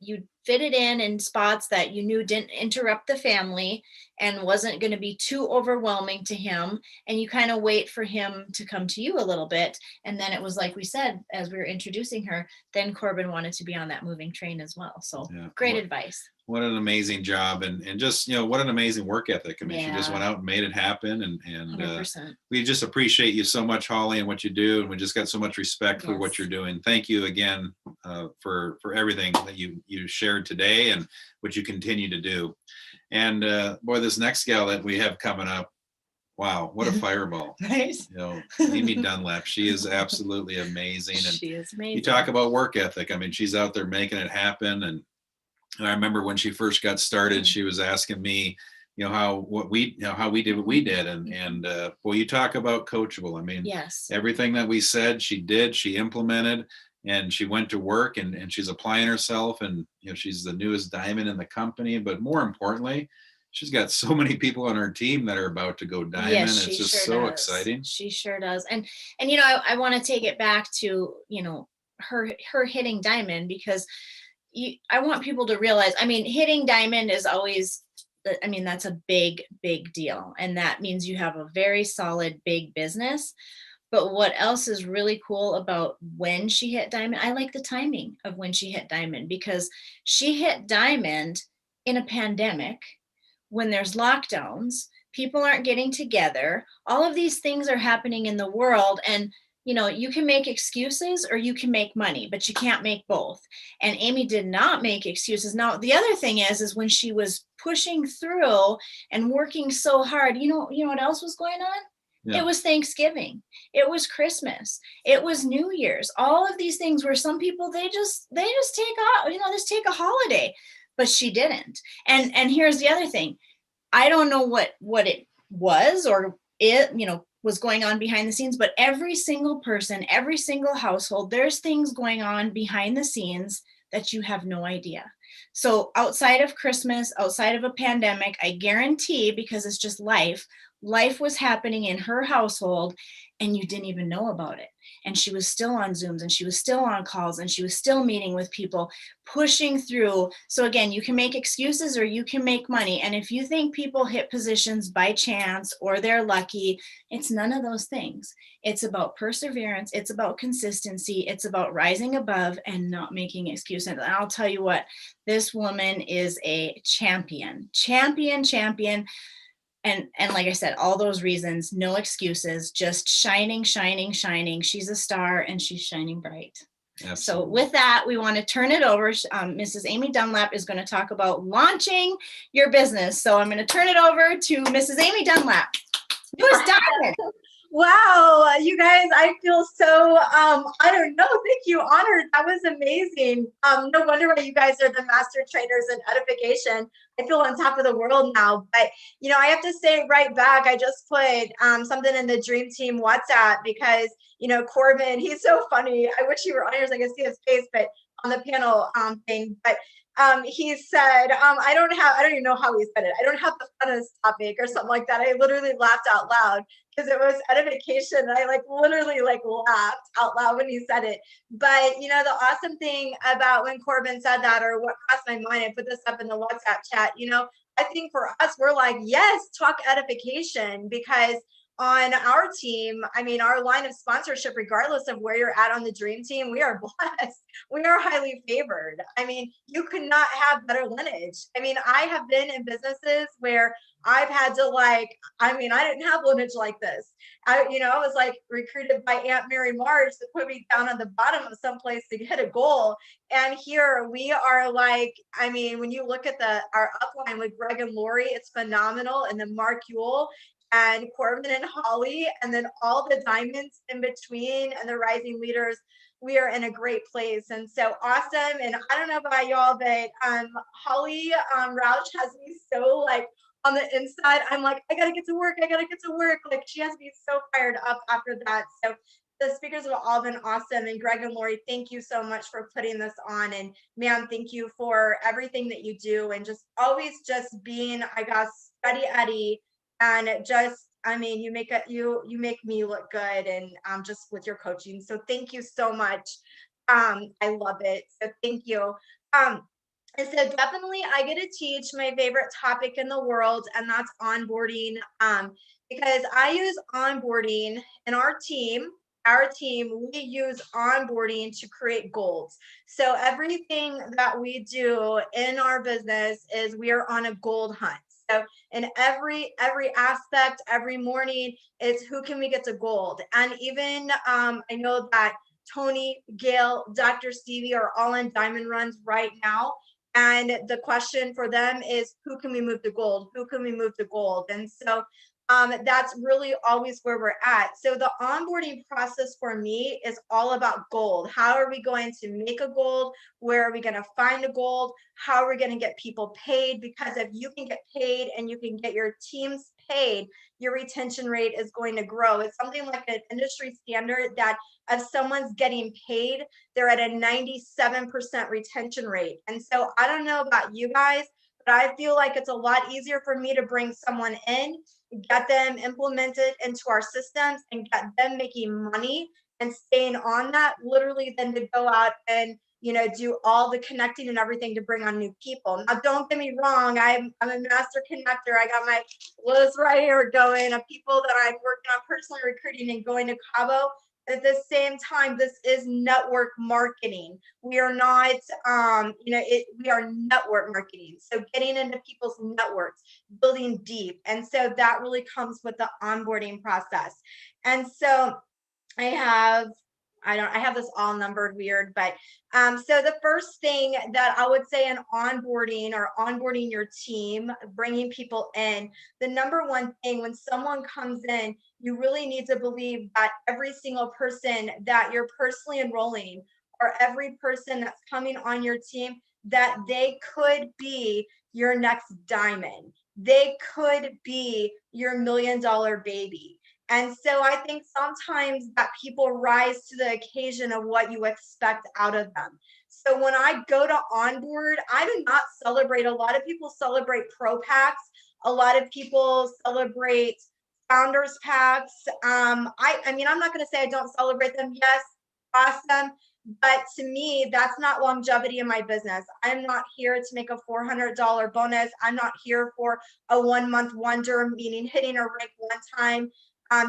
fit it in spots that you knew didn't interrupt the family and wasn't going to be too overwhelming to him. And you kind of wait for him to come to you a little bit. And then it was like we said, as we were introducing her, then Corbin wanted to be on that moving train as well. So great advice. What an amazing job, and just, what an amazing work ethic. I mean, she just went out and made it happen, and we just appreciate you so much, Holly, and what you do. And we just got so much respect for what you're doing. Thank you again for everything that you shared today and what you continue to do. And boy, this next gal that we have coming up, wow, what a fireball. Nice. Amy Dunlap, she is absolutely amazing. And she is amazing. You talk about work ethic. I mean, she's out there making it happen. And I remember when she first got started, she was asking me, how we did what we did. And well, you talk about coachable. I mean, everything that we said, she did, she implemented, and she went to work and she's applying herself, and, she's the newest diamond in the company. But more importantly, she's got so many people on her team that are about to go diamond. Yes, it's just so exciting. She sure does. And I want to take it back to, her hitting diamond, because I want people to realize, I mean, hitting diamond is always, I mean, that's a big, big deal. And that means you have a very solid, big business. But what else is really cool about when she hit diamond? I like the timing of when she hit diamond, because she hit diamond in a pandemic when there's lockdowns, people aren't getting together. All of these things are happening in the world, and you can make excuses or you can make money, but you can't make both. And Amy did not make excuses. Now, the other thing is when she was pushing through and working so hard, you know what else was going on? Yeah. It was Thanksgiving. It was Christmas. It was New Year's. All of these things where some people, they just take off, just take a holiday, but she didn't. And here's the other thing. I don't know what it was or was going on behind the scenes, but every single person, every single household, there's things going on behind the scenes that you have no idea. So outside of Christmas, outside of a pandemic, I guarantee, because it's just life was happening in her household and you didn't even know about it. And she was still on Zooms and she was still on calls and she was still meeting with people, pushing through. So again, you can make excuses or you can make money. And if you think people hit positions by chance or they're lucky, it's none of those things. It's about perseverance. It's about consistency. It's about rising above and not making excuses. And I'll tell you what, this woman is a champion. And like I said, all those reasons, no excuses, just shining. She's a star and she's shining bright. Absolutely. So with that, we want to turn it over. Mrs. Amy Dunlap is going to talk about launching your business. So I'm going to turn it over to Mrs. Amy Dunlap. Newest diamond. Wow, you guys, I feel so, I don't know, thank you, honored. That was amazing. No wonder why you guys are the master trainers in edification. I feel on top of the world now, but you know, I have to say right back, I just put something in the Dream Team WhatsApp because, you know, Corbin, he's so funny. I wish he were on here so I could see his face, but on the panel thing, but he said, I don't even know how he said it. I don't have the funnest topic or something like that. I literally laughed out loud because it was edification. And I literally laughed out loud when he said it. But you know, the awesome thing about when Corbin said that, or what crossed my mind, I put this up in the WhatsApp chat, you know, I think for us, we're like, yes, talk edification, because on our team, I mean, our line of sponsorship, regardless of where you're at on the Dream Team, we are blessed. We are highly favored. I mean, you could not have better lineage. I mean, I have been in businesses where I've had to I didn't have lineage like this. I was recruited by Aunt Mary March to put me down on the bottom of someplace to hit a goal. And here we are when you look at our upline with Greg and Lori, it's phenomenal. And then Mark Ewell and Corbin and Holly, and then all the diamonds in between and the rising leaders, we are in a great place. And so awesome. And I don't know about y'all, but Holly Roush has me so on the inside, I'm like, I gotta get to work. She has me so fired up after that. So the speakers have all been awesome. And Greg and Lori, thank you so much for putting this on. And ma'am, thank you for everything that you do. And just always just being, I guess, steady Eddie. And you make me look good, and just with your coaching. So thank you so much. I love it. So thank you. And so definitely I get to teach my favorite topic in the world, and that's onboarding. Because I use onboarding in our team, we use onboarding to create goals. So everything that we do in our business is we are on a gold hunt. So in every aspect, every morning, it's who can we get to gold? And even I know that Tony, Gail, Dr. Stevie are all in diamond runs right now. And the question for them is, who can we move to gold? Who can we move to gold? And so that's really always where we're at. So the onboarding process for me is all about gold. How are we going to make a gold? Where are we going to find a gold? How are we going to get people paid? Because if you can get paid and you can get your teams paid, your retention rate is going to grow. It's something like an industry standard that if someone's getting paid, they're at a 97% retention rate. And so I don't know about you guys, but I feel like it's a lot easier for me to bring someone in, get them implemented into our systems, and get them making money and staying on that, literally, than to go out and do all the connecting and everything to bring on new people. Now, don't get me wrong, I'm a master connector. I got my list right here going of people that I'm working on personally recruiting and going to Cabo. At the same time, this is network marketing. We are not, we are network marketing. So getting into people's networks, building deep. And so that really comes with the onboarding process. And so I have this all numbered weird, but so the first thing that I would say in onboarding or onboarding your team, bringing people in, the number one thing when someone comes in, you really need to believe that every single person that you're personally enrolling, or every person that's coming on your team, that they could be your next diamond. They could be your $1 million baby. And so I think sometimes that people rise to the occasion of what you expect out of them. So when I go to onboard, I do not celebrate. A lot of people celebrate pro packs. A lot of people celebrate founders packs. I mean, I'm not going to say I don't celebrate them. Yes, awesome. But to me, that's not longevity in my business. I'm not here to make a $400 bonus. I'm not here for a 1 month wonder, meaning hitting a rank one time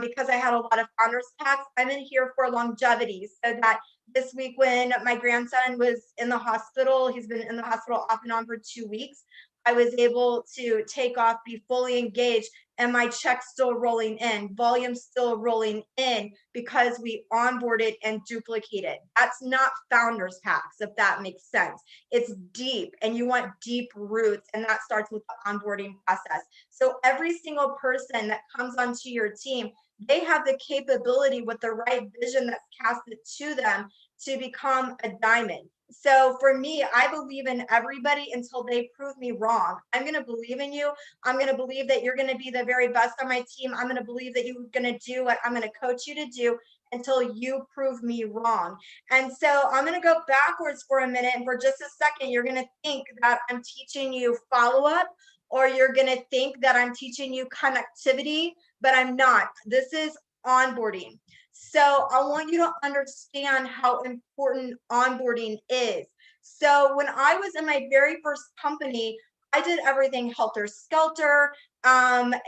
because I had a lot of founders packs. I'm in here for longevity, so that this week when my grandson was in the hospital, he's been in the hospital off and on for 2 weeks, I was able to take off, be fully engaged, and my check's still rolling in, volume still rolling in because we onboarded and duplicated. That's not founders packs, if that makes sense. It's deep, and you want deep roots, and that starts with the onboarding process. So every single person that comes onto your team, they have the capability with the right vision that's casted to them to become a diamond. So for me, I believe in everybody until they prove me wrong. I'm going to believe in you. I'm going to believe that you're going to be the very best on my team. I'm going to believe that you're going to do what I'm going to coach you to do until you prove me wrong. And so I'm going to go backwards for a minute. And for just a second, you're going to think that I'm teaching you follow-up, or you're going to think that I'm teaching you connectivity, but I'm not. This is onboarding. So I want you to understand how important onboarding is. So when I was in my very first company, I did everything helter-skelter.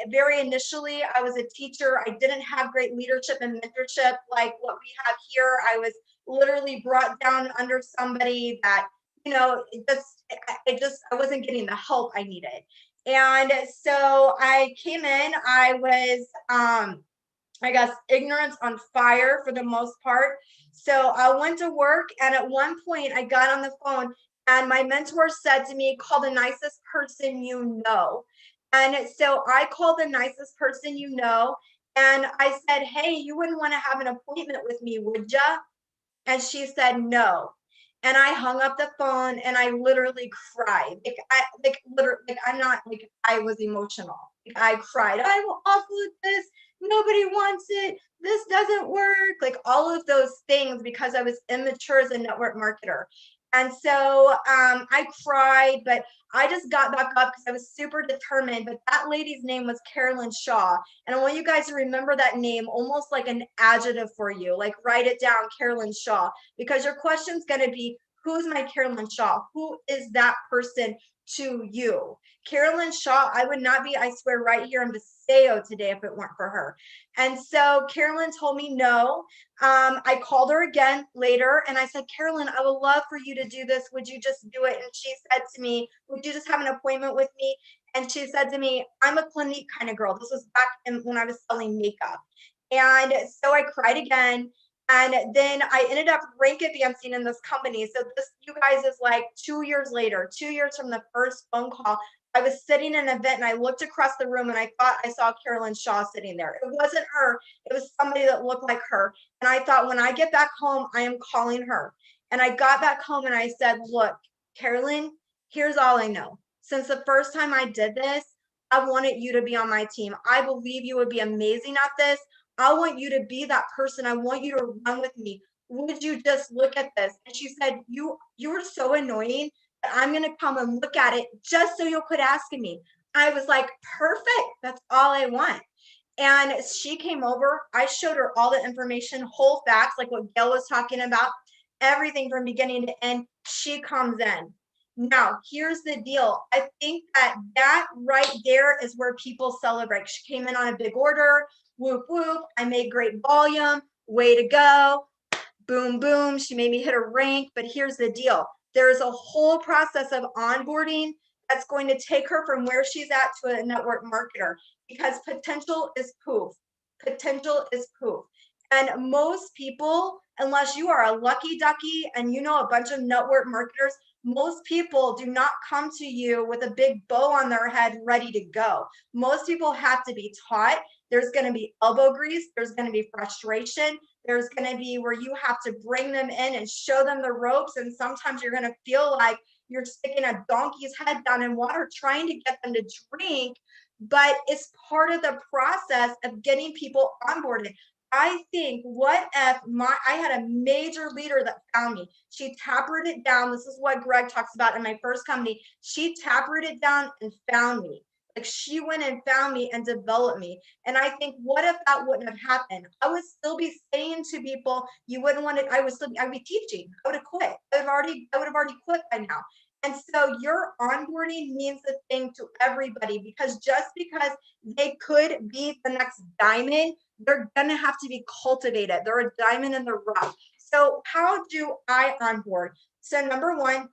Very initially, I was a teacher. I didn't have great leadership and mentorship like what we have here. I was literally brought down under somebody that, you know, I wasn't getting the help I needed. And so I came in, I was, I guess, ignorance on fire for the most part. So I went to work, and at one point I got on the phone, and my mentor said to me, call the nicest person you know. And so I called the nicest person you know, and I said, hey, you wouldn't want to have an appointment with me, would ya? And she said, no. And I hung up the phone, and I literally cried. I'm not like, I was emotional. Like, I cried. I'm awful at this. Nobody wants it. This doesn't work. Like all of those things, because I was immature as a network marketer. And so I cried, but I just got back up because I was super determined. But that lady's name was Carolyn Shaw. And I want you guys to remember that name almost like an adjective for you. Like write it down, Carolyn Shaw, because your question's going to be, who's my Carolyn Shaw? Who is that person to you? Carolyn Shaw, I would not be, I swear, right here in Paseo today if it weren't for her. And so Carolyn told me no. I called her again later, and I said, Carolyn, I would love for you to do this. Would you just do it? And she said to me, would you just have an appointment with me? And she said to me, I'm a Clinique kind of girl. This was back when I was selling makeup. And so I cried again. And then I ended up rank advancing in this company. So this, you guys, is like 2 years later, 2 years from the first phone call. I was sitting in an event, and I looked across the room, and I thought I saw Carolyn Shaw sitting there. It wasn't her. It was somebody that looked like her. And I thought, when I get back home, I am calling her. And I got back home, and I said, look, Carolyn, here's all I know. Since the first time I did this, I wanted you to be on my team. I believe you would be amazing at this. I want you to be that person. I want you to run with me. Would you just look at this? And she said, you were so annoying that I'm going to come and look at it just so you'll quit asking me. I was like, perfect. That's all I want. And she came over. I showed her all the information, whole facts, like what Gail was talking about, everything from beginning to end. She comes in. Now, here's the deal. I think that right there is where people celebrate. She came in on a big order. Whoop, whoop. I made great volume. Way to go. Boom, boom. She made me hit a rank. But here's the deal. There's a whole process of onboarding that's going to take her from where she's at to a network marketer, because potential is poof. Potential is poof. And most people, unless you are a lucky ducky and you know a bunch of network marketers, most people do not come to you with a big bow on their head ready to go. Most people have to be taught. There's going to be elbow grease. There's going to be frustration. There's going to be where you have to bring them in and show them the ropes. And sometimes you're going to feel like you're sticking a donkey's head down in water trying to get them to drink. But it's part of the process of getting people onboarded. I think, what if I had a major leader that found me? She taproot it down. This is what Greg talks about in my first company. She taprooted it down and found me. Like, she went and found me and developed me. And I think, what if that wouldn't have happened? I would still be saying to people, you wouldn't want to, I would be teaching. I would have quit. I would have already quit by now. And so your onboarding means a thing to everybody, because just because they could be the next diamond, they're going to have to be cultivated. They're a diamond in the rough. So how do I onboard? So number one,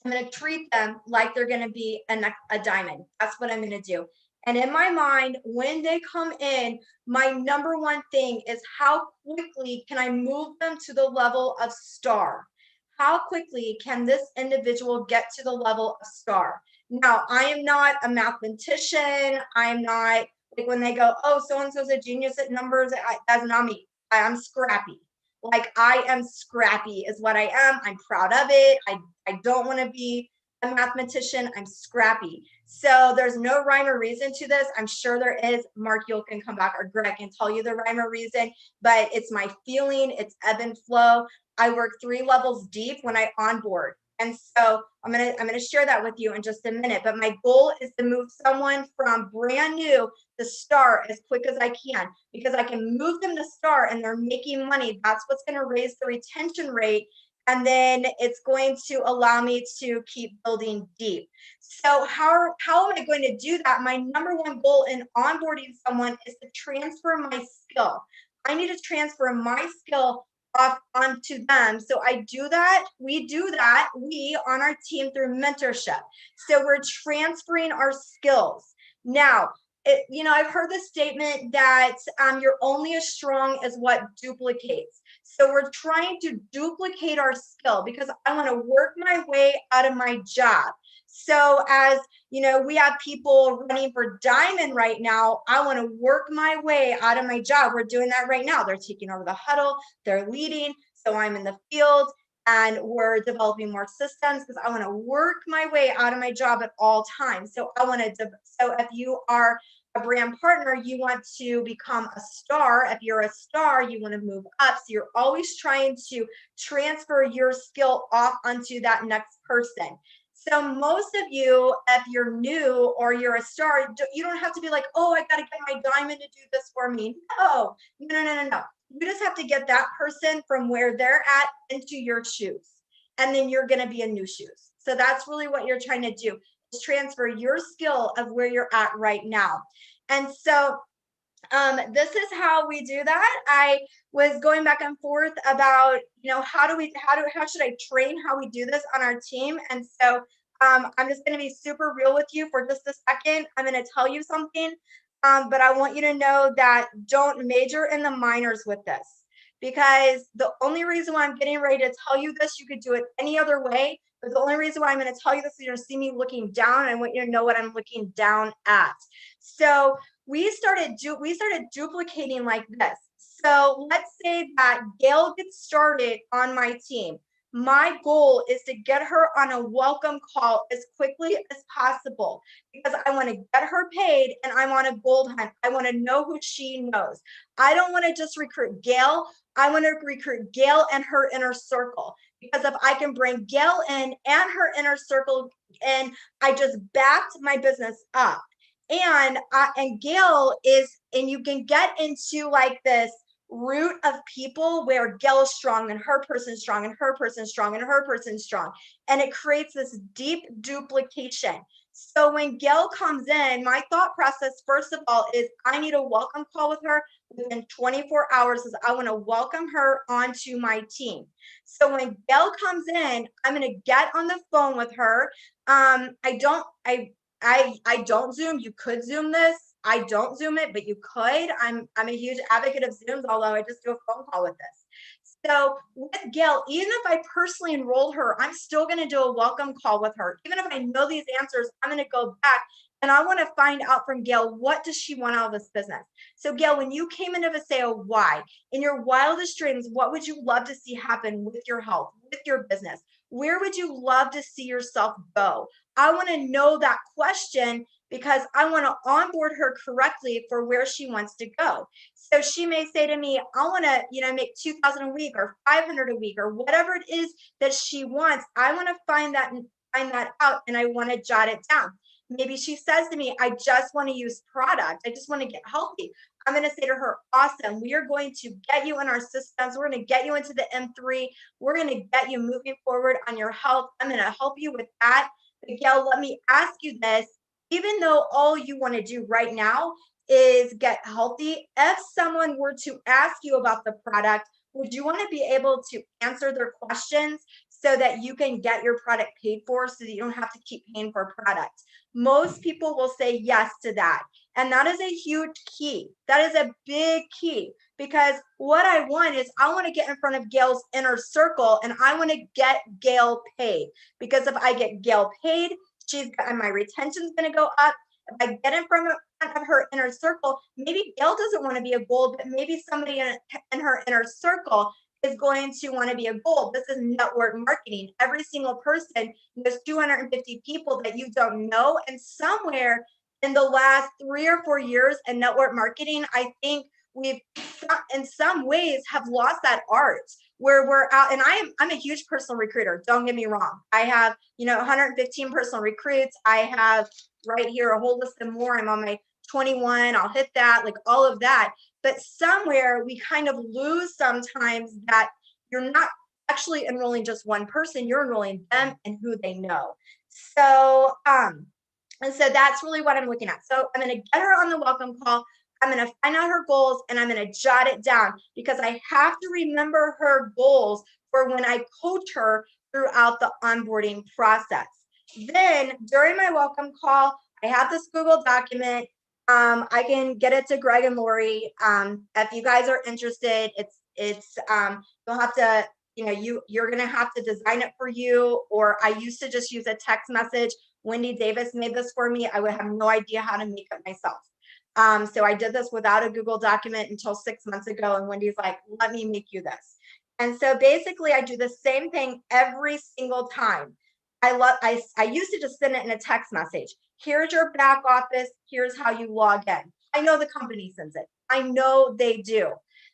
I'm going to treat them like they're going to be a diamond. That's what I'm going to do. And in my mind, when they come in, my number one thing is, how quickly can I move them to the level of star? How quickly can this individual get to the level of star? Now, I am not a mathematician. I'm not like when they go, oh, so-and-so's a genius at numbers. That's not me. I'm scrappy. Like, I am scrappy is what I am. I'm proud of it. I don't want to be a mathematician. I'm scrappy. So there's no rhyme or reason to this. I'm sure there is. Mark, you can come back, or Greg can tell you the rhyme or reason, but it's my feeling. It's ebb and flow. I work 3 levels deep when I onboard. And so I'm gonna share that with you in just a minute. But my goal is to move someone from brand new to star as quick as I can, because I can move them to star and they're making money. That's what's going to raise the retention rate. And then it's going to allow me to keep building deep. So how am I going to do that? My number one goal in onboarding someone is to transfer my skill. I need to transfer my skill off onto them. So I do that. We do that. We on our team through mentorship. So we're transferring our skills. Now, I've heard the statement that you're only as strong as what duplicates. So we're trying to duplicate our skill, because I want to work my way out of my job. So as we have people running for diamond right now, I want to work my way out of my job. We're doing that right now. They're taking over the huddle, they're leading. So I'm in the field and we're developing more systems, because I want to work my way out of my job at all times. So so if you are a brand partner, you want to become a star. If you're a star, you want to move up. So you're always trying to transfer your skill off onto that next person. So most of you, if you're new or you're a star, you don't have to be like, oh, I got to get my diamond to do this for me. No. You just have to get that person from where they're at into your shoes. And then you're going to be in new shoes. So that's really what you're trying to do, is transfer your skill of where you're at right now. And so this is how we do that. I was going back and forth about, how should I train how we do this on our team? And so I'm just going to be super real with you for just a second. I'm going to tell you something, but I want you to know that don't major in the minors with this, because the only reason why I'm getting ready to tell you this, you could do it any other way, but the only reason why I'm going to tell you this is you're going to see me looking down. I want you to know what I'm looking down at. So we started duplicating like this. So let's say that Gail gets started on my team. My goal is to get her on a welcome call as quickly as possible, because I want to get her paid and I want to gold hunt. I want to know who she knows. I don't want to just recruit Gail. I want to recruit Gail and her inner circle, because if I can bring Gail in and her inner circle in, I just backed my business up. And Gail and you can get into like this root of people where Gail is strong and her person's strong and her person's strong and her person's strong. And it creates this deep duplication. So when Gail comes in, my thought process, first of all, is I need a welcome call with her within 24 hours, as I want to welcome her onto my team. So when Gail comes in, I'm going to get on the phone with her. I don't Zoom. You could Zoom this. I don't Zoom it, but you could. I'm a huge advocate of Zooms, although I just do a phone call with this. So with Gail, even if I personally enrolled her, I'm still going to do a welcome call with her. Even if I know these answers, I'm going to go back and I want to find out from Gail, what does she want out of this business? So Gail, when you came into Viseo, why? In your wildest dreams, what would you love to see happen with your health, with your business? Where would you love to see yourself go? I want to know that question, because I want to onboard her correctly for where she wants to go. So she may say to me, I want to, make 2,000 a week or 500 a week or whatever it is that she wants. I want to find that out, and I want to jot it down. Maybe she says to me, I just want to use product. I just want to get healthy. I'm going to say to her, awesome. We are going to get you in our systems. We're going to get you into the M3. We're going to get you moving forward on your health. I'm going to help you with that. But Gail, let me ask you this. Even though all you want to do right now is get healthy, if someone were to ask you about the product, would you want to be able to answer their questions so that you can get your product paid for, so that you don't have to keep paying for product? Most people will say yes to that. And that is a huge key. That is a big key, because what I want is I want to get in front of Gail's inner circle, and I want to get Gail paid. Because if I get Gail paid, my retention's going to go up. If I get in front of her inner circle, maybe Gail doesn't want to be a gold, but maybe somebody in her inner circle is going to want to be a gold. This is network marketing. Every single person, there's 250 people that you don't know. And somewhere in the last 3 or 4 years in network marketing, I think we've in some ways have lost that art where we're out. And I'm a huge personal recruiter. Don't get me wrong. I have, 115 personal recruits. I have right here a whole list of more. I'm on my 21. I'll hit that, like all of that. But somewhere we kind of lose sometimes that you're not actually enrolling just one person, you're enrolling them and who they know. So, and so that's really what I'm looking at. So I'm going to get her on the welcome call. I'm going to find out her goals, and I'm going to jot it down, because I have to remember her goals for when I coach her throughout the onboarding process. Then during my welcome call, I have this Google document. I can get it to Greg and Lori. If you guys are interested, you'll have to, you're going to have to design it for you. Or I used to just use a text message. Wendy Davis made this for me. I would have no idea how to make it myself. So I did this without a Google document until 6 months ago. And Wendy's like, let me make you this. And so basically I do the same thing every single time. I used to just send it in a text message. Here's your back office. Here's how you log in. I know the company sends it. I know they do.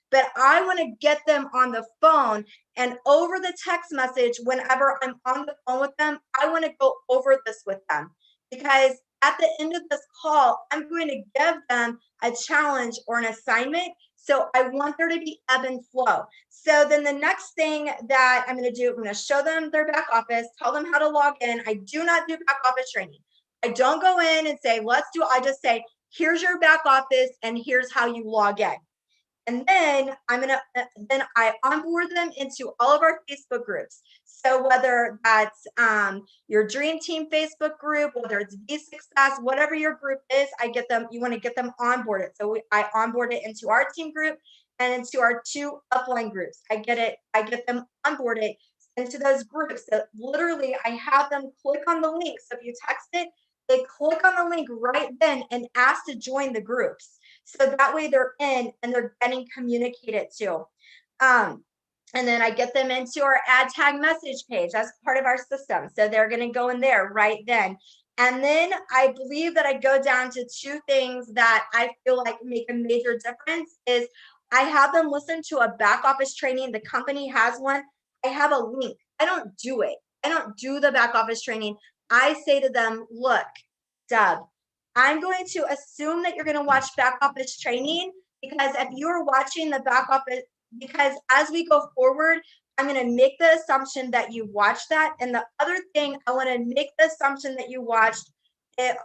But I want to get them on the phone, and over the text message, whenever I'm on the phone with them, I want to go over this with them, because at the end of this call, I'm going to give them a challenge or an assignment. So I want there to be ebb and flow. So then the next thing that I'm going to do, I'm going to show them their back office, tell them how to log in. I do not do back office training. I don't go in and say, I just say, here's your back office and here's how you log in. And then I onboard them into all of our Facebook groups. So whether that's your Dream Team Facebook group, whether it's V-Success, whatever your group is, you want to get them onboarded. So I onboard it into our team group and into our 2 upline groups. I get them onboarded into those groups. So literally I have them click on the link. So if you text it, they click on the link right then and ask to join the groups. So that way they're in and they're getting communicated to. And then I get them into our ad tag message page. That's part of our system. So they're going to go in there right then. And then I believe that I go down to 2 things that I feel like make a major difference is I have them listen to a back office training. The company has one. I have a link. I don't do it. I don't do the back office training. I say to them, look, Deb, I'm going to assume that you're going to watch back office training, because if you're watching the back office, because as we go forward, I'm going to make the assumption that you watched that. And the other thing I want to make the assumption that you watched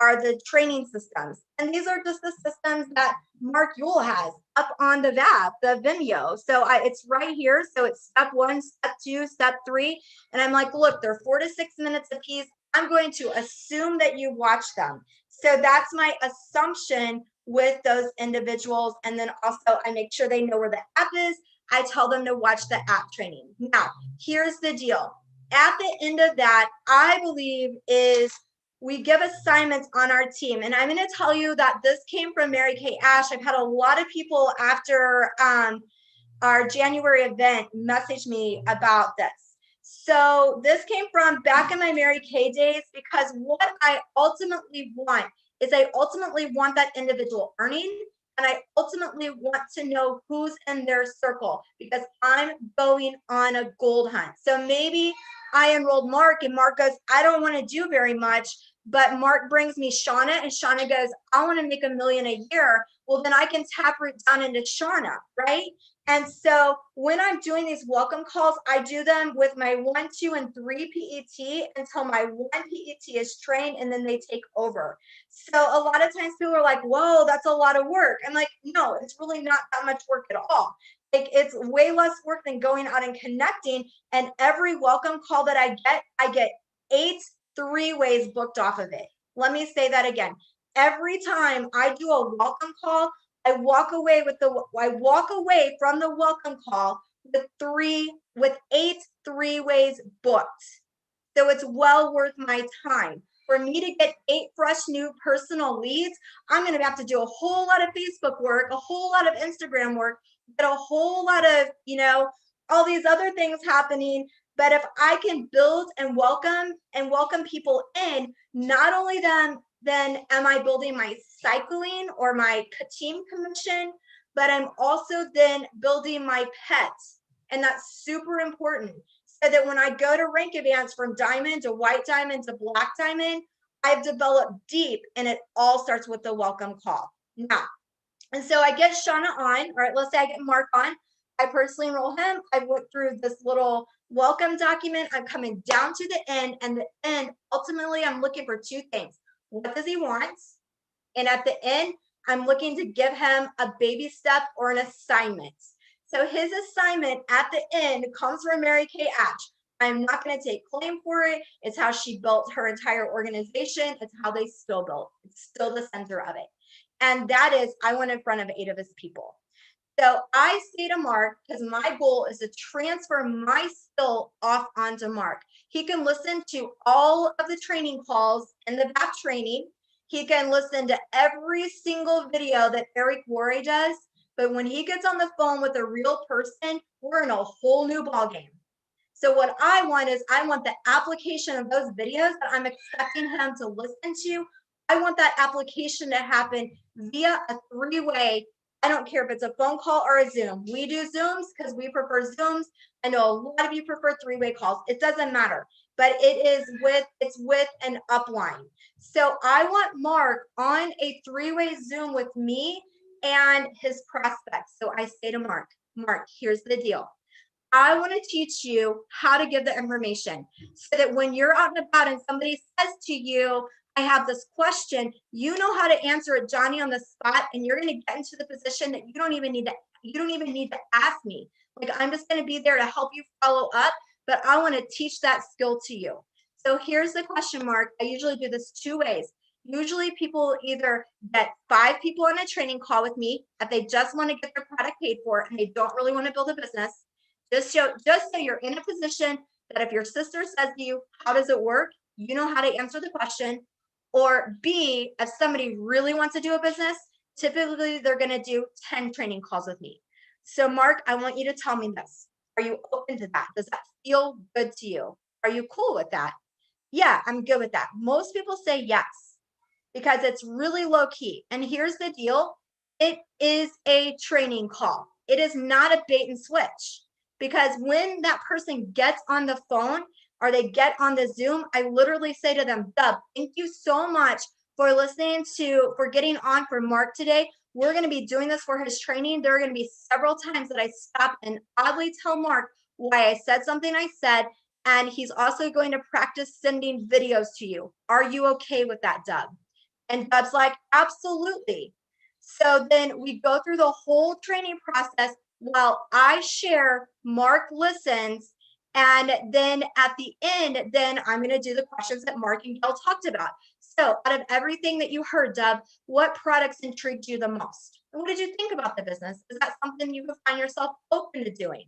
are the training systems. And these are just the systems that Mark Yule has up on the VAB, the Vimeo. So it's right here. So it's step 1, step 2, step 3. And I'm like, look, they're 4 to 6 minutes a piece. I'm going to assume that you watch them. So that's my assumption with those individuals. And then also I make sure they know where the app is. I tell them to watch the app training. Now, here's the deal. At the end of that, I believe is we give assignments on our team. And I'm going to tell you that this came from Mary Kay Ash. I've had a lot of people after our January event message me about this. So this came from back in my Mary Kay days, because what I ultimately want is I ultimately want that individual earning, and I ultimately want to know who's in their circle because I'm going on a gold hunt. So maybe I enrolled Mark and Mark goes, I don't want to do very much, but Mark brings me Shauna and Shauna goes, I want to make $1 million a year. Well, then I can tap root down into Shauna, right? And so when I'm doing these welcome calls, I do them with my 1, 2, and 3 PET until my 1 PET is trained and then they take over. So a lot of times people are like, whoa, that's a lot of work. I'm like, no, it's really not that much work at all. Like it's way less work than going out and connecting. And every welcome call that I get 8 3-ways booked off of it. Let me say that again. Every time I do a welcome call, I walk away from the welcome call with 8 3-ways booked. So it's well worth my time. For me to get 8 fresh new personal leads, I'm going to have to do a whole lot of Facebook work, a whole lot of Instagram work, get a whole lot of, all these other things happening. But if I can build and welcome people in, not only then am I building my cycling or my team commission, but I'm also then building my pets. And that's super important. So that when I go to rank advance from diamond to white diamond to black diamond, I've developed deep, and it all starts with the welcome call. Now, and so I get Shauna on, all right, let's say I get Mark on. I personally enroll him. I went through this little welcome document. I'm coming down to the end, and the end, ultimately, I'm looking for 2 things. What does he want? And at the end, I'm looking to give him a baby step or an assignment. So his assignment at the end comes from Mary Kay Atch. I'm not going to take claim for it. It's how she built her entire organization. It's how they still built. It's still the center of it. And that is, I went in front of 8 of his people. So I say to Mark, because my goal is to transfer my skill off onto Mark. He can listen to all of the training calls in the back training. He can listen to every single video that Eric Worre does. But when he gets on the phone with a real person, we're in a whole new ballgame. So what I want is I want the application of those videos that I'm expecting him to listen to. I want that application to happen via a 3-way. I don't care if it's a phone call or a Zoom. We do Zooms because we prefer Zooms. I know a lot of you prefer 3-way calls. It doesn't matter, but it's with an upline. So I want Mark on a 3-way Zoom with me and his prospects. So I say to Mark, here's the deal. I want to teach you how to give the information so that when you're out and about and somebody says to you, I have this question, you know how to answer it, Johnny, on the spot, and you're going to get into the position that you don't even need to ask me. Like, I'm just going to be there to help you follow up, but I want to teach that skill to you. So here's the question, Mark. I usually do this 2 ways. Usually people either get 5 people on a training call with me if they just want to get their product paid for and they don't really want to build a business. Just so you're in a position that if your sister says to you, how does it work? You know how to answer the question. Or B, if somebody really wants to do a business, typically they're going to do 10 training calls with me. So Mark, I want you to tell me this. Are you open to that? Does that feel good to you? Are you cool with that? Yeah, I'm good with that. Most people say yes, because it's really low key. And here's the deal. It is a training call. It is not a bait and switch, because when that person gets on the phone or they get on the Zoom, I literally say to them, Dub, thank you so much for getting on for Mark today. We're going to be doing this for his training. There are going to be several times that I stop and oddly tell Mark why I said something I said. And he's also going to practice sending videos to you. Are you okay with that, Dub? And Dub's like, absolutely. So then we go through the whole training process while I share, Mark listens. And then at the end, then I'm going to do the questions that Mark and Gail talked about. So out of everything that you heard, Dub, what products intrigued you the most? And what did you think about the business? Is that something you could find yourself open to doing?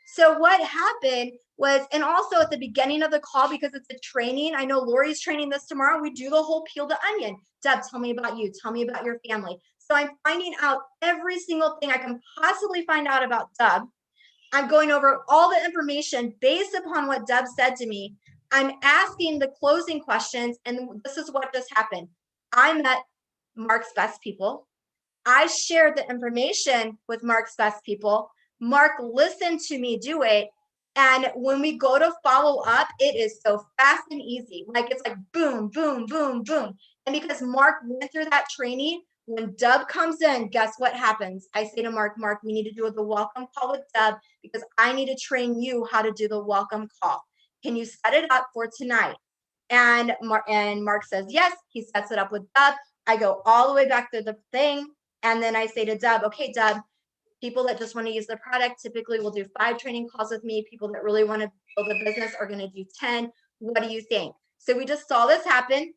So what happened was, and also at the beginning of the call, because it's a training, I know Lori's training this tomorrow, we do the whole peel the onion. Deb, tell me about you. Tell me about your family. So I'm finding out every single thing I can possibly find out about Deb. I'm going over all the information based upon what Deb said to me. I'm asking the closing questions, and this is what just happened. I met Mark's best people. I shared the information with Mark's best people. Mark listened to me do it. And when we go to follow up, it is so fast and easy. Like it's like boom, boom, boom, boom. And because Mark went through that training, when Dub comes in, guess what happens? I say to Mark, Mark, we need to do the welcome call with Dub because I need to train you how to do the welcome call. Can you set it up for tonight? And Mark says, yes, he sets it up with Dub. I go all the way back through the thing. And then I say to Dub, okay, Dub, people that just want to use the product typically will do 5 training calls with me. People that really want to build a business are going to do 10. What do you think? So we just saw this happen.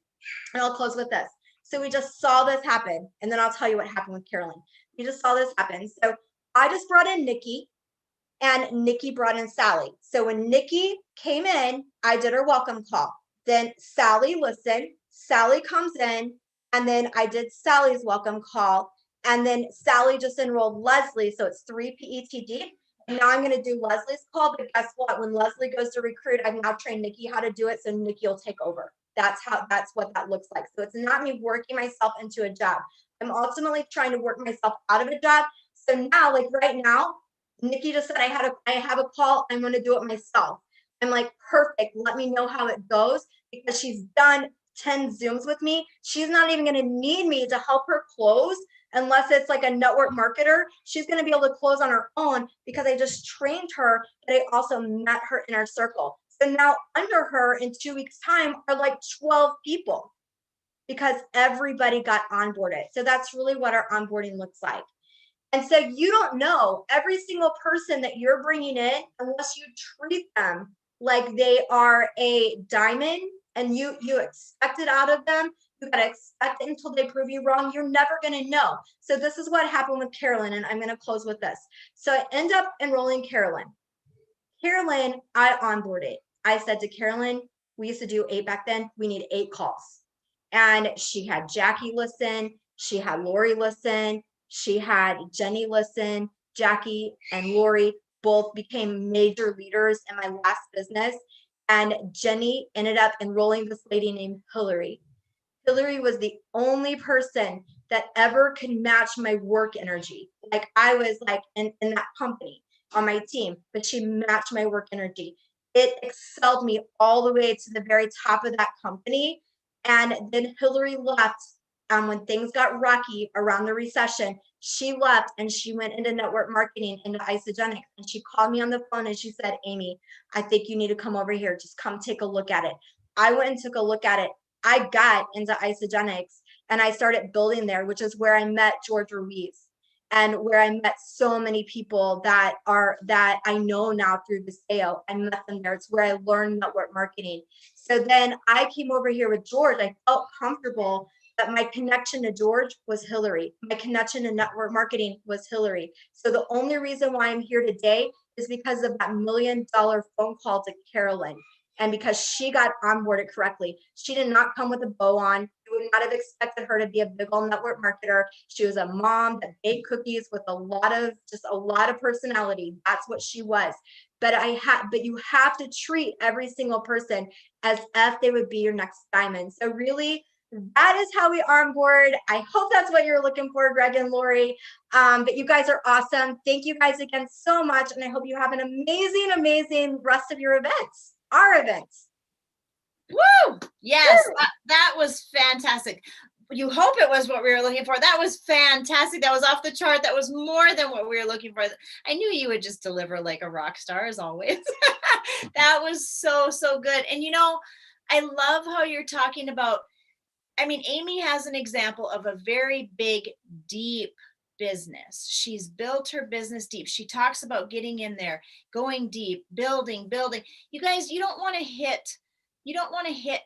And I'll close with this. So we just saw this happen. And then I'll tell you what happened with Carolyn. We just saw this happen. So I just brought in Nikki and Nikki brought in Sally. So when Nikki came in, I did her welcome call. Then Sally listened. Sally comes in. And then I did Sally's welcome call. And then Sally just enrolled Leslie. So it's 3 PETD. And now I'm going to do Leslie's call. But guess what? When Leslie goes to recruit, I've now trained Nikki how to do it. So Nikki will take over. That's what that looks like. So it's not me working myself into a job. I'm ultimately trying to work myself out of a job. So now, like right now, Nikki just said I have a call. I'm going to do it myself. I'm like, perfect. Let me know how it goes because she's done 10 Zooms with me. She's not even going to need me to help her close unless it's like a network marketer. She's going to be able to close on her own because I just trained her, but I also met her in our circle. So now under her in 2 weeks' time are like 12 people because everybody got onboarded. So that's really what our onboarding looks like. And so you don't know every single person that you're bringing in unless you treat them like they are a diamond and you expect it out of them. You got to expect it until they prove you wrong. You're never going to know. So this is what happened with Carolyn, and I'm going to close with this. So I end up enrolling Carolyn. Carolyn, I onboarded. I said to Carolyn, we used to do 8 back then. We need 8 calls. And she had Jackie listen. She had Lori listen. She had Jenny listen. Jackie and Lori both became major leaders in my last business. And Jenny ended up enrolling this lady named Hillary. Hillary was the only person that ever could match my work energy. Like I was like in that company on my team, but she matched my work energy. It excelled me all the way to the very top of that company. And then Hillary left. When things got rocky around the recession, she left and she went into network marketing, into Isogenics. And she called me on the phone and she said, Amy, I think you need to come over here. Just come take a look at it. I went and took a look at it. I got into Isogenics and I started building there, which is where I met George Ruiz and where I met so many people that I know now through the sale. I met them there. It's where I learned network marketing. So then I came over here with George. I felt comfortable that my connection to George was Hillary. My connection to network marketing was Hillary. So the only reason why I'm here today is because of that $1 million phone call to Carolyn. And because she got onboarded correctly. She did not come with a bow on. You would not have expected her to be a big old network marketer. She was a mom that baked cookies with a lot of personality. That's what she was. But you have to treat every single person as if they would be your next diamond. So really, that is how we are on board. I hope that's what you're looking for, Greg and Lori. But you guys are awesome. Thank you guys again so much. And I hope you have an amazing, amazing rest of your events. Our events. Woo! Yes, that was fantastic. You hope it was what we were looking for. That was fantastic. That was off the chart. That was more than what we were looking for. I knew you would just deliver like a rock star as always. That was so, so good. And you know, I love how you're talking about, I mean, Amy has an example of a very big, deep business. She's built her business deep. She talks about getting in there, going deep, building. You guys, you don't want to hit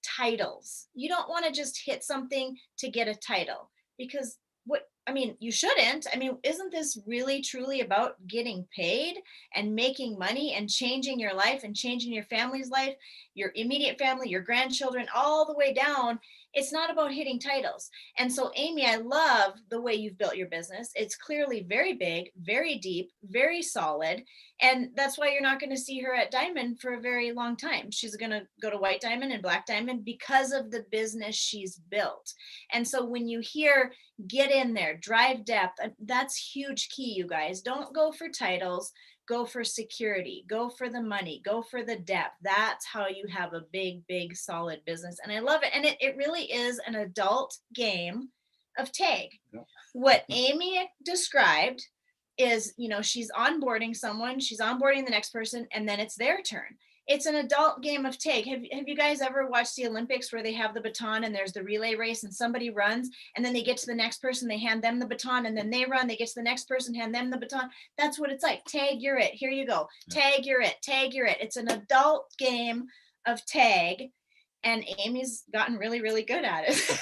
titles. You don't want to just hit something to get a title because you shouldn't. I mean, isn't this really truly about getting paid and making money and changing your life and changing your family's life, your immediate family, your grandchildren, all the way down? It's not about hitting titles. And so, Amy, I love the way you've built your business. It's clearly very big, very deep, very solid. And that's why you're not going to see her at Diamond for a very long time. She's going to go to White Diamond and Black Diamond because of the business she's built. And so when you hear get in there, drive depth, that's huge key, you guys. Don't go for titles. Go for security, go for the money, go for the depth. That's how you have a big, big, solid business. And I love it. And it really is an adult game of tag. Yep. What Amy described is, you know, she's onboarding someone, she's onboarding the next person, and then it's their turn. It's an adult game of tag. Have you guys ever watched the Olympics where they have the baton and there's the relay race and somebody runs and then they get to the next person, they hand them the baton, and then they run, they get to the next person, hand them the baton. That's what it's like. Tag, you're it. Here you go. Tag, you're it. Tag, you're it. It's an adult game of tag, and Amy's gotten really, really good at it.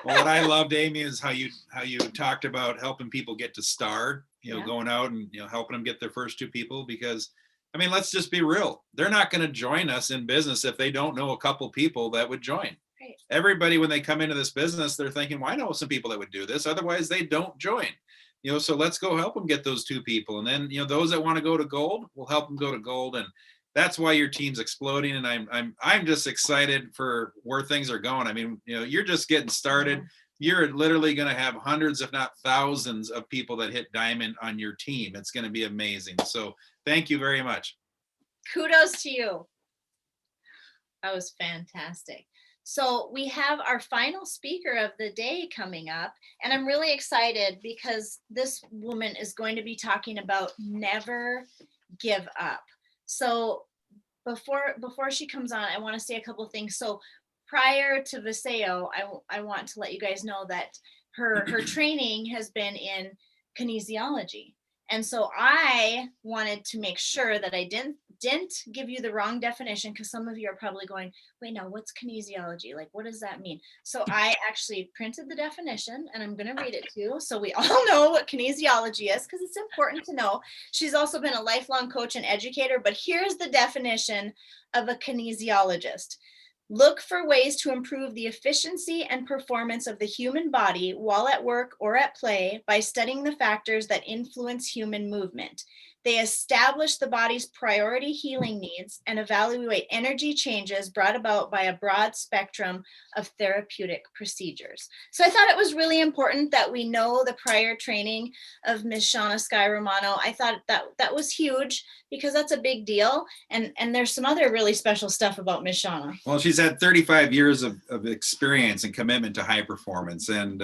Well, what I loved, Amy, is how you talked about helping people get to star, you know, going out and, you know, helping them get their first 2 people, because I mean, let's just be real. They're not going to join us in business if they don't know a couple people that would join. Right. Everybody, when they come into this business, they're thinking, well, I know some people that would do this. Otherwise, they don't join. You know, so let's go help them get those 2 people. And then, you know, those that want to go to gold, we'll help them go to gold. And that's why your team's exploding. And I'm just excited for where things are going. I mean, you know, you're just getting started. You're literally going to have hundreds, if not thousands, of people that hit Diamond on your team. It's going to be amazing. So thank you very much. Kudos to you. That was fantastic. So we have our final speaker of the day coming up, and I'm really excited because this woman is going to be talking about never give up. So before she comes on, I want to say a couple of things. So prior to Viseo, I want to let you guys know that her training has been in kinesiology. And so I wanted to make sure that I didn't give you the wrong definition, because some of you are probably going, wait, now what's kinesiology? Like, what does that mean? So I actually printed the definition and I'm going to read it to you, so we all know what kinesiology is, because it's important to know. She's also been a lifelong coach and educator, but here's the definition of a kinesiologist. Look for ways to improve the efficiency and performance of the human body while at work or at play by studying the factors that influence human movement. They establish the body's priority healing needs and evaluate energy changes brought about by a broad spectrum of therapeutic procedures. So I thought it was really important that we know the prior training of Ms. Shauna Sky Romano. I thought that was huge, because that's a big deal. And there's some other really special stuff about Ms. Shauna. Well, she's had 35 years of experience and commitment to high performance. And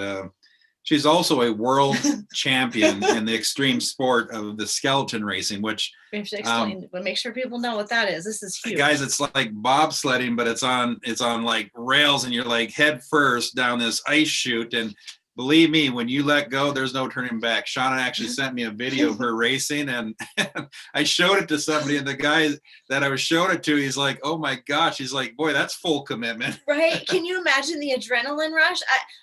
she's also a world champion in the extreme sport of the skeleton racing, which we have to explain, but make sure people know what that is. This is huge. Guys, it's like bobsledding, but it's on like rails, and you're like head first down this ice chute. And believe me, when you let go, there's no turning back. Shauna actually sent me a video of her racing, and I showed it to somebody, and the guy that I was showing it to, he's like, oh my gosh. He's like, boy, that's full commitment. Right. Can you imagine the adrenaline rush?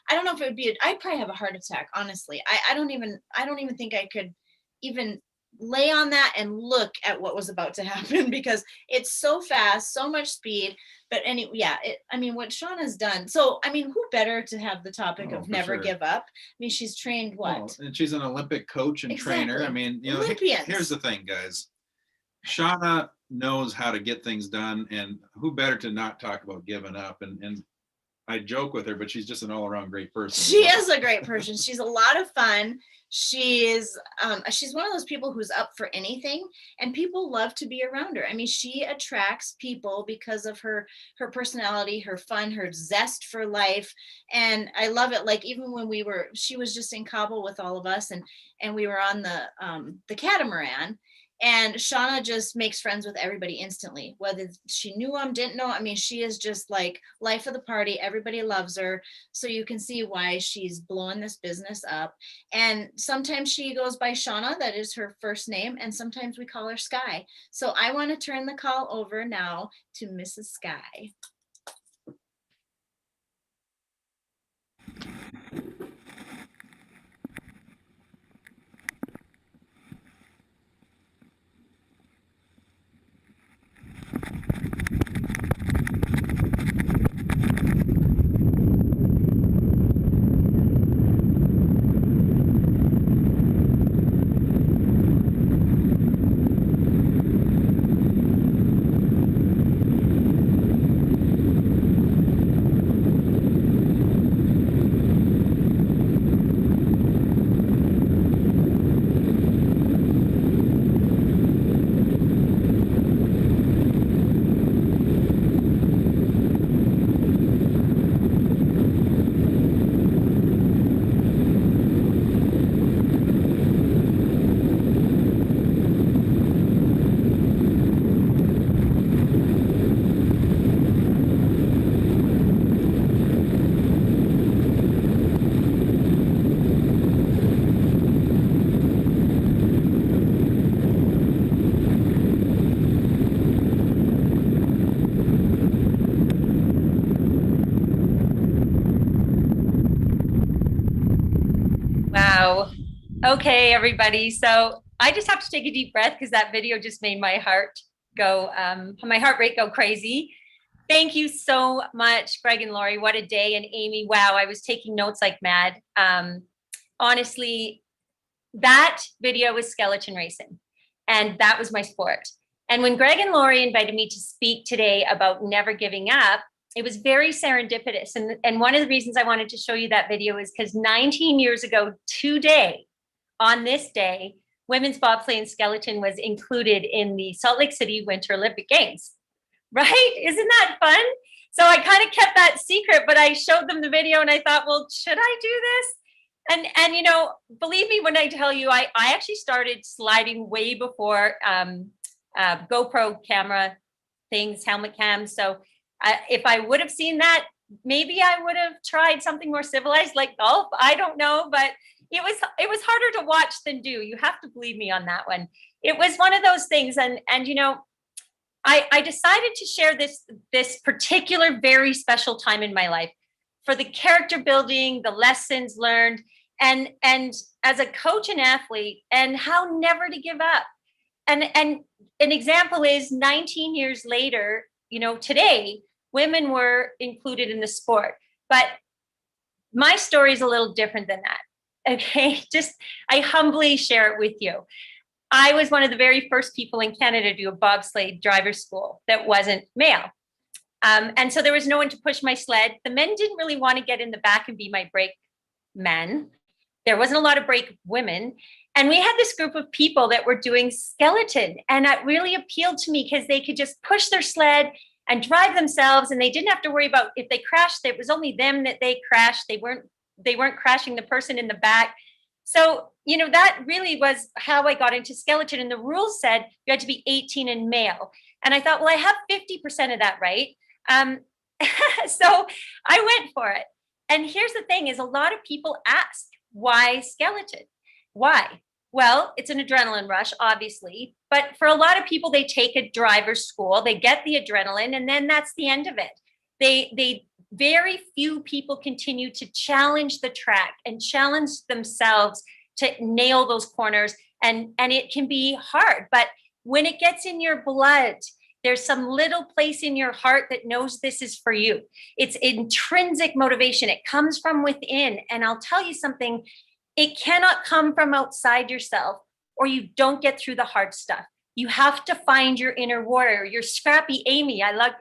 I don't know if it would be, I'd probably have a heart attack, honestly. I don't even think I could even lay on that and look at what was about to happen, because it's so fast, so much speed. But what Shauna's done. So, I mean, who better to have the topic of never give up? I mean, she's trained what? And she's an Olympic coach and trainer. I mean, you know, here's the thing, guys. Shauna knows how to get things done, and who better to not talk about giving up? And I joke with her, but she's just an all-around great person. She is a great person. She's a lot of fun. She's one of those people who's up for anything, and people love to be around her. I mean, she attracts people because of her personality, her fun, her zest for life. And I love it. Like, even when she was just in Kabul with all of us, and we were on the catamaran. And Shauna just makes friends with everybody instantly, whether she knew them, didn't know. I mean, she is just like life of the party. Everybody loves her. So you can see why she's blowing this business up. And sometimes she goes by Shauna, that is her first name. And sometimes we call her Sky. So I want to turn the call over now to Mrs. Sky. Okay, everybody. So I just have to take a deep breath because that video just made my heart go, my heart rate go crazy. Thank you so much, Greg and Lori. What a day. And Amy, wow, I was taking notes like mad. Honestly, that video was skeleton racing, and that was my sport. And when Greg and Lori invited me to speak today about never giving up, it was very serendipitous. And one of the reasons I wanted to show you that video is because 19 years ago today, on this day, women's bobsleigh and skeleton was included in the Salt Lake City Winter Olympic Games, right? Isn't that fun? So I kind of kept that secret, but I showed them the video and I thought, well, should I do this? And you know, believe me when I tell you, I actually started sliding way before GoPro camera things, helmet cams. So if I would have seen that, maybe I would have tried something more civilized like golf. I don't know, but it was harder to watch than do. You have to believe me on that one. It was one of those things. And you know, I decided to share this particular very special time in my life for the character building, the lessons learned, and as a coach and athlete, and how never to give up. And an example is 19 years later, you know, today, women were included in the sport. But my story is a little different than that. Okay, just I humbly share it with you. I was one of the very first people in Canada to do a bobsleigh driver's school that wasn't male. And so there was no one to push my sled. The men didn't really want to get in the back and be my brake men. There wasn't a lot of brake women. And we had this group of people that were doing skeleton. And that really appealed to me because they could just push their sled and drive themselves. And they didn't have to worry about if they crashed, it was only them that they crashed. They weren't crashing the person in the back. So, you know, that really was how I got into skeleton. And the rules said you had to be 18 and male. And I thought, well, I have 50% of that, right? So I went for it. And here's the thing is a lot of people ask, why skeleton? Why? Well, it's an adrenaline rush, obviously. But for a lot of people, they take a driver's school, they get the adrenaline, and then that's the end of it. They very few people continue to challenge the track and challenge themselves to nail those corners. And it can be hard, but when it gets in your blood, there's some little place in your heart that knows this is for you. It's intrinsic motivation. It comes from within. And I'll tell you something, it cannot come from outside yourself or you don't get through the hard stuff. You have to find your inner warrior, your scrappy Amy. I love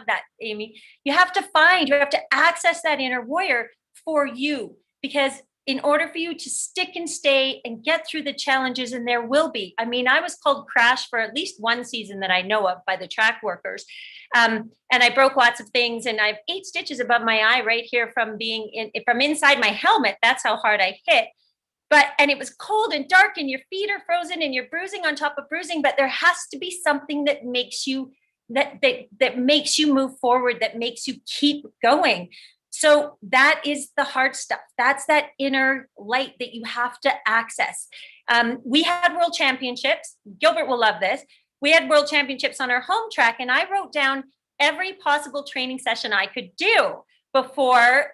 that, Amy. You have to access that inner warrior for you, because in order for you to stick and stay and get through the challenges, and there will be, I mean, I was called crash for at least one season that I know of by the track workers. And I broke lots of things, and I have 8 stitches above my eye right here from from inside my helmet. That's how hard I hit. And it was cold and dark and your feet are frozen and you're bruising on top of bruising, but there has to be something that makes you, that makes you move forward, that makes you keep going. So that is the hard stuff. That's that inner light that you have to access. We had world championships. Gilbert will love this. We had world championships on our home track, and I wrote down every possible training session I could do before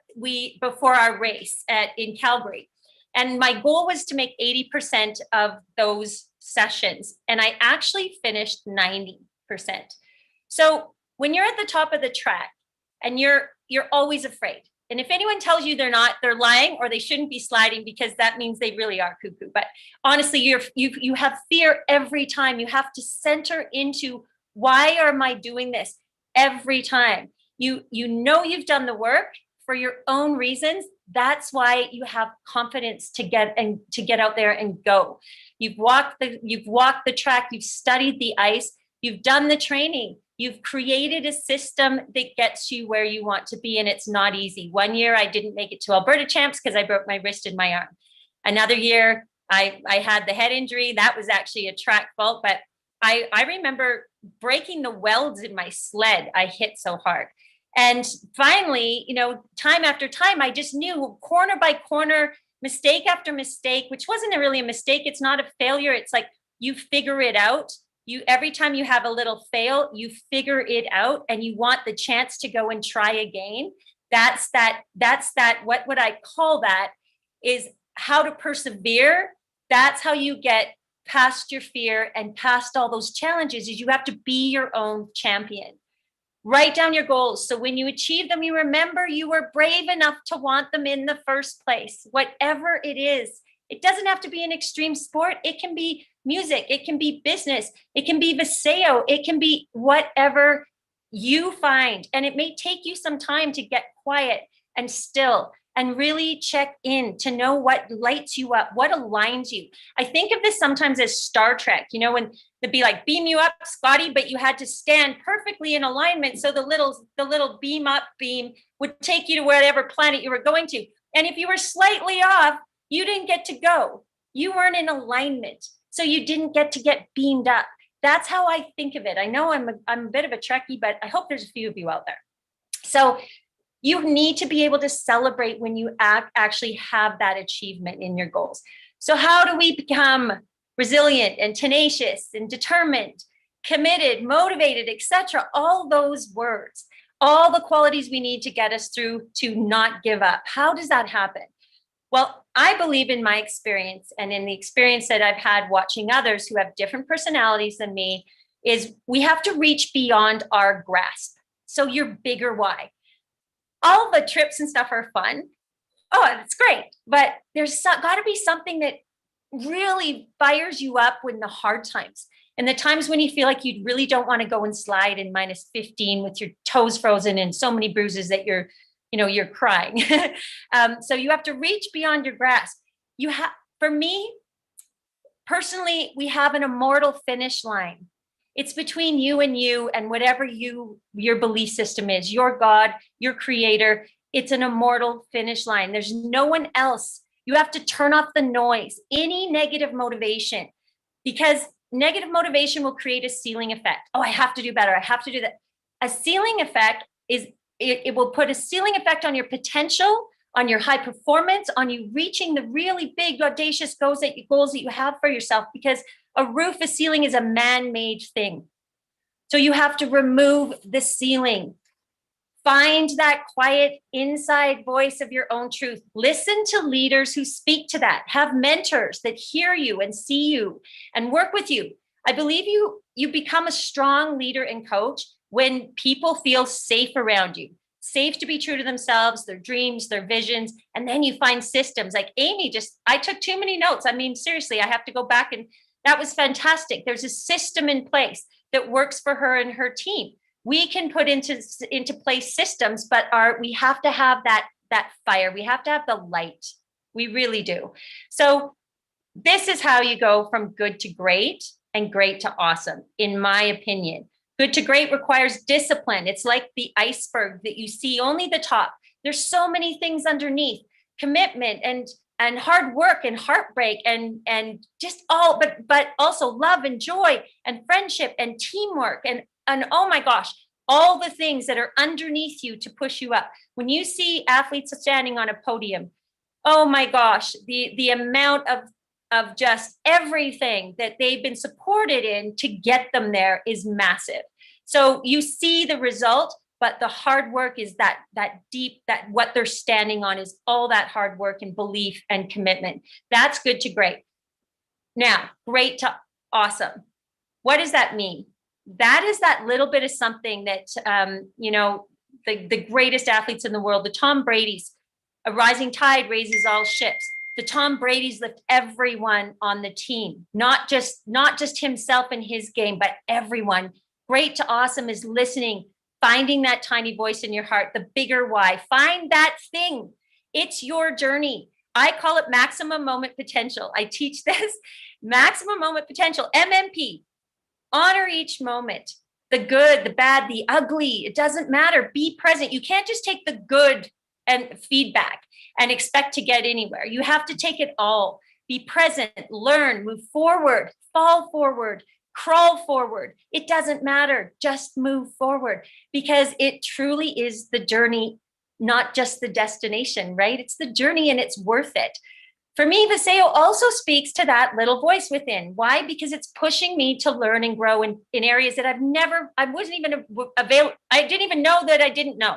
our race in Calgary. And my goal was to make 80% of those sessions. And I actually finished 90%. So when you're at the top of the track and you're always afraid. And if anyone tells you they're not, they're lying, or they shouldn't be sliding, because that means they really are cuckoo. But honestly, you have fear every time. You have to center into, why am I doing this every time? You know you've done the work for your own reasons. That's why you have confidence to get out there and go. You've walked the track, you've studied the ice, you've done the training, you've created a system that gets you where you want to be, and it's not easy. One year I didn't make it to Alberta Champs because I broke my wrist and my arm. Another year I had the head injury. That was actually a track fault, but I remember breaking the welds in my sled. I hit so hard. And finally, you know, time after time, I just knew, corner by corner, mistake after mistake, which wasn't really a mistake. It's not a failure. It's like you figure it out. Every time you have a little fail, you figure it out, and you want the chance to go and try again. That's that, what would I call that, is how to persevere That's how you get past your fear and past all those challenges, is you have to be your own champion. Write down your goals. So when you achieve them, you remember you were brave enough to want them in the first place, whatever it is. It doesn't have to be an extreme sport. It can be music. It can be business. It can be Viseo. It can be whatever you find. And it may take you some time to get quiet and still and really check in to know what lights you up, what aligns you. I think of this sometimes as Star Trek, you know, when they'd be like, beam you up, Scotty, but you had to stand perfectly in alignment. So the little beam up beam would take you to whatever planet you were going to. And if you were slightly off, you didn't get to go. You weren't in alignment. So you didn't get to get beamed up. That's how I think of it. I know I'm a bit of a Trekkie, but I hope there's a few of you out there. So you need to be able to celebrate when you actually have that achievement in your goals. So how do we become resilient and tenacious and determined, committed, motivated, etc.? All those words, all the qualities we need to get us through to not give up. How does that happen? Well, I believe in my experience and in the experience that I've had watching others who have different personalities than me, is we have to reach beyond our grasp. So your bigger why. All the trips and stuff are fun. Oh, it's great. But there's got to be something that really fires you up when the hard times and the times when you feel like you really don't want to go and slide in minus 15 with your toes frozen and so many bruises that you're crying. So you have to reach beyond your grasp. For me, personally, we have an immortal finish line. It's between you and whatever your belief system is, your God, your creator. It's an immortal finish line. There's no one else. You have to turn off the noise, any negative motivation, because negative motivation will create a ceiling effect. Oh, I have to do better. I have to do that. A ceiling effect is, it will put a ceiling effect on your potential, on your high performance, on you reaching the really big, audacious goals that you have for yourself, because a roof, a ceiling is a man-made thing. So you have to remove the ceiling. Find that quiet inside voice of your own truth. Listen to leaders who speak to that. Have mentors that hear you and see you and work with you. I believe you become a strong leader and coach when people feel safe around you. Safe to be true to themselves, their dreams, their visions. And then you find systems like Amy. I took too many notes. I mean, seriously, I have to go back, and that was fantastic. There's a system in place that works for her and her team. We can put into place systems, but we have to have that fire. We have to have the light. We really do. So this is how you go from good to great and great to awesome, in my opinion. Good to great requires discipline. It's like the iceberg that you see only the top. There's so many things underneath: commitment and hard work and heartbreak and just all, but also love and joy and friendship and teamwork and oh my gosh, all the things that are underneath you to push you up. When you see athletes standing on a podium, oh my gosh, the amount of just everything that they've been supported in to get them there is massive. So you see the result, but the hard work is that deep, that what they're standing on is all that hard work and belief and commitment. That's good to great. Now, great to awesome. What does that mean? That is that little bit of something that, the greatest athletes in the world, the Tom Brady's, a rising tide raises all ships. The Tom Brady's lift everyone on the team, not just himself and his game, but everyone. Great to awesome is listening, finding that tiny voice in your heart, the bigger why. Find that thing. It's your journey. I call it maximum moment potential. I teach this maximum moment potential, MMP. Honor each moment, the good, the bad, the ugly. It doesn't matter. Be present. You can't just take the good and feedback and expect to get anywhere. You have to take it all. Be present, learn, move forward, fall forward, crawl forward. It doesn't matter. Just move forward, because it truly is the journey, not just the destination, right? It's the journey, and it's worth it. For me, Viseo also speaks to that little voice within. Why? Because it's pushing me to learn and grow in areas that I didn't even know that I didn't know.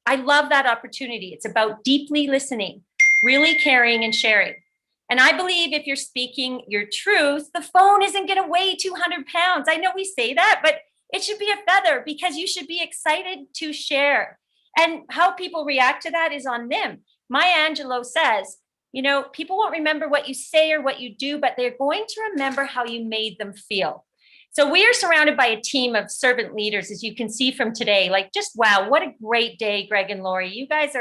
I love that opportunity. It's about deeply listening, really caring and sharing. And I believe if you're speaking your truth, the phone isn't going to weigh 200 pounds. I know we say that, but it should be a feather because you should be excited to share. And how people react to that is on them. Maya Angelou says, you know, people won't remember what you say or what you do, but they're going to remember how you made them feel. So we are surrounded by a team of servant leaders, as you can see from today. Like, just wow, what a great day, Greg and Lori. You guys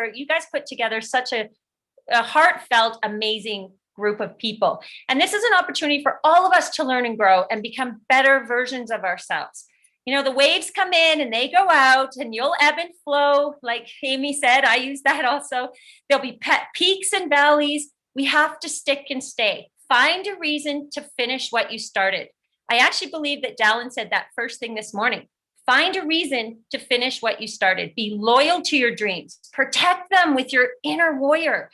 put together such a heartfelt, amazing group of people. And this is an opportunity for all of us to learn and grow and become better versions of ourselves. You know, the waves come in and they go out, and you'll ebb and flow. Like Amy said, I use that also. There'll be peaks and valleys. We have to stick and stay. Find a reason to finish what you started. I actually believe that Dallin said that first thing this morning. Find a reason to finish what you started. Be loyal to your dreams. Protect them with your inner warrior.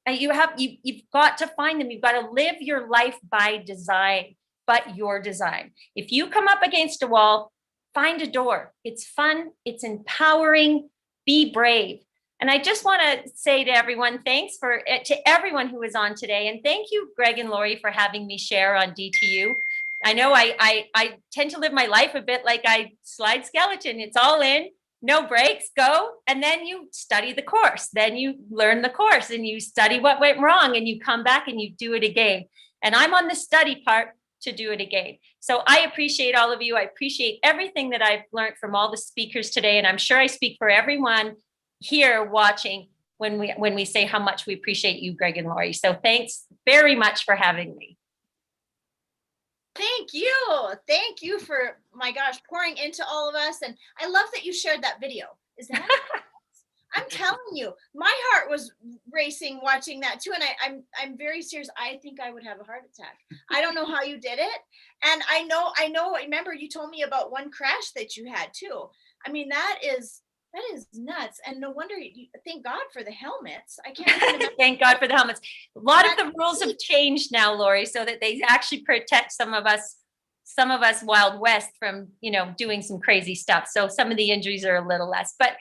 You've got to find them. You've got to live your life by design, but your design. If you come up against a wall, find a door. It's fun. It's empowering. Be brave. And I just want to say to everyone, thanks to everyone who was on today. And thank you, Greg and Lori, for having me share on DTU. I know I tend to live my life a bit like I slide skeleton. It's all in, no breaks, go. And then you study the course. Then you learn the course and you study what went wrong and you come back and you do it again. And I'm on the study part to do it again. So I appreciate all of you. I appreciate everything that I've learned from all the speakers today. And I'm sure I speak for everyone here watching when we say how much we appreciate you, Greg and Lori. So thanks very much for having me. Thank you. Thank you for, my gosh, pouring into all of us. And I love that you shared that video. Is that? I'm telling you, my heart was racing watching that too. And I'm very serious. I think I would have a heart attack. I don't know how you did it. And I know, remember you told me about one crash that you had too. I mean, that is nuts. And no wonder thank God for the helmets. I can't even imagine. Thank God for the helmets. A lot of the rules have changed now, Lori, so that they actually protect some of us Wild West from, doing some crazy stuff. So some of the injuries are a little less, but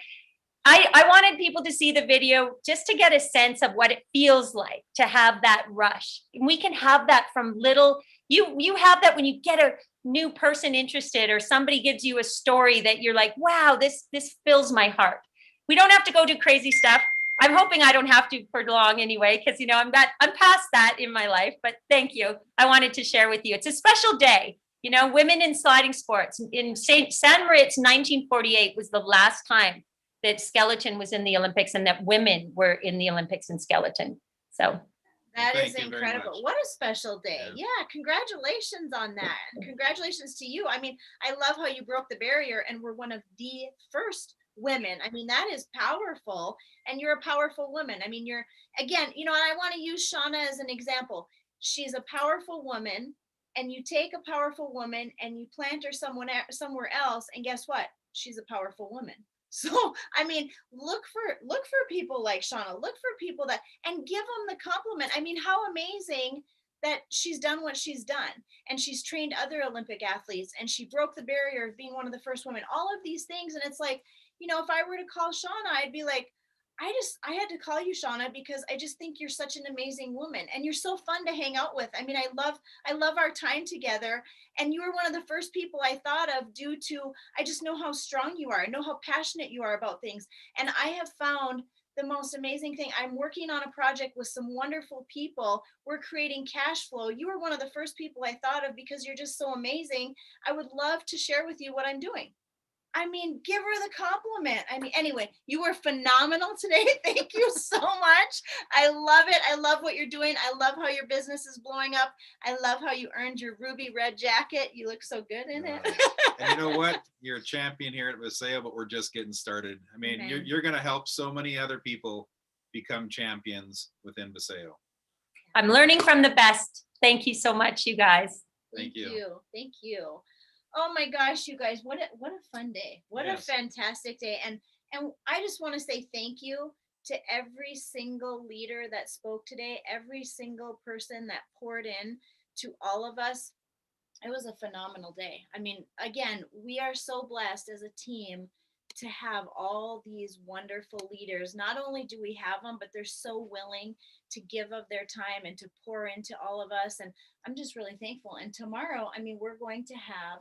I wanted people to see the video just to get a sense of what it feels like to have that rush. And we can have that from little, you have that when you get a new person interested or somebody gives you a story that you're like, wow, this fills my heart. We don't have to go do crazy stuff. I'm hoping I don't have to for long anyway, because I'm past that in my life, but thank you. I wanted to share with you. It's a special day. Women in sliding sports. In San Moritz, 1948 was the last time that skeleton was in the Olympics and that women were in the Olympics in skeleton. So that is incredible. What a special day. Yeah. Congratulations on that. Congratulations to you. I mean, I love how you broke the barrier and were one of the first women. I mean, that is powerful. And you're a powerful woman. I mean, you're, again, and I want to use Shauna as an example. She's a powerful woman, and you take a powerful woman and you plant her somewhere else. And guess what? She's a powerful woman. So, I mean, look for people like Shauna, look for people and give them the compliment. I mean, how amazing that she's done what she's done, and she's trained other Olympic athletes, and she broke the barrier of being one of the first women, all of these things. And it's like, if I were to call Shauna, I'd be like, I had to call you, Shauna, because I just think you're such an amazing woman, and you're so fun to hang out with. I mean, I love our time together, and you were one of the first people I thought of due to, I just know how strong you are. I know how passionate you are about things. And I have found the most amazing thing. I'm working on a project with some wonderful people. We're creating cash flow. You were one of the first people I thought of because you're just so amazing. I would love to share with you what I'm doing. I mean, give her the compliment. I mean, anyway, you were phenomenal today. Thank you so much. I love it. I love what you're doing. I love how your business is blowing up. I love how you earned your ruby red jacket. You look so good in it. And you know what? You're a champion here at Viseo, but we're just getting started. I mean, you're going to help so many other people become champions within Viseo. I'm learning from the best. Thank you so much, you guys. Thank you. Thank you. Oh my gosh, you guys, what a fun day. What a fantastic day. And I just want to say thank you to every single leader that spoke today, every single person that poured in to all of us. It was a phenomenal day. I mean, again, we are so blessed as a team to have all these wonderful leaders. Not only do we have them, but they're so willing to give of their time and to pour into all of us. And I'm just really thankful. And tomorrow, I mean, we're going to have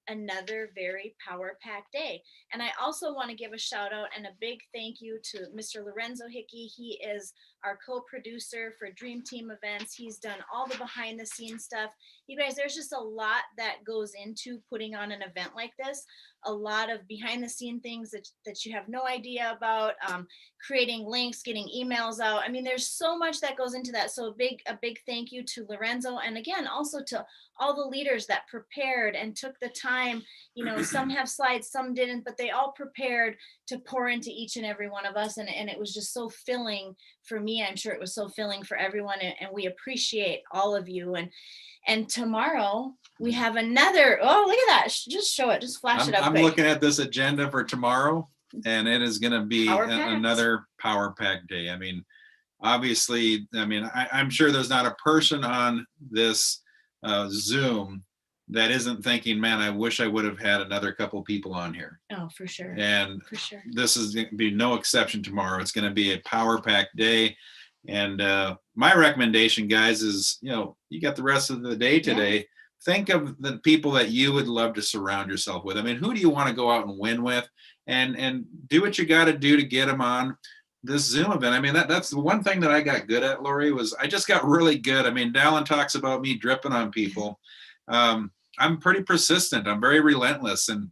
another very power-packed day. And I also want to give a shout out and a big thank you to Mr. Lorenzo Hickey. He is our co-producer for Dream Team events. He's done all the behind the scenes stuff. You guys, there's just a lot that goes into putting on an event like this. A lot of behind the scene things that you have no idea about, creating links, getting emails out. I mean, there's so much that goes into that. So a big thank you to Lorenzo. And again, also to all the leaders that prepared and took the time. You know, some have slides, some didn't, but they all prepared to pour into each and every one of us. And it was just so filling for me. I'm sure it was so filling for everyone. And we appreciate all of you. And tomorrow we have another, oh, look at that. Just show it, just flash it up. I'm quick. looking at this agenda for tomorrow, and it is going to be another power pack day. I mean, obviously, I mean, I'm sure there's not a person on this Zoom that isn't thinking, man, I wish I would have had another couple people on here. Oh, for sure. And for sure. This is going to be no exception tomorrow. It's going to be a power pack day. And my recommendation, guys, is, you know, you got the rest of the day today. Yeah. Think of the people that you would love to surround yourself with. I mean, who do you want to go out and win with? And do what you got to do to get them on this Zoom event. I mean, that's the one thing that I got good at, Lori, was I just got really good. I mean, Dallin talks about me dripping on people. I'm pretty persistent. I'm very relentless. And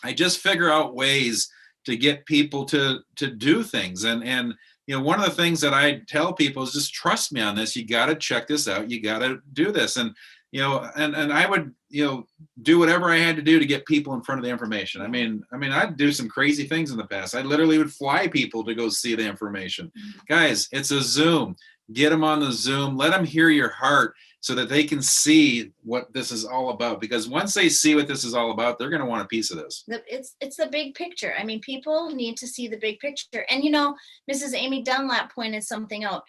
I just figure out ways to get people to do things. And you know, one of the things that I tell people is just trust me on this. You got to check this out. You got to do this. And, you know, and I would, you know, do whatever I had to do to get people in front of the information. I mean, I'd do some crazy things in the past. I literally would fly people to go see the information. Guys, it's a Zoom. Get them on the Zoom. Let them hear your heart so that they can see what this is all about. Because once they see what this is all about, they're going to want a piece of this. It's the big picture. I mean, people need to see the big picture. And, you know, Mrs. Amy Dunlap pointed something out.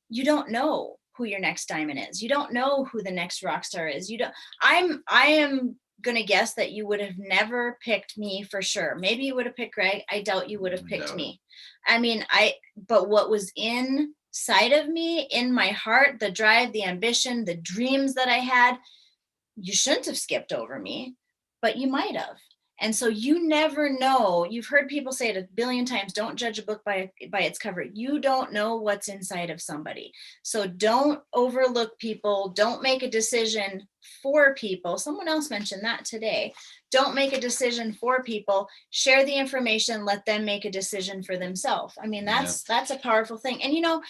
You don't know who your next diamond is. You don't know who the next rock star is. I am going to guess that you would have never picked me for sure. Maybe you would have picked Greg. I doubt you would have picked me. I mean, but what was inside of me, in my heart, the drive, the ambition, the dreams that I had, you shouldn't have skipped over me, but you might have. And so you never know. You've heard people say it a billion times, don't judge a book by its cover. You don't know what's inside of somebody. So don't overlook people. Don't make a decision for people. Someone else mentioned that today. Don't make a decision for people. Share the information. Let them make a decision for themselves. I mean, that's a powerful thing. And, you know,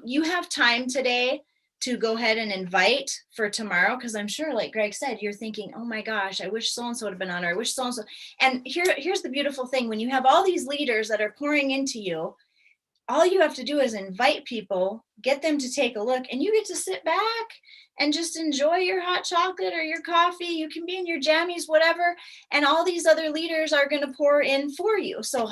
you have time today to go ahead and invite for tomorrow, because I'm sure, like Greg said, you're thinking, oh my gosh, I wish so-and-so would have been on, or I wish so-and-so. And here's the beautiful thing. When you have all these leaders that are pouring into you, all you have to do is invite people, get them to take a look, and you get to sit back and just enjoy your hot chocolate or your coffee. You can be in your jammies, whatever. And all these other leaders are going to pour in for you. So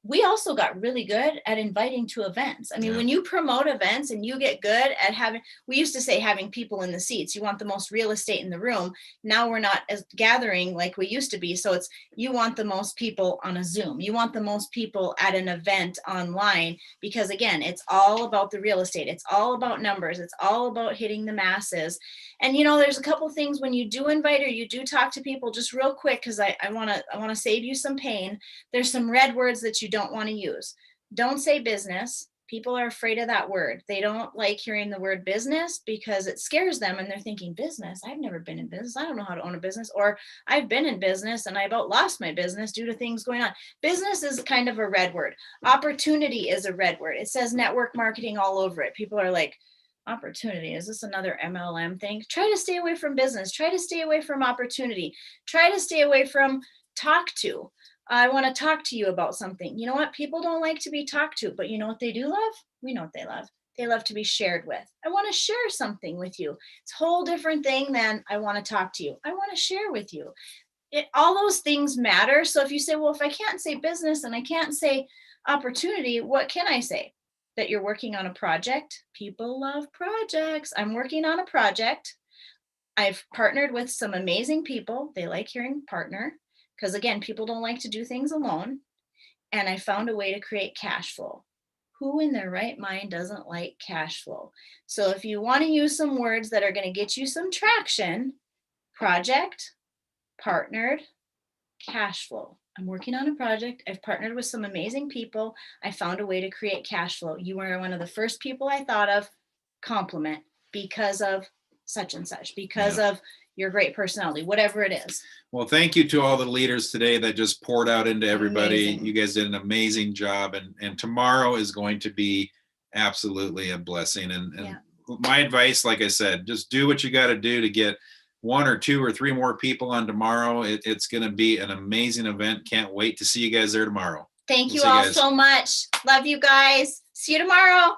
we also got really good at inviting to events. I mean, when you promote events and you get good at we used to say having people in the seats, you want the most real estate in the room. Now we're not as gathering like we used to be. So you want the most people on a Zoom. You want the most people at an event online, because again, it's all about the real estate. It's all about numbers. It's all about hitting the masses. And, you know, there's a couple things when you do invite or you do talk to people, just real quick, because I want to save you some pain. There's some red words that you don't want to use. Don't say business. People are afraid of that word. They don't like hearing the word business because it scares them, and they're thinking, business? I've never been in business. I don't know how to own a business. Or I've been in business and I about lost my business due to things going on. Business is kind of a red word. Opportunity is a red word. It says network marketing all over it. People are like, opportunity, is this another MLM thing? Try to stay away from business. Try to stay away from opportunity. Try to stay away from talk to. I want to talk to you about something. You know what? People don't like to be talked to, but you know what they do love? We know what they love. They love to be shared with. I want to share something with you. It's a whole different thing than I want to talk to you. I want to share with you. All those things matter. So if you say, well, if I can't say business and I can't say opportunity, what can I say? That you're working on a project. People love projects. I'm working on a project. I've partnered with some amazing people. They like hearing partner, because again, people don't like to do things alone. And I found a way to create cash flow. Who in their right mind doesn't like cash flow? So if you want to use some words that are going to get you some traction, project, partnered, cash flow. I'm working on a project. I've partnered with some amazing people. I found a way to create cash flow. You were one of the first people I thought of. Compliment because of such and such, because of your great personality, whatever it is. Well, thank you to all the leaders today that just poured out into everybody. Amazing. You guys did an amazing job, and tomorrow is going to be absolutely a blessing. And my advice, like I said, just do what you got to do to get 1 or 2 or 3 more people on tomorrow. It's going to be an amazing event. Can't wait to see you guys there tomorrow. Thank We'll you see all guys. so much. Love you guys. See you tomorrow.